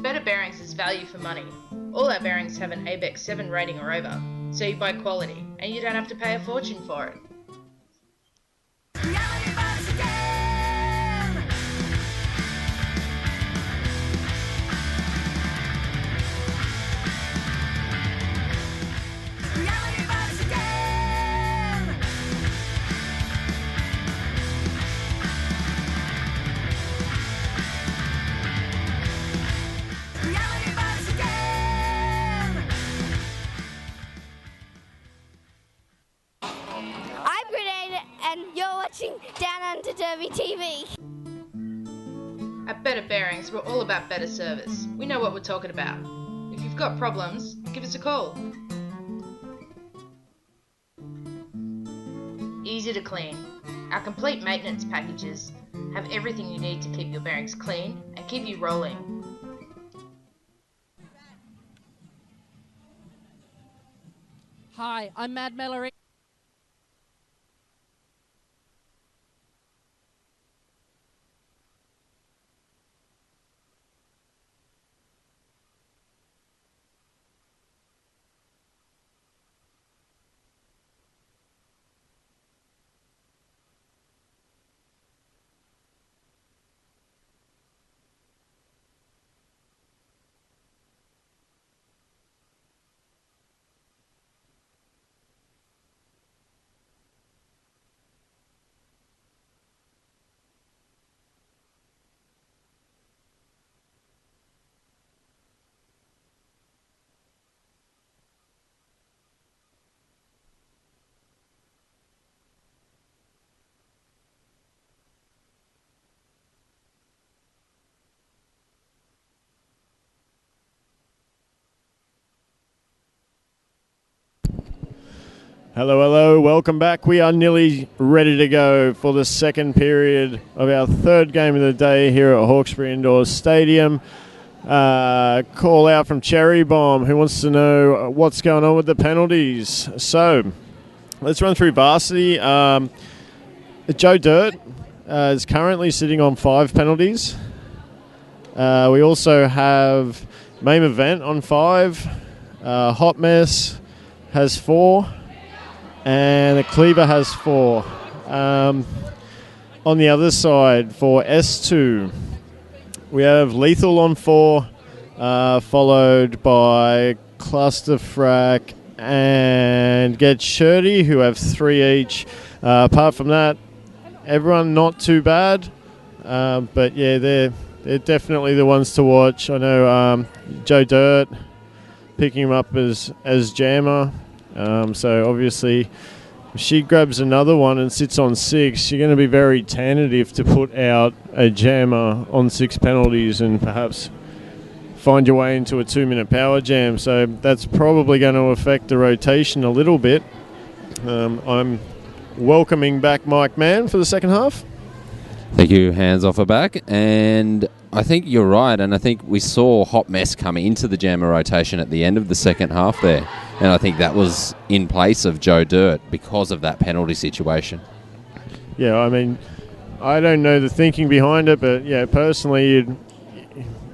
Better Bearings is value for money. All our bearings have an ABEX 7 rating or over, so you buy quality and you don't have to pay a fortune for it. I'm Grenade, and you're watching Down Under Derby TV. At Better Bearings, we're all about better service. We know what we're talking about. If you've got problems, give us a call. Easy to clean. Our complete maintenance packages have everything you need to keep your bearings clean and keep you rolling. Hi, I'm Mad Melorina. Hello, hello. Welcome back. We are nearly ready to go for the second period of our third game of the day here at Hawkesbury Indoor Stadium. Call out from Cherry Bomb, who wants to know what's going on with the penalties. So, let's run through varsity. Joe Dirt is currently sitting on 5 penalties. We also have Main Event on 5. Hot Mess has 4. And the Cleaver has 4. On the other side, for S2, we have Lethal on 4, followed by Clusterfrack and Get Shirty, who have 3 each. Apart from that, everyone not too bad. But yeah, they're definitely the ones to watch. I know Joe Dirt picking him up as jammer. So obviously if she grabs another one and sits on 6, you're going to be very tentative to put out a jammer on 6 penalties and perhaps find your way into a 2-minute power jam. So that's probably going to affect the rotation a little bit. I'm welcoming back Mike Mann for the second half. Thank you, hands off her back. And I think you're right, and I think we saw Hot Mess come into the jammer rotation at the end of the second half there. And I think that was in place of Joe Dirt because of that penalty situation. Yeah, I mean, I don't know the thinking behind it, but yeah, personally,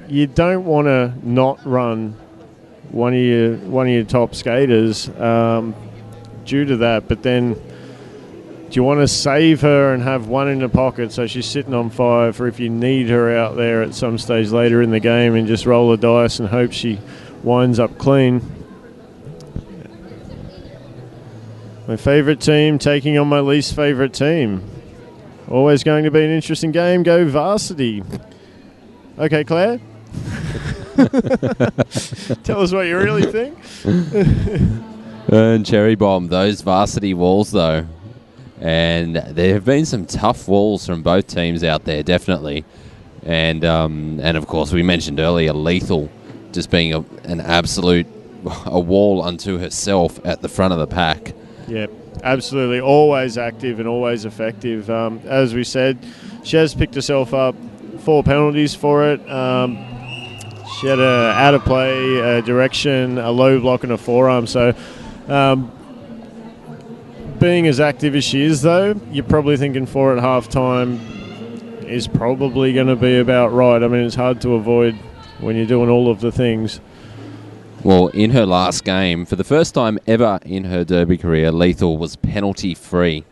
you don't want to not run one of your top skaters due to that. But then, do you want to save her and have one in the pocket so she's sitting on 5 for if you need her out there at some stage later in the game and just roll the dice and hope she winds up clean? My favourite team taking on my least favourite team. Always going to be an interesting game. Go Varsity. Okay, Claire? Tell us what you really think. And Cherry Bomb, those Varsity walls, though. And there have been some tough walls from both teams out there, definitely. And of course, we mentioned earlier, Lethal just being an absolute a wall unto herself at the front of the pack. Yeah, absolutely. Always active and always effective. As we said, she has picked herself up 4 penalties for it. She had a out of play, a direction, a low block and a forearm. So being as active as she is, though, you're probably thinking 4 at half-time is probably going to be about right. I mean, it's hard to avoid when you're doing all of the things. Well, in her last game, for the first time ever in her Derby career, Lethal was penalty-free.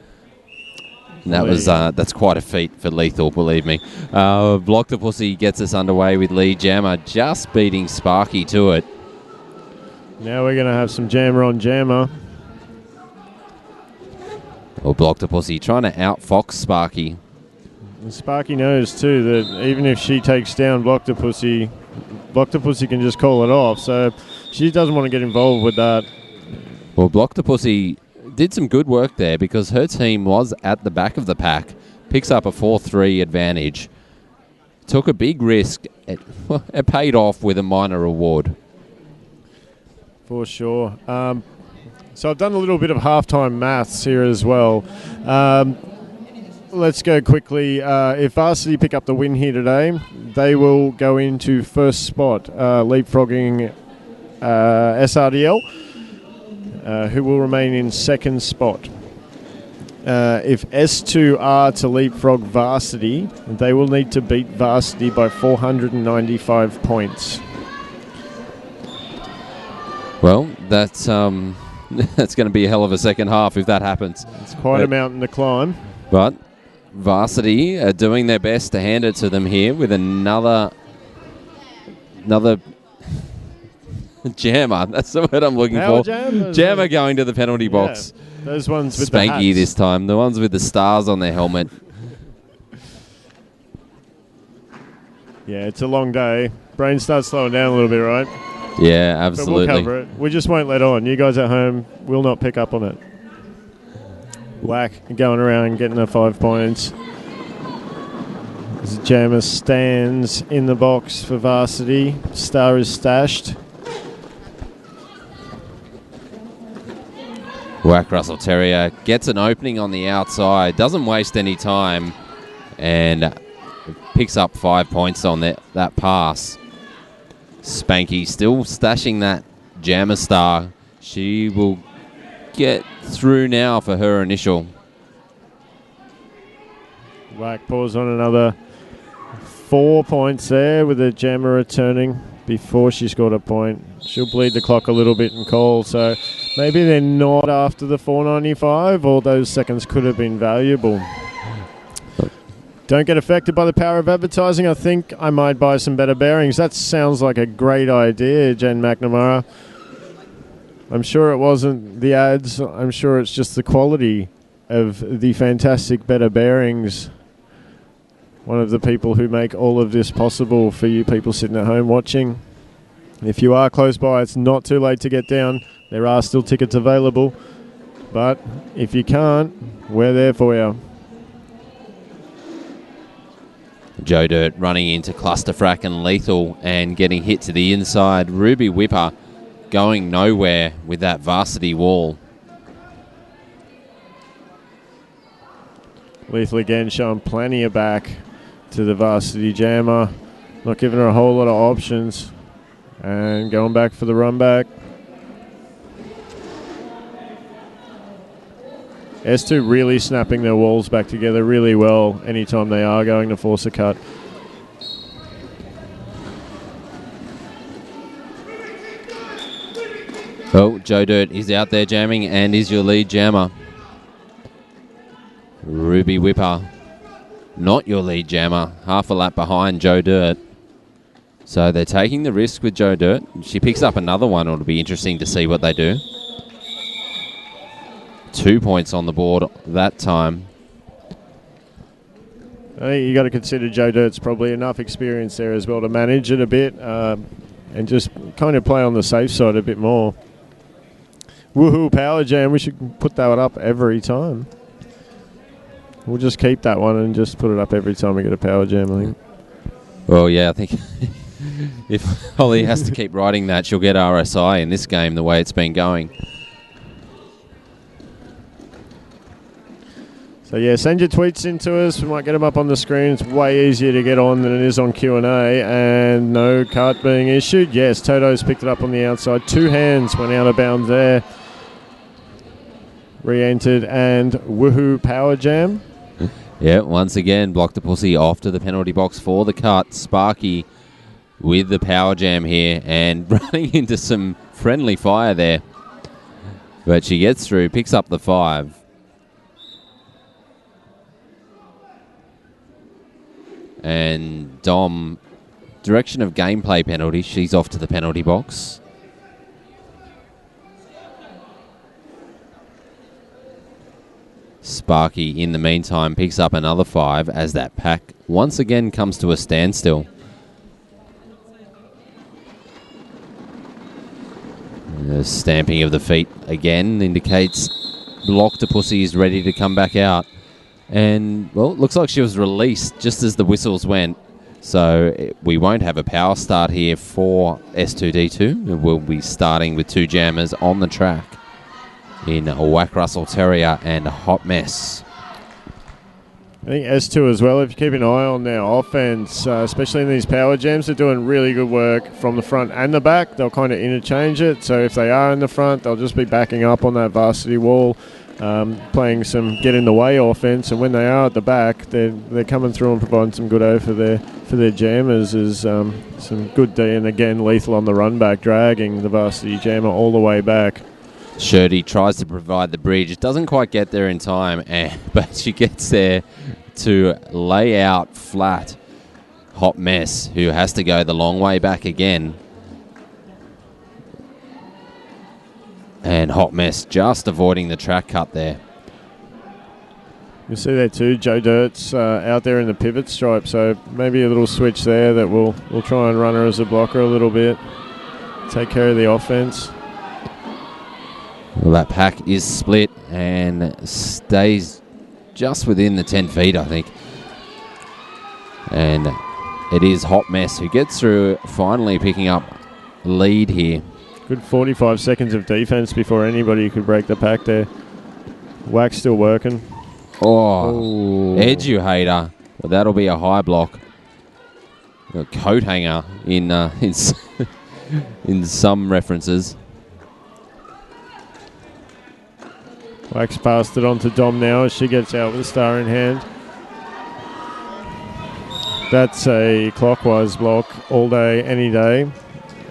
And that was that's quite a feat for Lethal, believe me. Block the Pussy gets us underway with Lee Jammer just beating Sparky to it. Now we're going to have some jammer on jammer. Or Block the Pussy trying to outfox Sparky. And Sparky knows, too, that even if she takes down Block the Pussy can just call it off. So she doesn't want to get involved with that. Well, Block the Pussy did some good work there because her team was at the back of the pack. Picks up a 4-3 advantage. Took a big risk. It paid off with a minor reward. For sure. So I've done a little bit of halftime maths here as well. Let's go quickly. If Varsity pick up the win here today, they will go into first spot, leapfrogging SRDL, who will remain in second spot. If S2 are to leapfrog Varsity, they will need to beat Varsity by 495 points. Well, that's that's going to be a hell of a second half if that happens. It's quite a mountain to climb. But Varsity are doing their best to hand it to them here with another jammer. That's the word I'm looking for. Jammer going to the penalty box. Yeah, those ones with Spanky the hats. this time. The ones with the stars on their helmet. Yeah, it's a long day. Brain starts slowing down a little bit, right? Yeah, absolutely. But we'll cover it. We just won't let on. You guys at home will not pick up on it. Whack, going around getting the 5 points. As Jammer stands in the box for Varsity. Star is stashed. Whack Russell Terrier gets an opening on the outside, doesn't waste any time, and picks up 5 points on that pass. Spanky still stashing that Jammer star. She will get through now for her initial. Whack pause on another 4 points there with the Jammer returning before she scored a point. She'll bleed the clock a little bit and call, so maybe they're not after the 495, or those seconds could have been valuable. Don't get affected by the power of advertising. I think I might buy some better bearings. That sounds like a great idea, Jen McNamara. I'm sure it wasn't the ads. I'm sure it's just the quality of the fantastic better bearings. One of the people who make all of this possible for you people sitting at home watching. If you are close by, it's not too late to get down. There are still tickets available. But if you can't, we're there for you. Joe Dirt running into Clusterfrack and Lethal and getting hit to the inside. Ruby Whipper going nowhere with that varsity wall. Lethal again showing plenty of back to the varsity jammer. Not giving her a whole lot of options. And going back for the run back. S2 really snapping their walls back together really well anytime they are going to force a cut. Well, Joe Dirt is out there jamming and is your lead jammer. Ruby Whipper, not your lead jammer, half a lap behind Joe Dirt. So they're taking the risk with Joe Dirt. She picks up another one. It'll be interesting to see what they do. 2 points on the board that time. I think you got to consider Joe Dirt's probably enough experience there as well to manage it a bit and just kind of play on the safe side a bit more. Woohoo Power Jam, we should put that one up every time. We'll just keep that one and just put it up every time we get a Power Jam, I think. Well, yeah, I think if Holly has to keep writing that, she'll get RSI in this game the way it's been going. So yeah, send your tweets in to us. We might get them up on the screen. It's way easier to get on than it is on Q&A. And no cut being issued. Yes, Toto's picked it up on the outside. 2 hands went out of bounds there. Re-entered and woohoo Power Jam. Yeah, once again, Block the Pussy off to the penalty box for the cut. Sparky with the Power Jam here and running into some friendly fire there. But she gets through, picks up the 5. And Dom, direction of gameplay penalty. She's off to the penalty box. Sparky, in the meantime, picks up another 5 as that pack once again comes to a standstill. The stamping of the feet again indicates Block the Pussy is ready to come back out. And, well, it looks like she was released just as the whistles went. So we won't have a power start here for S2D2. We'll be starting with 2 jammers on the track in Whack Russell Terrier and Hot Mess. I think S2 as well, if you keep an eye on their offense, especially in these power jams, they're doing really good work from the front and the back. They'll kind of interchange it. So if they are in the front, they'll just be backing up on that varsity wall. Playing some get in the way offense, and when they are at the back, they're coming through and providing some good O for their jammers. Is some good D, and again Lethal on the run back, dragging the varsity jammer all the way back. Shirty tries to provide the bridge, doesn't quite get there in time, but she gets there to lay out flat Hot Mess, who has to go the long way back again. And Hot Mess just avoiding the track cut there. You see there too, Joe Dirt's out there in the pivot stripe, so maybe a little switch there that we'll try and run her as a blocker a little bit. Take care of the offense. Well, that pack is split and stays just within the 10 feet, I think. And it is Hot Mess who gets through, finally picking up lead here. Good 45 seconds of defense before anybody could break the pack there. Whack's still working. Oh, Eduhater. Well, that'll be a high block. A coat hanger in in some references. Whack's passed it on to Dom now as she gets out with a star in hand. That's a clockwise block all day, any day.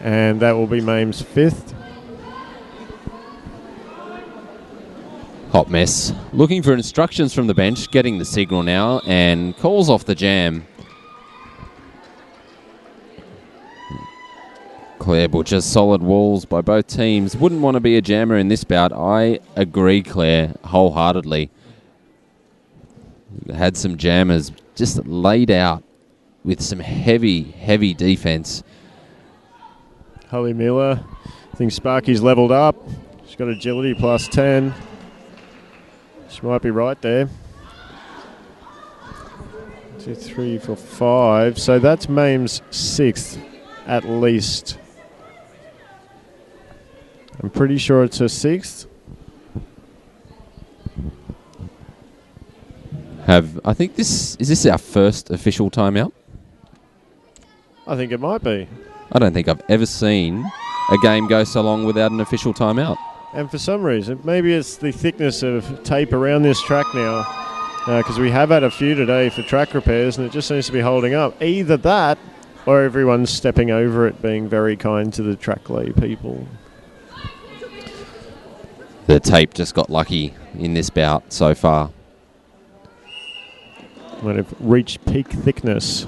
And that will be Mame's 5th. Hot Mess. Looking for instructions from the bench, getting the signal now, and calls off the jam. Claire Butcher, solid walls by both teams. Wouldn't want to be a jammer in this bout. I agree, Claire, wholeheartedly. Had some jammers just laid out with some heavy, heavy defense. Holly Miller. I think Sparky's leveled up. She's got agility plus 10. She might be right there. 2, 3, 4, 5. So that's Mame's 6th at least. I'm pretty sure it's her 6th. I think is this our first official timeout? I think it might be. I don't think I've ever seen a game go so long without an official timeout. And for some reason, maybe it's the thickness of tape around this track now, because we have had a few today for track repairs, and it just seems to be holding up. Either that, or everyone's stepping over it, being very kind to the track lay people. The tape just got lucky in this bout so far. Might have reached peak thickness.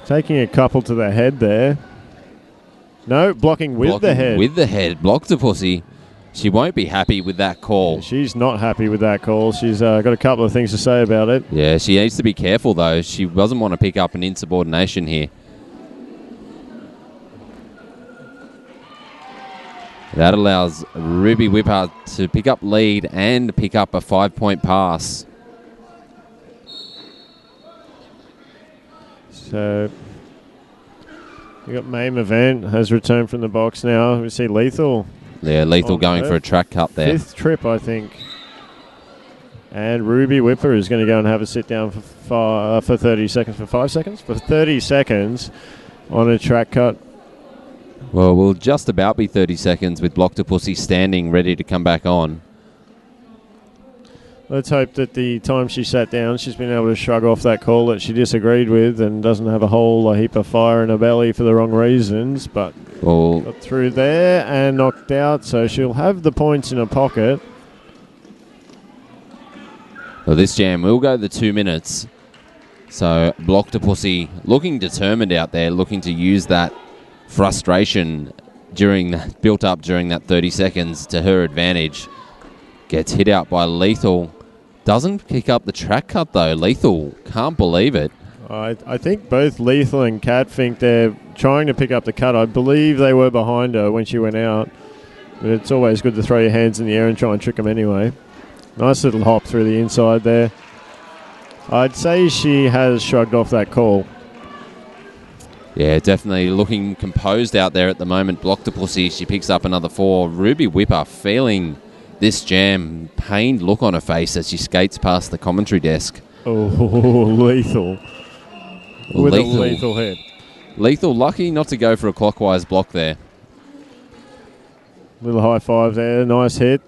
Taking a couple to the head there. No, blocking the head. With the head. Blocked the pussy. She won't be happy with that call. She's not happy with that call. She's got a couple of things to say about it. Yeah, she needs to be careful, though. She doesn't want to pick up an insubordination here. That allows Ruby Whipper to pick up lead and pick up a 5-point pass. So, we got Mame Event has returned from the box now. We see Lethal. Yeah, Lethal going for a track cut there. 5th trip, I think. And Ruby Whipper is going to go and have a sit down for 30 seconds. For 5 seconds? For 30 seconds on a track cut. Well, we'll just about be 30 seconds with Block to Pussy standing ready to come back on. Let's hope that the time she sat down, she's been able to shrug off that call that she disagreed with and doesn't have a whole heap of fire in her belly for the wrong reasons. But got through there and knocked out, so she'll have the points in her pocket. Well, this jam will go the 2 minutes. So Block to Pussy looking determined out there, looking to use that frustration built up during that 30 seconds to her advantage. Gets hit out by Lethal. Doesn't pick up the track cut, though. Lethal can't believe it. I think both Lethal and Kat think they're trying to pick up the cut. I believe they were behind her when she went out. But it's always good to throw your hands in the air and try and trick them anyway. Nice little hop through the inside there. I'd say she has shrugged off that call. Yeah, definitely looking composed out there at the moment. Block to Pussy. She picks up another 4. Ruby Whipper feeling this jam, pained look on her face as she skates past the commentary desk. Oh, Lethal. With a lethal hit. Lethal lucky not to go for a clockwise block there. Little high five there. Nice hit.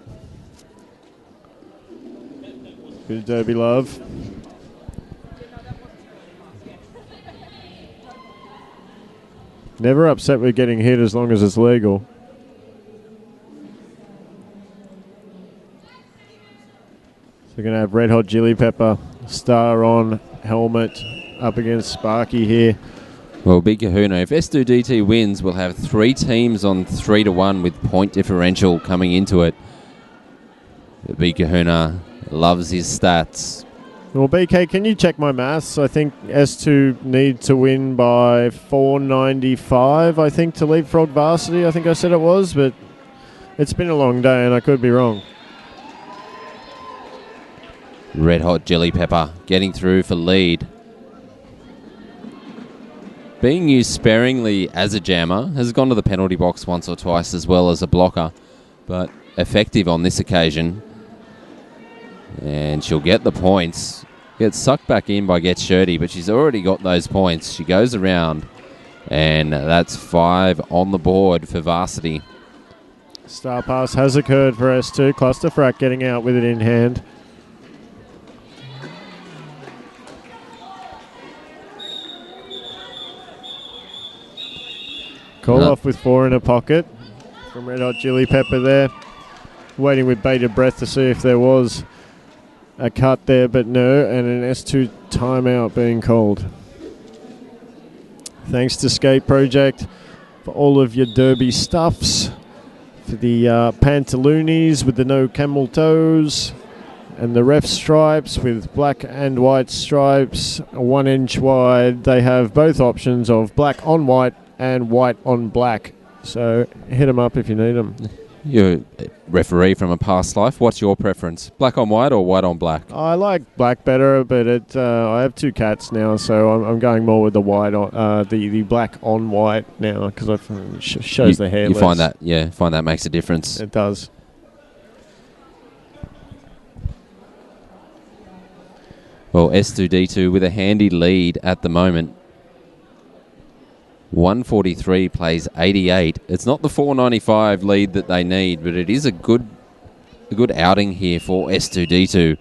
Bit of derby love. Never upset with getting hit as long as it's legal. So we're going to have Red Hot Chili Pepper, star on, helmet, up against Sparky here. Well, Big Kahuna, if S2DT wins, we'll have 3 teams on 3-1 with point differential coming into it. Big Kahuna loves his stats. Well, BK, can you check my maths? I think S2 need to win by 495, I think, to leapfrog varsity. I think I said it was, but it's been a long day and I could be wrong. Red Hot Chili Pepper getting through for lead. Being used sparingly as a jammer, has gone to the penalty box once or twice as well as a blocker, but effective on this occasion. And she'll get the points. Gets sucked back in by Get Shirty, but she's already got those points. She goes around, and that's 5 on the board for varsity. Star pass has occurred for S2. Cluster Frack getting out with it in hand. Call off with 4 in her pocket from Red Hot Chili Pepper there. Waiting with bated breath to see if there was a cut there, but no, and an S2 timeout being called. Thanks to Skate Project for all of your derby stuffs. For the pantaloonies with the no camel toes. And the ref stripes with black and white stripes, 1 inch wide. They have both options of black on white and white on black. So hit them up if you need them. You're a referee from a past life. What's your preference? Black on white or white on black? I like black better, but I have 2 cats now, so I'm going more with the white on the black on white now because it shows the hair. You find that makes a difference. It does. Well, S2D2 with a handy lead at the moment. 143 plays 88. It's not the 495 lead that they need, but it is a good outing here for S2D2.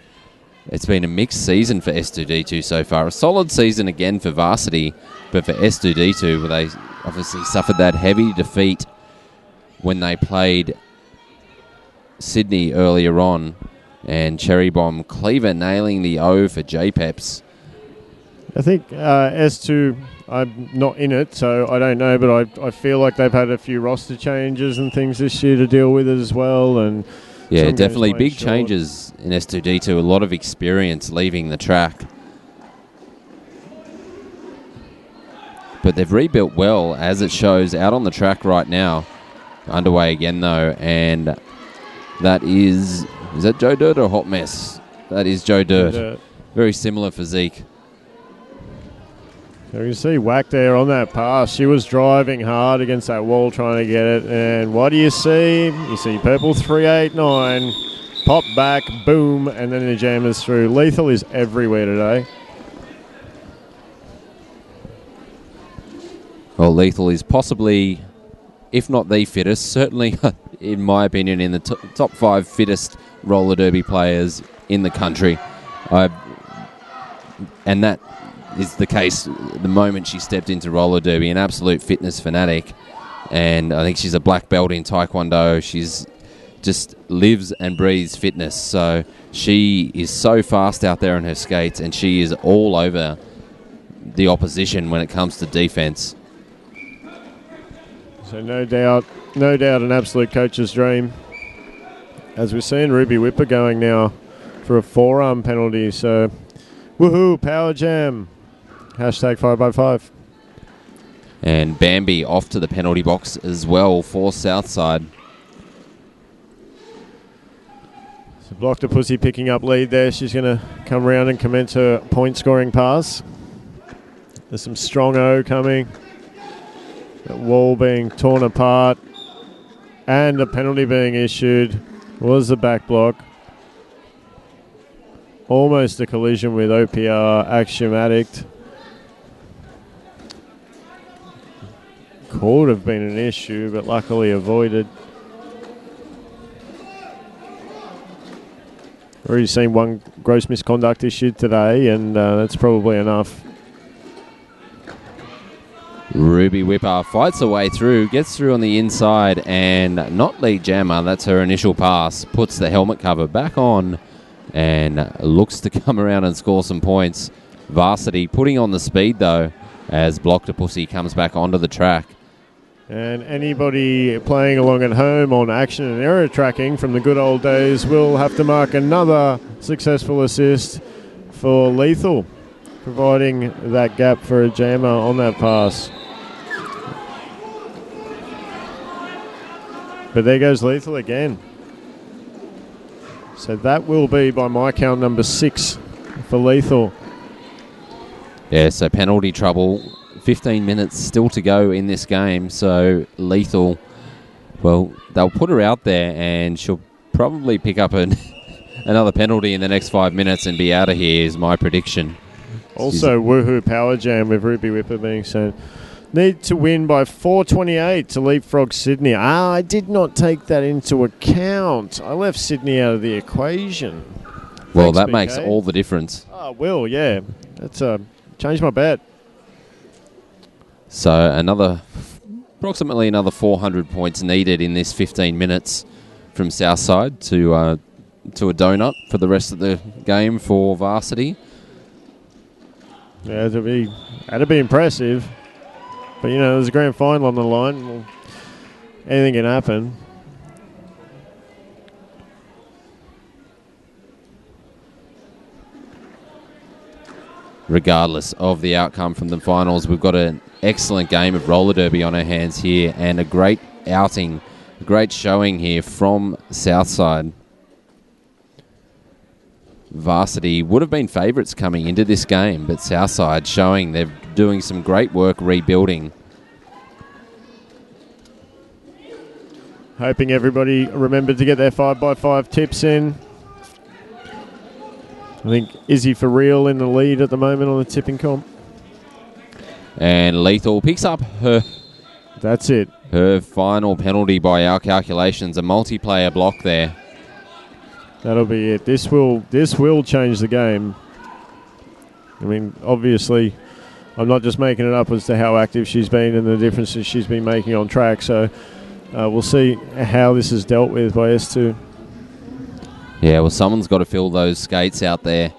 It's been a mixed season for S2D2 so far. A solid season again for Varsity, but for S2D2, where they obviously suffered that heavy defeat when they played Sydney earlier on, and Cherry Bomb Cleaver nailing the O for JPEPs. I think S2, I'm not in it, so I don't know, but I feel like they've had a few roster changes and things this year to deal with as well. And yeah, definitely big changes in S2D2. A lot of experience leaving the track. But they've rebuilt well, as it shows out on the track right now. Underway again, though, and that is that Joe Dirt or Hot Mess? That is Joe Dirt. Very similar physique. So you can see Whack there on that pass. She was driving hard against that wall trying to get it. And what do you see? You see purple 389. Pop back, boom, and then the jam is through. Lethal is everywhere today. Well, Lethal is possibly, if not the fittest, certainly, in my opinion, in the top 5 fittest roller derby players in the country. And that is the case the moment she stepped into roller derby, an absolute fitness fanatic. And I think she's a black belt in Taekwondo. She's just lives and breathes fitness. So she is so fast out there on her skates, and she is all over the opposition when it comes to defense. So no doubt an absolute coach's dream. As we're seeing Ruby Whipper going now for a forearm penalty. So woohoo, power jam. Hashtag 5x5. And Bambi off to the penalty box as well for Southside. So Block to Pussy picking up lead there. She's going to come around and commence her point scoring pass. There's some strong O coming. That wall being torn apart. And a penalty being issued. Was the back block. Almost a collision with OPR Axiom Addict. Could have been an issue, but luckily avoided. Already seen one gross misconduct issued today, and that's probably enough. Ruby Whipper fights her way through, gets through on the inside, and not lead jammer. That's her initial pass. Puts the helmet cover back on and looks to come around and score some points. Varsity putting on the speed, though, as Block to Pussy comes back onto the track. And anybody playing along at home on action and error tracking from the good old days will have to mark another successful assist for Lethal, providing that gap for a jammer on that pass. But there goes Lethal again. So that will be, by my count, number 6 for Lethal. Yeah, so penalty trouble. 15 minutes still to go in this game, so Lethal, well, they'll put her out there and she'll probably pick up another penalty in the next 5 minutes and be out of here, is my prediction. Also, woohoo power jam with Ruby Whipper being sent. Need to win by 4:28 to leapfrog Sydney. I did not take that into account. I left Sydney out of the equation. Well, Thanks, that BK. makes all the difference. Oh, will, yeah. That's changed my bet. So approximately another 400 points needed in this 15 minutes from Southside to a donut for the rest of the game for Varsity. Yeah, that'd be impressive. But, you know, there's a grand final on the line. Well, anything can happen. Regardless of the outcome from the finals, we've got an excellent game of roller derby on our hands here and a great outing great showing here from Southside. Varsity would have been favourites coming into this game, but Southside showing they're doing some great work rebuilding. Hoping everybody remembered to get their 5x5 tips in. I think Izzy for real in the lead at the moment on the tipping comp. And Lethal picks up her... That's it. Her final penalty by our calculations, a multiplayer block there. That'll be it. This will change the game. I mean, obviously, I'm not just making it up as to how active she's been and the differences she's been making on track. So we'll see how this is dealt with by S2. Yeah, well, someone's got to fill those skates out there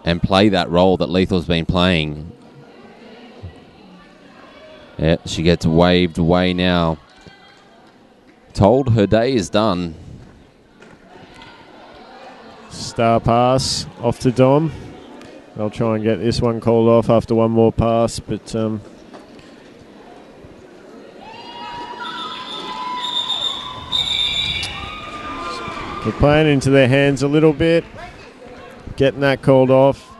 and play that role that Lethal's been playing. Yeah, she gets waved away now. Told her day is done. Star pass off to Dom. They'll try and get this one called off after one more pass, but they're playing into their hands a little bit, getting that called off,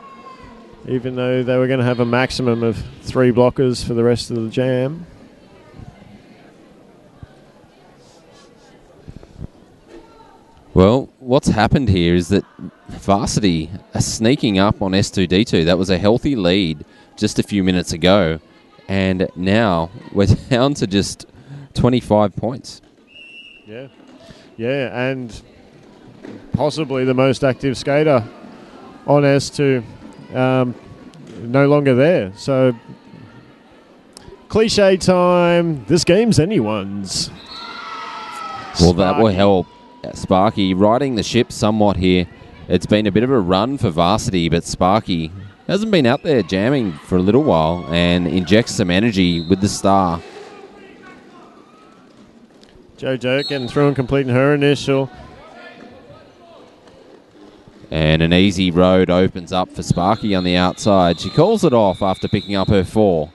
even though they were going to have a maximum of 3 blockers for the rest of the jam. Well, what's happened here is that Varsity are sneaking up on S2D2. That was a healthy lead just a few minutes ago, and now we're down to just 25 points. Yeah, and possibly the most active skater on S2 no longer there. So, cliche time, this game's anyone's. Well, that will help. Sparky riding the ship somewhat here. It's been a bit of a run for Varsity, but Sparky hasn't been out there jamming for a little while and injects some energy with the star. Joe Dirt getting through and completing her initial. And an easy road opens up for Sparky on the outside. She calls it off after picking up her 4.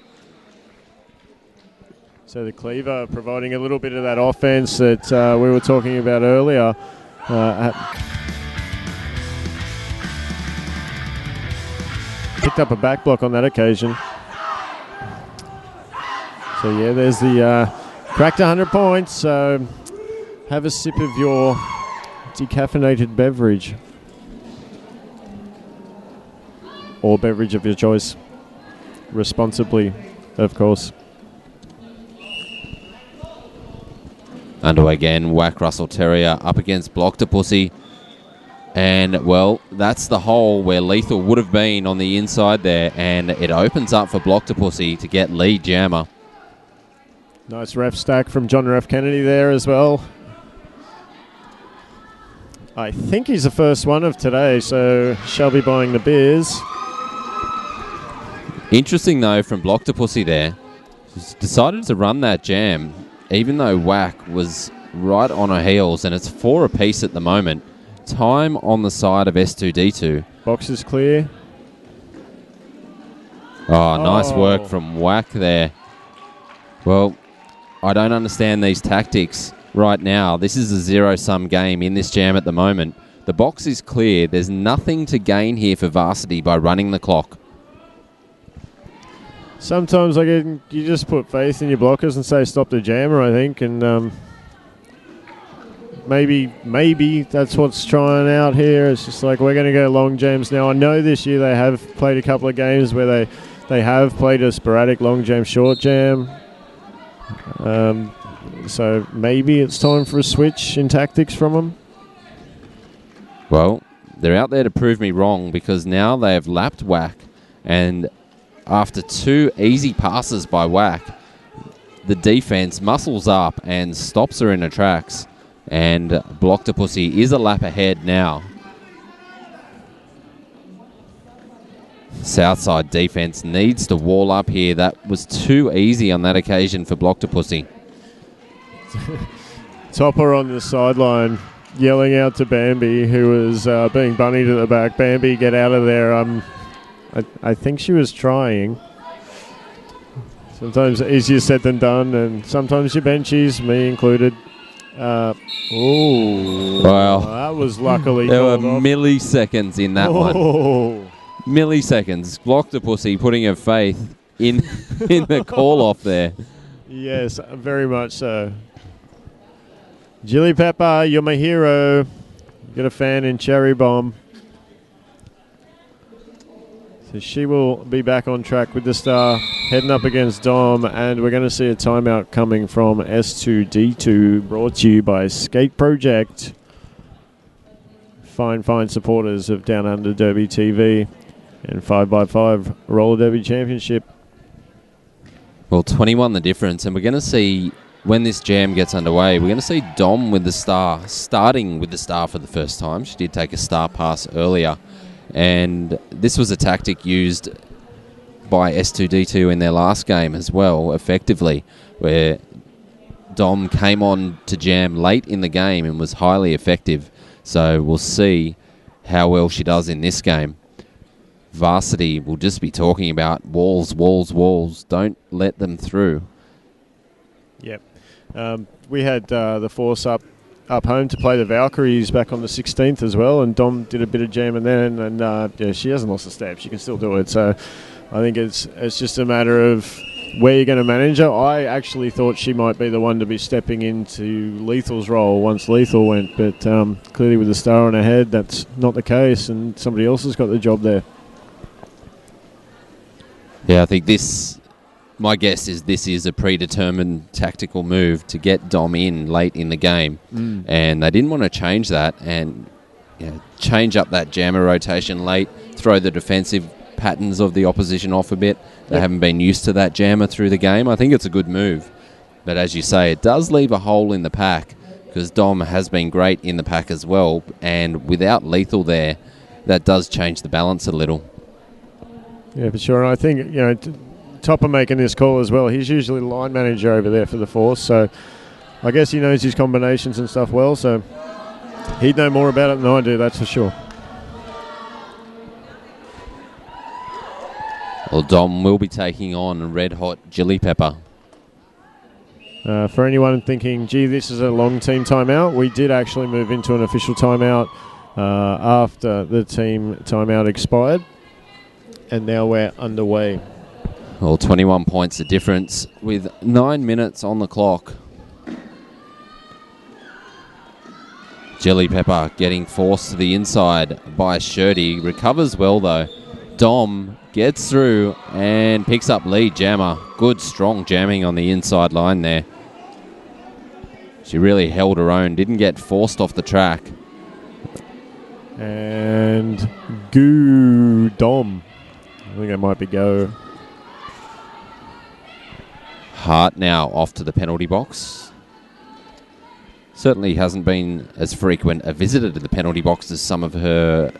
So the cleaver providing a little bit of that offense that we were talking about earlier. Picked up a back block on that occasion. So yeah, there's the cracked 100 points. So have a sip of your decaffeinated beverage. Or beverage of your choice. Responsibly, of course. Underway again, Whack Russell Terrier up against Block-to-Pussy. And, well, that's the hole where Lethal would have been on the inside there. And it opens up for Block-to-Pussy to get lead jammer. Nice ref stack from John Ref Kennedy there as well. I think he's the first one of today, so shall be buying the beers. Interesting, though, from Block-to-Pussy there. She's decided to run that jam, even though Whack was right on her heels, and it's 4 apiece at the moment. Time on the side of S2D2. Box is clear. Oh, nice work from Whack there. Well, I don't understand these tactics right now. This is a zero-sum game in this jam at the moment. The box is clear. There's nothing to gain here for Varsity by running the clock. Sometimes you just put faith in your blockers and say stop the jammer, I think, and maybe that's what's trying out here. It's just like we're going to go long jams now. I know this year they have played a couple of games where they have played a sporadic long jam, short jam. So maybe it's time for a switch in tactics from them. Well, they're out there to prove me wrong because now they have lapped Whack, and after 2 easy passes by Whack, the defense muscles up and stops her in her tracks. And Block-to-Pussy is a lap ahead now. Southside defense needs to wall up here. That was too easy on that occasion for Block-to-Pussy. Topper on the sideline yelling out to Bambi, who was being bunnied at the back. Bambi, get out of there. I think she was trying. Sometimes easier said than done, and sometimes you benchies, me included. Well, that was luckily there were called off. milliseconds in that one. Milliseconds. Octopussy putting her faith in the call off there. Yes, very much so. Jilly Pepper, you're my hero. Got a fan in Cherry Bomb. So she will be back on track with the star, heading up against Dom, and we're going to see a timeout coming from S2D2, brought to you by Skate Project. Fine supporters of Down Under Derby TV and 5x5 Roller Derby Championship. Well, 21 the difference, and we're going to see, when this jam gets underway, we're going to see Dom with the star, starting with the star for the first time. She did take a star pass earlier, and this was a tactic used by S2D2 in their last game as well, effectively, where Dom came on to jam late in the game and was highly effective. So we'll see how well she does in this game. Varsity will just be talking about walls. Don't let them through. Yep. We had the force up home to play the Valkyries back on the 16th as well, and Dom did a bit of jamming then, and she hasn't lost a step. She can still do it. So I think it's just a matter of where you're going to manage her. I actually thought she might be the one to be stepping into Lethal's role once Lethal went, but clearly with the star on her head, that's not the case, and somebody else has got the job there. Yeah, I think my guess is this is a predetermined tactical move to get Dom in late in the game, and they didn't want to change that and change up that jammer rotation late, throw the defensive patterns of the opposition off a bit. They haven't been used to that jammer through the game. I think it's a good move. But as you say, it does leave a hole in the pack because Dom has been great in the pack as well. And without Lethal there, that does change the balance a little. Yeah, for sure. And I think, Topper making this call as well. He's usually the line manager over there for the Force. So I guess he knows his combinations and stuff well. So he'd know more about it than I do, that's for sure. Well, Dom will be taking on Red Hot Chili Pepper. For anyone thinking, gee, this is a long team timeout, we did actually move into an official timeout after the team timeout expired. And now we're underway. Well, 21 points the difference with 9 minutes on the clock. Jelly Pepper getting forced to the inside by Shirty. Recovers well, though. Dom gets through and picks up lead jammer. Good, strong jamming on the inside line there. She really held her own. Didn't get forced off the track. And Goo Dom. I think it might be go. Hart now off to the penalty box. Certainly hasn't been as frequent a visitor to the penalty box as some of her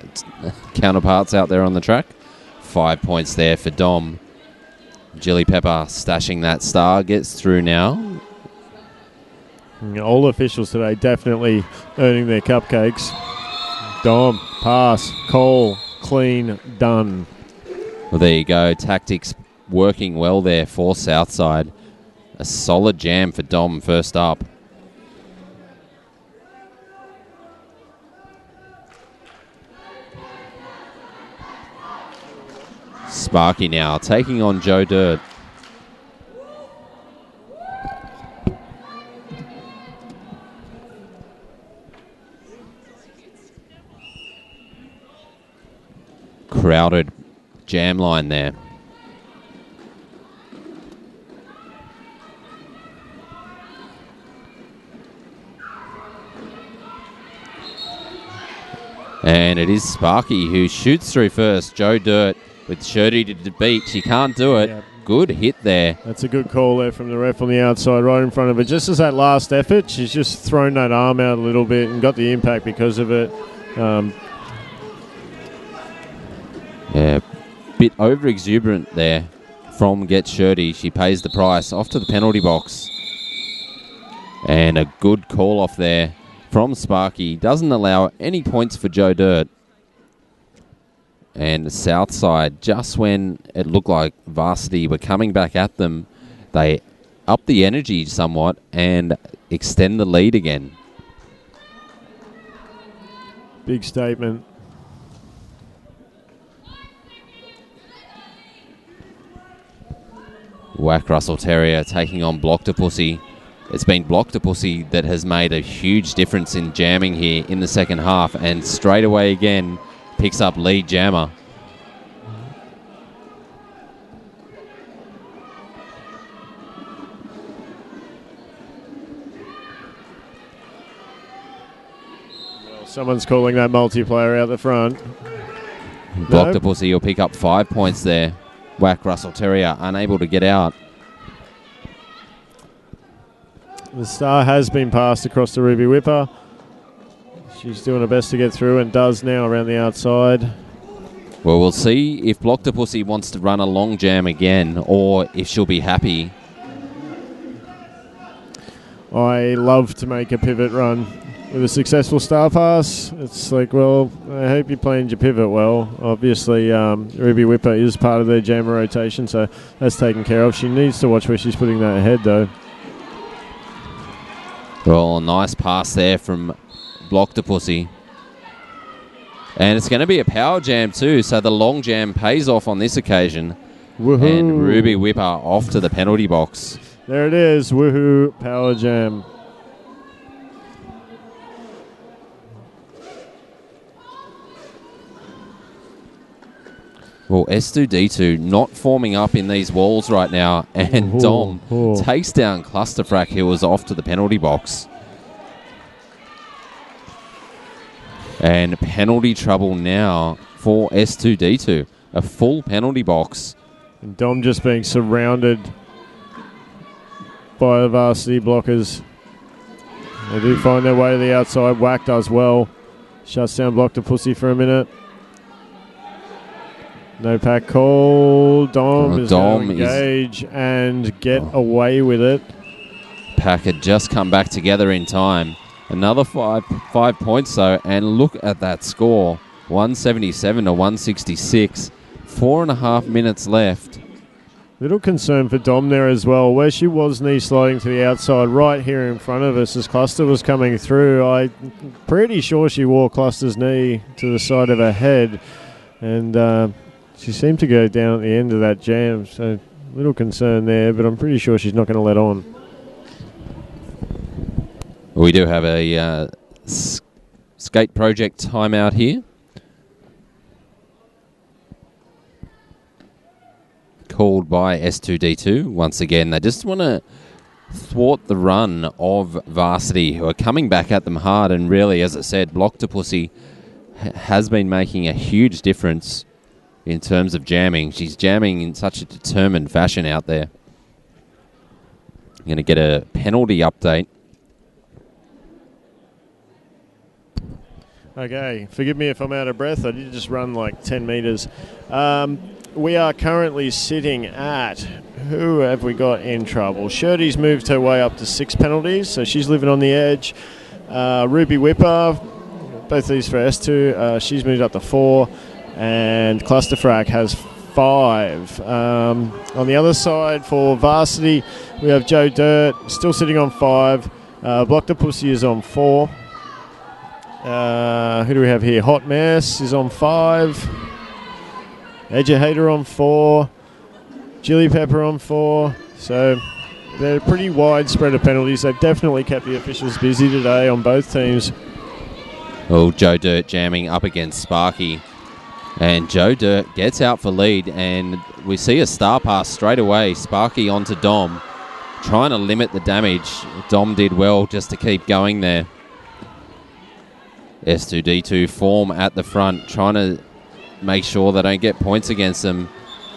counterparts out there on the track. 5 points there for Dom. Jelly Pepper stashing that star. Gets through now. All officials today definitely earning their cupcakes. Dom, pass, call, clean, done. Well, there you go. Tactics working well there for Southside. A solid jam for Dom first up. Sparky now taking on Joe Dirt. Crowded jam line there. And it is Sparky who shoots through first. Joe Dirt with Shirty to beat. She can't do it. Yep. Good hit there. That's a good call there from the ref on the outside, right in front of her. Just as that last effort, she's just thrown that arm out a little bit and got the impact because of it. Yeah, bit over-exuberant there from Get Shirty. She pays the price. Off to the penalty box. And a good call-off there from Sparky. Doesn't allow any points for Joe Dirt. And Southside, just when it looked like Varsity were coming back at them, they up the energy somewhat and extend the lead again. Big statement. Whack Russell Terrier taking on Block-to-Pussy. It's been Block-to-Pussy that has made a huge difference in jamming here in the second half, and straight away again picks up lead jammer. Well, someone's calling that multiplayer out the front. Block-to-Pussy will pick up 5 points there. Whack Russell Terrier unable to get out. The star has been passed across to Ruby Whipper. She's doing her best to get through and does now around the outside. Well, we'll see if Block-to-Pussy wants to run a long jam again or if she'll be happy. I love to make a pivot run with a successful star pass. It's like, well, I hope you planned your pivot well. Obviously, Ruby Whipper is part of their jammer rotation, so that's taken care of. She needs to watch where she's putting that ahead, though. Well, nice pass there from Block-to-Pussy. And it's going to be a power jam too, so the long jam pays off on this occasion. Woohoo. And Ruby Whipper off to the penalty box. There it is. Woohoo, power jam. Well, S2D2 not forming up in these walls right now, and Dom takes down Clusterfrack, who was off to the penalty box. And penalty trouble now for S2D2. A full penalty box. And Dom just being surrounded by the varsity blockers. They do find their way to the outside. Whack does well. Shuts down Block-to-Pussy for a minute. No pack call. Dom is going to engage and get away with it. Pack had just come back together in time. Another 5 points though, and look at that score. 177 to 166. 4.5 minutes left. Little concern for Dom there as well. Where she was knee sliding to the outside, right here in front of us as Cluster was coming through. I'm pretty sure she wore Cluster's knee to the side of her head. And she seemed to go down at the end of that jam. So little concern there, but I'm pretty sure she's not going to let on. We do have a skate project timeout here. Called by S2D2. Once again, they just want to thwart the run of Varsity, who are coming back at them hard. And really, as I said, Block-to-Pussy has been making a huge difference in terms of jamming. She's jamming in such a determined fashion out there. I'm going to get a penalty update. Okay, forgive me if I'm out of breath. I did just run like 10 metres. We are currently sitting at, who have we got in trouble? Shirty's moved her way up to 6 penalties, so she's living on the edge. Ruby Whipper, both these for S2, she's moved up to 4, and Clusterfrack has 5. On the other side for Varsity, we have Joe Dirt, still sitting on 5. Block-to-Pussy is on 4. Who do we have here? Hot Mess is on 5. Educator on 4. Chili Pepper on 4. So they're pretty widespread of penalties. They've definitely kept the officials busy today on both teams. Oh, Joe Dirt jamming up against Sparky. And Joe Dirt gets out for lead, and we see a star pass straight away. Sparky onto Dom, trying to limit the damage. Dom did well just to keep going there. S2D2 form at the front, trying to make sure they don't get points against them.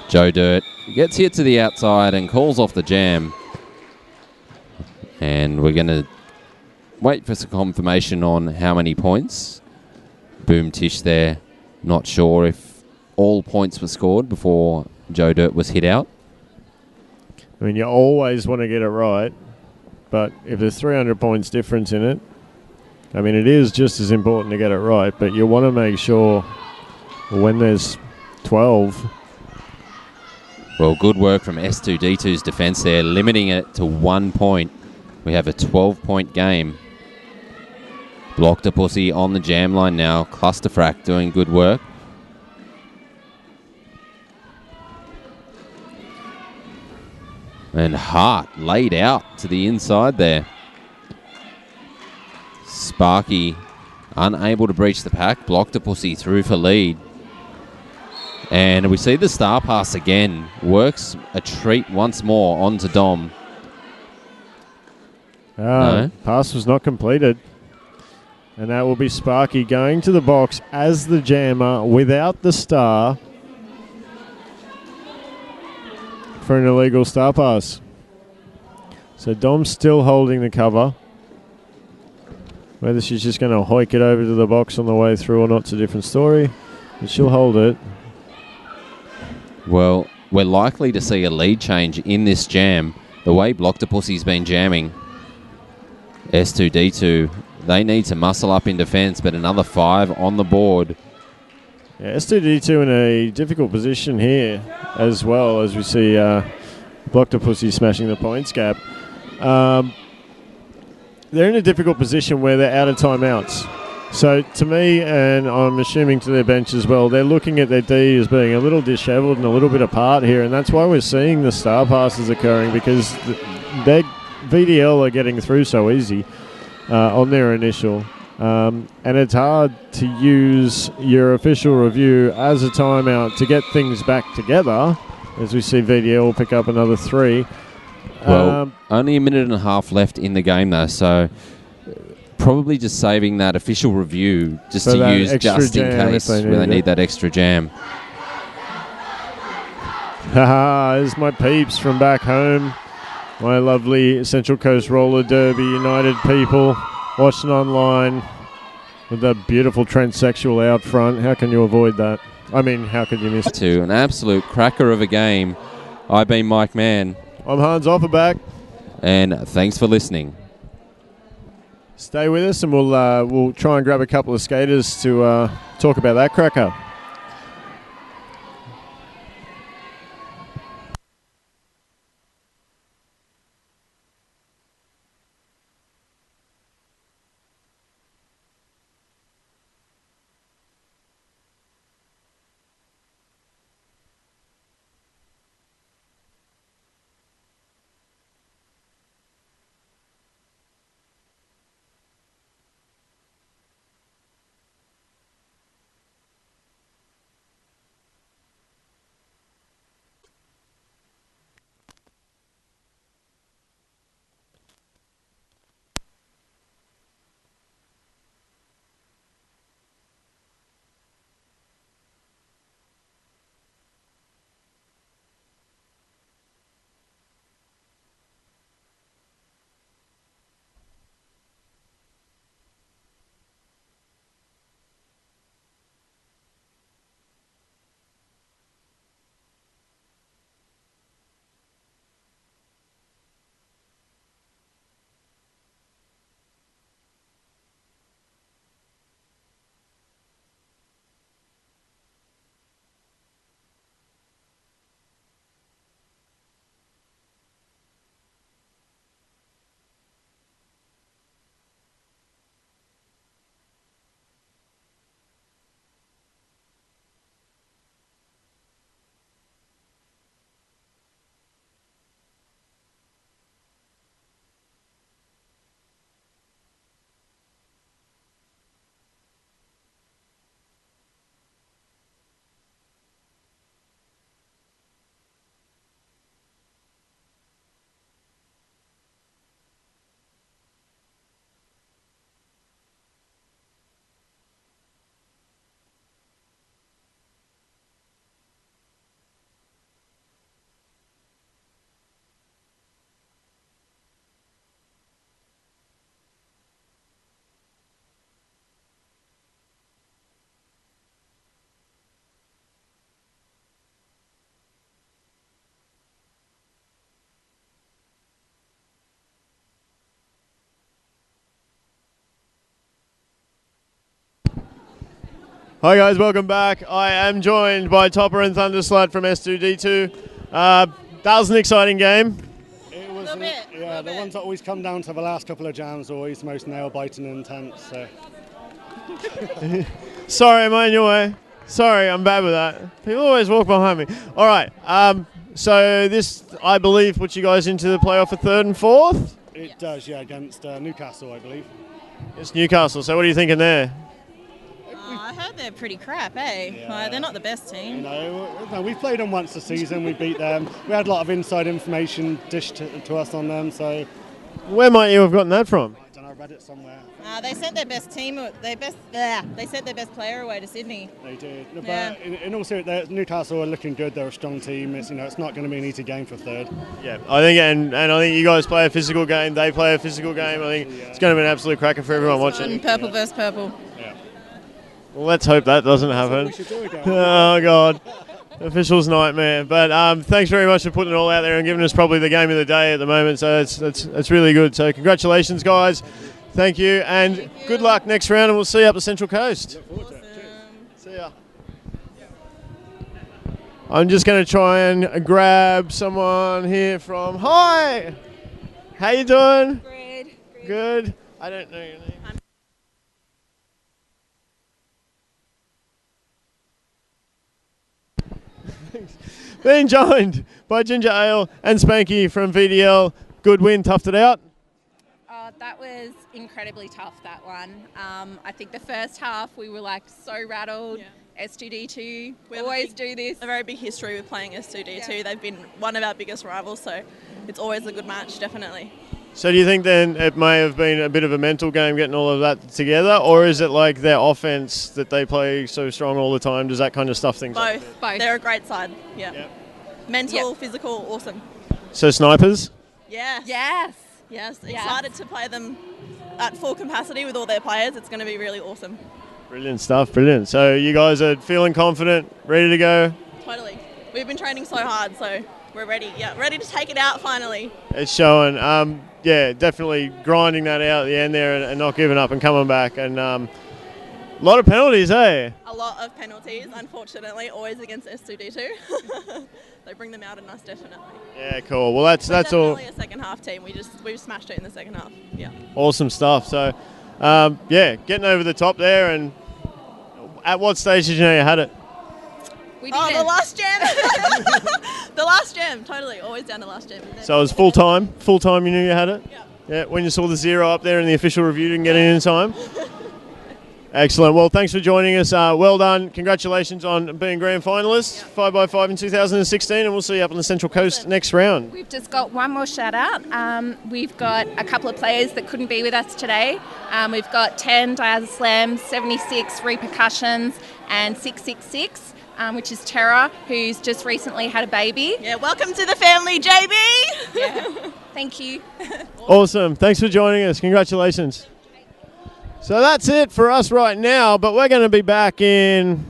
Joe Dirt gets hit to the outside and calls off the jam. And we're going to wait for some confirmation on how many points. Boom Tish there. Not sure if all points were scored before Joe Dirt was hit out. I mean, you always want to get it right, but if there's 300 points difference in it, I mean, it is just as important to get it right, but you want to make sure when there's 12 Well, good work from S2D2's defence there, limiting it to 1 point. We have a 12-point game. Blocked a pussy on the jam line now. Clusterfrack doing good work. And Hart laid out to the inside there. Sparky unable to breach the pack. Blocked a pussy through for lead. And we see the star pass again. Works a treat once more onto Dom. No. Pass was not completed. And that will be Sparky going to the box as the jammer without the star for an illegal star pass. So Dom's still holding the cover. Whether she's just going to hoik it over to the box on the way through or not's a different story. But she'll hold it. Well, we're likely to see a lead change in this jam. The way Blocked-A-Pussy's been jamming. S2D2, they need to muscle up in defence, but another 5 on the board. Yeah, S2D2 in a difficult position here as well, as we see Blocked-A-Pussy smashing the points gap. They're in a difficult position where they're out of timeouts. So to me, and I'm assuming to their bench as well, they're looking at their D as being a little dishevelled and a little bit apart here, and that's why we're seeing the star passes occurring, because their VDL are getting through so easy on their initial. And it's hard to use your official review as a timeout to get things back together, as we see VDL pick up another 3. Well, only a minute and a half left in the game, though, so probably just saving that official review just to use just in case when they need that extra jam. Haha, there's my peeps from back home. My lovely Central Coast Roller Derby United people watching online with that beautiful transsexual out front. How can you avoid that? I mean, how could you miss it? To an absolute cracker of a game. I've been Mike Mann. I'm Hans Offerback. And thanks for listening. Stay with us and we'll try and grab a couple of skaters to talk about that cracker. Hi guys, welcome back. I am joined by Topper and Thunderslut from S2D2. That was an exciting game. It was, yeah, the ones that always come down to the last couple of jams are always the most nail-biting and intense. So. Sorry, am I in your way? Sorry, I'm bad with that. People always walk behind me. All right, so this, I believe, puts you guys into the playoff for 3rd and 4th? It does, yeah, against Newcastle, I believe. It's Newcastle, so what are you thinking there? I heard they're pretty crap, eh? Yeah. Like, they're not the best team. No, we've played them once this season, we beat them. We had a lot of inside information dished to us on them, so... Where might you have gotten that from? I don't know, I read it somewhere. They sent their best team, they sent their best player away to Sydney. They did. No, Yeah. but in all seriousness, Newcastle are looking good. They're a strong team. It's not going to be an easy game for 3rd. Yeah, I think, and I think you guys play a physical game. They play a physical game. I think it's going to be an absolute cracker for everyone watching. Purple versus purple. Yeah. Well, let's hope that doesn't happen. we should do again. Oh God, officials' nightmare. But thanks very much for putting it all out there and giving us probably the game of the day at the moment. So it's really good. So congratulations, guys. Thank you, and good luck next round, and we'll see you up the Central Coast. See ya. I'm just going to try and grab someone here from... Hi! How you doing? Good. I don't know your name. Being joined by Ginger Ale and Spanky from VDL. Good win, toughed it out. That was incredibly tough, that one. I think the first half we were like so rattled. S2D2, we always do this. A very big history with playing S2D2. They've been one of our biggest rivals, so it's always a good match, definitely. So do you think then it may have been a bit of a mental game getting all of that together, or is it like their offense that they play so strong all the time? Does that kind of stuff things up? Both. They're a great side. Yeah. Mental, physical, awesome. So snipers? Yes. Excited to play them at full capacity with all their players. It's going to be really awesome. Brilliant stuff, brilliant. So you guys are feeling confident, ready to go? Totally. We've been training so hard, so we're ready. Yeah, ready to take it out finally. It's showing. Definitely grinding that out at the end there and not giving up and coming back. And a lot of penalties, eh? A lot of penalties, unfortunately, always against S2D2. They bring them out in us, definitely. Yeah, cool. Well, that's all. Definitely a second half team. We smashed it in the second half. Yeah. Awesome stuff. So, getting over the top there. And at what stage did you know you had it? The last jam. The last jam, totally. Always down to last jam. So it was full time. Full time, you knew you had it. Yeah. When you saw the 0 up there and the official review didn't get in time. Excellent. Well, thanks for joining us. Well done. Congratulations on being grand finalists, 5x5 in 2016, and we'll see you up on the Central Coast next round. We've just got one more shout out. We've got a couple of players that couldn't be with us today. We've got 10 Diaza Slams, 76 Repercussions, and 666. Which is Tara, who's just recently had a baby. Yeah, welcome to the family, JB. Yeah, thank you. Awesome. Thanks for joining us. Congratulations. So that's it for us right now, but we're going to be back in,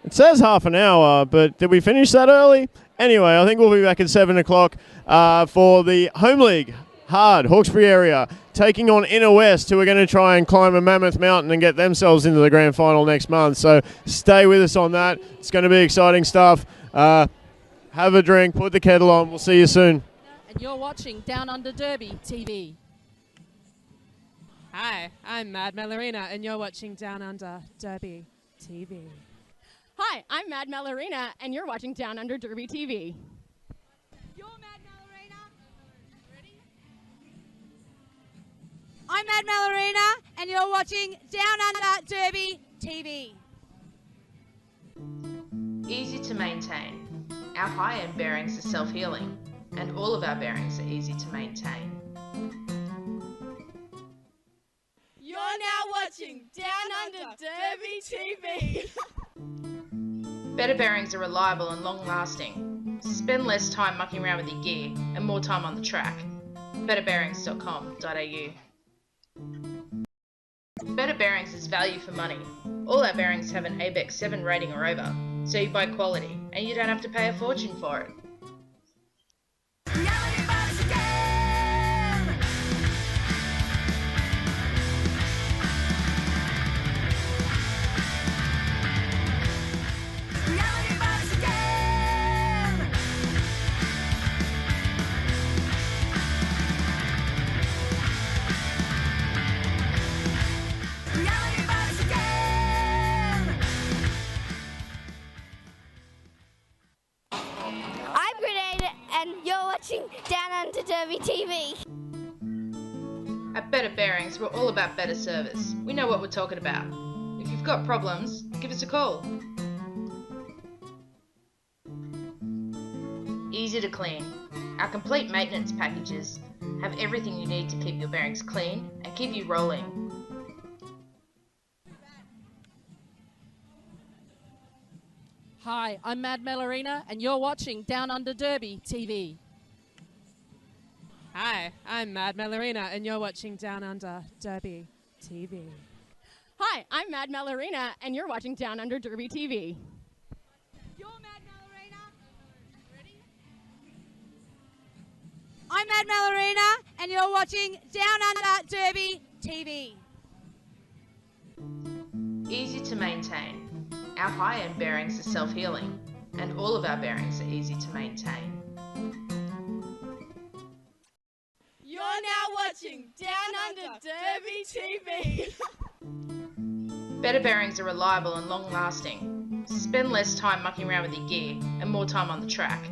it says half an hour, but did we finish that early? Anyway, I think we'll be back at 7 o'clock for the Home League. Hard, Hawkesbury area, taking on Inner West, who are going to try and climb a mammoth mountain and get themselves into the grand final next month. So stay with us on that. It's going to be exciting stuff. Have a drink, put the kettle on. We'll see you soon. And you're watching Downunder Derby TV. Hi, I'm Mad Melorina, and you're watching Downunder Derby TV. Hi, I'm Mad Melorina, and you're watching Downunder Derby TV. I'm Mad Melorina, and you're watching Downunder Derby TV. Easy to maintain. Our high-end bearings are self-healing, and all of our bearings are easy to maintain. You're now watching Downunder Derby TV. Better bearings are reliable and long-lasting. Spend less time mucking around with your gear and more time on the track. betterbearings.com.au. Better Bearings is value for money. All our bearings have an ABEX 7 rating or over, so you buy quality and you don't have to pay a fortune for it. Derby TV. At Better Bearings, we're all about better service. We know what we're talking about. If you've got problems, give us a call. Easy to clean. Our complete maintenance packages have everything you need to keep your bearings clean and keep you rolling. Hi, I'm Mad Melorina, and you're watching Downunder Derby TV. Hi, I'm Mad Melorina, and you're watching Downunder Derby TV. Hi, I'm Mad Melorina, and you're watching Downunder Derby TV. I'm Mad Melorina, and you're watching Downunder Derby TV. Easy to maintain. Our high-end bearings are self-healing, and all of our bearings are easy to maintain. You're now watching Downunder Derby TV. Better bearings are reliable and long-lasting. Spend less time mucking around with your gear and more time on the track.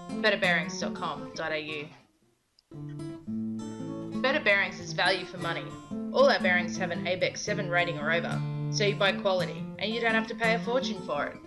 betterbearings.com.au. Better Bearings is value for money. All our bearings have an ABEX 7 rating or over, so you buy quality and you don't have to pay a fortune for it.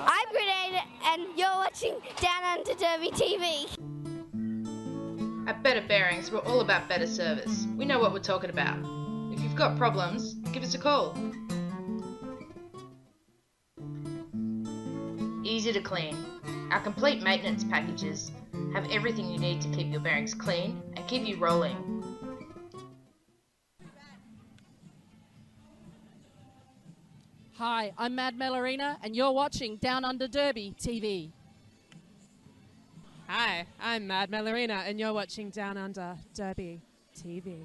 I'm Grenade, and you're watching Downunder Derby TV. At Better Bearings, we're all about better service. We know what we're talking about. If you've got problems, give us a call. Easy to clean. Our complete maintenance packages have everything you need to keep your bearings clean and keep you rolling. Hi, I'm Mad Melorina, and you're watching Downunder Derby TV. Hi, I'm Mad Melorina, and you're watching Downunder Derby TV.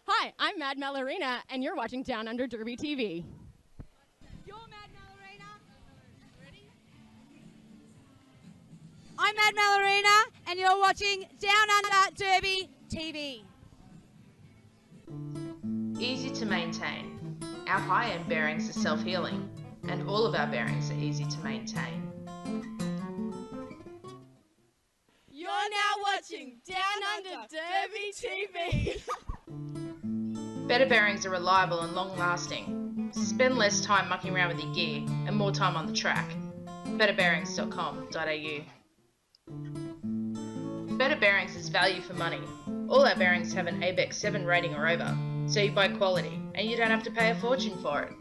Hi, I'm Mad Melorina, and you're watching Downunder Derby TV. I'm Mad Melorina, and you're watching Downunder Derby TV. Easy to maintain. Our high-end bearings are self-healing, and all of our bearings are easy to maintain. You're now watching Downunder Derby TV. Better bearings are reliable and long-lasting. Spend less time mucking around with your gear and more time on the track. betterbearings.com.au. Better Bearings is value for money. All our bearings have an ABEX 7 rating or over, so you buy quality and you don't have to pay a fortune for it.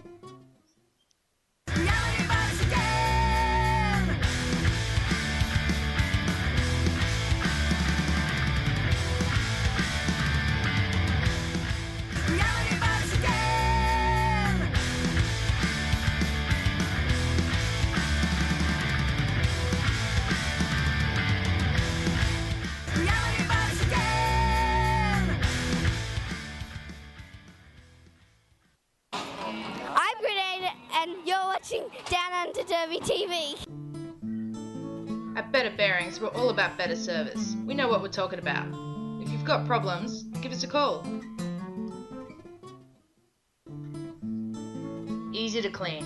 I'm Grenade, and you're watching Downunder Derby TV. At Better Bearings, we're all about better service. We know what we're talking about. If you've got problems, give us a call. Easy to clean.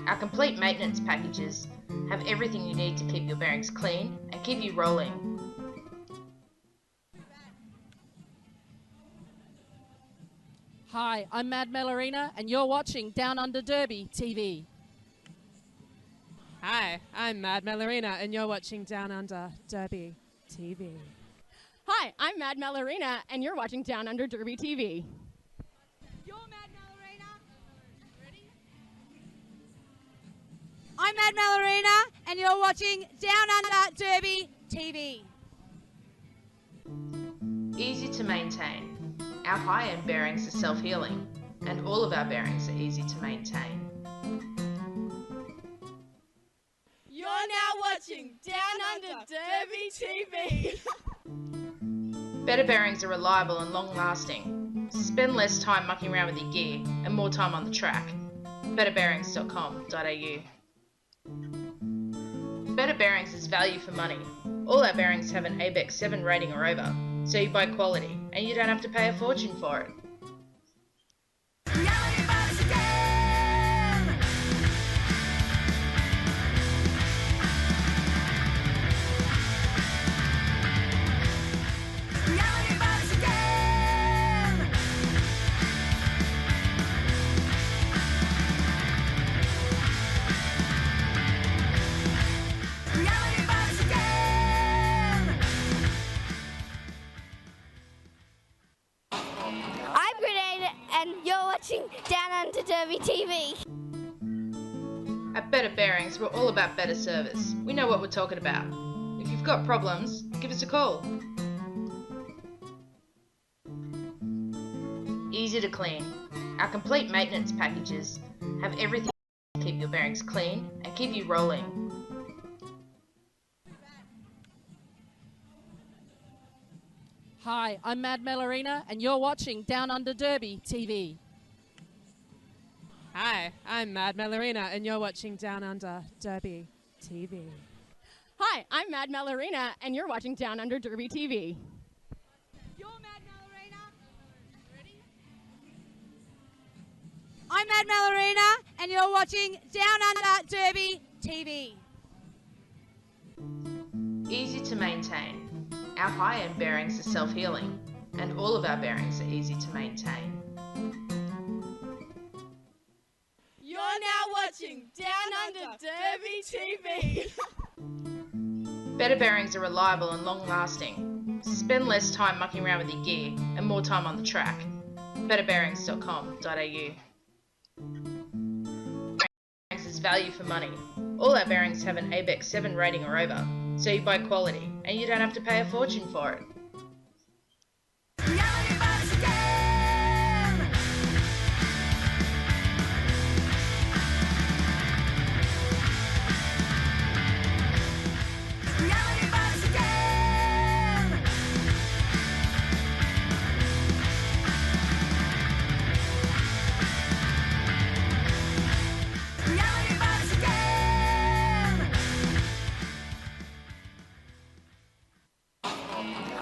Our complete maintenance packages have everything you need to keep your bearings clean and keep you rolling. Hi, I'm Mad Melorina, and you're watching Downunder Derby TV. Hi, I'm Mad Melorina, and you're watching Downunder Derby TV. Hi, I'm Mad Melorina, and you're watching Downunder Derby TV. I'm Mad Melorina, and you're watching Downunder Derby TV. Easy to maintain. Our high-end bearings are self-healing, and all of our bearings are easy to maintain. You're now watching Downunder Derby TV. Better bearings are reliable and long-lasting. Spend less time mucking around with your gear and more time on the track. betterbearings.com.au. Better Bearings is value for money. All our bearings have an ABEX 7 rating or over, so you buy quality and you don't have to pay a fortune for it. I'm Grenade, and you're watching Downunder Derby TV. At Better Bearings, we're all about better service. We know what we're talking about. If you've got problems, give us a call. Easy to clean. Our complete maintenance packages have everything to keep your bearings clean and keep you rolling. Hi, I'm Mad Melorina, and you're watching Downunder Derby TV. Hi, I'm Mad Melorina, and you're watching Downunder Derby TV. Hi, I'm Mad Melorina, and you're watching Downunder Derby TV. I'm Mad Melorina, and you're watching Downunder Derby TV. Easy to maintain. Our high-end bearings are self-healing, and all of our bearings are easy to maintain. You're now watching Downunder Derby TV. Better bearings are reliable and long-lasting. Spend less time mucking around with your gear and more time on the track. betterbearings.com.au. Bearings is value for money. All our bearings have an ABEX 7 rating or over, so you buy quality and you don't have to pay a fortune for it.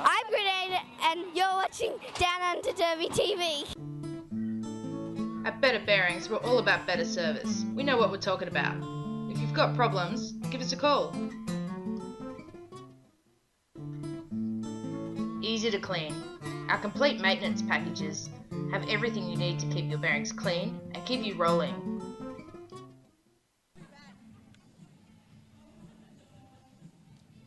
I'm Grenade, and you're watching Downunder Derby TV. At Better Bearings, we're all about better service. We know what we're talking about. If you've got problems, give us a call. Easy to clean. Our complete maintenance packages have everything you need to keep your bearings clean and keep you rolling.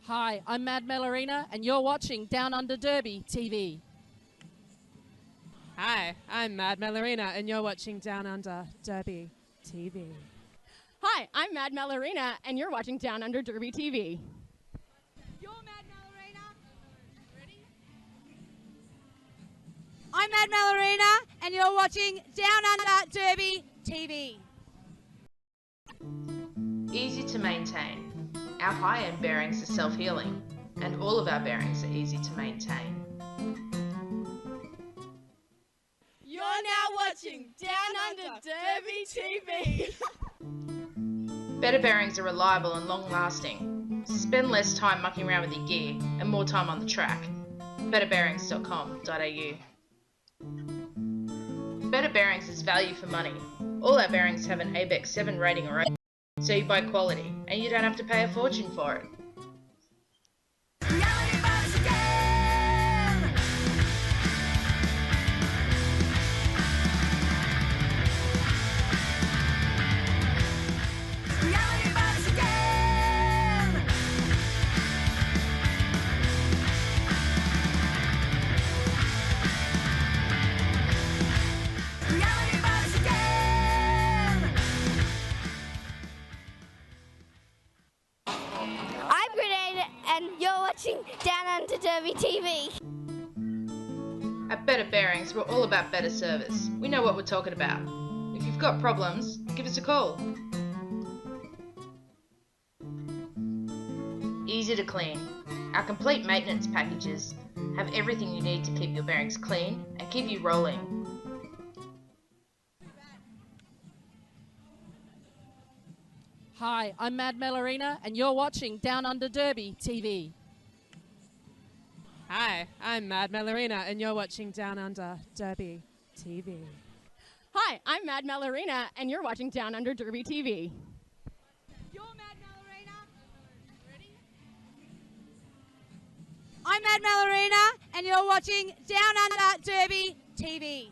Hi, I'm Mad Melorina, and you're watching Downunder Derby TV. Hi, I'm Mad Melorina, and you're watching Downunder Derby TV. Hi, I'm Mad Melorina, and you're watching Downunder Derby TV. I'm Mad Melorina, and you're watching Downunder Derby TV. Easy to maintain. Our high-end bearings are self-healing, and all of our bearings are easy to maintain. You're now watching Downunder Derby TV. Better bearings are reliable and long-lasting. Spend less time mucking around with your gear and more time on the track. betterbearings.com.au. Better Bearings is value for money. All our bearings have an ABEX 7 rating or over, so you buy quality and you don't have to pay a fortune for it. I'm Grenade, and you're watching Downunder Derby TV. At Better Bearings, we're all about better service. We know what we're talking about. If you've got problems, give us a call. Easy to clean. Our complete maintenance packages have everything you need to keep your bearings clean and keep you rolling. Hi, I'm Mad Melorina, and you're watching Down Under Derby TV. Hi, I'm Mad Melorina, and you're watching Down Under Derby TV. Hi, I'm Mad Melorina, and you're watching Down Under Derby TV. I'm Mad Melorina, and you're watching Down Under Derby TV.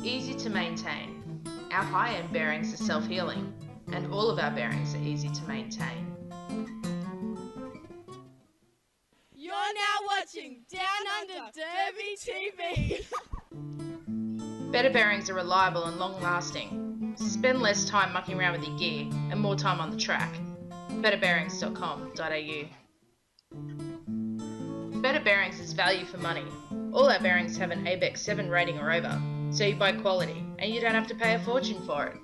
Easy to maintain. Our high-end bearings are self-healing, and all of our bearings are easy to maintain. You're now watching Down Under Derby TV. Better bearings are reliable and long-lasting. Spend less time mucking around with your gear and more time on the track. betterbearings.com.au. Better Bearings is value for money. All our bearings have an ABEX 7 rating or over, so you buy quality and you don't have to pay a fortune for it.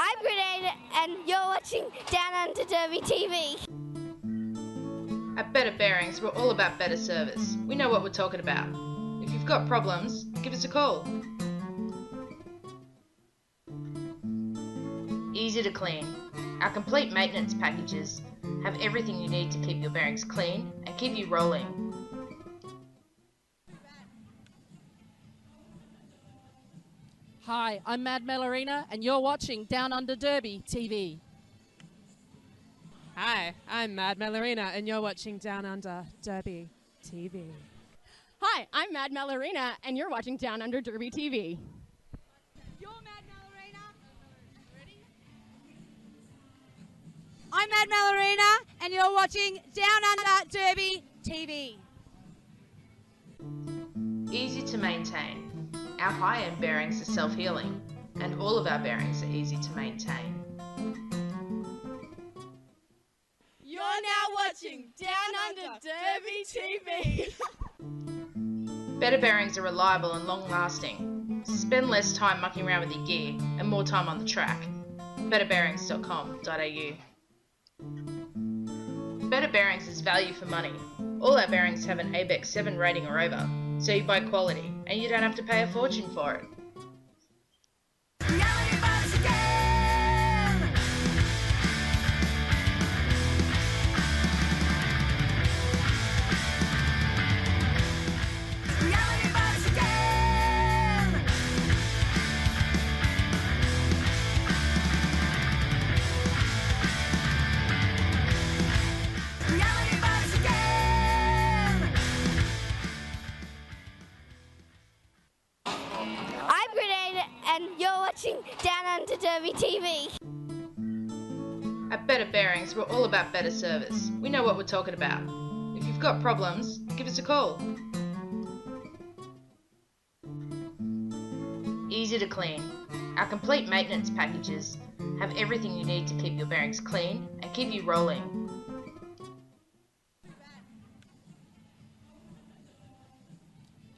I'm Grenade, and you're watching Down Under Derby TV. At Better Bearings, we're all about better service. We know what we're talking about. If you've got problems, give us a call. Easy to clean. Our complete maintenance packages have everything you need to keep your bearings clean and keep you rolling. Hi, I'm Mad Melorina, and you're watching Down Under Derby TV. Hi, I'm Mad Melorina, and you're watching Down Under Derby TV. Hi, I'm Mad Melorina, and you're watching Down Under Derby TV. I'm Mad Melorina, and you're watching Down Under Derby TV. Easy to maintain. Our high-end bearings are self-healing, and all of our bearings are easy to maintain. You're now watching Down Under Derby TV. Better bearings are reliable and long-lasting. Spend less time mucking around with your gear and more time on the track. betterbearings.com.au. Better Bearings is value for money. All our bearings have an ABEX 7 rating or over, so you buy quality and you don't have to pay a fortune for it. I'm Grenade, and you're watching Down Under Derby TV. At Better Bearings, we're all about better service. We know what we're talking about. If you've got problems, give us a call. Easy to clean. Our complete maintenance packages have everything you need to keep your bearings clean and keep you rolling.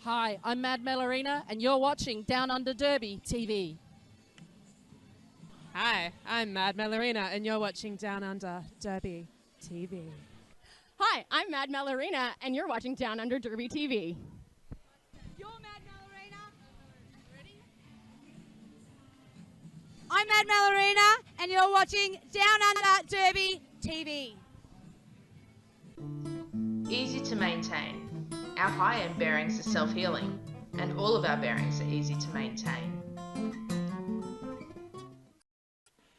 Hi, I'm Mad Melorina, and you're watching Down Under Derby TV. Hi, I'm Mad Melorina, and you're watching Down Under Derby TV. Hi, I'm Mad Melorina, and you're watching Down Under Derby TV. I'm Mad Melorina, and you're watching Down Under Derby TV. Easy to maintain. Our high-end bearings are self-healing, and all of our bearings are easy to maintain.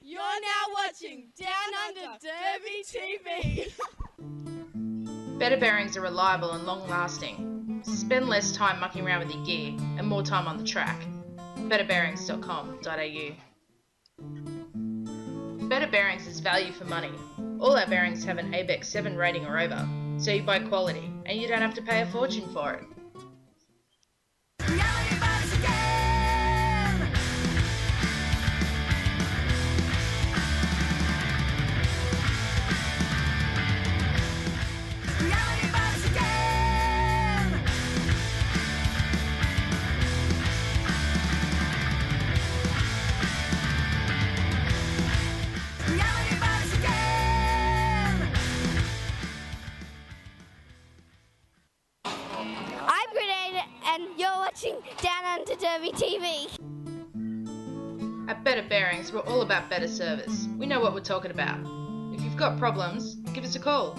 You're now watching Down Under Derby TV. Better bearings are reliable and long-lasting. Spend less time mucking around with your gear and more time on the track. betterbearings.com.au. Better Bearings is value for money. All our bearings have an ABEX 7 rating or over, so you buy quality and you don't have to pay a fortune for it. I'm Grenade, and you're watching Downunder Derby TV. At Better Bearings, we're all about better service. We know what we're talking about. If you've got problems, give us a call.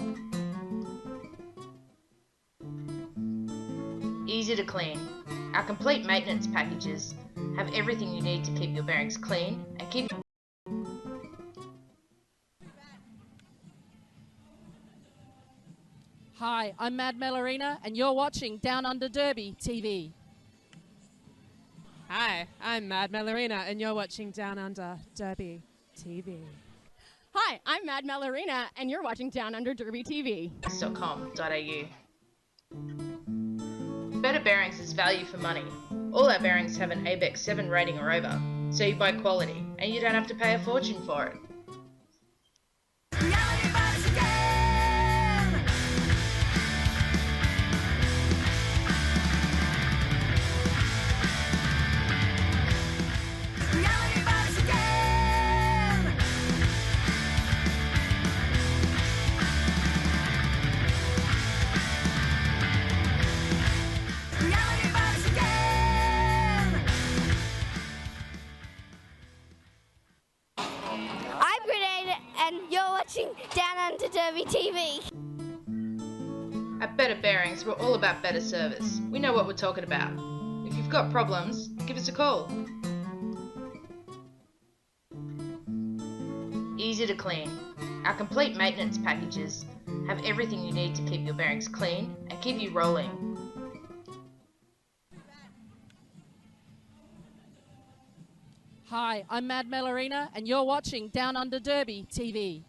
Easy to clean. Our complete maintenance packages have everything you need to keep your bearings clean and keep your Hi, I'm Mad Melorina, and you're watching Downunder Derby TV. Hi, I'm Mad Melorina, and you're watching Downunder Derby TV. Hi, I'm Mad Melorina, and you're watching Downunder Derby TV. .com.au. Better Bearings is value for money. All our bearings have an ABEX 7 rating or over, so you buy quality and you don't have to pay a fortune for it. I'm Grenade, and you're watching Downunder Derby TV. At Better Bearings, we're all about better service. We know what we're talking about. If you've got problems, give us a call. Easy to clean. Our complete maintenance packages have everything you need to keep your bearings clean and keep you rolling. Hi, I'm Mad Melorina, and you're watching Downunder Derby TV.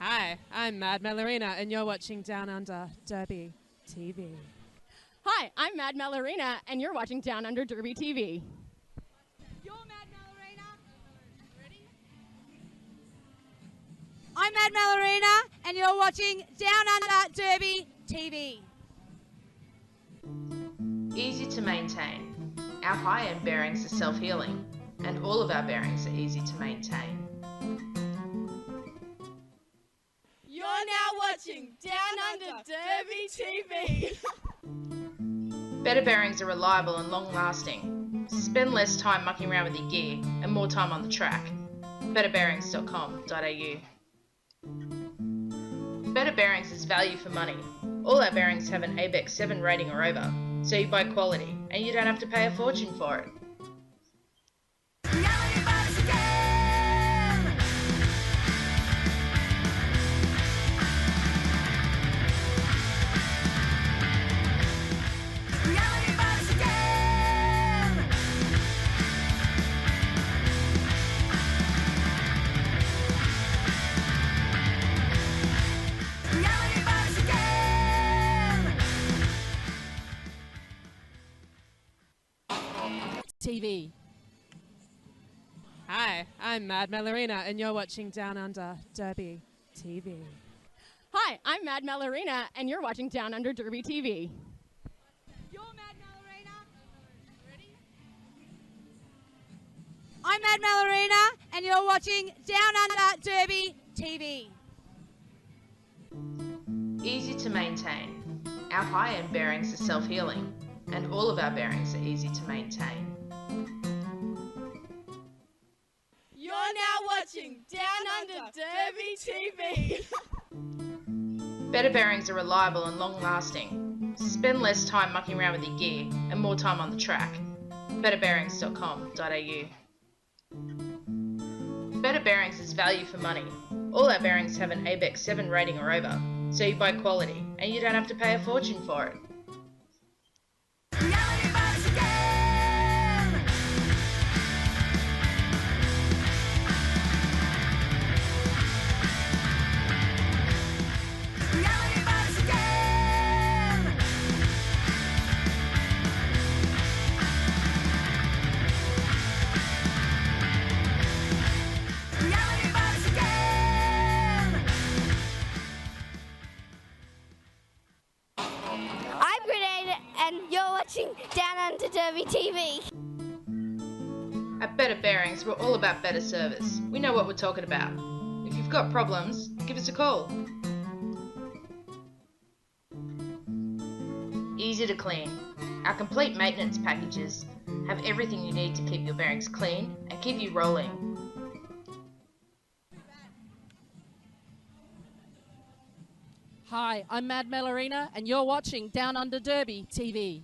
Hi, I'm Mad Melorina, and you're watching Downunder Derby TV. Hi, I'm Mad Melorina, and you're watching Downunder Derby TV. I'm Mad Melorina, and you're watching Downunder Derby TV. Easy to maintain. Our high-end bearings are self-healing, and all of our bearings are easy to maintain. You're now watching Downunder Derby TV. Better bearings are reliable and long-lasting. Spend less time mucking around with your gear and more time on the track. betterbearings.com.au. Better Bearings is value for money. All our bearings have an ABEX 7 rating or over, so you buy quality and you don't have to pay a fortune for it. TV. Hi, I'm Mad Melorina, and you're watching Downunder Derby TV. Hi, I'm Mad Melorina, and you're watching Downunder Derby TV. I'm Mad Melorina, and you're watching Downunder Derby TV. Easy to maintain. Our high-end bearings are self-healing, and all of our bearings are easy to maintain. You're now watching Downunder Derby TV. Better bearings are reliable and long-lasting. Spend less time mucking around with your gear and more time on the track. betterbearings.com.au. Better Bearings is value for money. All our bearings have an ABEX 7 rating or over, so you buy quality and you don't have to pay a fortune for it. At Better Bearings, we're all about better service. We know what we're talking about. If you've got problems, give us a call. Easy to clean. Our complete maintenance packages have everything you need to keep your bearings clean and keep you rolling. Hi, I'm Mad Melorina, and you're watching Down Under Derby TV.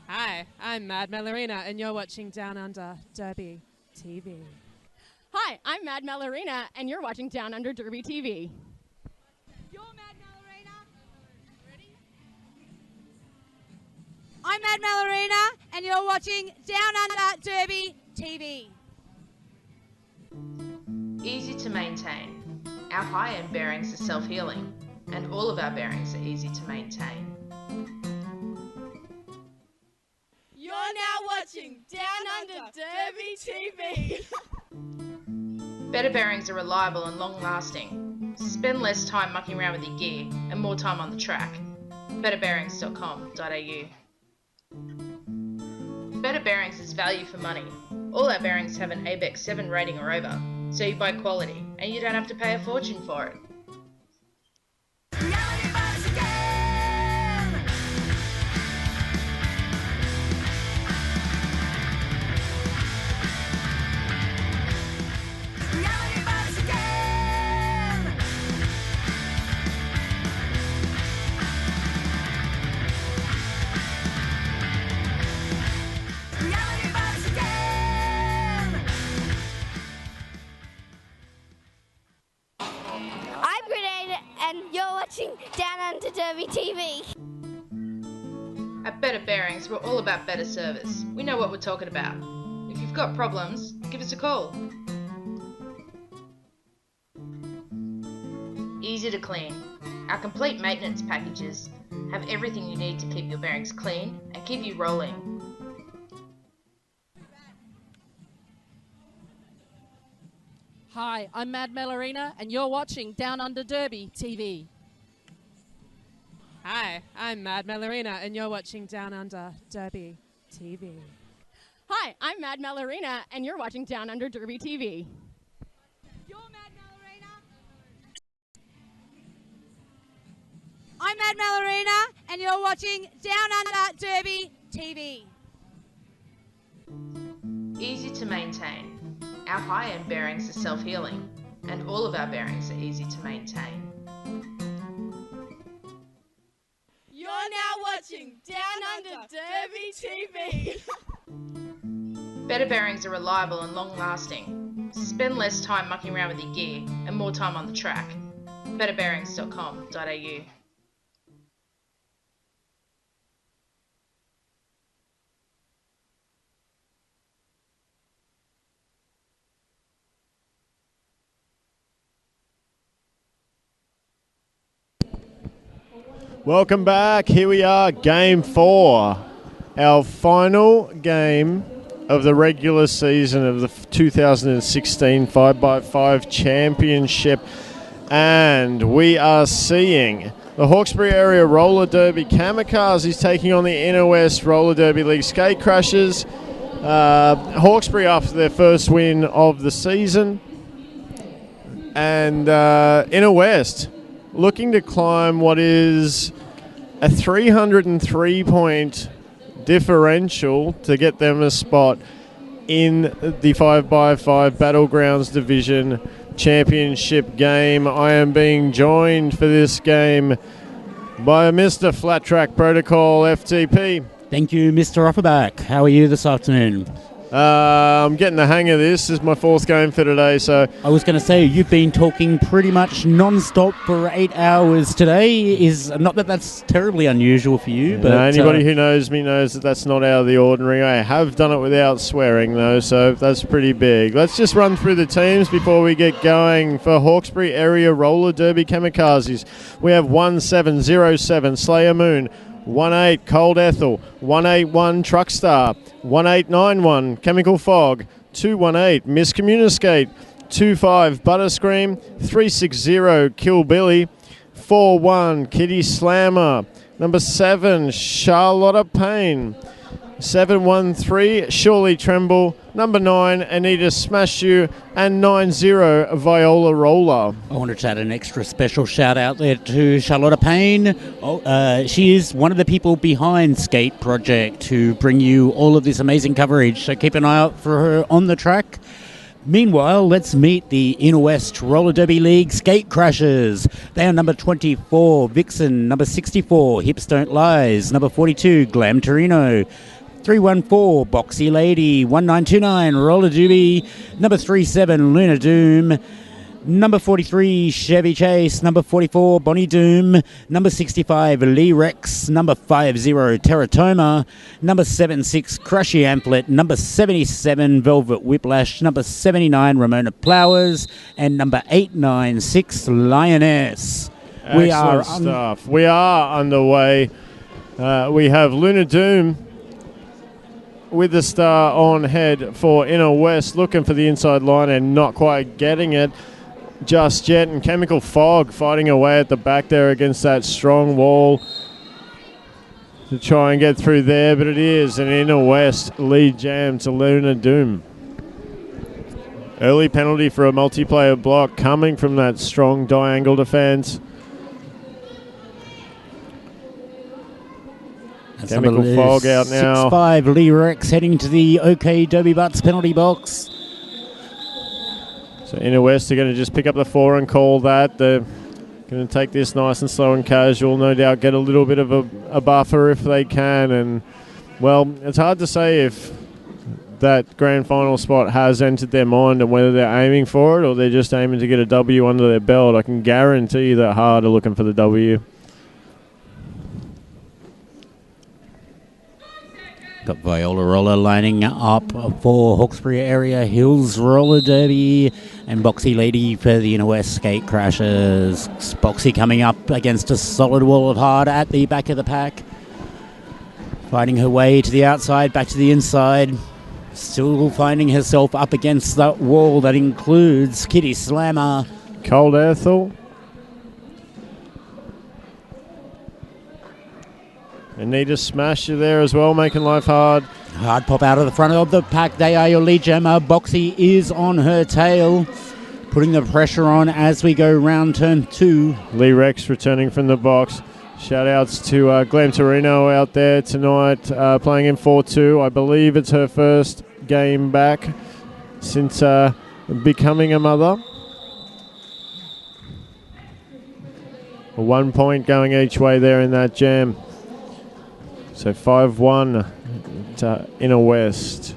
Hi, I'm Mad Melorina, and you're watching Down Under Derby TV. Hi, I'm Mad Melorina, and you're watching Down Under Derby TV. I'm Mad Melorina, and you're watching Down Under Derby TV. Easy to maintain. Our high-end bearings are self-healing, and all of our bearings are easy to maintain. You're now watching Down Under Derby TV. Better bearings are reliable and long-lasting. Spend less time mucking around with your gear and more time on the track. betterbearings.com.au. Better Bearings is value for money. All our bearings have an ABEX 7 rating or over, so you buy quality and you don't have to pay a fortune for it. I'm Grenade, and you're watching Down Under Derby TV. At Better Bearings, we're all about better service. We know what we're talking about. If you've got problems, give us a call. Easy to clean. Our complete maintenance packages have everything you need to keep your bearings clean and keep you rolling. Hi, I'm Mad Melorina, and you're watching Down Under Derby TV. Hi, I'm Mad Melorina, and you're watching Down Under Derby TV. Hi, I'm Mad Melorina, and you're watching Down Under Derby TV. I'm Mad Melorina, and you're watching Down Under Derby TV. Easy to maintain. Our high-end bearings are self-healing, and all of our bearings are easy to maintain. You're now watching Down Under Derby TV. Better bearings are reliable and long-lasting. Spend less time mucking around with your gear and more time on the track. betterbearings.com.au. Welcome back. Here we are, Game 4. Our final game of the regular season of the 2016 5x5 Championship. And we are seeing the Hawkesbury Area Roller Derby Kamikazes taking on the Inner West Roller Derby League Skate Crashers. Hawkesbury after their first win of the season. And Inner West looking to climb what is a 303-point differential to get them a spot in the 5x5 Battlegrounds Division Championship game. I am being joined for this game by Mr. Flat Track Protocol, FTP. Thank you, Mr. Offerback. How are you this afternoon? I'm getting the hang of this. This is my fourth game for today. So I was going to say, you've been talking pretty much non-stop for 8 hours today. Is not that that's terribly unusual for you, but anybody who knows me knows that that's not out of the ordinary. I have done it without swearing, though, so that's pretty big. Let's just run through the teams before we get going. For Hawkesbury Area Roller Derby Kamikazes, we have 1707 Slayer Moon, 18 Cold Ethel, 181 Truckstar, 1891 Chemical Fog, 218 Miscommunicate, 25 Butterscream, 360 Kill Billy, 41 Kitty Slammer, number 7 Charlotta Payne, 713, Surely Tremble. Number 9, Anita Smash You. And 90, Viola Roller. I wanted to add an extra special shout out there to Charlotta Payne. She is one of the people behind Skate Project to bring you all of this amazing coverage. So keep an eye out for her on the track. Meanwhile, let's meet the Inner West Roller Derby League Skate Crashers. They are number 24, Vixen. Number 64, Hips Don't Lies. Number 42, Glam Torino. 314, Boxy Lady. 1929, Roller Doobie. Number 37, Luna Doom. Number 43, Chevy Chase. Number 44, Bonnie Doom. Number 65, Lee Rex. Number 50, Teratoma. Number 76, Crushy Amplet. Number 77, Velvet Whiplash. Number 79, Ramona Flowers. And number 896, Lioness. Excellent stuff. We are underway. We have Luna Doom with the star on head for Inner West, looking for the inside line and not quite getting it just yet. And Chemical Fog fighting away at the back there against that strong wall to try and get through there, but it is an Inner West lead jam to Luna Doom. Early penalty for a multiplayer block coming from that strong diangle defense. Chemical Fog out now. 6-5, Lee Rex heading to the OK Derby Butts penalty box. So Inner West are going to just pick up the 4 and call that. They're going to take this nice and slow and casual. No doubt get a little bit of a buffer if they can. And, well, it's hard to say if that grand final spot has entered their mind and whether they're aiming for it or they're just aiming to get a W under their belt. I can guarantee that Hard are looking for the W. Got Viola Roller lining up for Hawkesbury Area Hills Roller Derby and Boxy Lady for the Inner West Skate Crashers. Boxy coming up against a solid wall of Hard at the back of the pack. Fighting her way to the outside, back to the inside. Still finding herself up against that wall that includes Kitty Slammer. Cold Ethel. Anita Smash You there as well, making life hard. Hard pop out of the front of the pack. They are your lead jammer. Boxy is on her tail, putting the pressure on as we go round turn 2. Lee Rex returning from the box. Shout outs to Glam Torino out there tonight, playing in 4-2. I believe it's her first game back since becoming a mother. 1 point going each way there in that jam. So 5-1 to Inner West.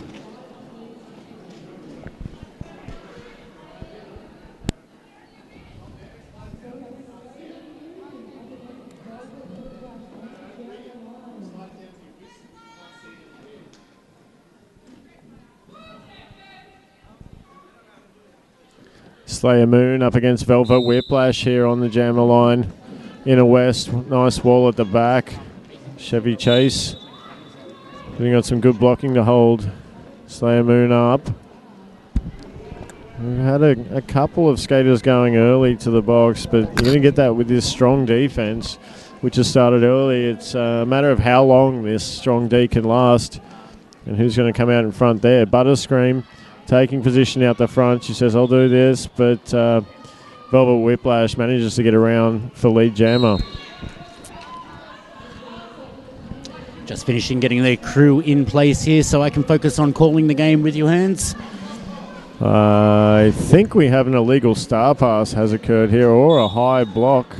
Slayer Moon up against Velvet Whiplash here on the jammer line. Inner West, nice wall at the back. Chevy Chase getting got some good blocking to hold Slayer Moon up. We've had a couple of skaters going early to the box, but you're going to get that with this strong defense, which has started early. It's a matter of how long this strong D can last and who's going to come out in front there. Butterscream taking position out the front. She says, I'll do this, but Velvet Whiplash manages to get around for lead jammer. Just finishing getting their crew in place here so I can focus on calling the game with your hands. I think we have an illegal star pass has occurred here or a high block.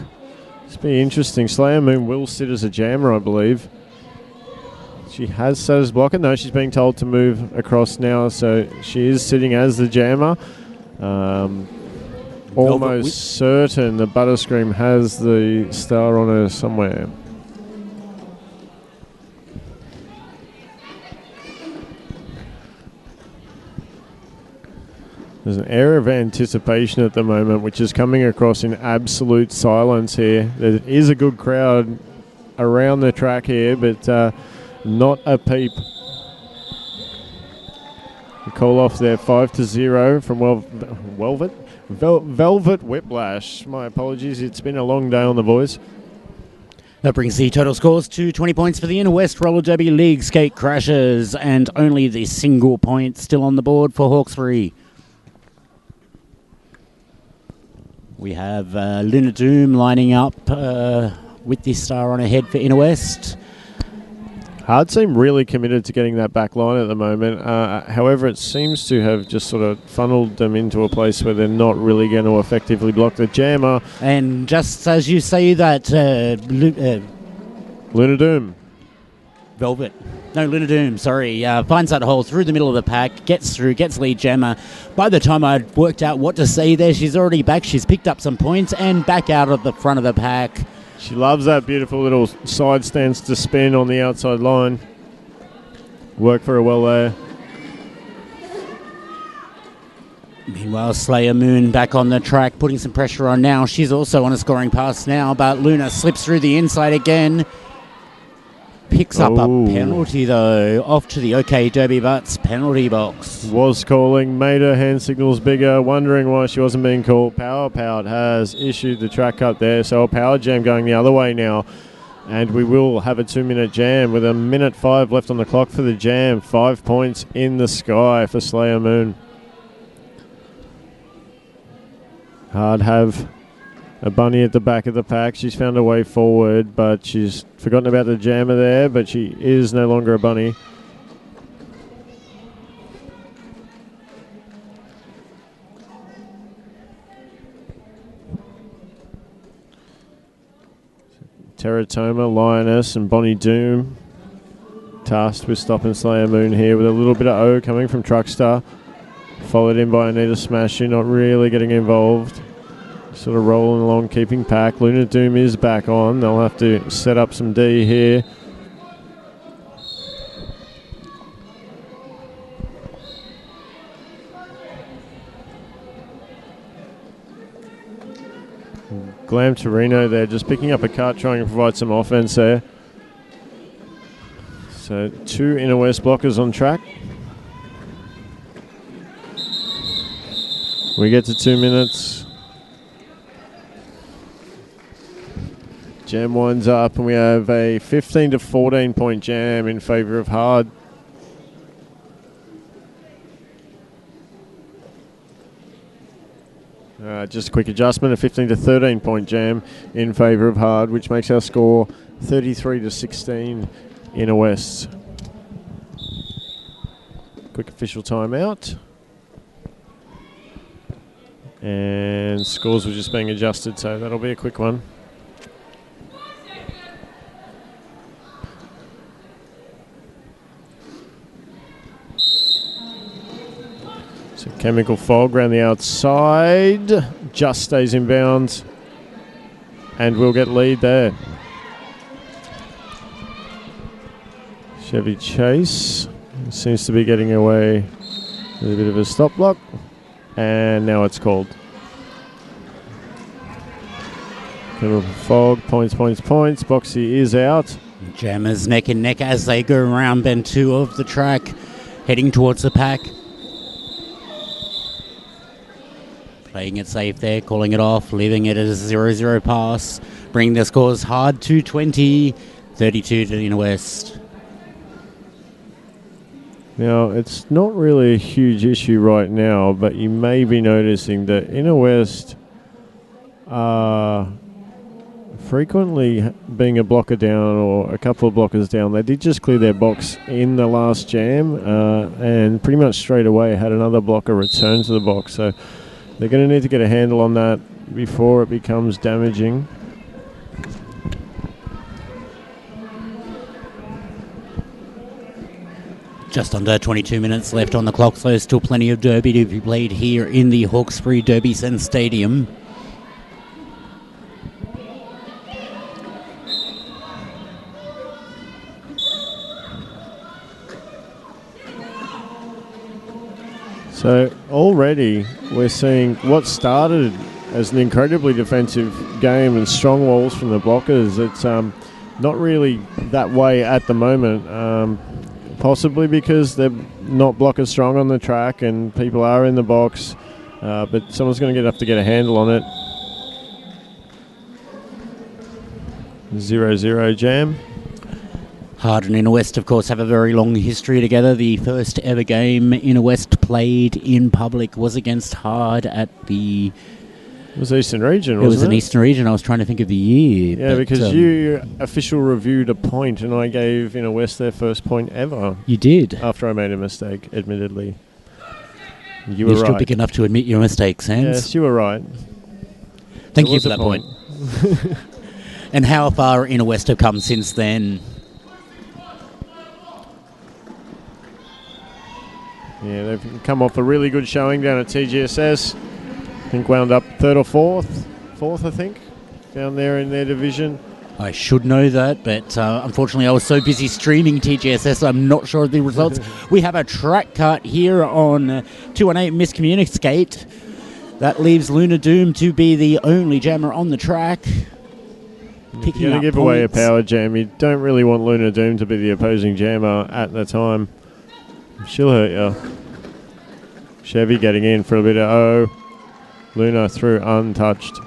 This be interesting. Slayer Moon will sit as a jammer, I believe. She has sat as blocker. No, she's being told to move across now, so she is sitting as the jammer. Almost certain the Butterscream has the star on her somewhere. There's an air of anticipation at the moment, which is coming across in absolute silence here. There is a good crowd around the track here, but not a peep. The call off there, 5-0 from Velvet Whiplash. My apologies, it's been a long day on the boys. That brings the total scores to 20 points for the Inner West Roller Derby League Skate Crashers, and only the single point still on the board for Hawkesbury. We have Luna Doom lining up with this star on ahead for Inner West. Hard seem really committed to getting that back line at the moment. However, it seems to have just sort of funneled them into a place where they're not really going to effectively block the jammer. And just as you say that, Luna Doom. Velvet. No, Luna Doom, sorry. Finds that hole through the middle of the pack, gets through, gets lead jammer. By the time I'd worked out what to say there, she's already back. She's picked up some points and back out of the front of the pack. She loves that beautiful little side stance to spin on the outside line. Worked for her well there. Meanwhile, Slayer Moon back on the track, putting some pressure on now. She's also on a scoring pass now, but Luna slips through the inside again. Picks up a penalty, though, off to the OK Derby Butts penalty box. Was calling, made her hand signals bigger, wondering why she wasn't being called. Power Pout has issued the track cut there, so a power jam going the other way now. And we will have a 2-minute jam with 1:05 left on the clock for the jam. 5 points in the sky for Slayer Moon. Hard have a bunny at the back of the pack. She's found her way forward, but she's forgotten about the jammer there, but she is no longer a bunny. Teratoma, Lioness, and Bonnie Doom tasked with stopping Slayer Moon here with a little bit of O coming from Truckstar. Followed in by Anita Smashy, not really getting involved. Sort of rolling along, keeping pack. Luna Doom is back on. They'll have to set up some D here. Glam Torino there, just picking up a cut, trying to provide some offense there. So 2 Inner West blockers on track. We get to 2 minutes. Jam winds up and we have a 15 to 14 point jam in favour of Hard. Just a quick adjustment, a 15 to 13 point jam in favour of Hard, which makes our score 33 to 16 Inner West. Quick official timeout. And scores were just being adjusted, so that'll be a quick one. So Chemical Fog around the outside, just stays in bounds, and we'll get lead there. Chevy Chase seems to be getting away with a bit of a stop block. And now it's called. Chemical Fog, points. Boxy is out. Jammers neck and neck as they go around bend 2 of the track, heading towards the pack. Playing it safe there, calling it off, leaving it as a 0-0 pass, bringing the scores Hard to 20, 32 to the Inner West. Now, it's not really a huge issue right now, but you may be noticing that Inner West are frequently being a blocker down or a couple of blockers down. They did just clear their box in the last jam and pretty much straight away had another blocker return to the box. So they're going to need to get a handle on that before it becomes damaging. Just under 22 minutes left on the clock, so still plenty of derby to be played here in the Hawkesbury Derby Centre Stadium. So already we're seeing what started as an incredibly defensive game and strong walls from the blockers. It's not really that way at the moment. Possibly because they're not blocker strong on the track and people are in the box, but someone's going to have to get a handle on it. 0-0 jam. Hard and Inner West, of course, have a very long history together. The first ever game Inner West played in public was against Hard at the... It was Eastern Region, wasn't it? It was an Eastern Region. I was trying to think of the year. Yeah, because you official reviewed a point and I gave Inner West their first point ever. You did? After I made a mistake, admittedly. You You're were still right. big enough to admit your mistakes, Hans. Yes, you were right. Thank There you was for a that point. And how far Inner West have come since then? Yeah, they've come off a really good showing down at TGSS. I think wound up third or fourth, I think, down there in their division. I should know that, but unfortunately I was so busy streaming TGSS, I'm not sure of the results. We have a track cut here on 218 Miscommunicate. That leaves Lunar Doom to be the only jammer on the track. If you're going to give away a power jam, you don't really want Lunar Doom to be the opposing jammer at the time. She'll hurt you. Chevy getting in for a bit of O. Luna through untouched.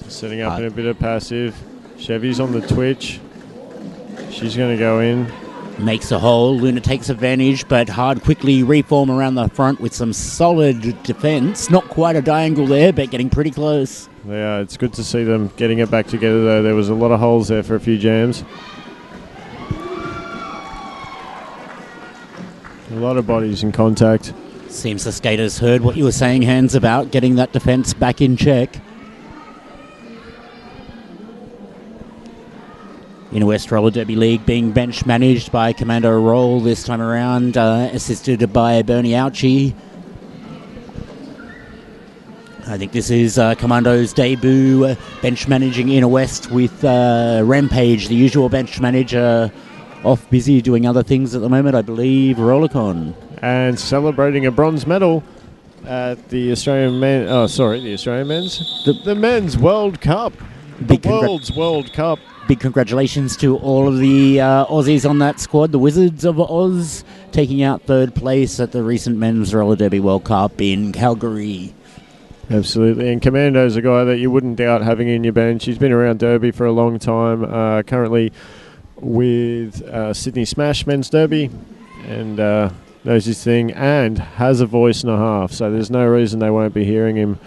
Setting up in a bit of passive. Chevy's on the twitch. She's going to go in. Makes a hole. Luna takes advantage, but Hard quickly reform around the front with some solid defence. Not quite a diagonal there, but getting pretty close. Yeah, it's good to see them getting it back together, though. There was a lot of holes there for a few jams. A lot of bodies in contact. Seems the skaters heard what you were saying, Hans, about getting that defence back in check. In West Roller Derby League being bench managed by Commando Roll this time around, assisted by Bernie Ouchie. I think this is Commando's debut bench managing Inner West with Rampage, the usual bench manager, off busy doing other things at the moment, I believe, Rollercon. And celebrating a bronze medal at the Australian men. Oh, sorry, the Australian men's. The men's World Cup. The World's World Cup. Big congratulations to all of the Aussies on that squad, the Wizards of Oz, taking out third place at the recent Men's Roller Derby World Cup in Calgary. Absolutely, and Commando's a guy that you wouldn't doubt having in your bench. He's been around Derby for a long time, currently with Sydney Smash Men's Derby, and knows his thing, and has a voice and a half, so there's no reason they won't be hearing him.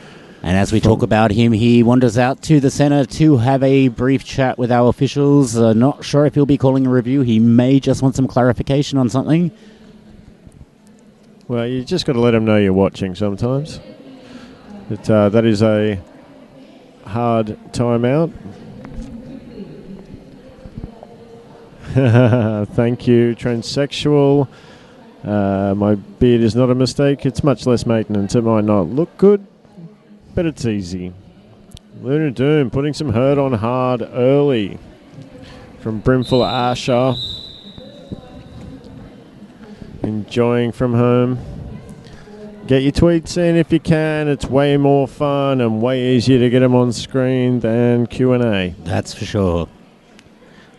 And as we talk about him, he wanders out to the centre to have a brief chat with our officials. Not sure if he'll be calling a review. He may just want some clarification on something. Well, you just got to let him know you're watching sometimes. But that is a hard timeout. Thank you, transsexual. My beard is not a mistake. It's much less maintenance. It might not look good, but it's easy. Lunar Doom putting some hurt on Hard early from Brimful Asher. Enjoying from home. Get your tweets in if you can. It's way more fun and way easier to get them on screen than Q&A. That's for sure.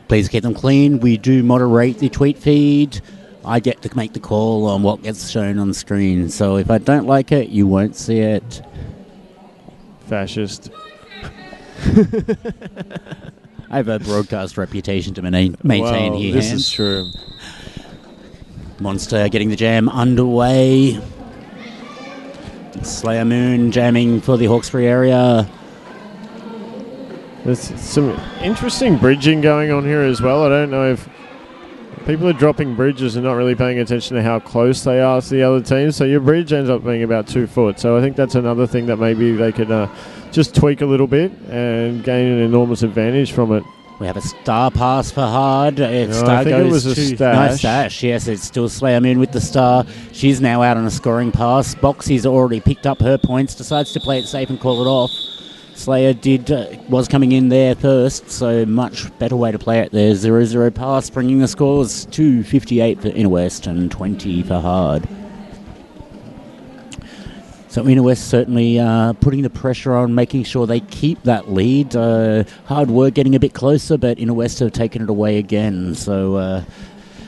Please keep them clean. We do moderate the tweet feed. I get to make the call on what gets shown on screen. So if I don't like it, you won't see it. Fascist. I have a broadcast reputation to maintain well, here. This Hans. is true. Monster getting the jam underway. Slayer Moon jamming for the Hawkesbury area. There's some interesting bridging going on here as well. I don't know if people are dropping bridges and not really paying attention to how close they are to the other team. So your bridge ends up being about 2 foot. So I think that's another thing that maybe they could just tweak a little bit and gain an enormous advantage from it. We have a star pass for Hard. Star I think goes it was a to stash. Nice stash. Yes, it's still Slayer Moon with the star. She's now out on a scoring pass. Boxy's already picked up her points. Decides to play it safe and call it off. Slayer was coming in there first, so much better way to play it there. 0-0 pass, bringing the scores to 58 for Inner West and 20 for Hard. So Inner West certainly putting the pressure on, making sure they keep that lead. Hard work getting a bit closer, but Inner West have taken it away again. So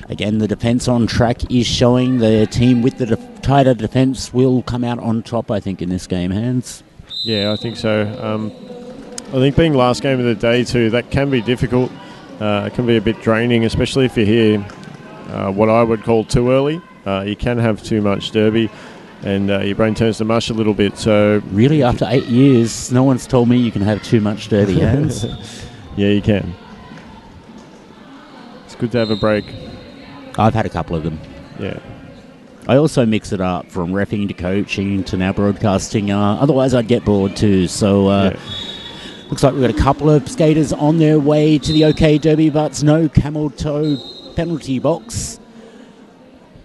again, the defence on track is showing the team with the tighter defence will come out on top, I think, in this game, Hans. Yeah, I think so. I think being last game of the day too, that can be difficult. It can be a bit draining, especially if you're here what I would call too early. You can have too much Derby, and your brain turns to mush a little bit. So really, after 8 years, no one's told me you can have too much Derby, Hans. Yeah, you can. It's good to have a break. I've had a couple of them. Yeah. I also mix it up from reffing to coaching to now broadcasting. Otherwise, I'd get bored too. So looks like we've got a couple of skaters on their way to the OK Derby, but no camel toe penalty box.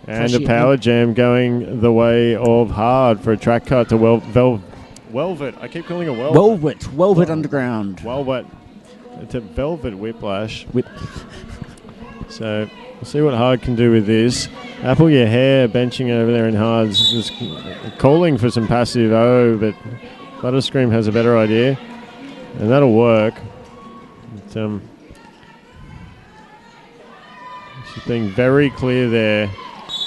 And a power jam going the way of Hard for a track cut to Velvet. I keep calling it Velvet. Velvet Underground. Velvet. It's a Velvet Whiplash. So we'll see what Hard can do with this. Apple your hair benching over there in Hard's just calling for some passive but Butterscream has a better idea, and that'll work. But, she's being very clear there.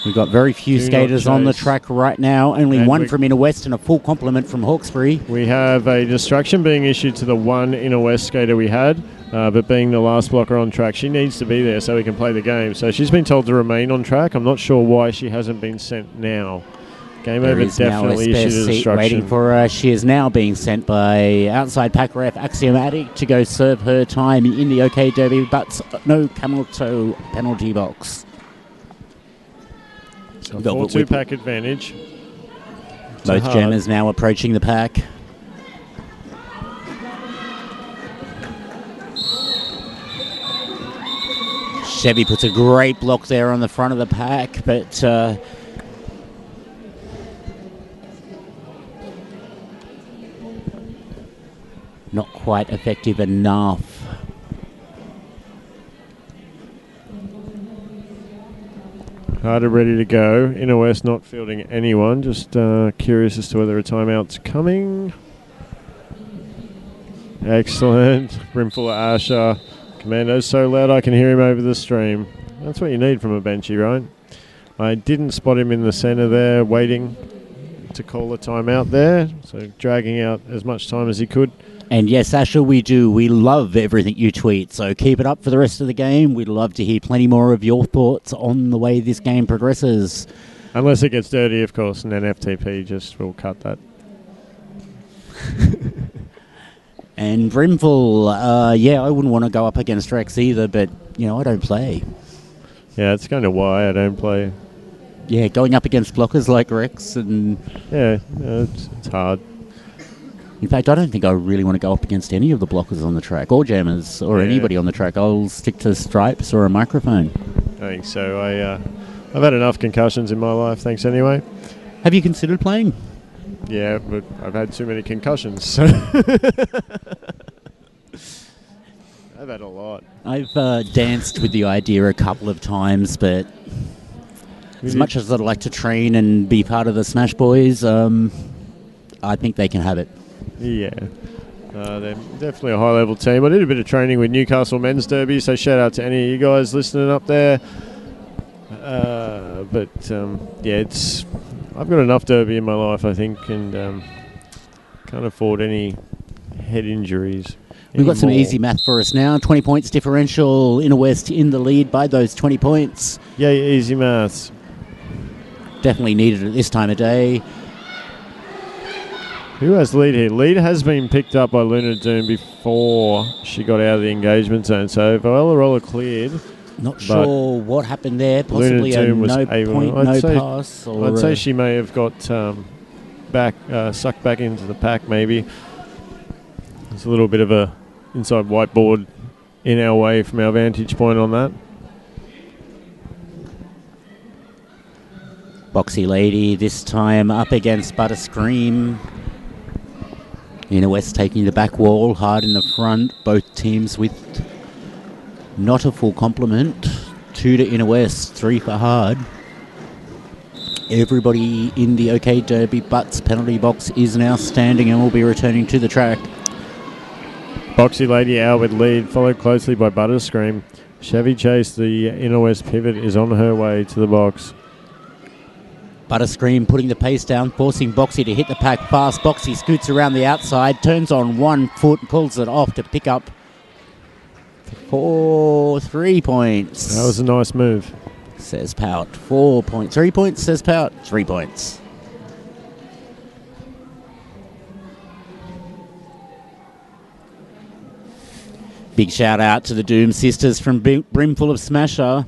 We've got very few skaters on the track right now. Only And one from Inner West and a full complement from Hawkesbury. We have a distraction being issued to the one Inner West skater we had, but being the last blocker on track, she needs to be there so we can play the game. So she's been told to remain on track. I'm not sure why she hasn't been sent now. Game There over is now a definitely spare issued a seat distraction. waiting for her. She is now being sent by outside pack ref Axiomatic to go serve her time in the OK Derby, but no camel toe penalty box. So 4-2 pack advantage. Both Hard. jammers now approaching the pack. Chevy puts a great block there on the front of the pack, but not quite effective enough. Harder ready to go. Inner West not fielding anyone. Just curious as to whether a timeout's coming. Excellent. Brimful of Asher. Commando's so loud I can hear him over the stream. That's what you need from a benchy, right? I didn't spot him in the centre there, waiting to call a timeout there. So dragging out as much time as he could. And yes, Asher, we do. We love everything you tweet, so keep it up for the rest of the game. We'd love to hear plenty more of your thoughts on the way this game progresses. Unless it gets dirty, of course, and then FTP just will cut that. And Brimful, I wouldn't want to go up against Rex either, but, I don't play. Yeah, that's kind of why I don't play. Yeah, going up against blockers like Rex and... Yeah, it's hard. In fact, I don't think I really want to go up against any of the blockers on the track, or jammers, or anybody on the track. I'll stick to stripes or a microphone. I think so. I've had enough concussions in my life, thanks anyway. Have you considered playing? Yeah, but I've had too many concussions. So I've had a lot. I've danced with the idea a couple of times, but as much as I'd like to train and be part of the Smash Boys, I think they can have it. Yeah. They're definitely a high-level team. I did a bit of training with Newcastle Men's Derby, so shout out to any of you guys listening up there. I've got enough Derby in my life, I think, and can't afford any head injuries. We've got some easy math for us now. 20 points differential. Inner West in the lead by those 20 points. Yeah, easy maths. Definitely needed at this time of day. Who has lead here? Lead has been picked up by Luna Doom before she got out of the engagement zone. So Roller cleared. Not sure what happened there. Possibly a no point, no pass. I'd say she may have got sucked back into the pack maybe. There's a little bit of a inside whiteboard in our way from our vantage point on that. Boxy Lady this time up against Butterscream. Inner West taking the back wall, Hard in the front. Both teams with not a full complement. 2 to Inner West, 3 for Hard. Everybody in the OK Derby Butts penalty box is now standing and will be returning to the track. Boxy Lady out with lead, followed closely by Butterscream. Chevy Chase, the Inner West pivot, is on her way to the box. Butterscream putting the pace down, forcing Boxy to hit the pack fast. Boxy scoots around the outside, turns on one foot, pulls it off to pick up 3 points. That was a nice move. Says Pout. 4 points. 3 points, says Pout. 3 points. Big shout out to the Doom Sisters from Brimful of Smasher.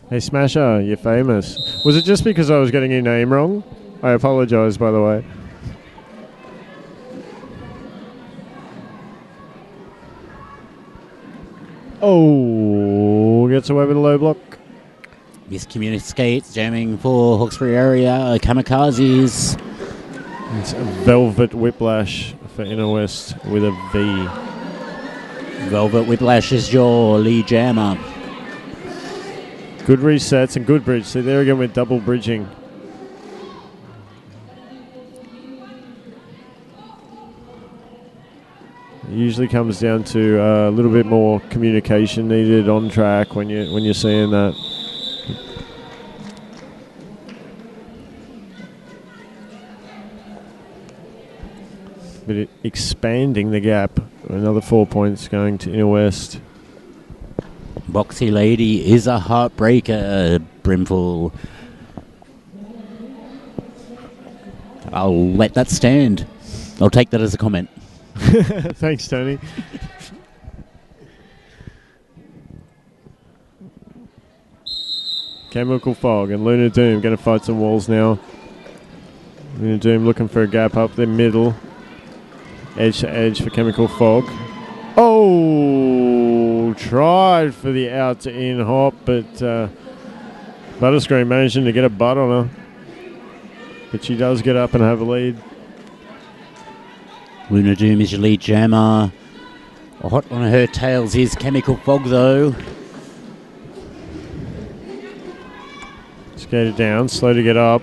Hey Smasher, you're famous. Was it just because I was getting your name wrong? I apologise, by the way. Oh, gets away with a low block. Miscommunicates, jamming for Hawkesbury area. Kamikazes. It's a Velvet Whiplash for Inner West with a V. Velvet Whiplash is your lead jammer. Good resets and good bridge. See, there again with double bridging. It usually comes down to a little bit more communication needed on track when you're seeing that. But expanding the gap. Another 4 points going to Inner West. Boxy Lady is a heartbreaker, Brimful. I'll let that stand. I'll take that as a comment. Thanks, Tony. Chemical Fog and Lunar Doom going to fight some walls now. Lunar Doom looking for a gap up the middle. Edge to edge for Chemical Fog. Oh, tried for the out to in hop, but Butterscream managing to get a butt on her. But she does get up and have a lead. Lunar Doom is your lead jammer. Hot on her tails is Chemical Fog, though. Skated down, slow to get up.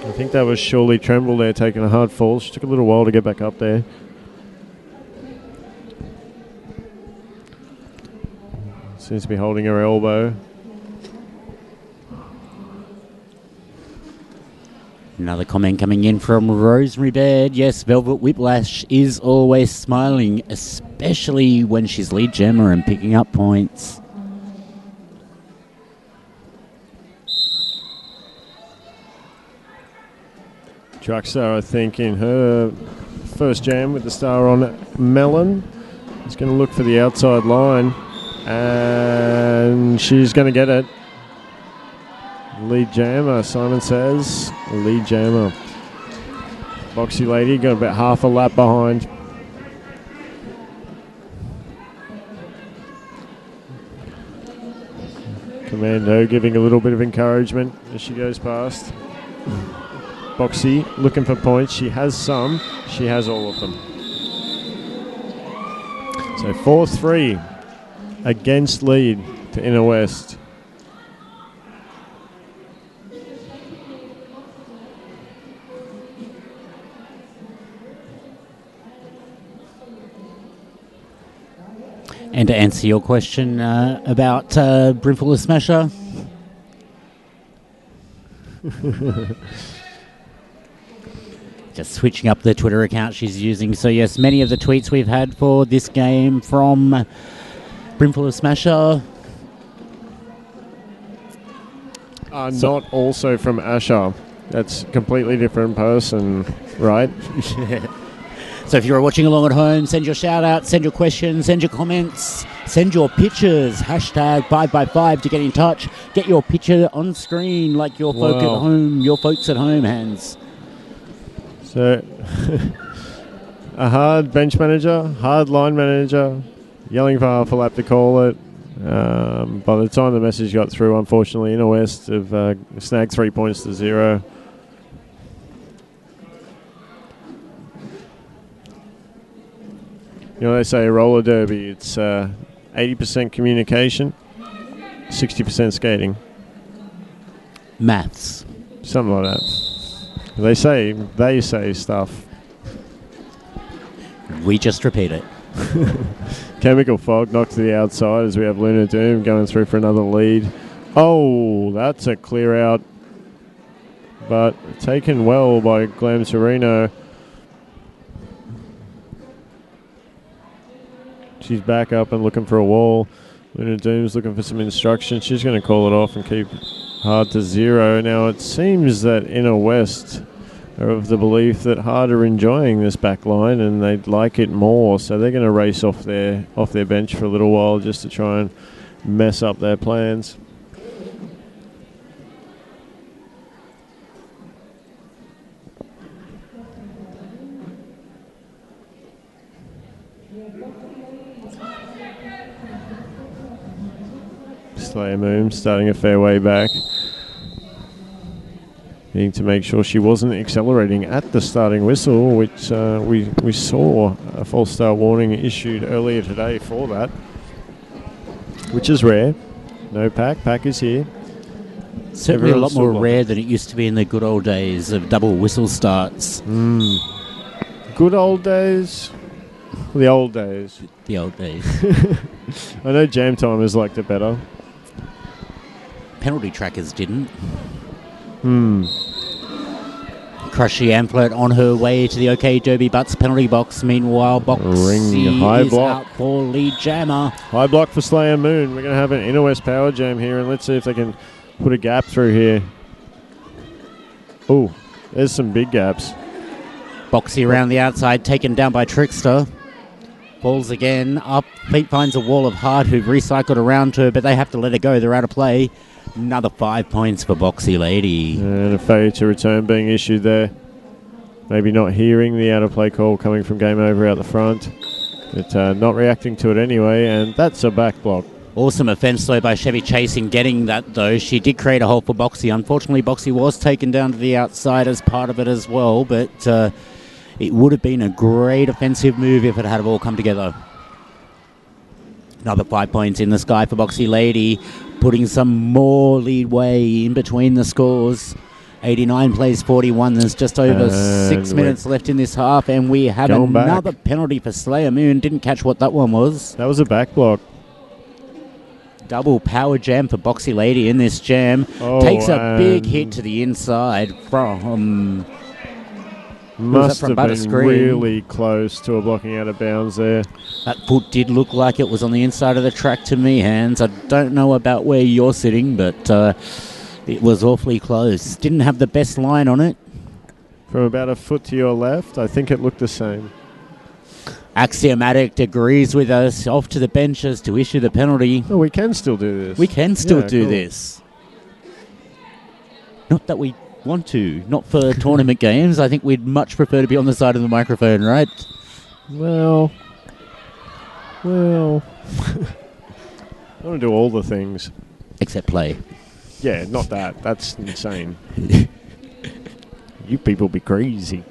I think that was Surely Tremble there taking a hard fall. She took a little while to get back up there. Seems to be holding her elbow. Another comment coming in from Rosemary Baird. Yes, Velvet Whiplash is always smiling, especially when she's lead jammer and picking up points. Truckstar, I think, in her first jam with the star on Melon, is going to look for the outside line, and she's going to get it. Lead jammer, Simon says. Lead jammer. Boxy Lady got about half a lap behind. Commando giving a little bit of encouragement as she goes past. Boxy looking for points. She has some. She has all of them. So 4-3 against lead to Inner West. And to answer your question about Brimful of Smasher. Just switching up the Twitter account she's using. So yes, many of the tweets we've had for this game from Brimful of Smasher are not also from Asher. That's a completely different person, right? So if you're watching along at home, send your shout out, send your questions, send your comments, send your pictures. Hashtag 5x5 to get in touch. Get your picture on screen like your folk at home, your folks at home, Hans. So a hard bench manager, hard line manager, yelling for half a lap to call it. By the time the message got through, unfortunately, Inner West have snagged 3 points to 0. You know, they say a roller derby, it's 80% communication, 60% skating. Maths. Something like that. They say stuff. We just repeat it. Chemical Fog knocked to the outside as we have Lunar Doom going through for another lead. Oh, that's a clear out, but taken well by Glam Torino. She's back up and looking for a wall. Lunar Doom's looking for some instruction. She's going to call it off and keep Hard to 0. Now, it seems that Inner West are of the belief that Hard are enjoying this back line and they'd like it more, so they're going to race off their bench for a little while just to try and mess up their plans. Slayer Moon starting a fair way back. Needing to make sure she wasn't accelerating at the starting whistle, which we saw a false start warning issued earlier today for that, which is rare. No pack. Pack is here. Certainly a lot more rare than it used to be in the good old days of double whistle starts. Good old days? The old days. The old days. I know Jam Timers liked it better. Penalty trackers didn't. Crushy Amplet on her way to the OK Derby Butts penalty box. Meanwhile, Boxy high is block. out for lead jammer. High block for Slayer Moon. We're going to have an Inner West power jam here, and let's see if they can put a gap through here. Oh, there's some big gaps. Boxy around the outside, taken down by Trickster. Falls again. Up, Feet finds a wall of Hard who've recycled around her, but they have to let her go. They're out of play. Another 5 points for Boxy Lady. And a failure to return being issued there. Maybe not hearing the out of play call coming from Game Over out the front. But not reacting to it anyway, and that's a back block. Awesome offence though by Chevy Chase in getting that though. She did create a hole for Boxy. Unfortunately, Boxy was taken down to the outside as part of it as well, but it would have been a great offensive move if it had all come together. Another 5 points in the sky for Boxy Lady, putting some more leadway in between the scores. 89 plays 41. There's just over 6 minutes left in this half, and we have another penalty for Slayer Moon. Didn't catch what that one was. That was a back block. Double power jam for Boxy Lady in this jam. Takes a big hit to the inside from... Must have been really close to a blocking out of bounds there. That foot did look like it was on the inside of the track to me, Hans. I don't know about where you're sitting, but it was awfully close. Didn't have the best line on it. From about a foot to your left, I think it looked the same. Axiomatic agrees with us. Off to the benches to issue the penalty. Oh, we can still do this. We can still do this. Not that we want to. Not for tournament games. I think we'd much prefer to be on the side of the microphone, right? Well. I want to do all the things. Except play. Yeah, not that. That's insane. You people be crazy.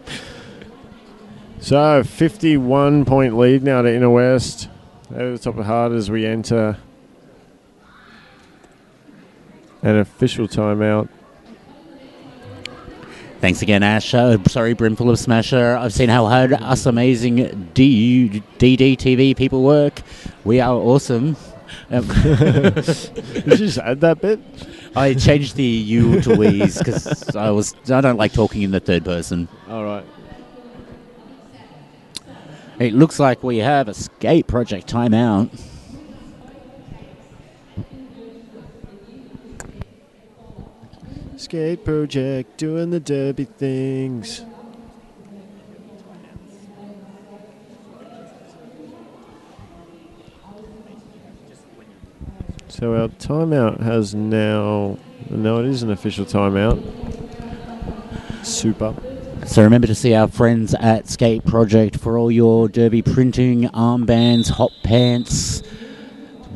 So, 51-point lead now to Inner West. Over the top of Hard as we enter an official timeout. Thanks again, Ash. Sorry, Brimful of Smasher. I've seen how hard us amazing DDTV people work. We are awesome. Did you just add that bit? I changed the you to we's because I don't like talking in the third person. All right. It looks like we have a skate project timeout. Skate project doing the derby things. So our timeout has now... No, it is an official timeout. Super. So remember to see our friends at Skate Project for all your derby printing, armbands, hot pants,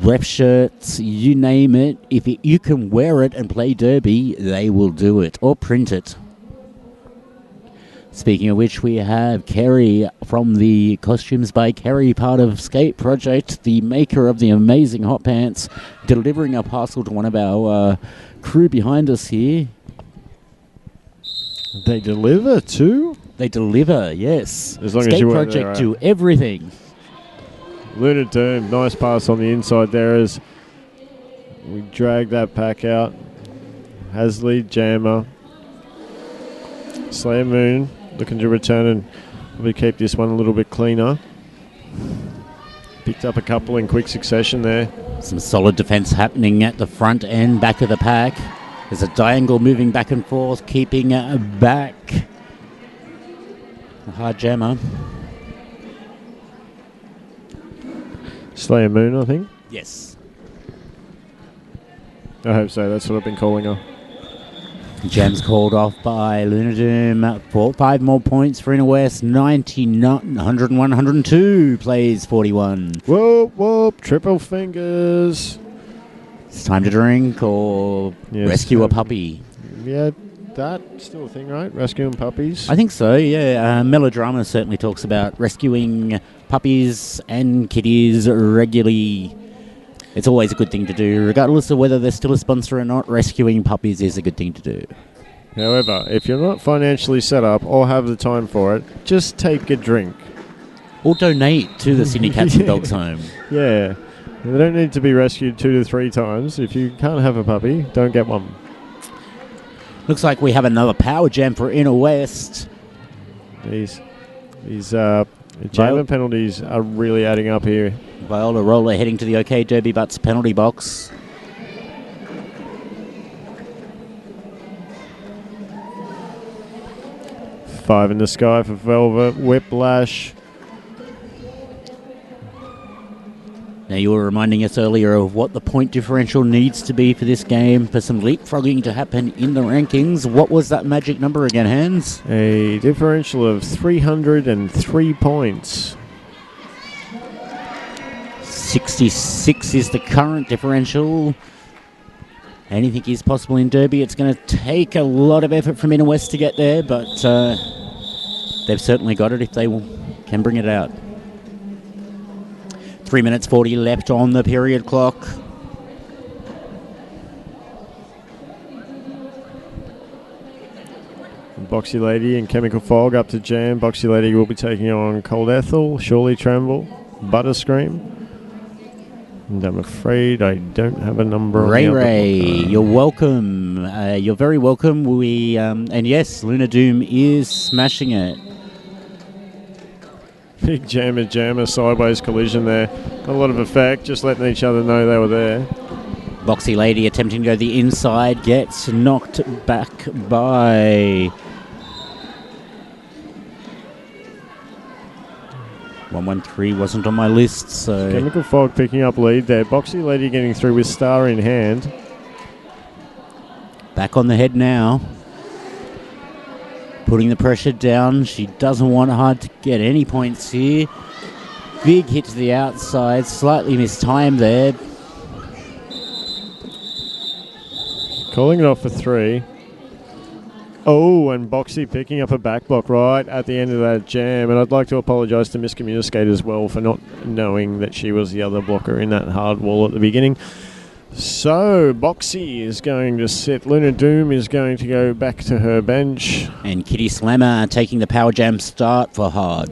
ref shirts, you name it. If you can wear it and play derby, they will do it or print it. Speaking of which, we have Kerry from the Costumes by Kerry, part of Skate Project, the maker of the amazing hot pants, delivering a parcel to one of our crew behind us here. They deliver too? They deliver, yes. As long as Skate you weren't Project there, do everything. Lunar Doom, nice pass on the inside there as we drag that pack out. Has lead Jammer. Slayer Moon looking to return and probably keep this one a little bit cleaner. Picked up a couple in quick succession there. Some solid defence happening at the front and back of the pack. There's a diagonal moving back and forth, keeping back. A hard jammer. Slayer Moon, I think. Yes. I hope so. That's what I've been calling her. Jam's called off by Lunar Doom. 5 more points for Inner West. 101, 102 plays 41. Whoop, whoop. Triple fingers. It's time to drink or rescue a puppy. Yeah, that's still a thing, right? Rescuing puppies? I think so, yeah. Melodrama certainly talks about rescuing puppies and kitties regularly. It's always a good thing to do, regardless of whether they're still a sponsor or not. Rescuing puppies is a good thing to do. However, if you're not financially set up or have the time for it, just take a drink. Or donate to the Sydney Cats and Dogs Home. Yeah. They don't need to be rescued 2 to 3 times. If you can't have a puppy, don't get one. Looks like we have another power jam for Inner West. These jamming penalties are really adding up here. Viola Roller heading to the OK Derby Butts penalty box. Five in the sky for Velvet. Whiplash. Now, you were reminding us earlier of what the point differential needs to be for this game for some leapfrogging to happen in the rankings. What was that magic number again, Hans? A differential of 303 points. 66 is the current differential. Anything is possible in Derby. It's going to take a lot of effort from Inner West to get there, but they've certainly got it if they can bring it out. 3 minutes 40 left on the period clock. Boxy Lady and Chemical Fog up to jam. Boxy Lady will be taking on Cold Ethel, Surely Tremble, Butterscream. And I'm afraid I don't have a number. Ray, you're welcome. You're very welcome. And yes, Lunar Doom is smashing it. Big jammer, sideways collision there. Not a lot of effect, just letting each other know they were there. Boxy Lady attempting to go the inside, gets knocked back by 113 wasn't on my list, so... Chemical Fog picking up lead there. Boxy Lady getting through with Star in hand. Back on the head now. Putting the pressure down. She doesn't want hard to get any points here. Big hit to the outside. Slightly mistimed there. Calling it off for 3. Oh, and Boxy picking up a back block right at the end of that jam. And I'd like to apologise to Miss Communicate as well for not knowing that she was the other blocker in that hard wall at the beginning. So, Boxy is going to sit. Lunar Doom is going to go back to her bench. And Kitty Slammer taking the power jam start for hard.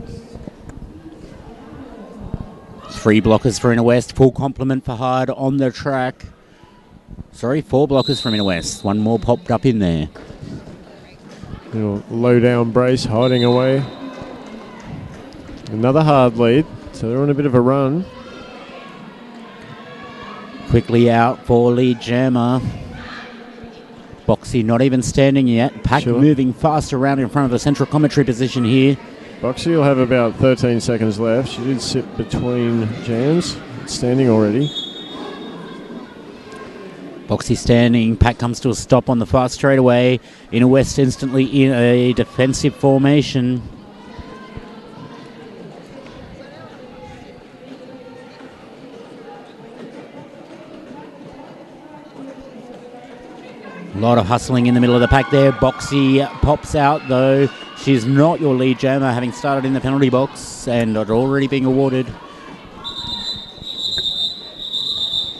3 blockers for Inner West. Full complement for hard on the track. Sorry, 4 blockers from Inner West. 1 more popped up in there. Little low down brace hiding away. Another hard lead. So they're on a bit of a run. Quickly out for lead jammer. Boxy not even standing yet. Pack moving fast around in front of the central commentary position here. Boxy will have about 13 seconds left. She did sit between jams. Standing already. Boxy standing. Pack comes to a stop on the fast straightaway. Inner West instantly in a defensive formation. A lot of hustling in the middle of the pack there. Boxy pops out though. She's not your lead jammer, having started in the penalty box and had already been awarded.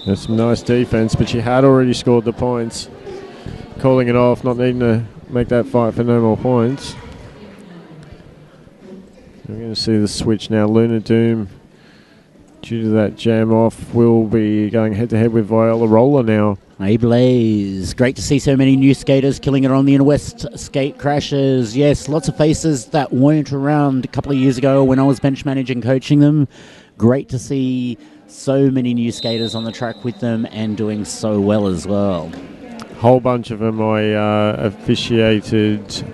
That's some nice defense, but she had already scored the points. Calling it off, not needing to make that fight for no more points. We're going to see the switch now. Lunar Doom, due to that jam off, will be going head-to-head with Viola Roller now. Hey Blaze, great to see so many new skaters killing it on the Inner West skate crashes. Yes, lots of faces that weren't around a couple of years ago when I was bench managing coaching them. Great to see so many new skaters on the track with them and doing so well as well. Whole bunch of them I officiated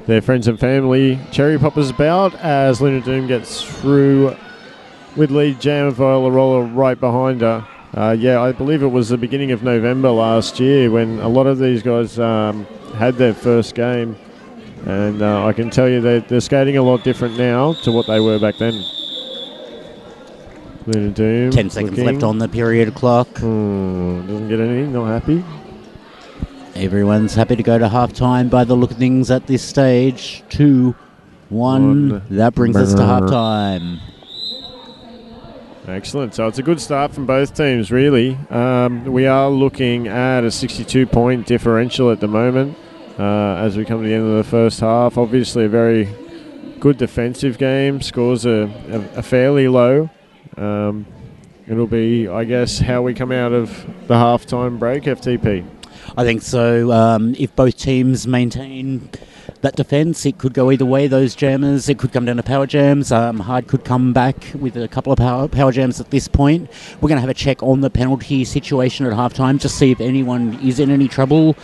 their friends and family cherry poppers bout as Lunar Doom gets through with lead jam of Viola Roller right behind her. I believe it was the beginning of November last year when a lot of these guys had their first game, and I can tell you they're skating a lot different now to what they were back then. Lunar Doom 10 seconds left on the period clock. Doesn't get any, not happy. Everyone's happy to go to half-time by the look of things at this stage. 2-1. That brings us to half-time. Excellent. So it's a good start from both teams, really. We are looking at a 62-point differential at the moment as we come to the end of the first half. Obviously, a very good defensive game. Scores are fairly low. It'll be, I guess, how we come out of the halftime break, FTP. I think so. If both teams maintain that defence, it could go either way, those jammers. It could come down to power jams. Hard could come back with a couple of power jams at this point. We're going to have a check on the penalty situation at halftime, just see if anyone is in any trouble.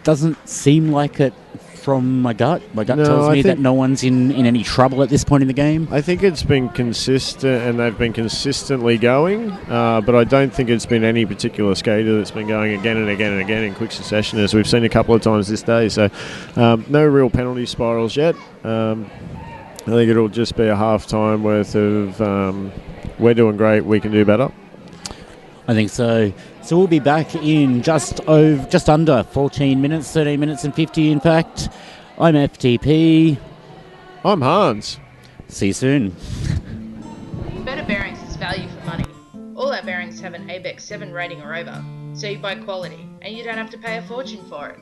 Doesn't seem like it from my gut. My gut tells me that no one's in any trouble at this point in the game. I think it's been consistent, and they've been consistently going, but I don't think it's been any particular skater that's been going again and again and again in quick succession, as we've seen a couple of times this day. So no real penalty spirals yet. I think it'll just be a half-time worth of we're doing great, we can do better. I think so. So we'll be back in just under 14 minutes, 13 minutes and 50 in fact. I'm FTP. I'm Hans. See you soon. Better Bearings is value for money. All our bearings have an ABEX 7 rating or over, so you buy quality and you don't have to pay a fortune for it.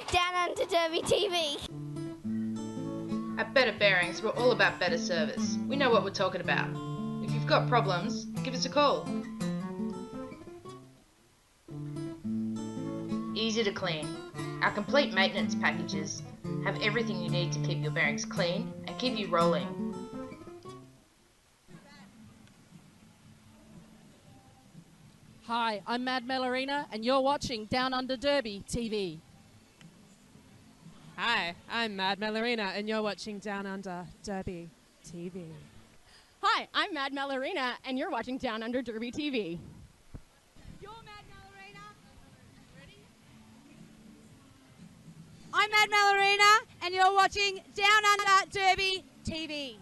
Downunder Derby TV. At Better Bearings, we're all about better service. We know what we're talking about. If you've got problems, give us a call. Easy to clean. Our complete maintenance packages have everything you need to keep your bearings clean and keep you rolling. Hi, I'm Mad Melorina, and you're watching Downunder Derby TV. Hi, I'm Mad Melorina, and you're watching Downunder Derby TV. Hi, I'm Mad Melorina, and you're watching Downunder Derby TV. I'm Mad Melorina, and you're watching Downunder Derby TV.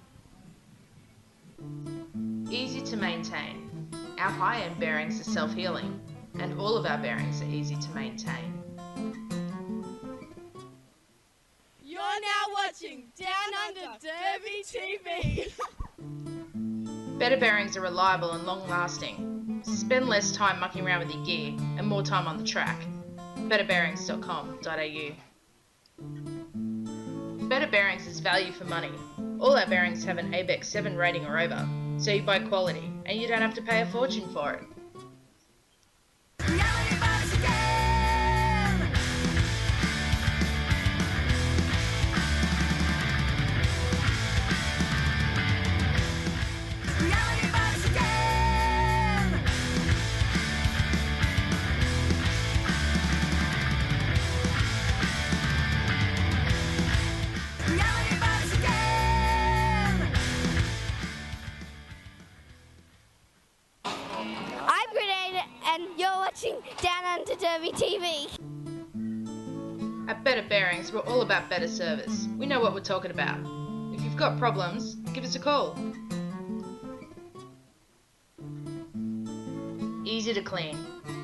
Easy to maintain. Our high-end bearings are self-healing, and all of our bearings are easy to maintain. You're now watching Downunder Derby TV. Better bearings are reliable and long-lasting. Spend less time mucking around with your gear and more time on the track. betterbearings.com.au. Better Bearings is value for money. All our bearings have an ABEX 7 rating or over, so you buy quality and you don't have to pay a fortune for it. I'm Grenade, and you're watching Downunder Derby TV. At Better Bearings, we're all about better service. We know what we're talking about. If you've got problems, give us a call. Easy to clean.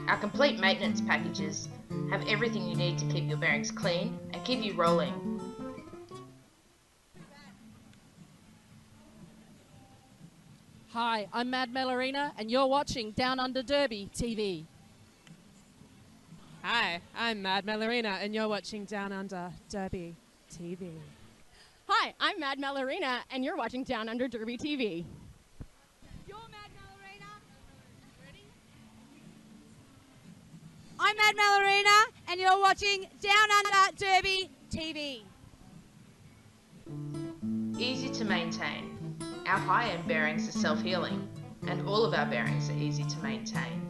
Our complete maintenance packages have everything you need to keep your bearings clean and keep you rolling. Hi, I'm Mad Melorina, and you're watching Down Under Derby TV. Hi, I'm Mad Melorina, and you're watching Down Under Derby TV. Hi, I'm Mad Melorina, and you're watching Down Under Derby TV. I'm Mad Melorina, and you're watching Down Under Derby TV. Easy to maintain. Our high-end bearings are self-healing, and all of our bearings are easy to maintain.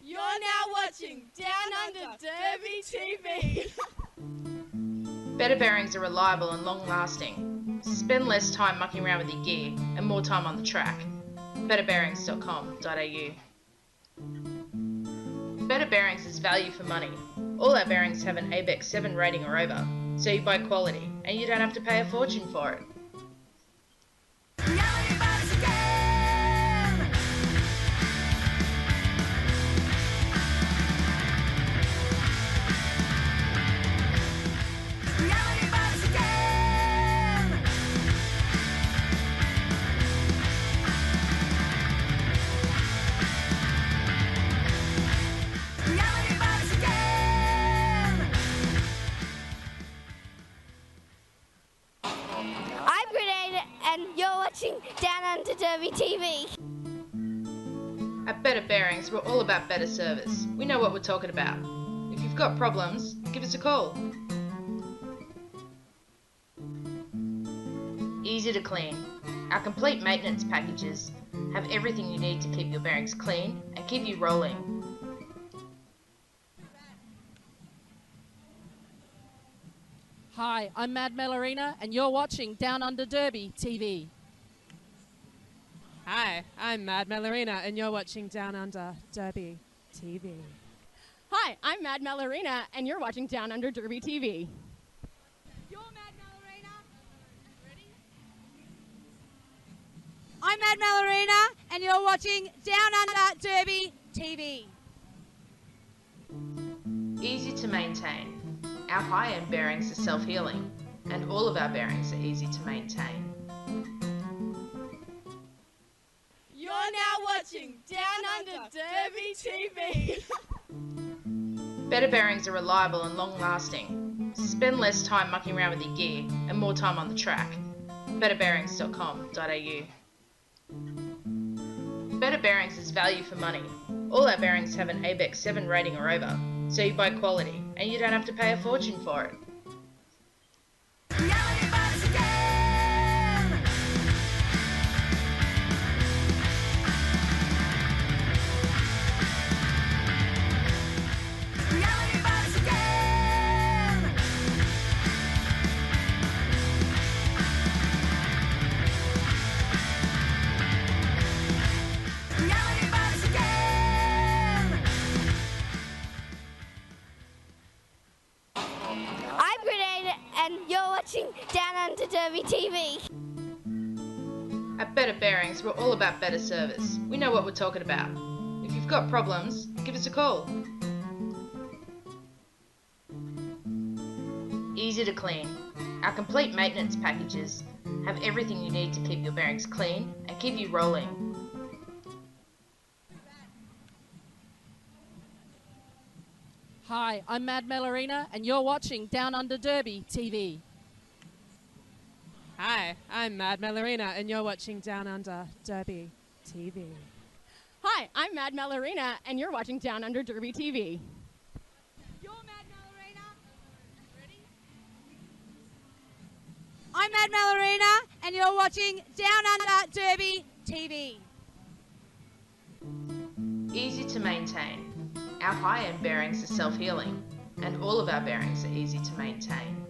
You're now watching Down Under Derby TV. Better bearings are reliable and long-lasting. Spend less time mucking around with your gear and more time on the track. betterbearings.com.au. Better Bearings is value for money. All our bearings have an ABEX 7 rating or over, so you buy quality and you don't have to pay a fortune for it. I'm Grenade, and you're watching Down Under Derby TV. At Better Bearings, we're all about better service. We know what we're talking about. If you've got problems, give us a call. Easy to clean. Our complete maintenance packages have everything you need to keep your bearings clean and keep you rolling. Hi, I'm Mad Melorina, and you're watching Down Under Derby TV. Hi, I'm Mad Melorina, and you're watching Down Under Derby TV. Hi, I'm Mad Melorina, and you're watching Down Under Derby TV. I'm Mad Melorina, and you're watching Down Under Derby TV. Easy to maintain. Our high-end bearings are self-healing, and all of our bearings are easy to maintain. You're now watching Down Under Derby TV. Better bearings are reliable and long-lasting. Spend less time mucking around with your gear and more time on the track. betterbearings.com.au. Better Bearings is value for money. All our bearings have an ABEX 7 rating or over, so you buy quality and you don't have to pay a fortune for it. I'm Grenade, and you're watching Down Under Derby TV. At Better Bearings, we're all about better service. We know what we're talking about. If you've got problems, give us a call. Easy to clean. Our complete maintenance packages have everything you need to keep your bearings clean and keep you rolling. Hi, I'm Mad Melorina, and you're watching Down Under Derby TV. Hi, I'm Mad Melorina, and you're watching Down Under Derby TV. Hi, I'm Mad Melorina, and you're watching Down Under Derby TV. I'm Mad Melorina, and you're watching Down Under Derby TV. Easy to maintain. Our high-end bearings are self-healing, and all of our bearings are easy to maintain.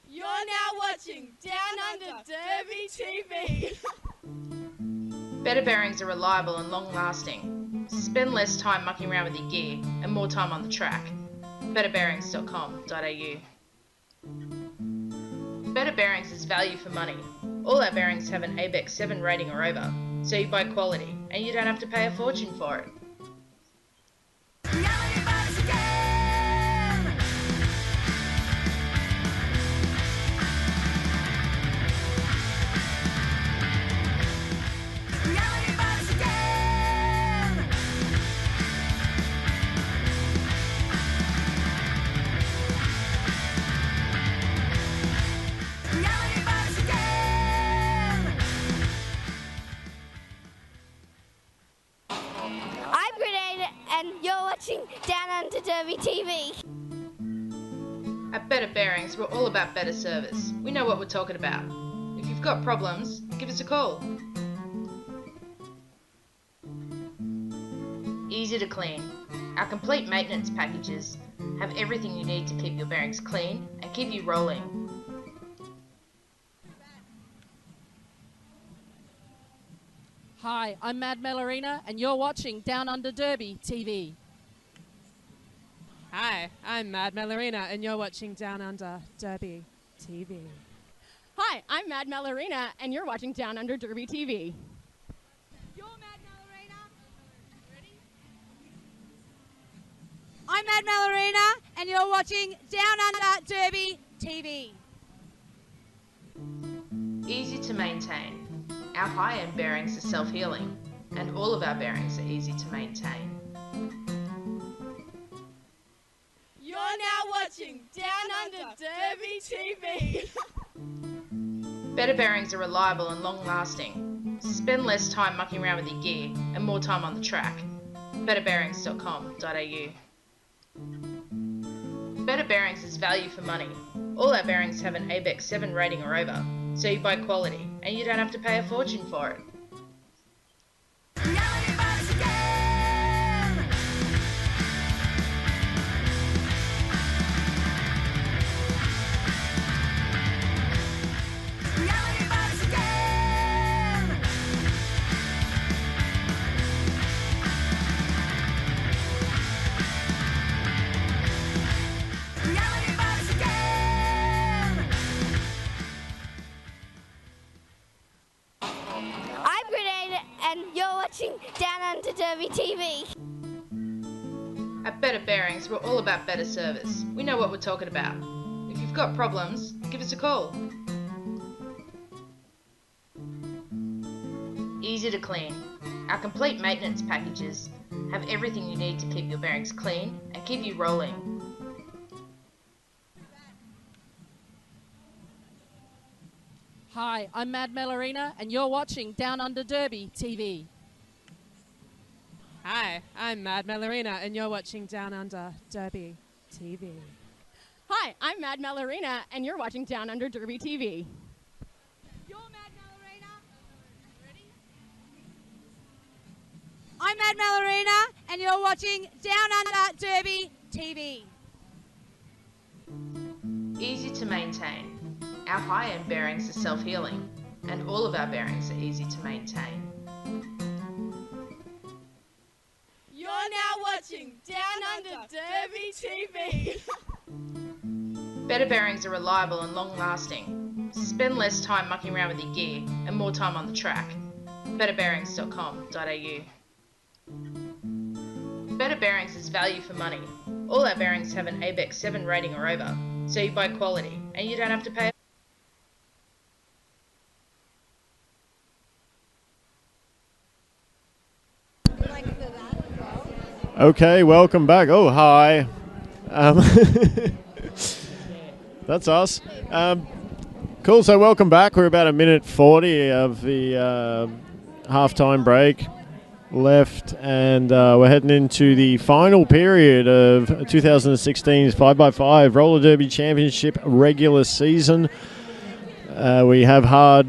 You're now watching Down Under Derby TV. Better bearings are reliable and long-lasting. Spend less time mucking around with your gear and more time on the track. betterbearings.com.au. Better Bearings is value for money. All our bearings have an ABEX 7 rating or over, so you buy quality and you don't have to pay a fortune for it. I'm Grenade, and you're watching Down Under Derby TV. At Better Bearings, we're all about better service. We know what we're talking about. If you've got problems, give us a call. Easy to clean. Our complete maintenance packages have everything you need to keep your bearings clean and keep you rolling. Hi, I'm Mad Melorina, and you're watching Down Under Derby TV. Hi, I'm Mad Melorina, and you're watching Down Under Derby TV. Hi, I'm Mad Melorina, and you're watching Down Under Derby TV. I'm Mad Melorina, and you're watching Down Under Derby TV. Easy to maintain. Our high-end bearings are self-healing, and all of our bearings are easy to maintain. You're now watching Down Under Derby TV. Better bearings are reliable and long-lasting. Spend less time mucking around with your gear and more time on the track. betterbearings.com.au. Better Bearings is value for money. All our bearings have an ABEX 7 rating or over, so you buy quality and you don't have to pay a fortune for it. I'm Grenade, and you're watching Down Under Derby TV. At Better Bearings, we're all about better service. We know what we're talking about. If you've got problems, give us a call. Easy to clean. Our complete maintenance packages have everything you need to keep your bearings clean and keep you rolling. Hi, I'm Mad Melorina, and you're watching Down Under Derby TV. Hi, I'm Mad Melorina, and you're watching Down Under Derby TV. Hi, I'm Mad Melorina, and you're watching Down Under Derby TV. I'm Mad Melorina, and you're watching Down Under Derby TV. Easy to maintain. Our high-end bearings are self-healing, and all of our bearings are easy to maintain. You're now watching Down Under Derby TV. Better bearings are reliable and long-lasting. Spend less time mucking around with your gear and more time on the track. betterbearings.com.au. Better Bearings is value for money. All our bearings have an ABEX 7 rating or over, so you buy quality and you don't have to pay. Okay, welcome back. Oh, hi. That's us. Cool, so welcome back. We're about a minute 40 of the halftime break left, and we're heading into the final period of 2016's 5x5 Roller Derby Championship regular season. We have Hard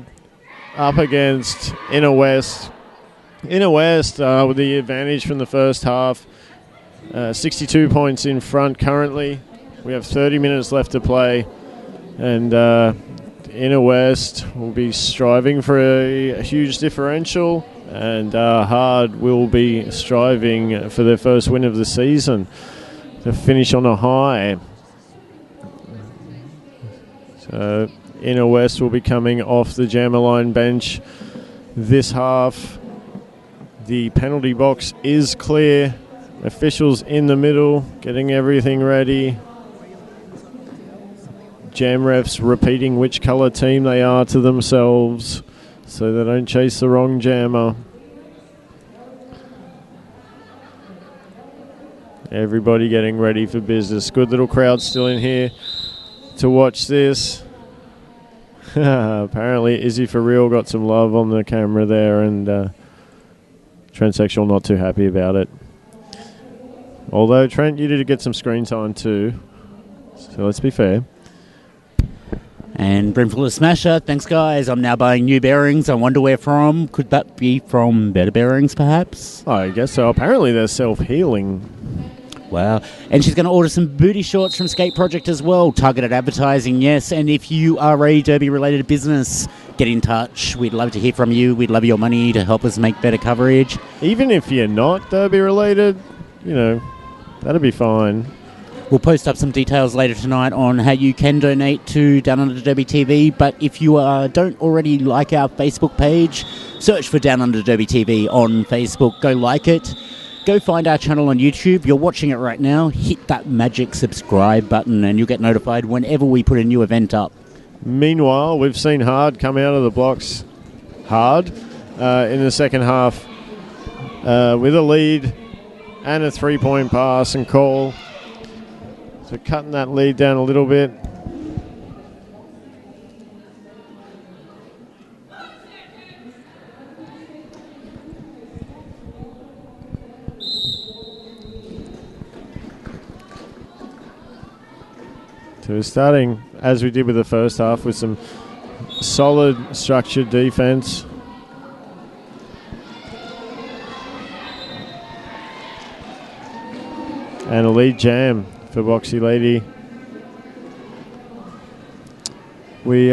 up against Inner West. Inner West with the advantage from the first half. 62 points in front currently. We have 30 minutes left to play, and Inner West will be striving for a huge differential, and Hard will be striving for their first win of the season. to finish on a high. So Inner West will be coming off the Jammer line bench this half. The penalty box is clear. Officials in the middle, getting everything ready. Jam refs repeating which colour team they are to themselves so they don't chase the wrong jammer. Everybody getting ready for business. Good little crowd still in here to watch this. Apparently Izzy for real got some love on the camera there, and Transsexual not too happy about it. Although Trent, you did get some screen time too, so let's be fair. And Brimful of Smasher, thanks guys. I'm now buying new bearings. I wonder where from. Could that be from Better Bearings perhaps? I guess so. Apparently they're self-healing. Wow. And she's going to order some booty shorts from Skate Project as well. Targeted advertising, yes. And if you are a Derby-related business, get in touch. We'd love to hear from you. We'd love your money to help us make better coverage. Even if you're not Derby-related, you know, that'd be fine. We'll post up some details later tonight on how you can donate to Down Under Derby TV. But if you don't already like our Facebook page, search for Down Under Derby TV on Facebook. Go like it. Go find our channel on YouTube. You're watching it right now. Hit that magic subscribe button and you'll get notified whenever we put a new event up. Meanwhile, we've seen Hard come out of the blocks hard in the second half with a lead and a 3-point pass and call. So cutting that lead down a little bit. So we're starting, as we did with the first half, with some solid structured defense. And a lead jam for Boxy Lady. We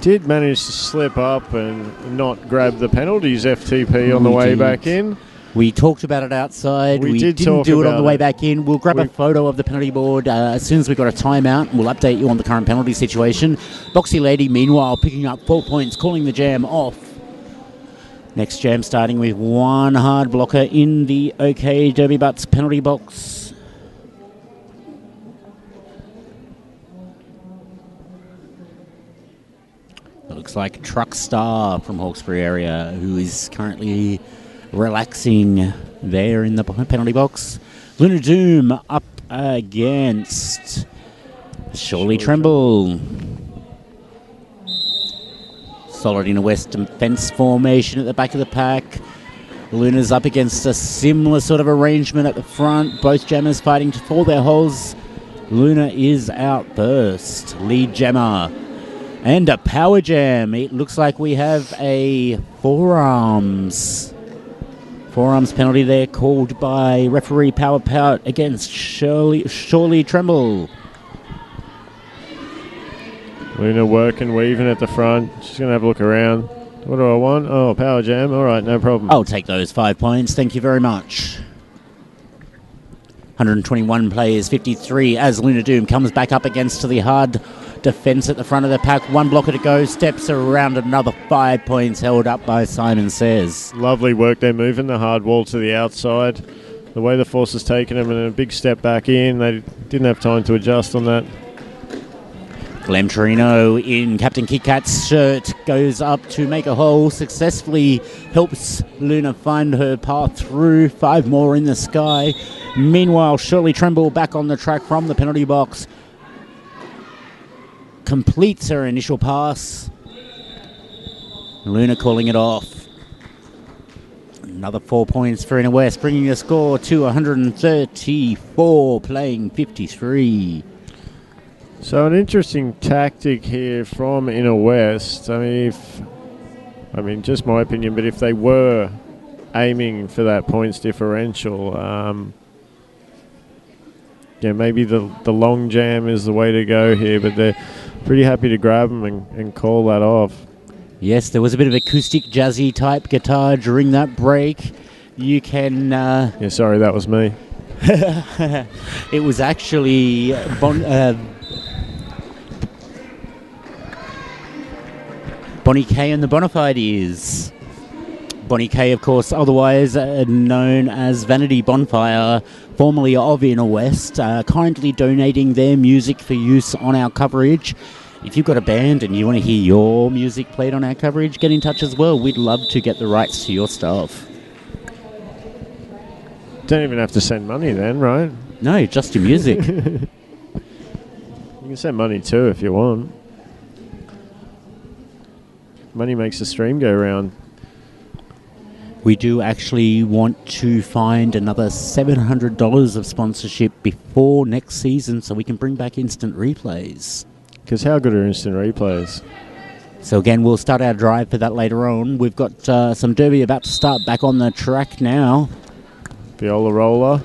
did manage to slip up and not grab the penalties FTP on the way back in. We talked about it outside. We didn't do it on the way back in. We'll grab a photo of the penalty board as soon as we've got a timeout, and we'll update you on the current penalty situation. Boxy Lady, meanwhile, picking up 4 points, calling the jam off. Next jam starting with one hard blocker in the OK Derby Butts penalty box. It looks like Truck Star from Hawkesbury area, who is currently relaxing there in the penalty box. Luna Doom up against Surely Tremble. Solid Inner West defence formation at the back of the pack. Luna's up against a similar sort of arrangement at the front. Both jammers fighting for their holes. Luna is out first. Lead jammer. And a power jam. It looks like we have a forearms penalty there called by referee Power Pout against Surely Tremble. Luna working, weaving at the front. She's going to have a look around. What do I want? Oh, power jam. All right, no problem. I'll take those 5 points. Thank you very much. 121 players, 53 as Luna Doom comes back up against the hard defence at the front of the pack. One blocker to go. Steps around, another 5 points held up by Simon Says. Lovely work there, moving the hard wall to the outside. The way the force has taken them and a big step back in. They didn't have time to adjust on that. Glenn Torino in Captain Kit Kat's shirt goes up to make a hole, successfully helps Luna find her path through. 5 more in the sky. Meanwhile, Shirley Tremble back on the track from the penalty box. Completes her initial pass. Luna calling it off. Another 4 points for Inner West, bringing the score to 134, playing 53. So an interesting tactic here from Inner West. I mean, just my opinion, but if they were aiming for that points differential, maybe the long jam is the way to go here, but they're pretty happy to grab them and call that off. Yes, there was a bit of acoustic jazzy type guitar during that break. You can... sorry, that was me. It was actually Bonnie K and the Bonafides. Bonnie K, of course, otherwise known as Vanity Bonfire, formerly of Inner West, kindly donating their music for use on our coverage. If you've got a band and you want to hear your music played on our coverage, get in touch as well. We'd love to get the rights to your stuff. Don't even have to send money then, right? No, just your music. You can send money too if you want. Money makes the stream go round. We do actually want to find another $700 of sponsorship before next season so we can bring back instant replays. Because how good are instant replays? So again, we'll start our drive for that later on. We've got some Derby about to start back on the track now. Viola Roller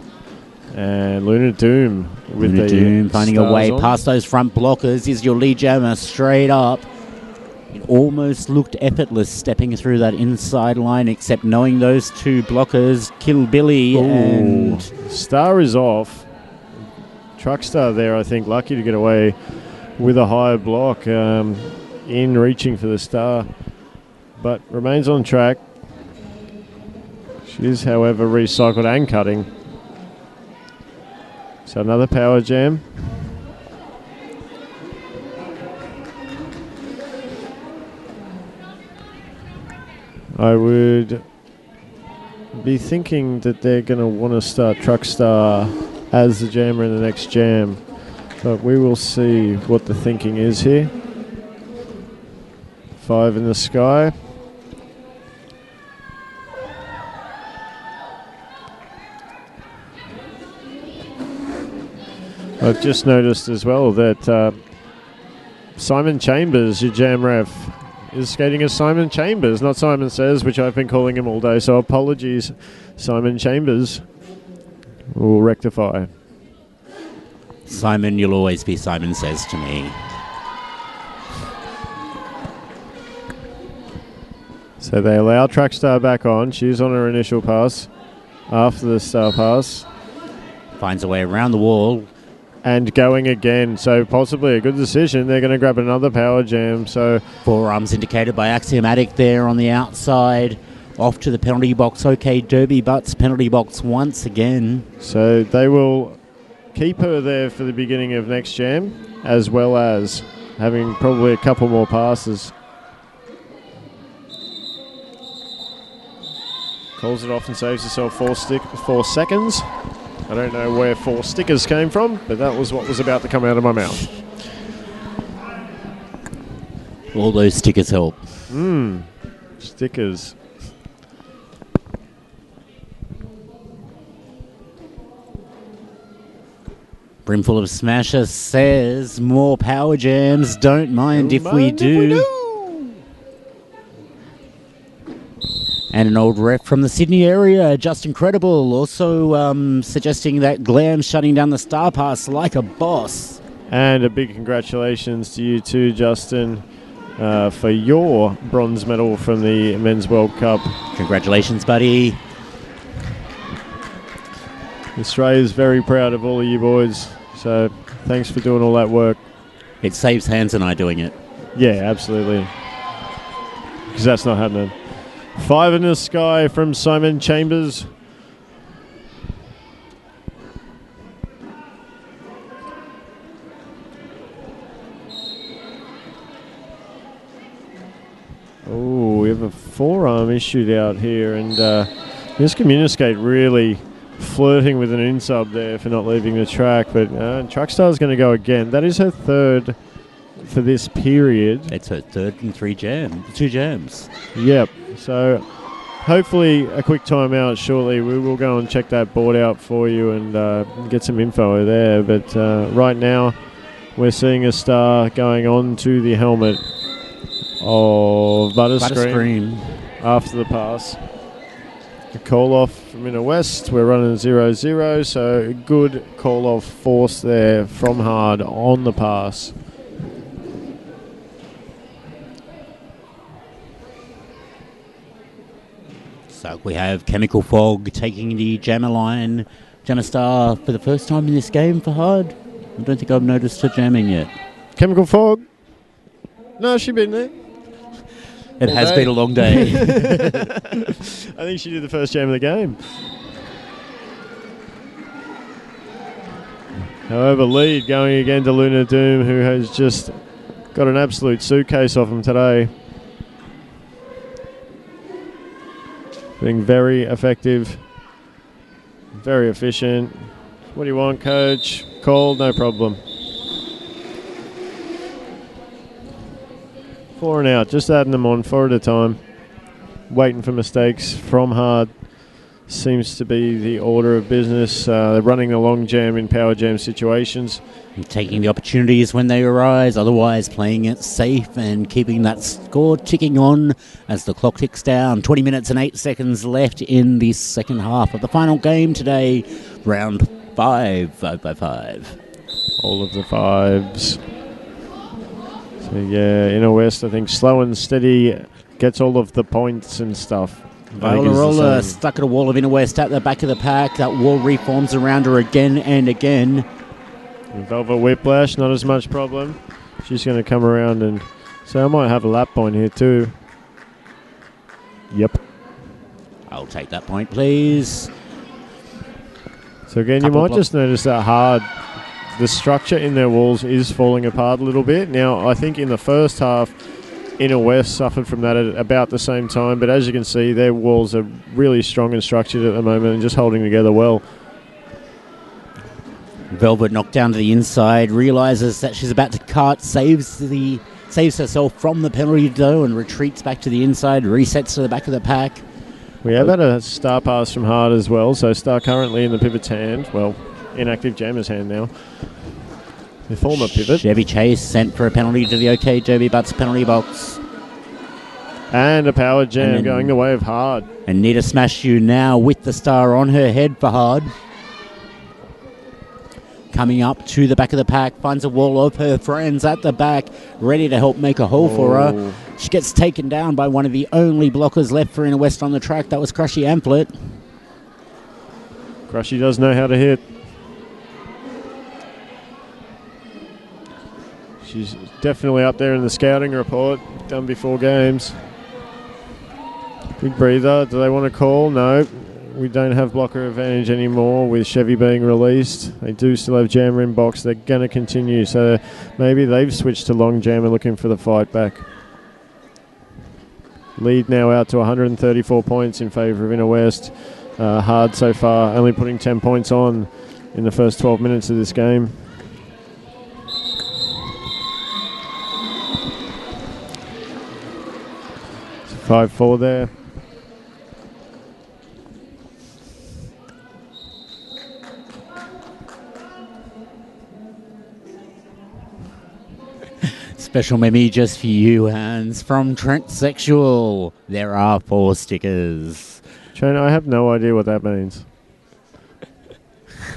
and Luna Doom. With Luna Doom finding a way on. past those front blockers is your lead jammer straight up. It almost looked effortless stepping through that inside line, except knowing those two blockers, Kill Billy and... Star is off. Truckstar there, I think, lucky to get away with a higher block in reaching for the Star. But remains on track. She is, however, recycled and cutting. So another power jam. I would be thinking that they're going to want to start Truckstar as the jammer in the next jam. But we will see what the thinking is here. 5 in the sky. I've just noticed as well that Simon Chambers, your jam ref, is skating as Simon Chambers, not Simon Says, which I've been calling him all day. So apologies, Simon Chambers. We'll rectify. Simon, you'll always be Simon Says to me. So they allow Truckstar back on. She's on her initial pass after the Star pass. Finds a way around the wall. And going again, so possibly a good decision. They're going to grab another power jam. So forearms indicated by Axiomatic there on the outside. Off to the penalty box. Okay, Derby butts penalty box once again. So they will keep her there for the beginning of next jam, as well as having probably a couple more passes. Calls it off and saves herself 4 seconds. I don't know where 4 stickers came from, but that was what was about to come out of my mouth. All those stickers help. Stickers. Brimful of Smasher says more power jams. Don't mind if we do. And an old ref from the Sydney area, just incredible. Also suggesting that Glam's shutting down the Star Pass like a boss. And a big congratulations to you too, Justin, for your bronze medal from the Men's World Cup. Congratulations, buddy. Australia's very proud of all of you boys. So thanks for doing all that work. It saves Hans and I doing it. Yeah, absolutely. Because that's not happening. 5 in the sky from Simon Chambers. Oh, we have a forearm issued out here, and this Communiskate really flirting with an in-sub there for not leaving the track, but Truckstar's going to go again. That is her third for this period. It's her third in 2 jams. Yep. So hopefully a quick timeout shortly. We will go and check that board out for you and get some info there. But right now we're seeing a Star going on to the helmet of Butterscream after the pass. A call-off from Inner West. We're running 0-0, so a good call-off force there from Hard on the pass. So we have Chemical Fog taking the jammer line Jammer Star for the first time in this game for Hard. I don't think I've noticed her jamming yet. Chemical Fog. No, she's been there. It has been a long day. I think she did the first jam of the game. However, lead going again to Luna Doom, who has just got an absolute suitcase off him today. Being very effective, very efficient. What do you want, coach? Call, no problem. 4 and out, just adding them on 4 at a time. Waiting for mistakes from Hard. Seems to be the order of business. They're running the long jam in power jam situations. And taking the opportunities when they arise, otherwise playing it safe and keeping that score ticking on as the clock ticks down. 20 minutes and 8 seconds left in the second half of the final game today. Round 5 by 5. All of the fives. So yeah, Inner West, I think slow and steady gets all of the points and stuff. Viola Roller stuck at a wall of Inner West at the back of the pack. That wall reforms around her again and again. And Velvet Whiplash, not as much problem. She's going to come around and... So I might have a lap point here too. Yep. I'll take that point, please. So again, you might just notice that Hard, the structure in their walls is falling apart a little bit. Now, I think in the first half, Inner West suffered from that at about the same time, but as you can see, their walls are really strong and structured at the moment and just holding together well. Velvet knocked down to the inside, realises that she's about to cut, saves herself from the penalty though and retreats back to the inside, resets to the back of the pack. We have had a star pass from Hard as well, so Star currently in the pivot's hand, well, inactive Jammer's hand now. The former pivot. Chevy Chase sent for a penalty to the OK Derby Butts penalty box. And a power jam going the way of Hard. And Nita Smash You now with the star on her head for Hard. Coming up to the back of the pack, finds a wall of her friends at the back, ready to help make a hole for her. She gets taken down by one of the only blockers left for Inner West on the track. That was Crushy Amplet. Crushy does know how to hit. She's definitely up there in the scouting report, done before games. Big breather. Do they want to call? No. We don't have blocker advantage anymore with Chevy being released. They do still have Jammer in box. They're going to continue. So maybe they've switched to long Jammer looking for the fight back. Lead now out to 134 points in favour of Inner West. Hard so far, only putting 10 points on in the first 12 minutes of this game. So 5-4 there. Special meme just for you, Hans, from Trent Sexual. There are 4 stickers. Trent, I have no idea what that means.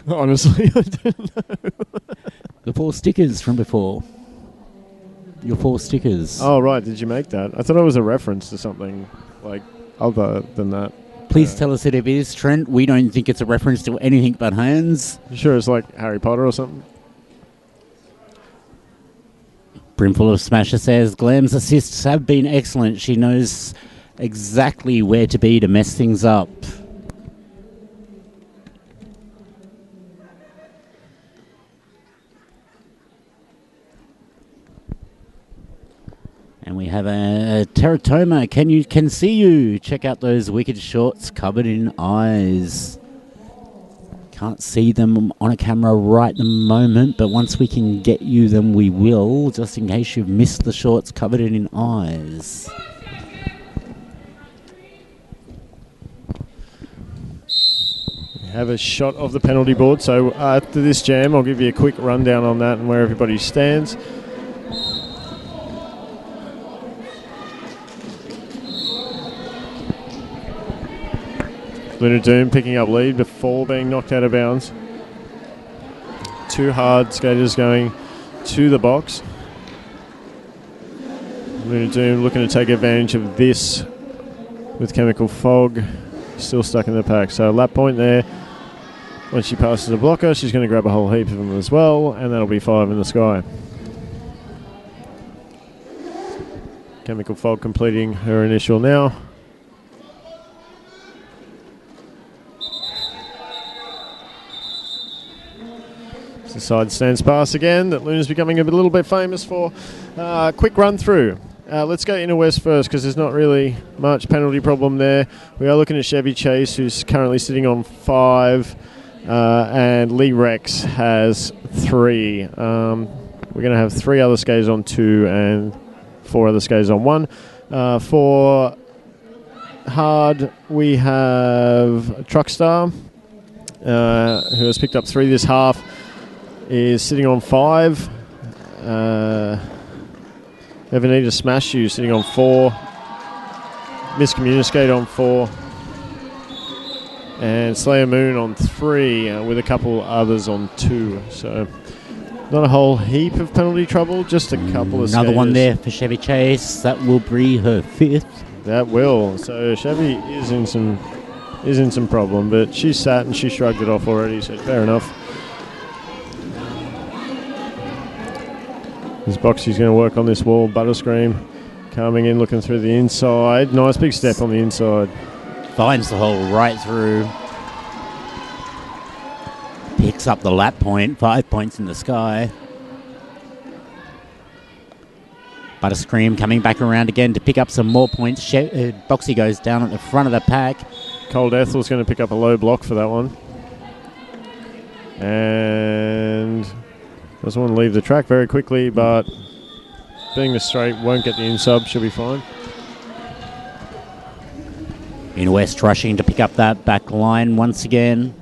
Honestly, I don't know. The 4 stickers from before. Your 4 stickers. Oh, right. Did you make that? I thought it was a reference to something like other than that. Please tell us if it is, Trent. We don't think it's a reference to anything but Hans. You sure it's like Harry Potter or something? Brimful of Smasher says, Glam's assists have been excellent. She knows exactly where to be to mess things up. And we have a Teratoma. Can see you. Check out those wicked shorts covered in eyes. Can't see them on a camera right at the moment, but once we can get you them, we will, just in case you've missed the shorts covered in eyes. We have a shot of the penalty board, so after this jam, I'll give you a quick rundown on that and where everybody stands. Luna Doom picking up lead before being knocked out of bounds. 2 Hard skaters going to the box. Luna Doom looking to take advantage of this with Chemical Fog still stuck in the pack. So lap point there. Once she passes a blocker, she's going to grab a whole heap of them as well, and that'll be 5 in the sky. Chemical Fog completing her initial now. It's a side stance pass again that Luna's becoming a little bit famous for. Quick run through. Let's go inner west first because there's not really much penalty problem there. We are looking at Chevy Chase, who's currently sitting on 5, and Lee Rex has 3. We're going to have 3 other skates on 2 and 4 other skates on 1. For hard, we have Truckstar, who has picked up 3 this half, is sitting on 5. Evanita Smash You sitting on 4. Miscommunicate on 4. And Slayer Moon on 3, with a couple others on 2. So not a whole heap of penalty trouble, just a couple of Another skaters. one there for Chevy Chase. That will be her 5th. That will. So Chevy is in some problem, but she sat and she shrugged it off already, so fair enough. This Boxy's going to work on this wall. Butterscream coming in, looking through the inside. Nice big step on the inside. Finds the hole right through. Picks up the lap point. 5 points in the sky. Butterscream coming back around again to pick up some more points. Boxy goes down at the front of the pack. Cold Ethel's going to pick up a low block for that one. And doesn't want to leave the track very quickly, but being the straight won't get the in-sub. She'll be fine. In West rushing to pick up that back line once again.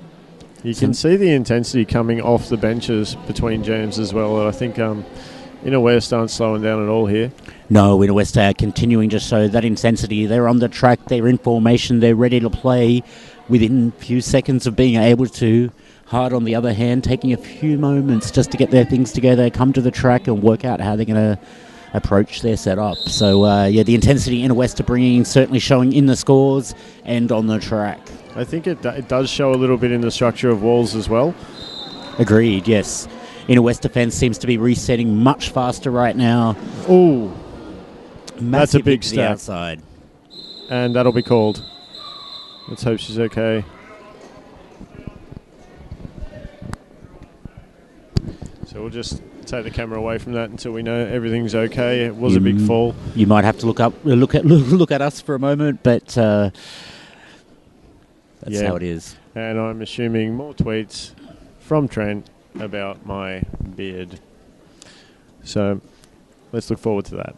You can see the intensity coming off the benches between jams as well. And I think Inner West aren't slowing down at all here. No, Inner West are continuing to show that intensity. They're on the track, they're in formation, they're ready to play within a few seconds of being able to. Hard, on the other hand, taking a few moments just to get their things together, come to the track and work out how they're going to approach their setup. So, the intensity Inner West are bringing, certainly showing in the scores and on the track. I think it does show a little bit in the structure of walls as well. Agreed, yes. Inner West defence seems to be resetting much faster right now. Ooh, that's a big to the step. outside. And that'll be called. Let's hope she's okay. So we'll just take the camera away from that until we know everything's okay. It was a big fall. You might have to look at us for a moment, but that's how it is. And I'm assuming more tweets from Trent about my beard. So let's look forward to that.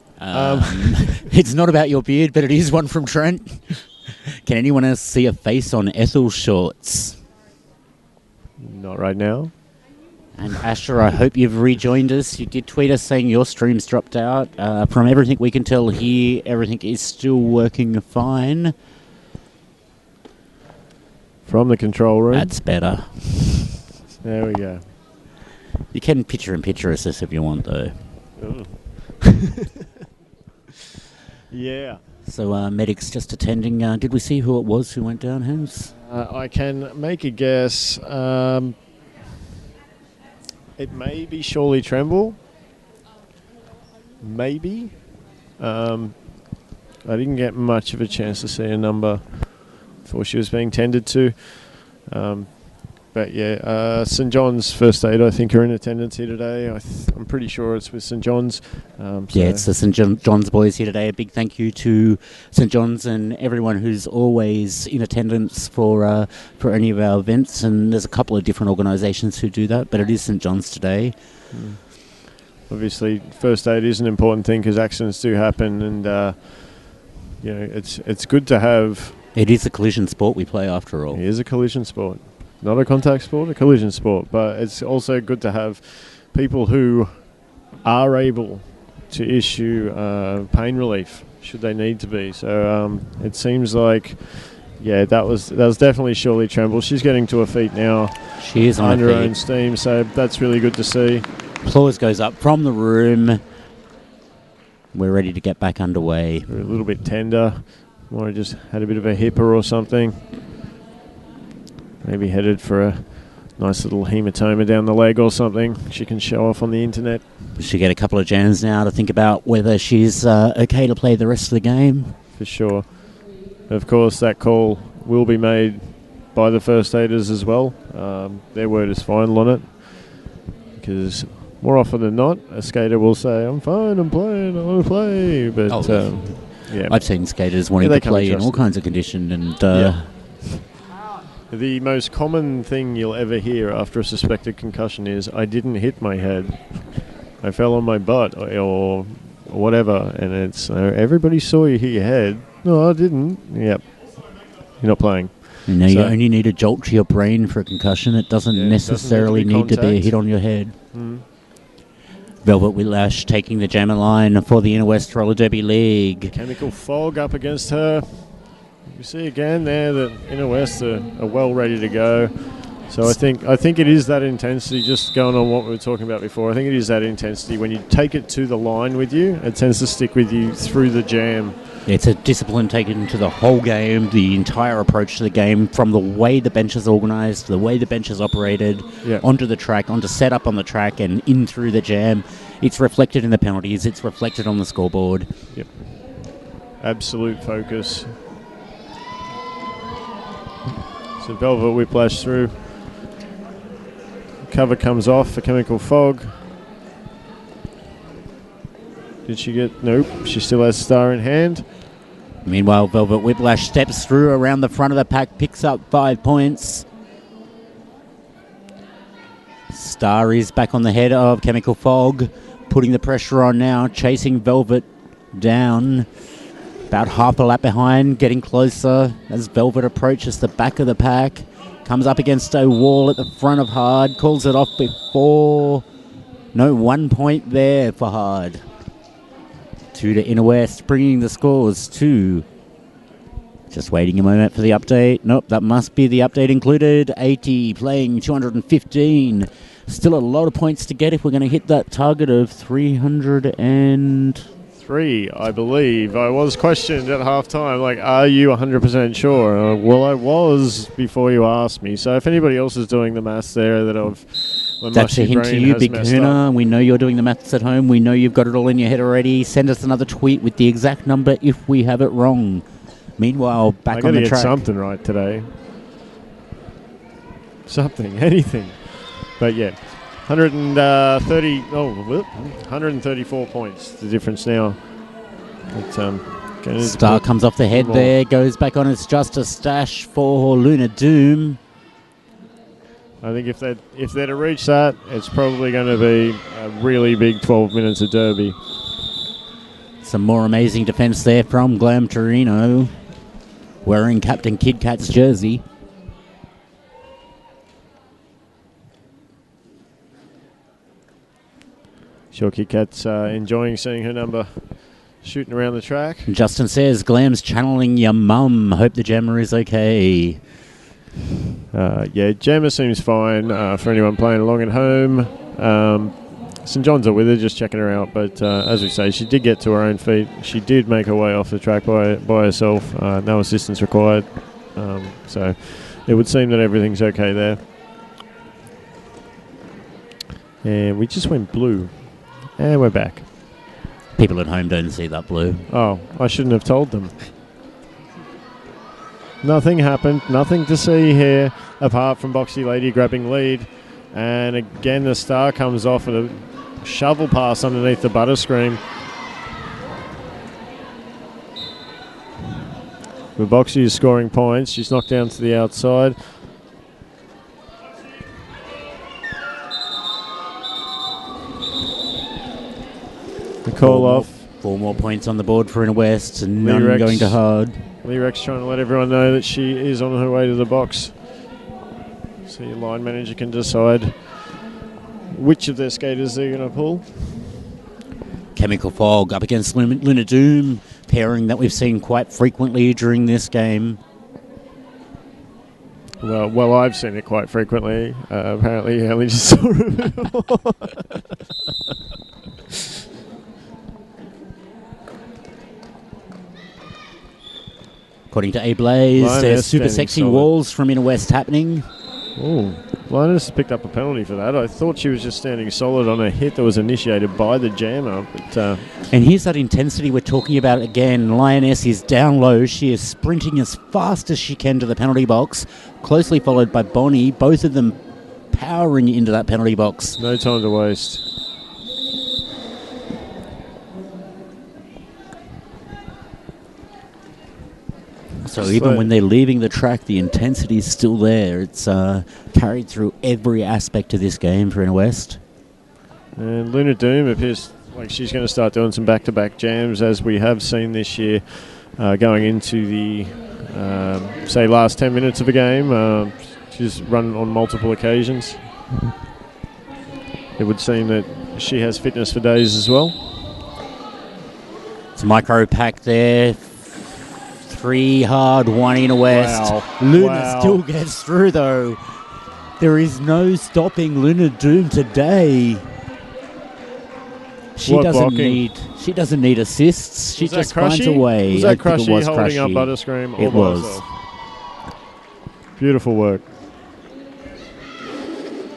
It's not about your beard, but it is one from Trent. Can anyone else see a face on Ethel's shorts? Not right now. And Asher, I hope you've rejoined us. You did tweet us saying your stream's dropped out. From everything we can tell here, everything is still working fine. From the control room. That's better. There we go. You can picture us if you want, though. Yeah. So medics just attending. Did we see who it was who went down, Hans? I can make a guess. It may be Shirley Tremble. Maybe. I didn't get much of a chance to see a number before she was being tended to. But yeah, St. John's First Aid, I think, are in attendance here today. I'm pretty sure it's with St. John's. Yeah, it's the St. John's boys here today. A big thank you to St. John's and everyone who's always in attendance for any of our events. And there's a couple of different organisations who do that, but it is St. John's today. Obviously, first aid is an important thing because accidents do happen, and it's good to have. It is a collision sport we play, after all. It is a collision sport. Not a contact sport, a collision sport. But it's also good to have people who are able to issue pain relief should they need to be. So it seems like, that was definitely Shirley Tremble. She's getting to her feet now. She is on under her her feet. own steam, so that's really good to see. Applause goes up from the room. We're ready to get back underway. We're a little bit tender. Might have just had a bit of a hipper or something. Maybe headed for Nice little hematoma down the leg or something she can show off on the internet. She get a couple of jams now to think about whether she's okay to play the rest of the game. For sure. Of course, that call will be made by the first aiders as well. Their word is final on it. Because more often than not, a skater will say, I'm fine, I'm playing, I want to play. But, yeah. I've seen skaters wanting to play in all kinds of condition. And the most common thing you'll ever hear after a suspected concussion is, I didn't hit my head. I fell on my butt or whatever. And it's, everybody saw you hit your head. No, I didn't. Yep. You're not playing. You only need a jolt to your brain for a concussion. It doesn't necessarily need to be a hit on your head. Mm. Velvet Whiplash taking the jammer line for the Inner West Roller Derby League. Chemical Fog up against her. You see again there that Inner West are well ready to go. So I think it is that intensity, just going on what we were talking about before, I think it is that intensity. When you take it to the line with you, it tends to stick with you through the jam. It's a discipline taken to the whole game, the entire approach to the game, from the way the bench is organised, the way the bench is operated, onto the track, onto setup on the track, and in through the jam. It's reflected in the penalties, it's reflected on the scoreboard. Yep. Absolute focus. So Velvet Whiplash through. Cover comes off for Chemical Fog. Did she get... Nope, she still has Star in hand. Meanwhile, Velvet Whiplash steps through around the front of the pack, picks up 5 points. Star is back on the head of Chemical Fog, putting the pressure on now, chasing Velvet down. About half a lap behind, getting closer as Velvet approaches the back of the pack. Comes up against a wall at the front of Hard, calls it off before. No, 1 point there for Hard. 2 to Inner West, bringing the scores to... Just waiting a moment for the update. Nope, that must be the update included. 80 playing 215. Still a lot of points to get if we're going to hit that target of 303, I believe. I was questioned at halftime, like, are you 100% sure? Well, I was before you asked me. So if anybody else is doing the maths there that I've... That's a hint to you, Big Kahuna. We know you're doing the maths at home. We know you've got it all in your head already. Send us another tweet with the exact number if we have it wrong. Meanwhile, back on the track. I got to get something right today. Something, anything. But yeah, 134 points, the difference now. But, Star comes off the head there, goes back on. It's just a stash for Luna Doom. I think if they're to reach that, it's probably going to be a really big 12 minutes of Derby. Some more amazing defence there from Glam Torino, wearing Captain Kid Cat's jersey. Sure, Kid Cat's enjoying seeing her number shooting around the track. Justin says, Glam's channeling your mum. Hope the jammer is okay. Yeah, jammer seems fine for anyone playing along at home. St John's are with her, just checking her out. But as we say, she did get to her own feet. She did make her way off the track by herself. No assistance required. So it would seem that everything's okay there. And we just went blue. And we're back. People at home don't see that blue. Oh, I shouldn't have told them. Nothing happened. Nothing to see here apart from Boxy Lady grabbing lead. And again, the Star comes off at a shovel pass underneath the butterscreen. But Boxy is scoring points. She's knocked down to the outside. The call off. 4 more points on the board for Inner West, and none going to Hard. Lee Rex trying to let everyone know that she is on her way to the box. So your line manager can decide which of their skaters they're going to pull. Chemical Fog up against Luna Doom, pairing that we've seen quite frequently during this game. Well, I've seen it quite frequently. Apparently, you only just saw it. According to A-Blaze, there's super sexy walls from Inner West happening. Oh, Linus picked up a penalty for that. I thought she was just standing solid on a hit that was initiated by the jammer. But, and here's that intensity we're talking about again. Lioness is down low. She is sprinting as fast as she can to the penalty box, closely followed by Bonnie, both of them powering into that penalty box. No time to waste. So even when they're leaving the track, the intensity is still there. It's carried through every aspect of this game for Inner West. And Luna Doom appears like she's going to start doing some back-to-back jams, as we have seen this year, going into the, say, last 10 minutes of a game. She's run on multiple occasions. It would seem that she has fitness for days as well. It's a micro pack there. 3 hard, 1 Inner West. Wow. Luna still gets through though. There is no stopping Luna Doom today. She doesn't need assists. She just finds a way. Was that Crushy holding up Butterscream? It was. Beautiful work.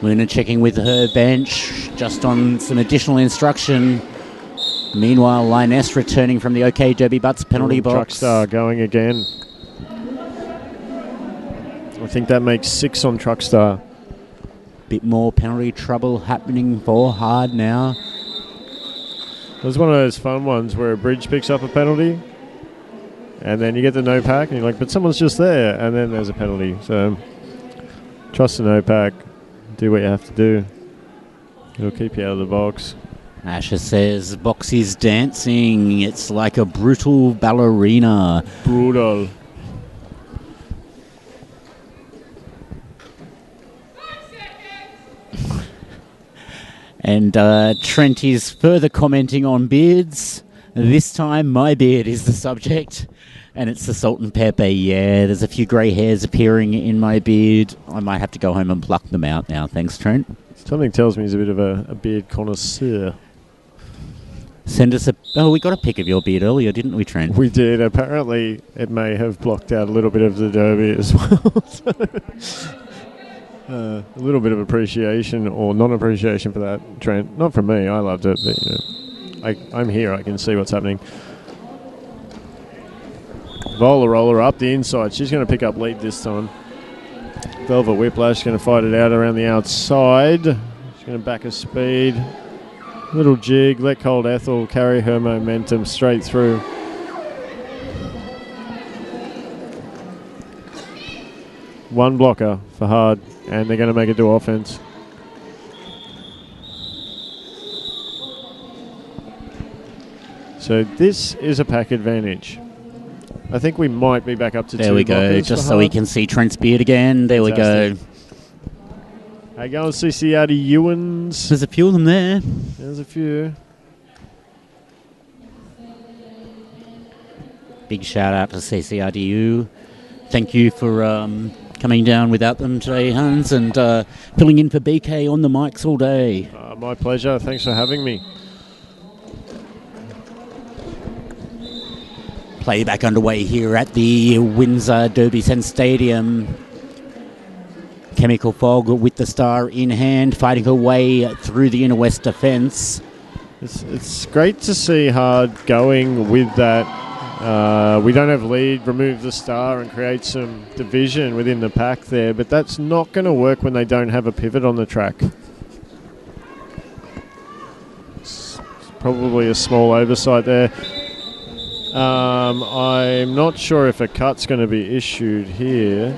Luna checking with her bench, just on some additional instruction. Meanwhile, Lioness returning from the OK Derby Butts penalty box. Truckstar going again. I think that makes 6 on Truckstar. Bit more penalty trouble happening for Hard now. It was one of those fun ones where a bridge picks up a penalty and then you get the no pack and you're like, but someone's just there, and then there's a penalty. So trust the no pack. Do what you have to do. It'll keep you out of the box. Asher says, box is dancing. It's like a brutal ballerina. Brutal. And Trent is further commenting on beards. This time, my beard is the subject. And it's the salt and pepper. Yeah, there's a few grey hairs appearing in my beard. I might have to go home and pluck them out now. Thanks, Trent. Something tells me he's a bit of a beard connoisseur. Send us we got a pic of your beard earlier, didn't we, Trent? We did. Apparently, it may have blocked out a little bit of the Derby as well. A little bit of appreciation or non-appreciation for that, Trent. Not from me. I loved it, but you know, I'm here. I can see what's happening. Vola Roller up the inside. She's going to pick up lead this time. Velvet Whiplash going to fight it out around the outside. She's going to back a speed. Little jig. Let Cold Ethel carry her momentum straight through. One blocker for Hard, and they're going to make it to offense. So this is a pack advantage. I think we might be back up to 2 blockers. There we go, just so we can see Trent's beard again. There Fantastic. we go. Hey, go and see CRD Ewans. There's a few of them there. There's a few. Big shout out to CCRDU. Thank you for coming down without them today, Hans, and filling in for BK on the mics all day. My pleasure. Thanks for having me. Playback underway here at the Windsor Derby Centre Stadium. Chemical Fog with the star in hand, fighting her way through the Inner West defence. It's great to see Hard going with that. We don't have lead, remove the star and create some division within the pack there, but that's not going to work when they don't have a pivot on the track. It's probably a small oversight there. I'm not sure if a cut's going to be issued here.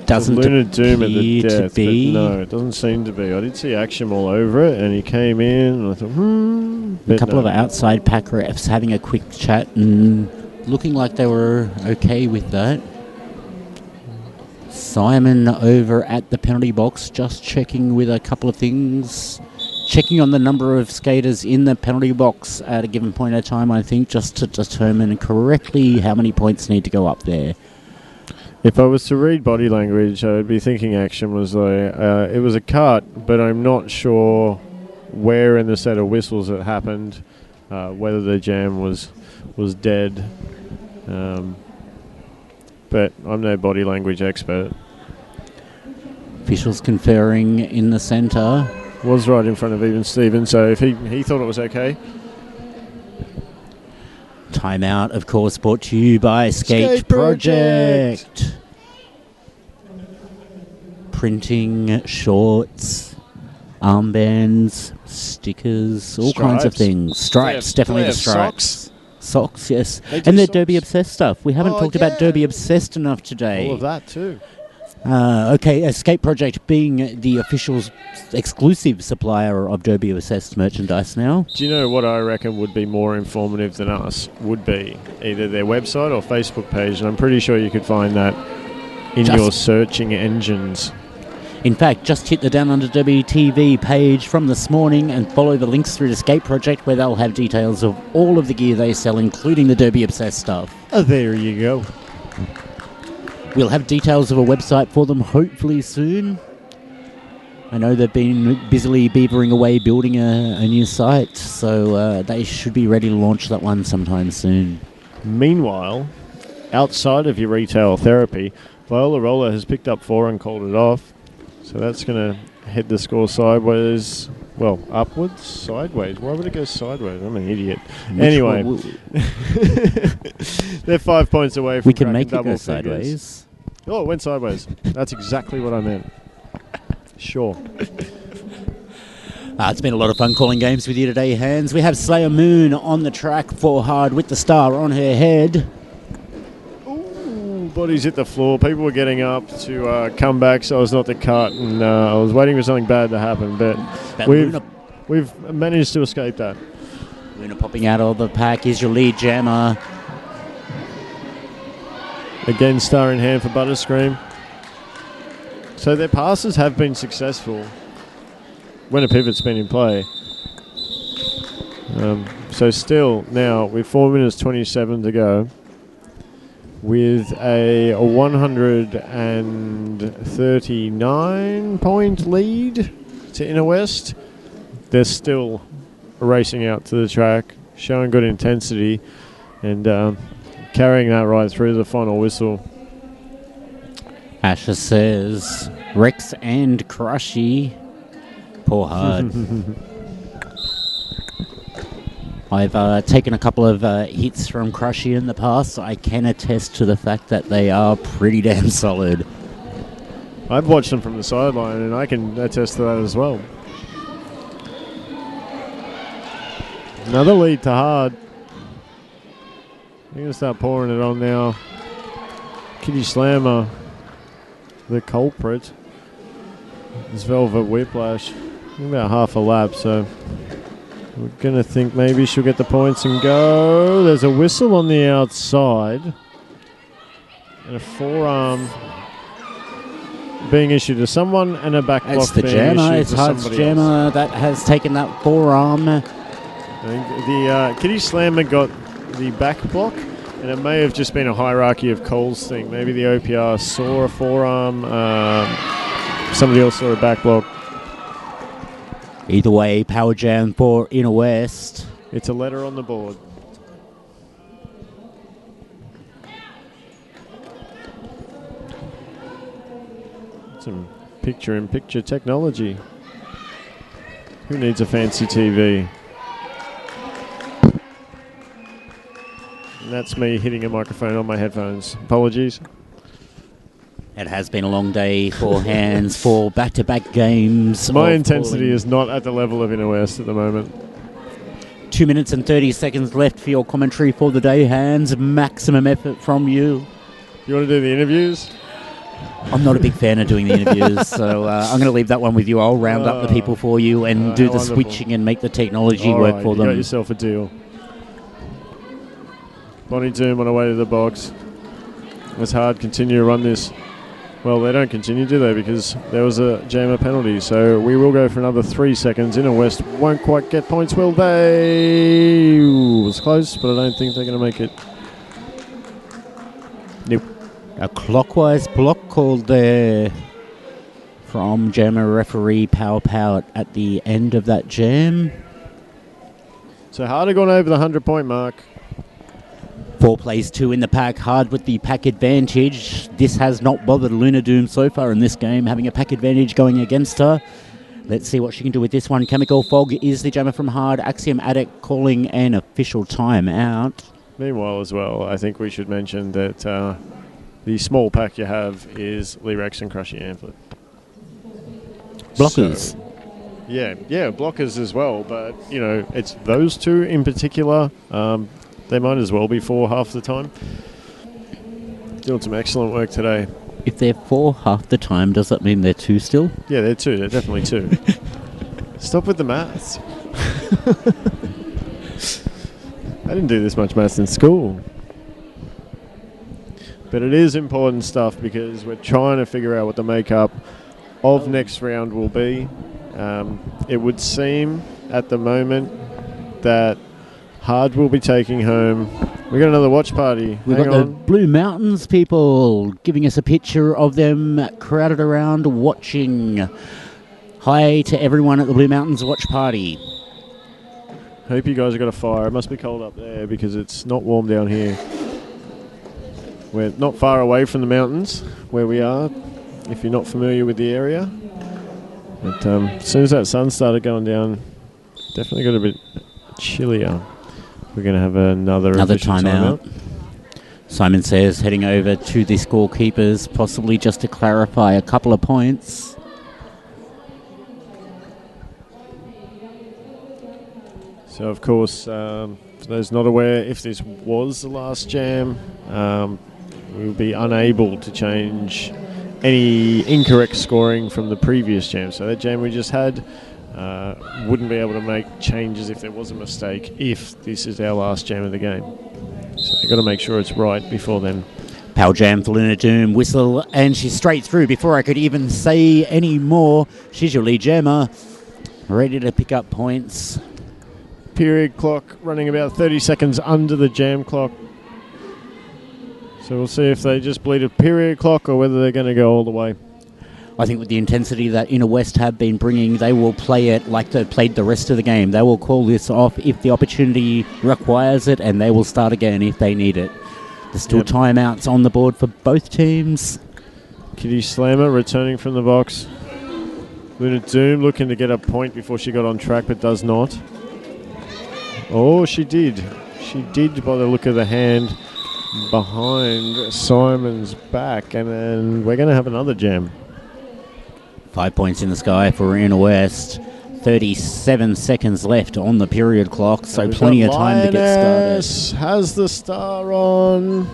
Doesn't Luna Doom at the appear to death, be. but no, it doesn't seem to be. I did see action all over it, and he came in, and I thought, A couple of outside pack refs having a quick chat and looking like they were okay with that. Simon over at the penalty box, just checking with a couple of things. Checking on the number of skaters in the penalty box at a given point in time, I think, just to determine correctly how many points need to go up there. If I was to read body language, I would be thinking action was there. It was a cut, but I'm not sure where in the set of whistles it happened, whether the jam was dead. But I'm no body language expert. Officials conferring in the centre. Was right in front of even Steven, so if he thought it was okay. Timeout, of course, brought to you by Skate Project. Printing, shorts, armbands, stickers, all kinds of things. Stripes, definitely the stripes. Socks, yes. And their Derby Obsessed stuff. We haven't talked about Derby Obsessed enough today. All of that too. Okay, Skate Project being the official exclusive supplier of Derby Obsessed merchandise now. Do you know what I reckon would be more informative than us? Would be either their website or Facebook page, and I'm pretty sure you could find that in your searching engines. In fact, just hit the Down Under Derby TV page from this morning and follow the links through to Skate Project, where they'll have details of all of the gear they sell, including the Derby Obsessed stuff. Oh, there you go. We'll have details of a website for them hopefully soon. I know they've been busily beavering away building a new site, so they should be ready to launch that one sometime soon. Meanwhile, outside of your retail therapy, Viola Roller has picked up 4 and called it off. So that's going to head the score sideways. Well, upwards? Sideways? Why would it go sideways? I'm an idiot. Anyway, they're 5 points away from we can make it double go figures. sideways. Oh, it went sideways. That's exactly what I meant. Sure. It's been a lot of fun calling games with you today, Hans. We have Slayer Moon on the track for hard with the star on her head. Ooh, bodies hit the floor. People were getting up to come back so as not to cut, and I was waiting for something bad to happen, but we've managed to escape that. Luna popping out of the pack is your lead jammer. Again, star in hand for Butterscream. So their passes have been successful when a pivot's been in play. So still now with 4 minutes 27 to go, with a 139 point lead to Inner West, they're still racing out to the track, showing good intensity, and carrying that right through the final whistle. Asher says, Rex and Crushy. Poor hard. I've taken a couple of hits from Crushy in the past. So I can attest to the fact that they are pretty damn solid. I've watched them from the sideline, and I can attest to that as well. Another lead to hard. They're going to start pouring it on now. Kitty Slammer, the culprit. This Velvet Whiplash. About half a lap, so we're going to think maybe she'll get the points and go. There's a whistle on the outside. And a forearm being issued to someone and a back block being jammer. issued It's to Hard's somebody jammer else. that has taken that forearm. I think the Kitty Slammer got the back block, and it may have just been a hierarchy of Cole's thing. Maybe the OPR saw a forearm, somebody else saw a back block. Either way, power jam for Inner West. It's a letter on the board. Some picture-in-picture technology. Who needs a fancy TV? And that's me hitting a microphone on my headphones. Apologies. It has been a long day for Hands for back-to-back games. My intensity is not at the level of Inner West at the moment. 2 minutes and 30 seconds left for your commentary for the day, Hands. Maximum effort from you. You want to do the interviews? I'm not a big fan of doing the interviews, so I'm going to leave that one with you. I'll round up the people for you and do the wonderful. switching and make the technology All work right, for you them. got yourself a deal. Bonnie Doom on her way to the box. It's hard continue to run this. Well, they don't continue, do they? Because there was a jammer penalty. So we will go for another 3 seconds. Inner West won't quite get points, will they? Ooh, it was close, but I don't think they're going to make it. Nope. A clockwise block called there from jammer referee Power Pout at the end of that jam. So Harder gone over the 100-point mark. 4 plays 2 in the pack, hard with the pack advantage. This has not bothered Luna Doom so far in this game, having a pack advantage going against her. Let's see what she can do with this one. Chemical Fog is the jammer from hard. Axiom Addict calling an official timeout. Meanwhile, as well, I think we should mention that the small pack you have is Lee Rex and Crushy Amplet. Blockers. So, yeah, blockers as well. But, you know, it's those two in particular. They might as well be 4 half the time. Doing some excellent work today. If they're 4 half the time, does that mean they're 2 still? Yeah, they're 2. They're definitely 2. Stop with the maths. I didn't do this much maths in school. But it is important stuff because we're trying to figure out what the makeup of next round will be. It would seem at the moment that Hard will be taking home. We got another watch party. We've Hang got the on. Blue Mountains people giving us a picture of them crowded around watching. Hi to everyone at the Blue Mountains watch party. Hope you guys have got a fire. It must be cold up there because it's not warm down here. We're not far away from the mountains where we are, if you're not familiar with the area. But as soon as that sun started going down, definitely got a bit chillier. We're going to have another timeout. Simon says heading over to the scorekeepers, possibly just to clarify a couple of points. So, of course, for those not aware, if this was the last jam, we will be unable to change any incorrect scoring from the previous jam. So that jam we just had wouldn't be able to make changes if there was a mistake if this is our last jam of the game. So you've got to make sure it's right before then. Power jam for Luna Doom, whistle, and she's straight through before I could even say any more. She's your lead jammer, ready to pick up points. Period clock running about 30 seconds under the jam clock. So we'll see if they just bleed a period clock or whether they're going to go all the way. I think with the intensity that Inner West have been bringing, they will play it like they played the rest of the game. They will call this off if the opportunity requires it, and they will start again if they need it. There's still timeouts on the board for both teams. Kitty Slammer returning from the box. Luna Doom looking to get a point before she got on track, but does not. Oh, she did. She did by the look of the hand behind Simon's back, and then we're going to have another jam. 5 points in the sky for Inner West. 37 seconds left on the period clock, so plenty of time to get started. Has the star on.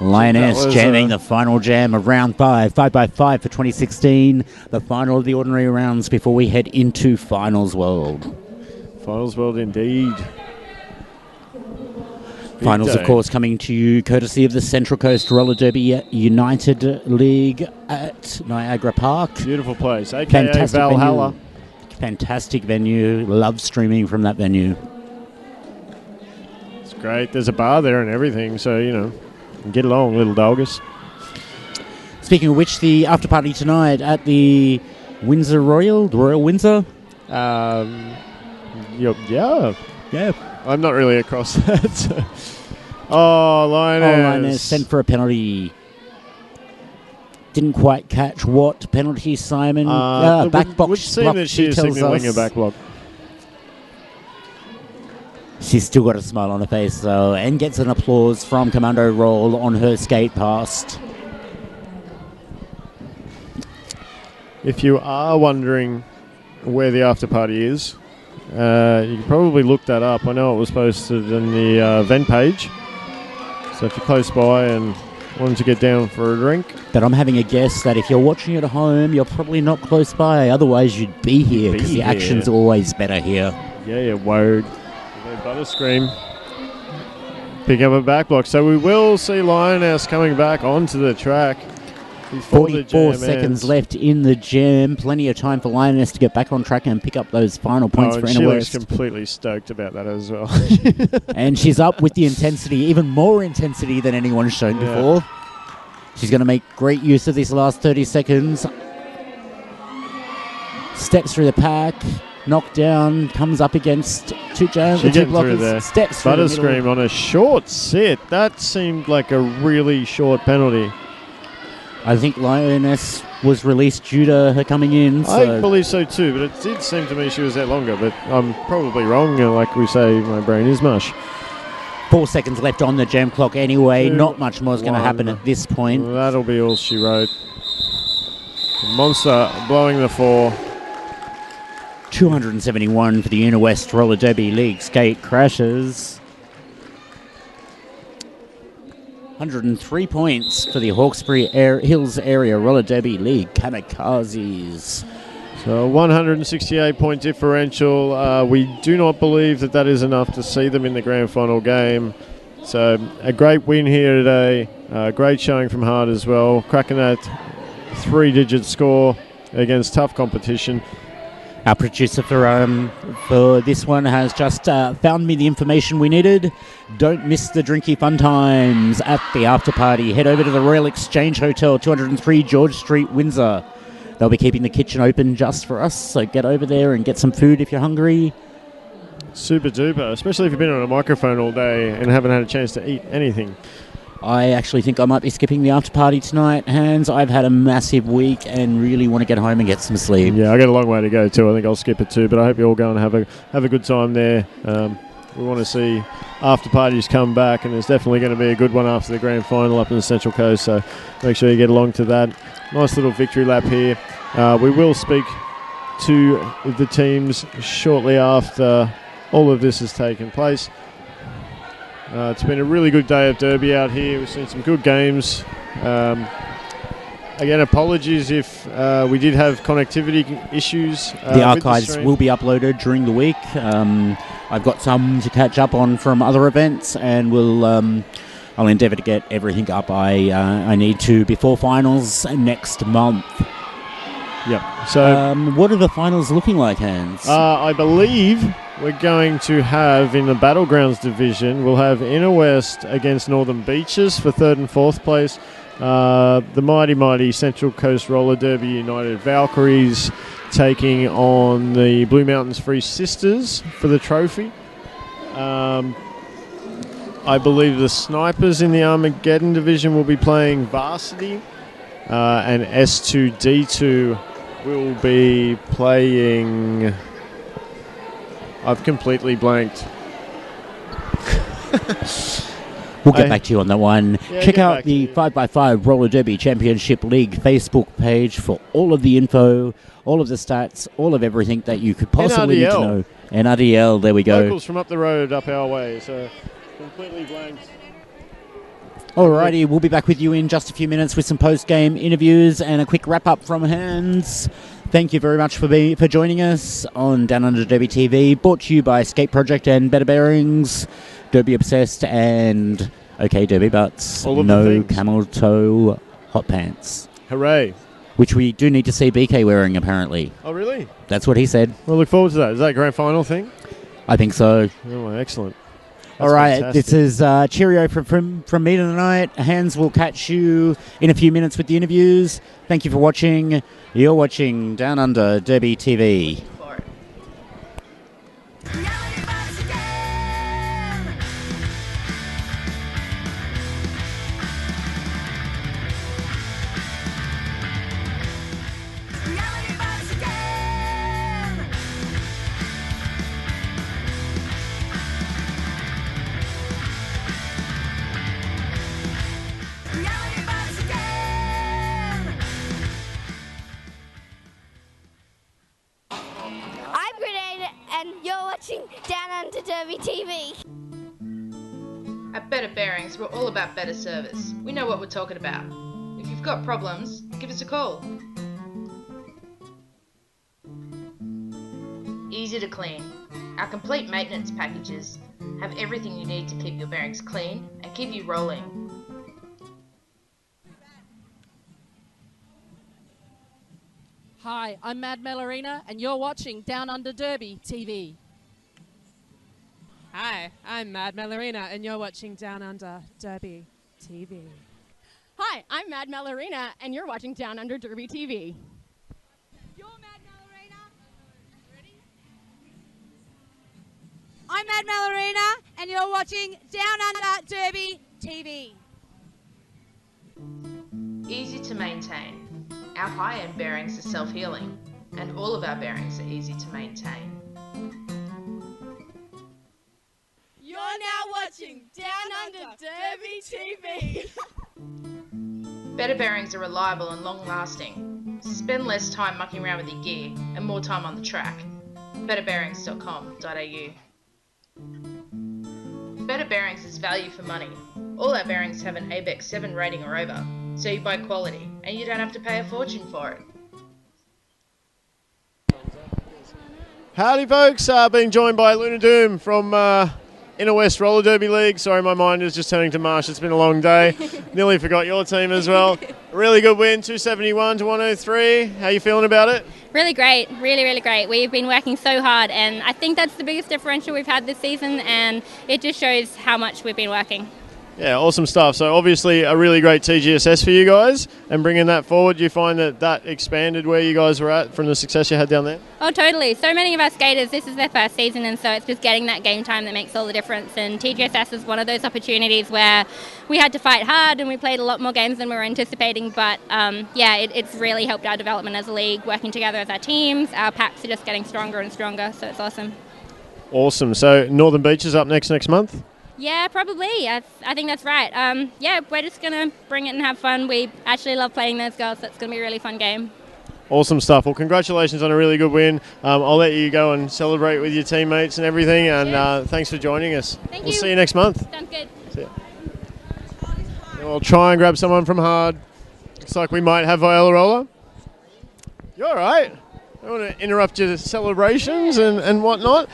Lioness jamming the final jam of round 5, 5x5 for 2016. The final of the ordinary rounds before we head into Finals World. Finals World indeed. Finals, of course, coming to you courtesy of the Central Coast Roller Derby United League at Niagara Park. Beautiful place, aka Valhalla. Fantastic venue. Love streaming from that venue. It's great. There's a bar there and everything, so, you know, get along, little doggers. Speaking of which, the after party tonight at the Windsor Royal Windsor. Yeah. I'm not really across that. So. Oh, Lioness sent for a penalty. Didn't quite catch what penalty, Simon. Back box would seem that she is signalling a back block. She's still got a smile on her face, though, and gets an applause from Commando Roll on her skate past. If you are wondering where the after party is, you can probably look that up. I know it was posted in the event page. So if you're close by and wanted to get down for a drink. But I'm having a guess that if you're watching at home, you're probably not close by. Otherwise, you'd be here because the action's always better here. Yeah, word. Butterscream. Pick up a back block. So we will see Lioness coming back onto the track. 44 seconds left in the jam. Plenty of time for Lioness to get back on track and pick up those final points for Inner West. She looks completely stoked about that as well. And she's up with the intensity, even more intensity than anyone's shown before. She's going to make great use of these last 30 seconds. Steps through the pack. knocked down, comes up against two She's getting through there. Steps through the middle. Butterscream on a short sit. That seemed like a really short penalty. I think Lioness was released due to her coming in. I believe so too, but it did seem to me she was there longer, but I'm probably wrong. Like we say, my brain is mush. 4 seconds left on the jam clock anyway. Not much more is going to happen at this point. That'll be all she wrote. Monster blowing the 4. 271 for the Inner West Roller Derby League skate crashes. 103 points for the Hawkesbury Hills Area Roller Derby League Kamikazes. So 168 point differential. We do not believe that is enough to see them in the grand final game. So a great win here today. Great showing from Hart as well. Cracking that 3-digit score against tough competition. Our producer for this one has just found me the information we needed. Don't miss the drinky fun times at the after party. Head over to the Royal Exchange Hotel, 203 George Street, Windsor. They'll be keeping the kitchen open just for us, so get over there and get some food if you're hungry. Super duper, especially if you've been on a microphone all day and haven't had a chance to eat anything. I actually think I might be skipping the after party tonight, Hans. I've had a massive week and really want to get home and get some sleep. Yeah, I got a long way to go too. I think I'll skip it too, but I hope you all go and have a good time there. We want to see after parties come back, and there's definitely going to be a good one after the grand final up in the Central Coast, so make sure you get along to that. Nice little victory lap here. We will speak to the teams shortly after all of this has taken place. It's been a really good day of Derby out here. We've seen some good games. Again, apologies if we did have connectivity issues. The archives will be uploaded during the week. I've got some to catch up on from other events, and I'll endeavour to get everything up I need to before finals next month. Yep. So, what are the finals looking like, Hans? I believe we're going to have, in the Battlegrounds division, we'll have Inner West against Northern Beaches for 3rd and 4th place. The mighty Central Coast Roller Derby United Valkyries taking on the Blue Mountains Free Sisters for the trophy. I believe the Snipers in the Armageddon division will be playing varsity, and S2D2 will be playing... I've completely blanked. We'll get back to you on that one. Yeah, check out the 5x5 Roller Derby Championship League Facebook page for all of the info, all of the stats, all of everything that you could possibly need to know. NRDL, there we go. Locals from up the road, up our way, so completely blanked. Alrighty, we'll be back with you in just a few minutes with some post-game interviews and a quick wrap-up from Hans. Thank you very much for joining us on Downunder Derby TV, brought to you by Skate Project and Better Bearings, Derby Obsessed and OK Derby Butts, no camel toe hot pants. Hooray. Which we do need to see BK wearing, apparently. Oh, really? That's what he said. We'll look forward to that. Is that a grand final thing? I think so. Oh, excellent. All right, this is cheerio from me tonight. Hans will catch you in a few minutes with the interviews. Thank you for watching. You're watching Down Under Derby TV. Down Under Derby TV. At Better Bearings, we're all about better service. We know what we're talking about. If you've got problems, give us a call. Easy to clean. Our complete maintenance packages have everything you need to keep your bearings clean and keep you rolling. Hi, I'm Mad Melorina, and you're watching Down Under Derby TV. Hi, I'm Mad Melorina, and you're watching Down Under Derby TV. Hi, I'm Mad Melorina, and you're watching Down Under Derby TV. I'm Mad Mallarina, and you're watching Down Under Derby TV. Easy to maintain. Our high-end bearings are self-healing, and all of our bearings are easy to maintain. You're now watching Down Under Derby TV. Better bearings are reliable and long-lasting. Spend less time mucking around with your gear and more time on the track. betterbearings.com.au. Better Bearings is value for money. All our bearings have an ABEX 7 rating or over, so you buy quality and you don't have to pay a fortune for it. Howdy, folks. Being joined by Luna Doom from Inner West Roller Derby League. Sorry, my mind is just turning to Marsh. It's been a long day. Nearly forgot your team as well. Really good win, 271 to 103. How you feeling about it? Really great, really great. We've been working so hard, and I think that's the biggest differential we've had this season, and it just shows how much we've been working. Yeah, awesome stuff. So obviously a really great TGSS for you guys, and bringing that forward, do you find that expanded where you guys were at from the success you had down there? Oh, totally. So many of our skaters, this is their first season, and so it's just getting that game time that makes all the difference. And TGSS is one of those opportunities where we had to fight hard and we played a lot more games than we were anticipating. But it's really helped our development as a league, working together as our teams. Our packs are just getting stronger and stronger, so it's awesome. Awesome. So Northern Beach is up next month? Yeah, probably. I think that's right. We're just going to bring it and have fun. We actually love playing those girls, so it's going to be a really fun game. Awesome stuff. Well, congratulations on a really good win. I'll let you go and celebrate with your teammates and everything, and thanks for joining us. We'll see you next month. Sounds good. See ya. We'll try and grab someone from hard. Looks like we might have Viola Roller. You're all right. I don't want to interrupt your celebrations and whatnot.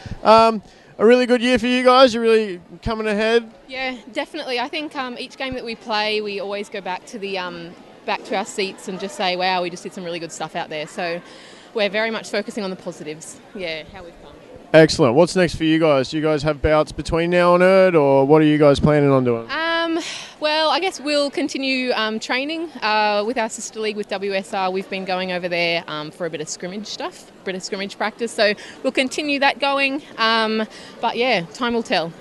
A really good year for you guys. You're really coming ahead. Yeah, definitely. I think each game that we play, we always go back to the back to our seats and just say, wow, we just did some really good stuff out there. So we're very much focusing on the positives. Yeah, how we've come. Excellent. What's next for you guys? Do you guys have bouts between now and Erd, or what are you guys planning on doing? Well, I guess we'll continue training with our sister league with WSR. We've been going over there for a bit of scrimmage practice. So we'll continue that going. But yeah, time will tell.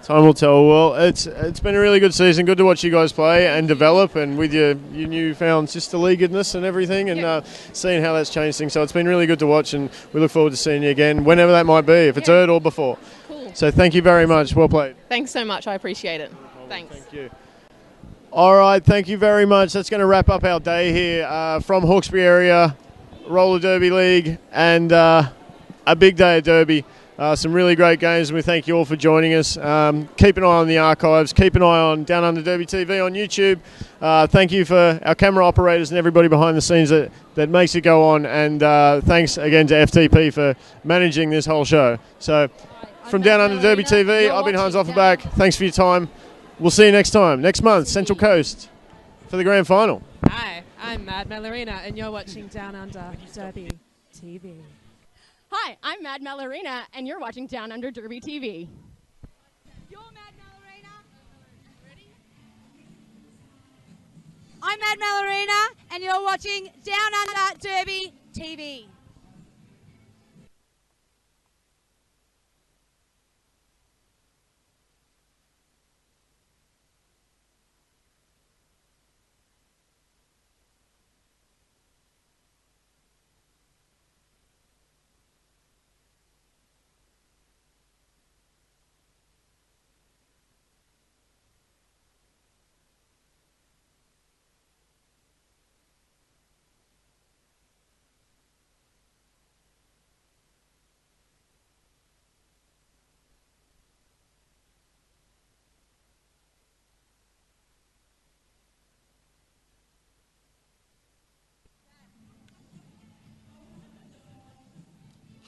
Time will tell. Well, it's been a really good season. Good to watch you guys play and develop, and with your newfound sister leaguedness and everything, and seeing how that's changed things. So it's been really good to watch, and we look forward to seeing you again, whenever that might be, if it's Erd or before. Cool. So thank you very much. Well played. Thanks so much. I appreciate it. Thanks. Thank you. All right, thank you very much. That's going to wrap up our day here from Hawkesbury Area Roller Derby League, and a big day at Derby. Some really great games, and we thank you all for joining us. Keep an eye on the archives. Keep an eye on Down Under Derby TV on YouTube. Thank you for our camera operators and everybody behind the scenes that makes it go on. And thanks again to FTP for managing this whole show. So from Down Under Derby TV, I've been Hans Offerback. Thanks for your time. We'll see you next time, next month, Central Coast, for the grand final. Hi, I'm Mad Mallarina, and you're watching Down Under Derby TV. Hi, I'm Mad Mallarina, and you're watching Down Under Derby TV. I'm Mad Mallarina, and you're watching Down Under Derby TV.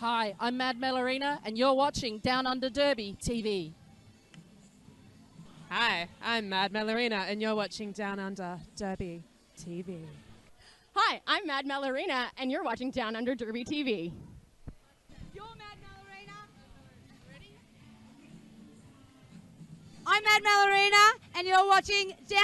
Hi, I'm Mad Mallarina, and you're watching Down Under Derby TV. Hi, I'm Mad Mallarina, and you're watching Down Under Derby TV. Hi, I'm Mad Mallarina, and you're watching Down Under Derby TV. I'm Mad Mallarina, and you're watching Down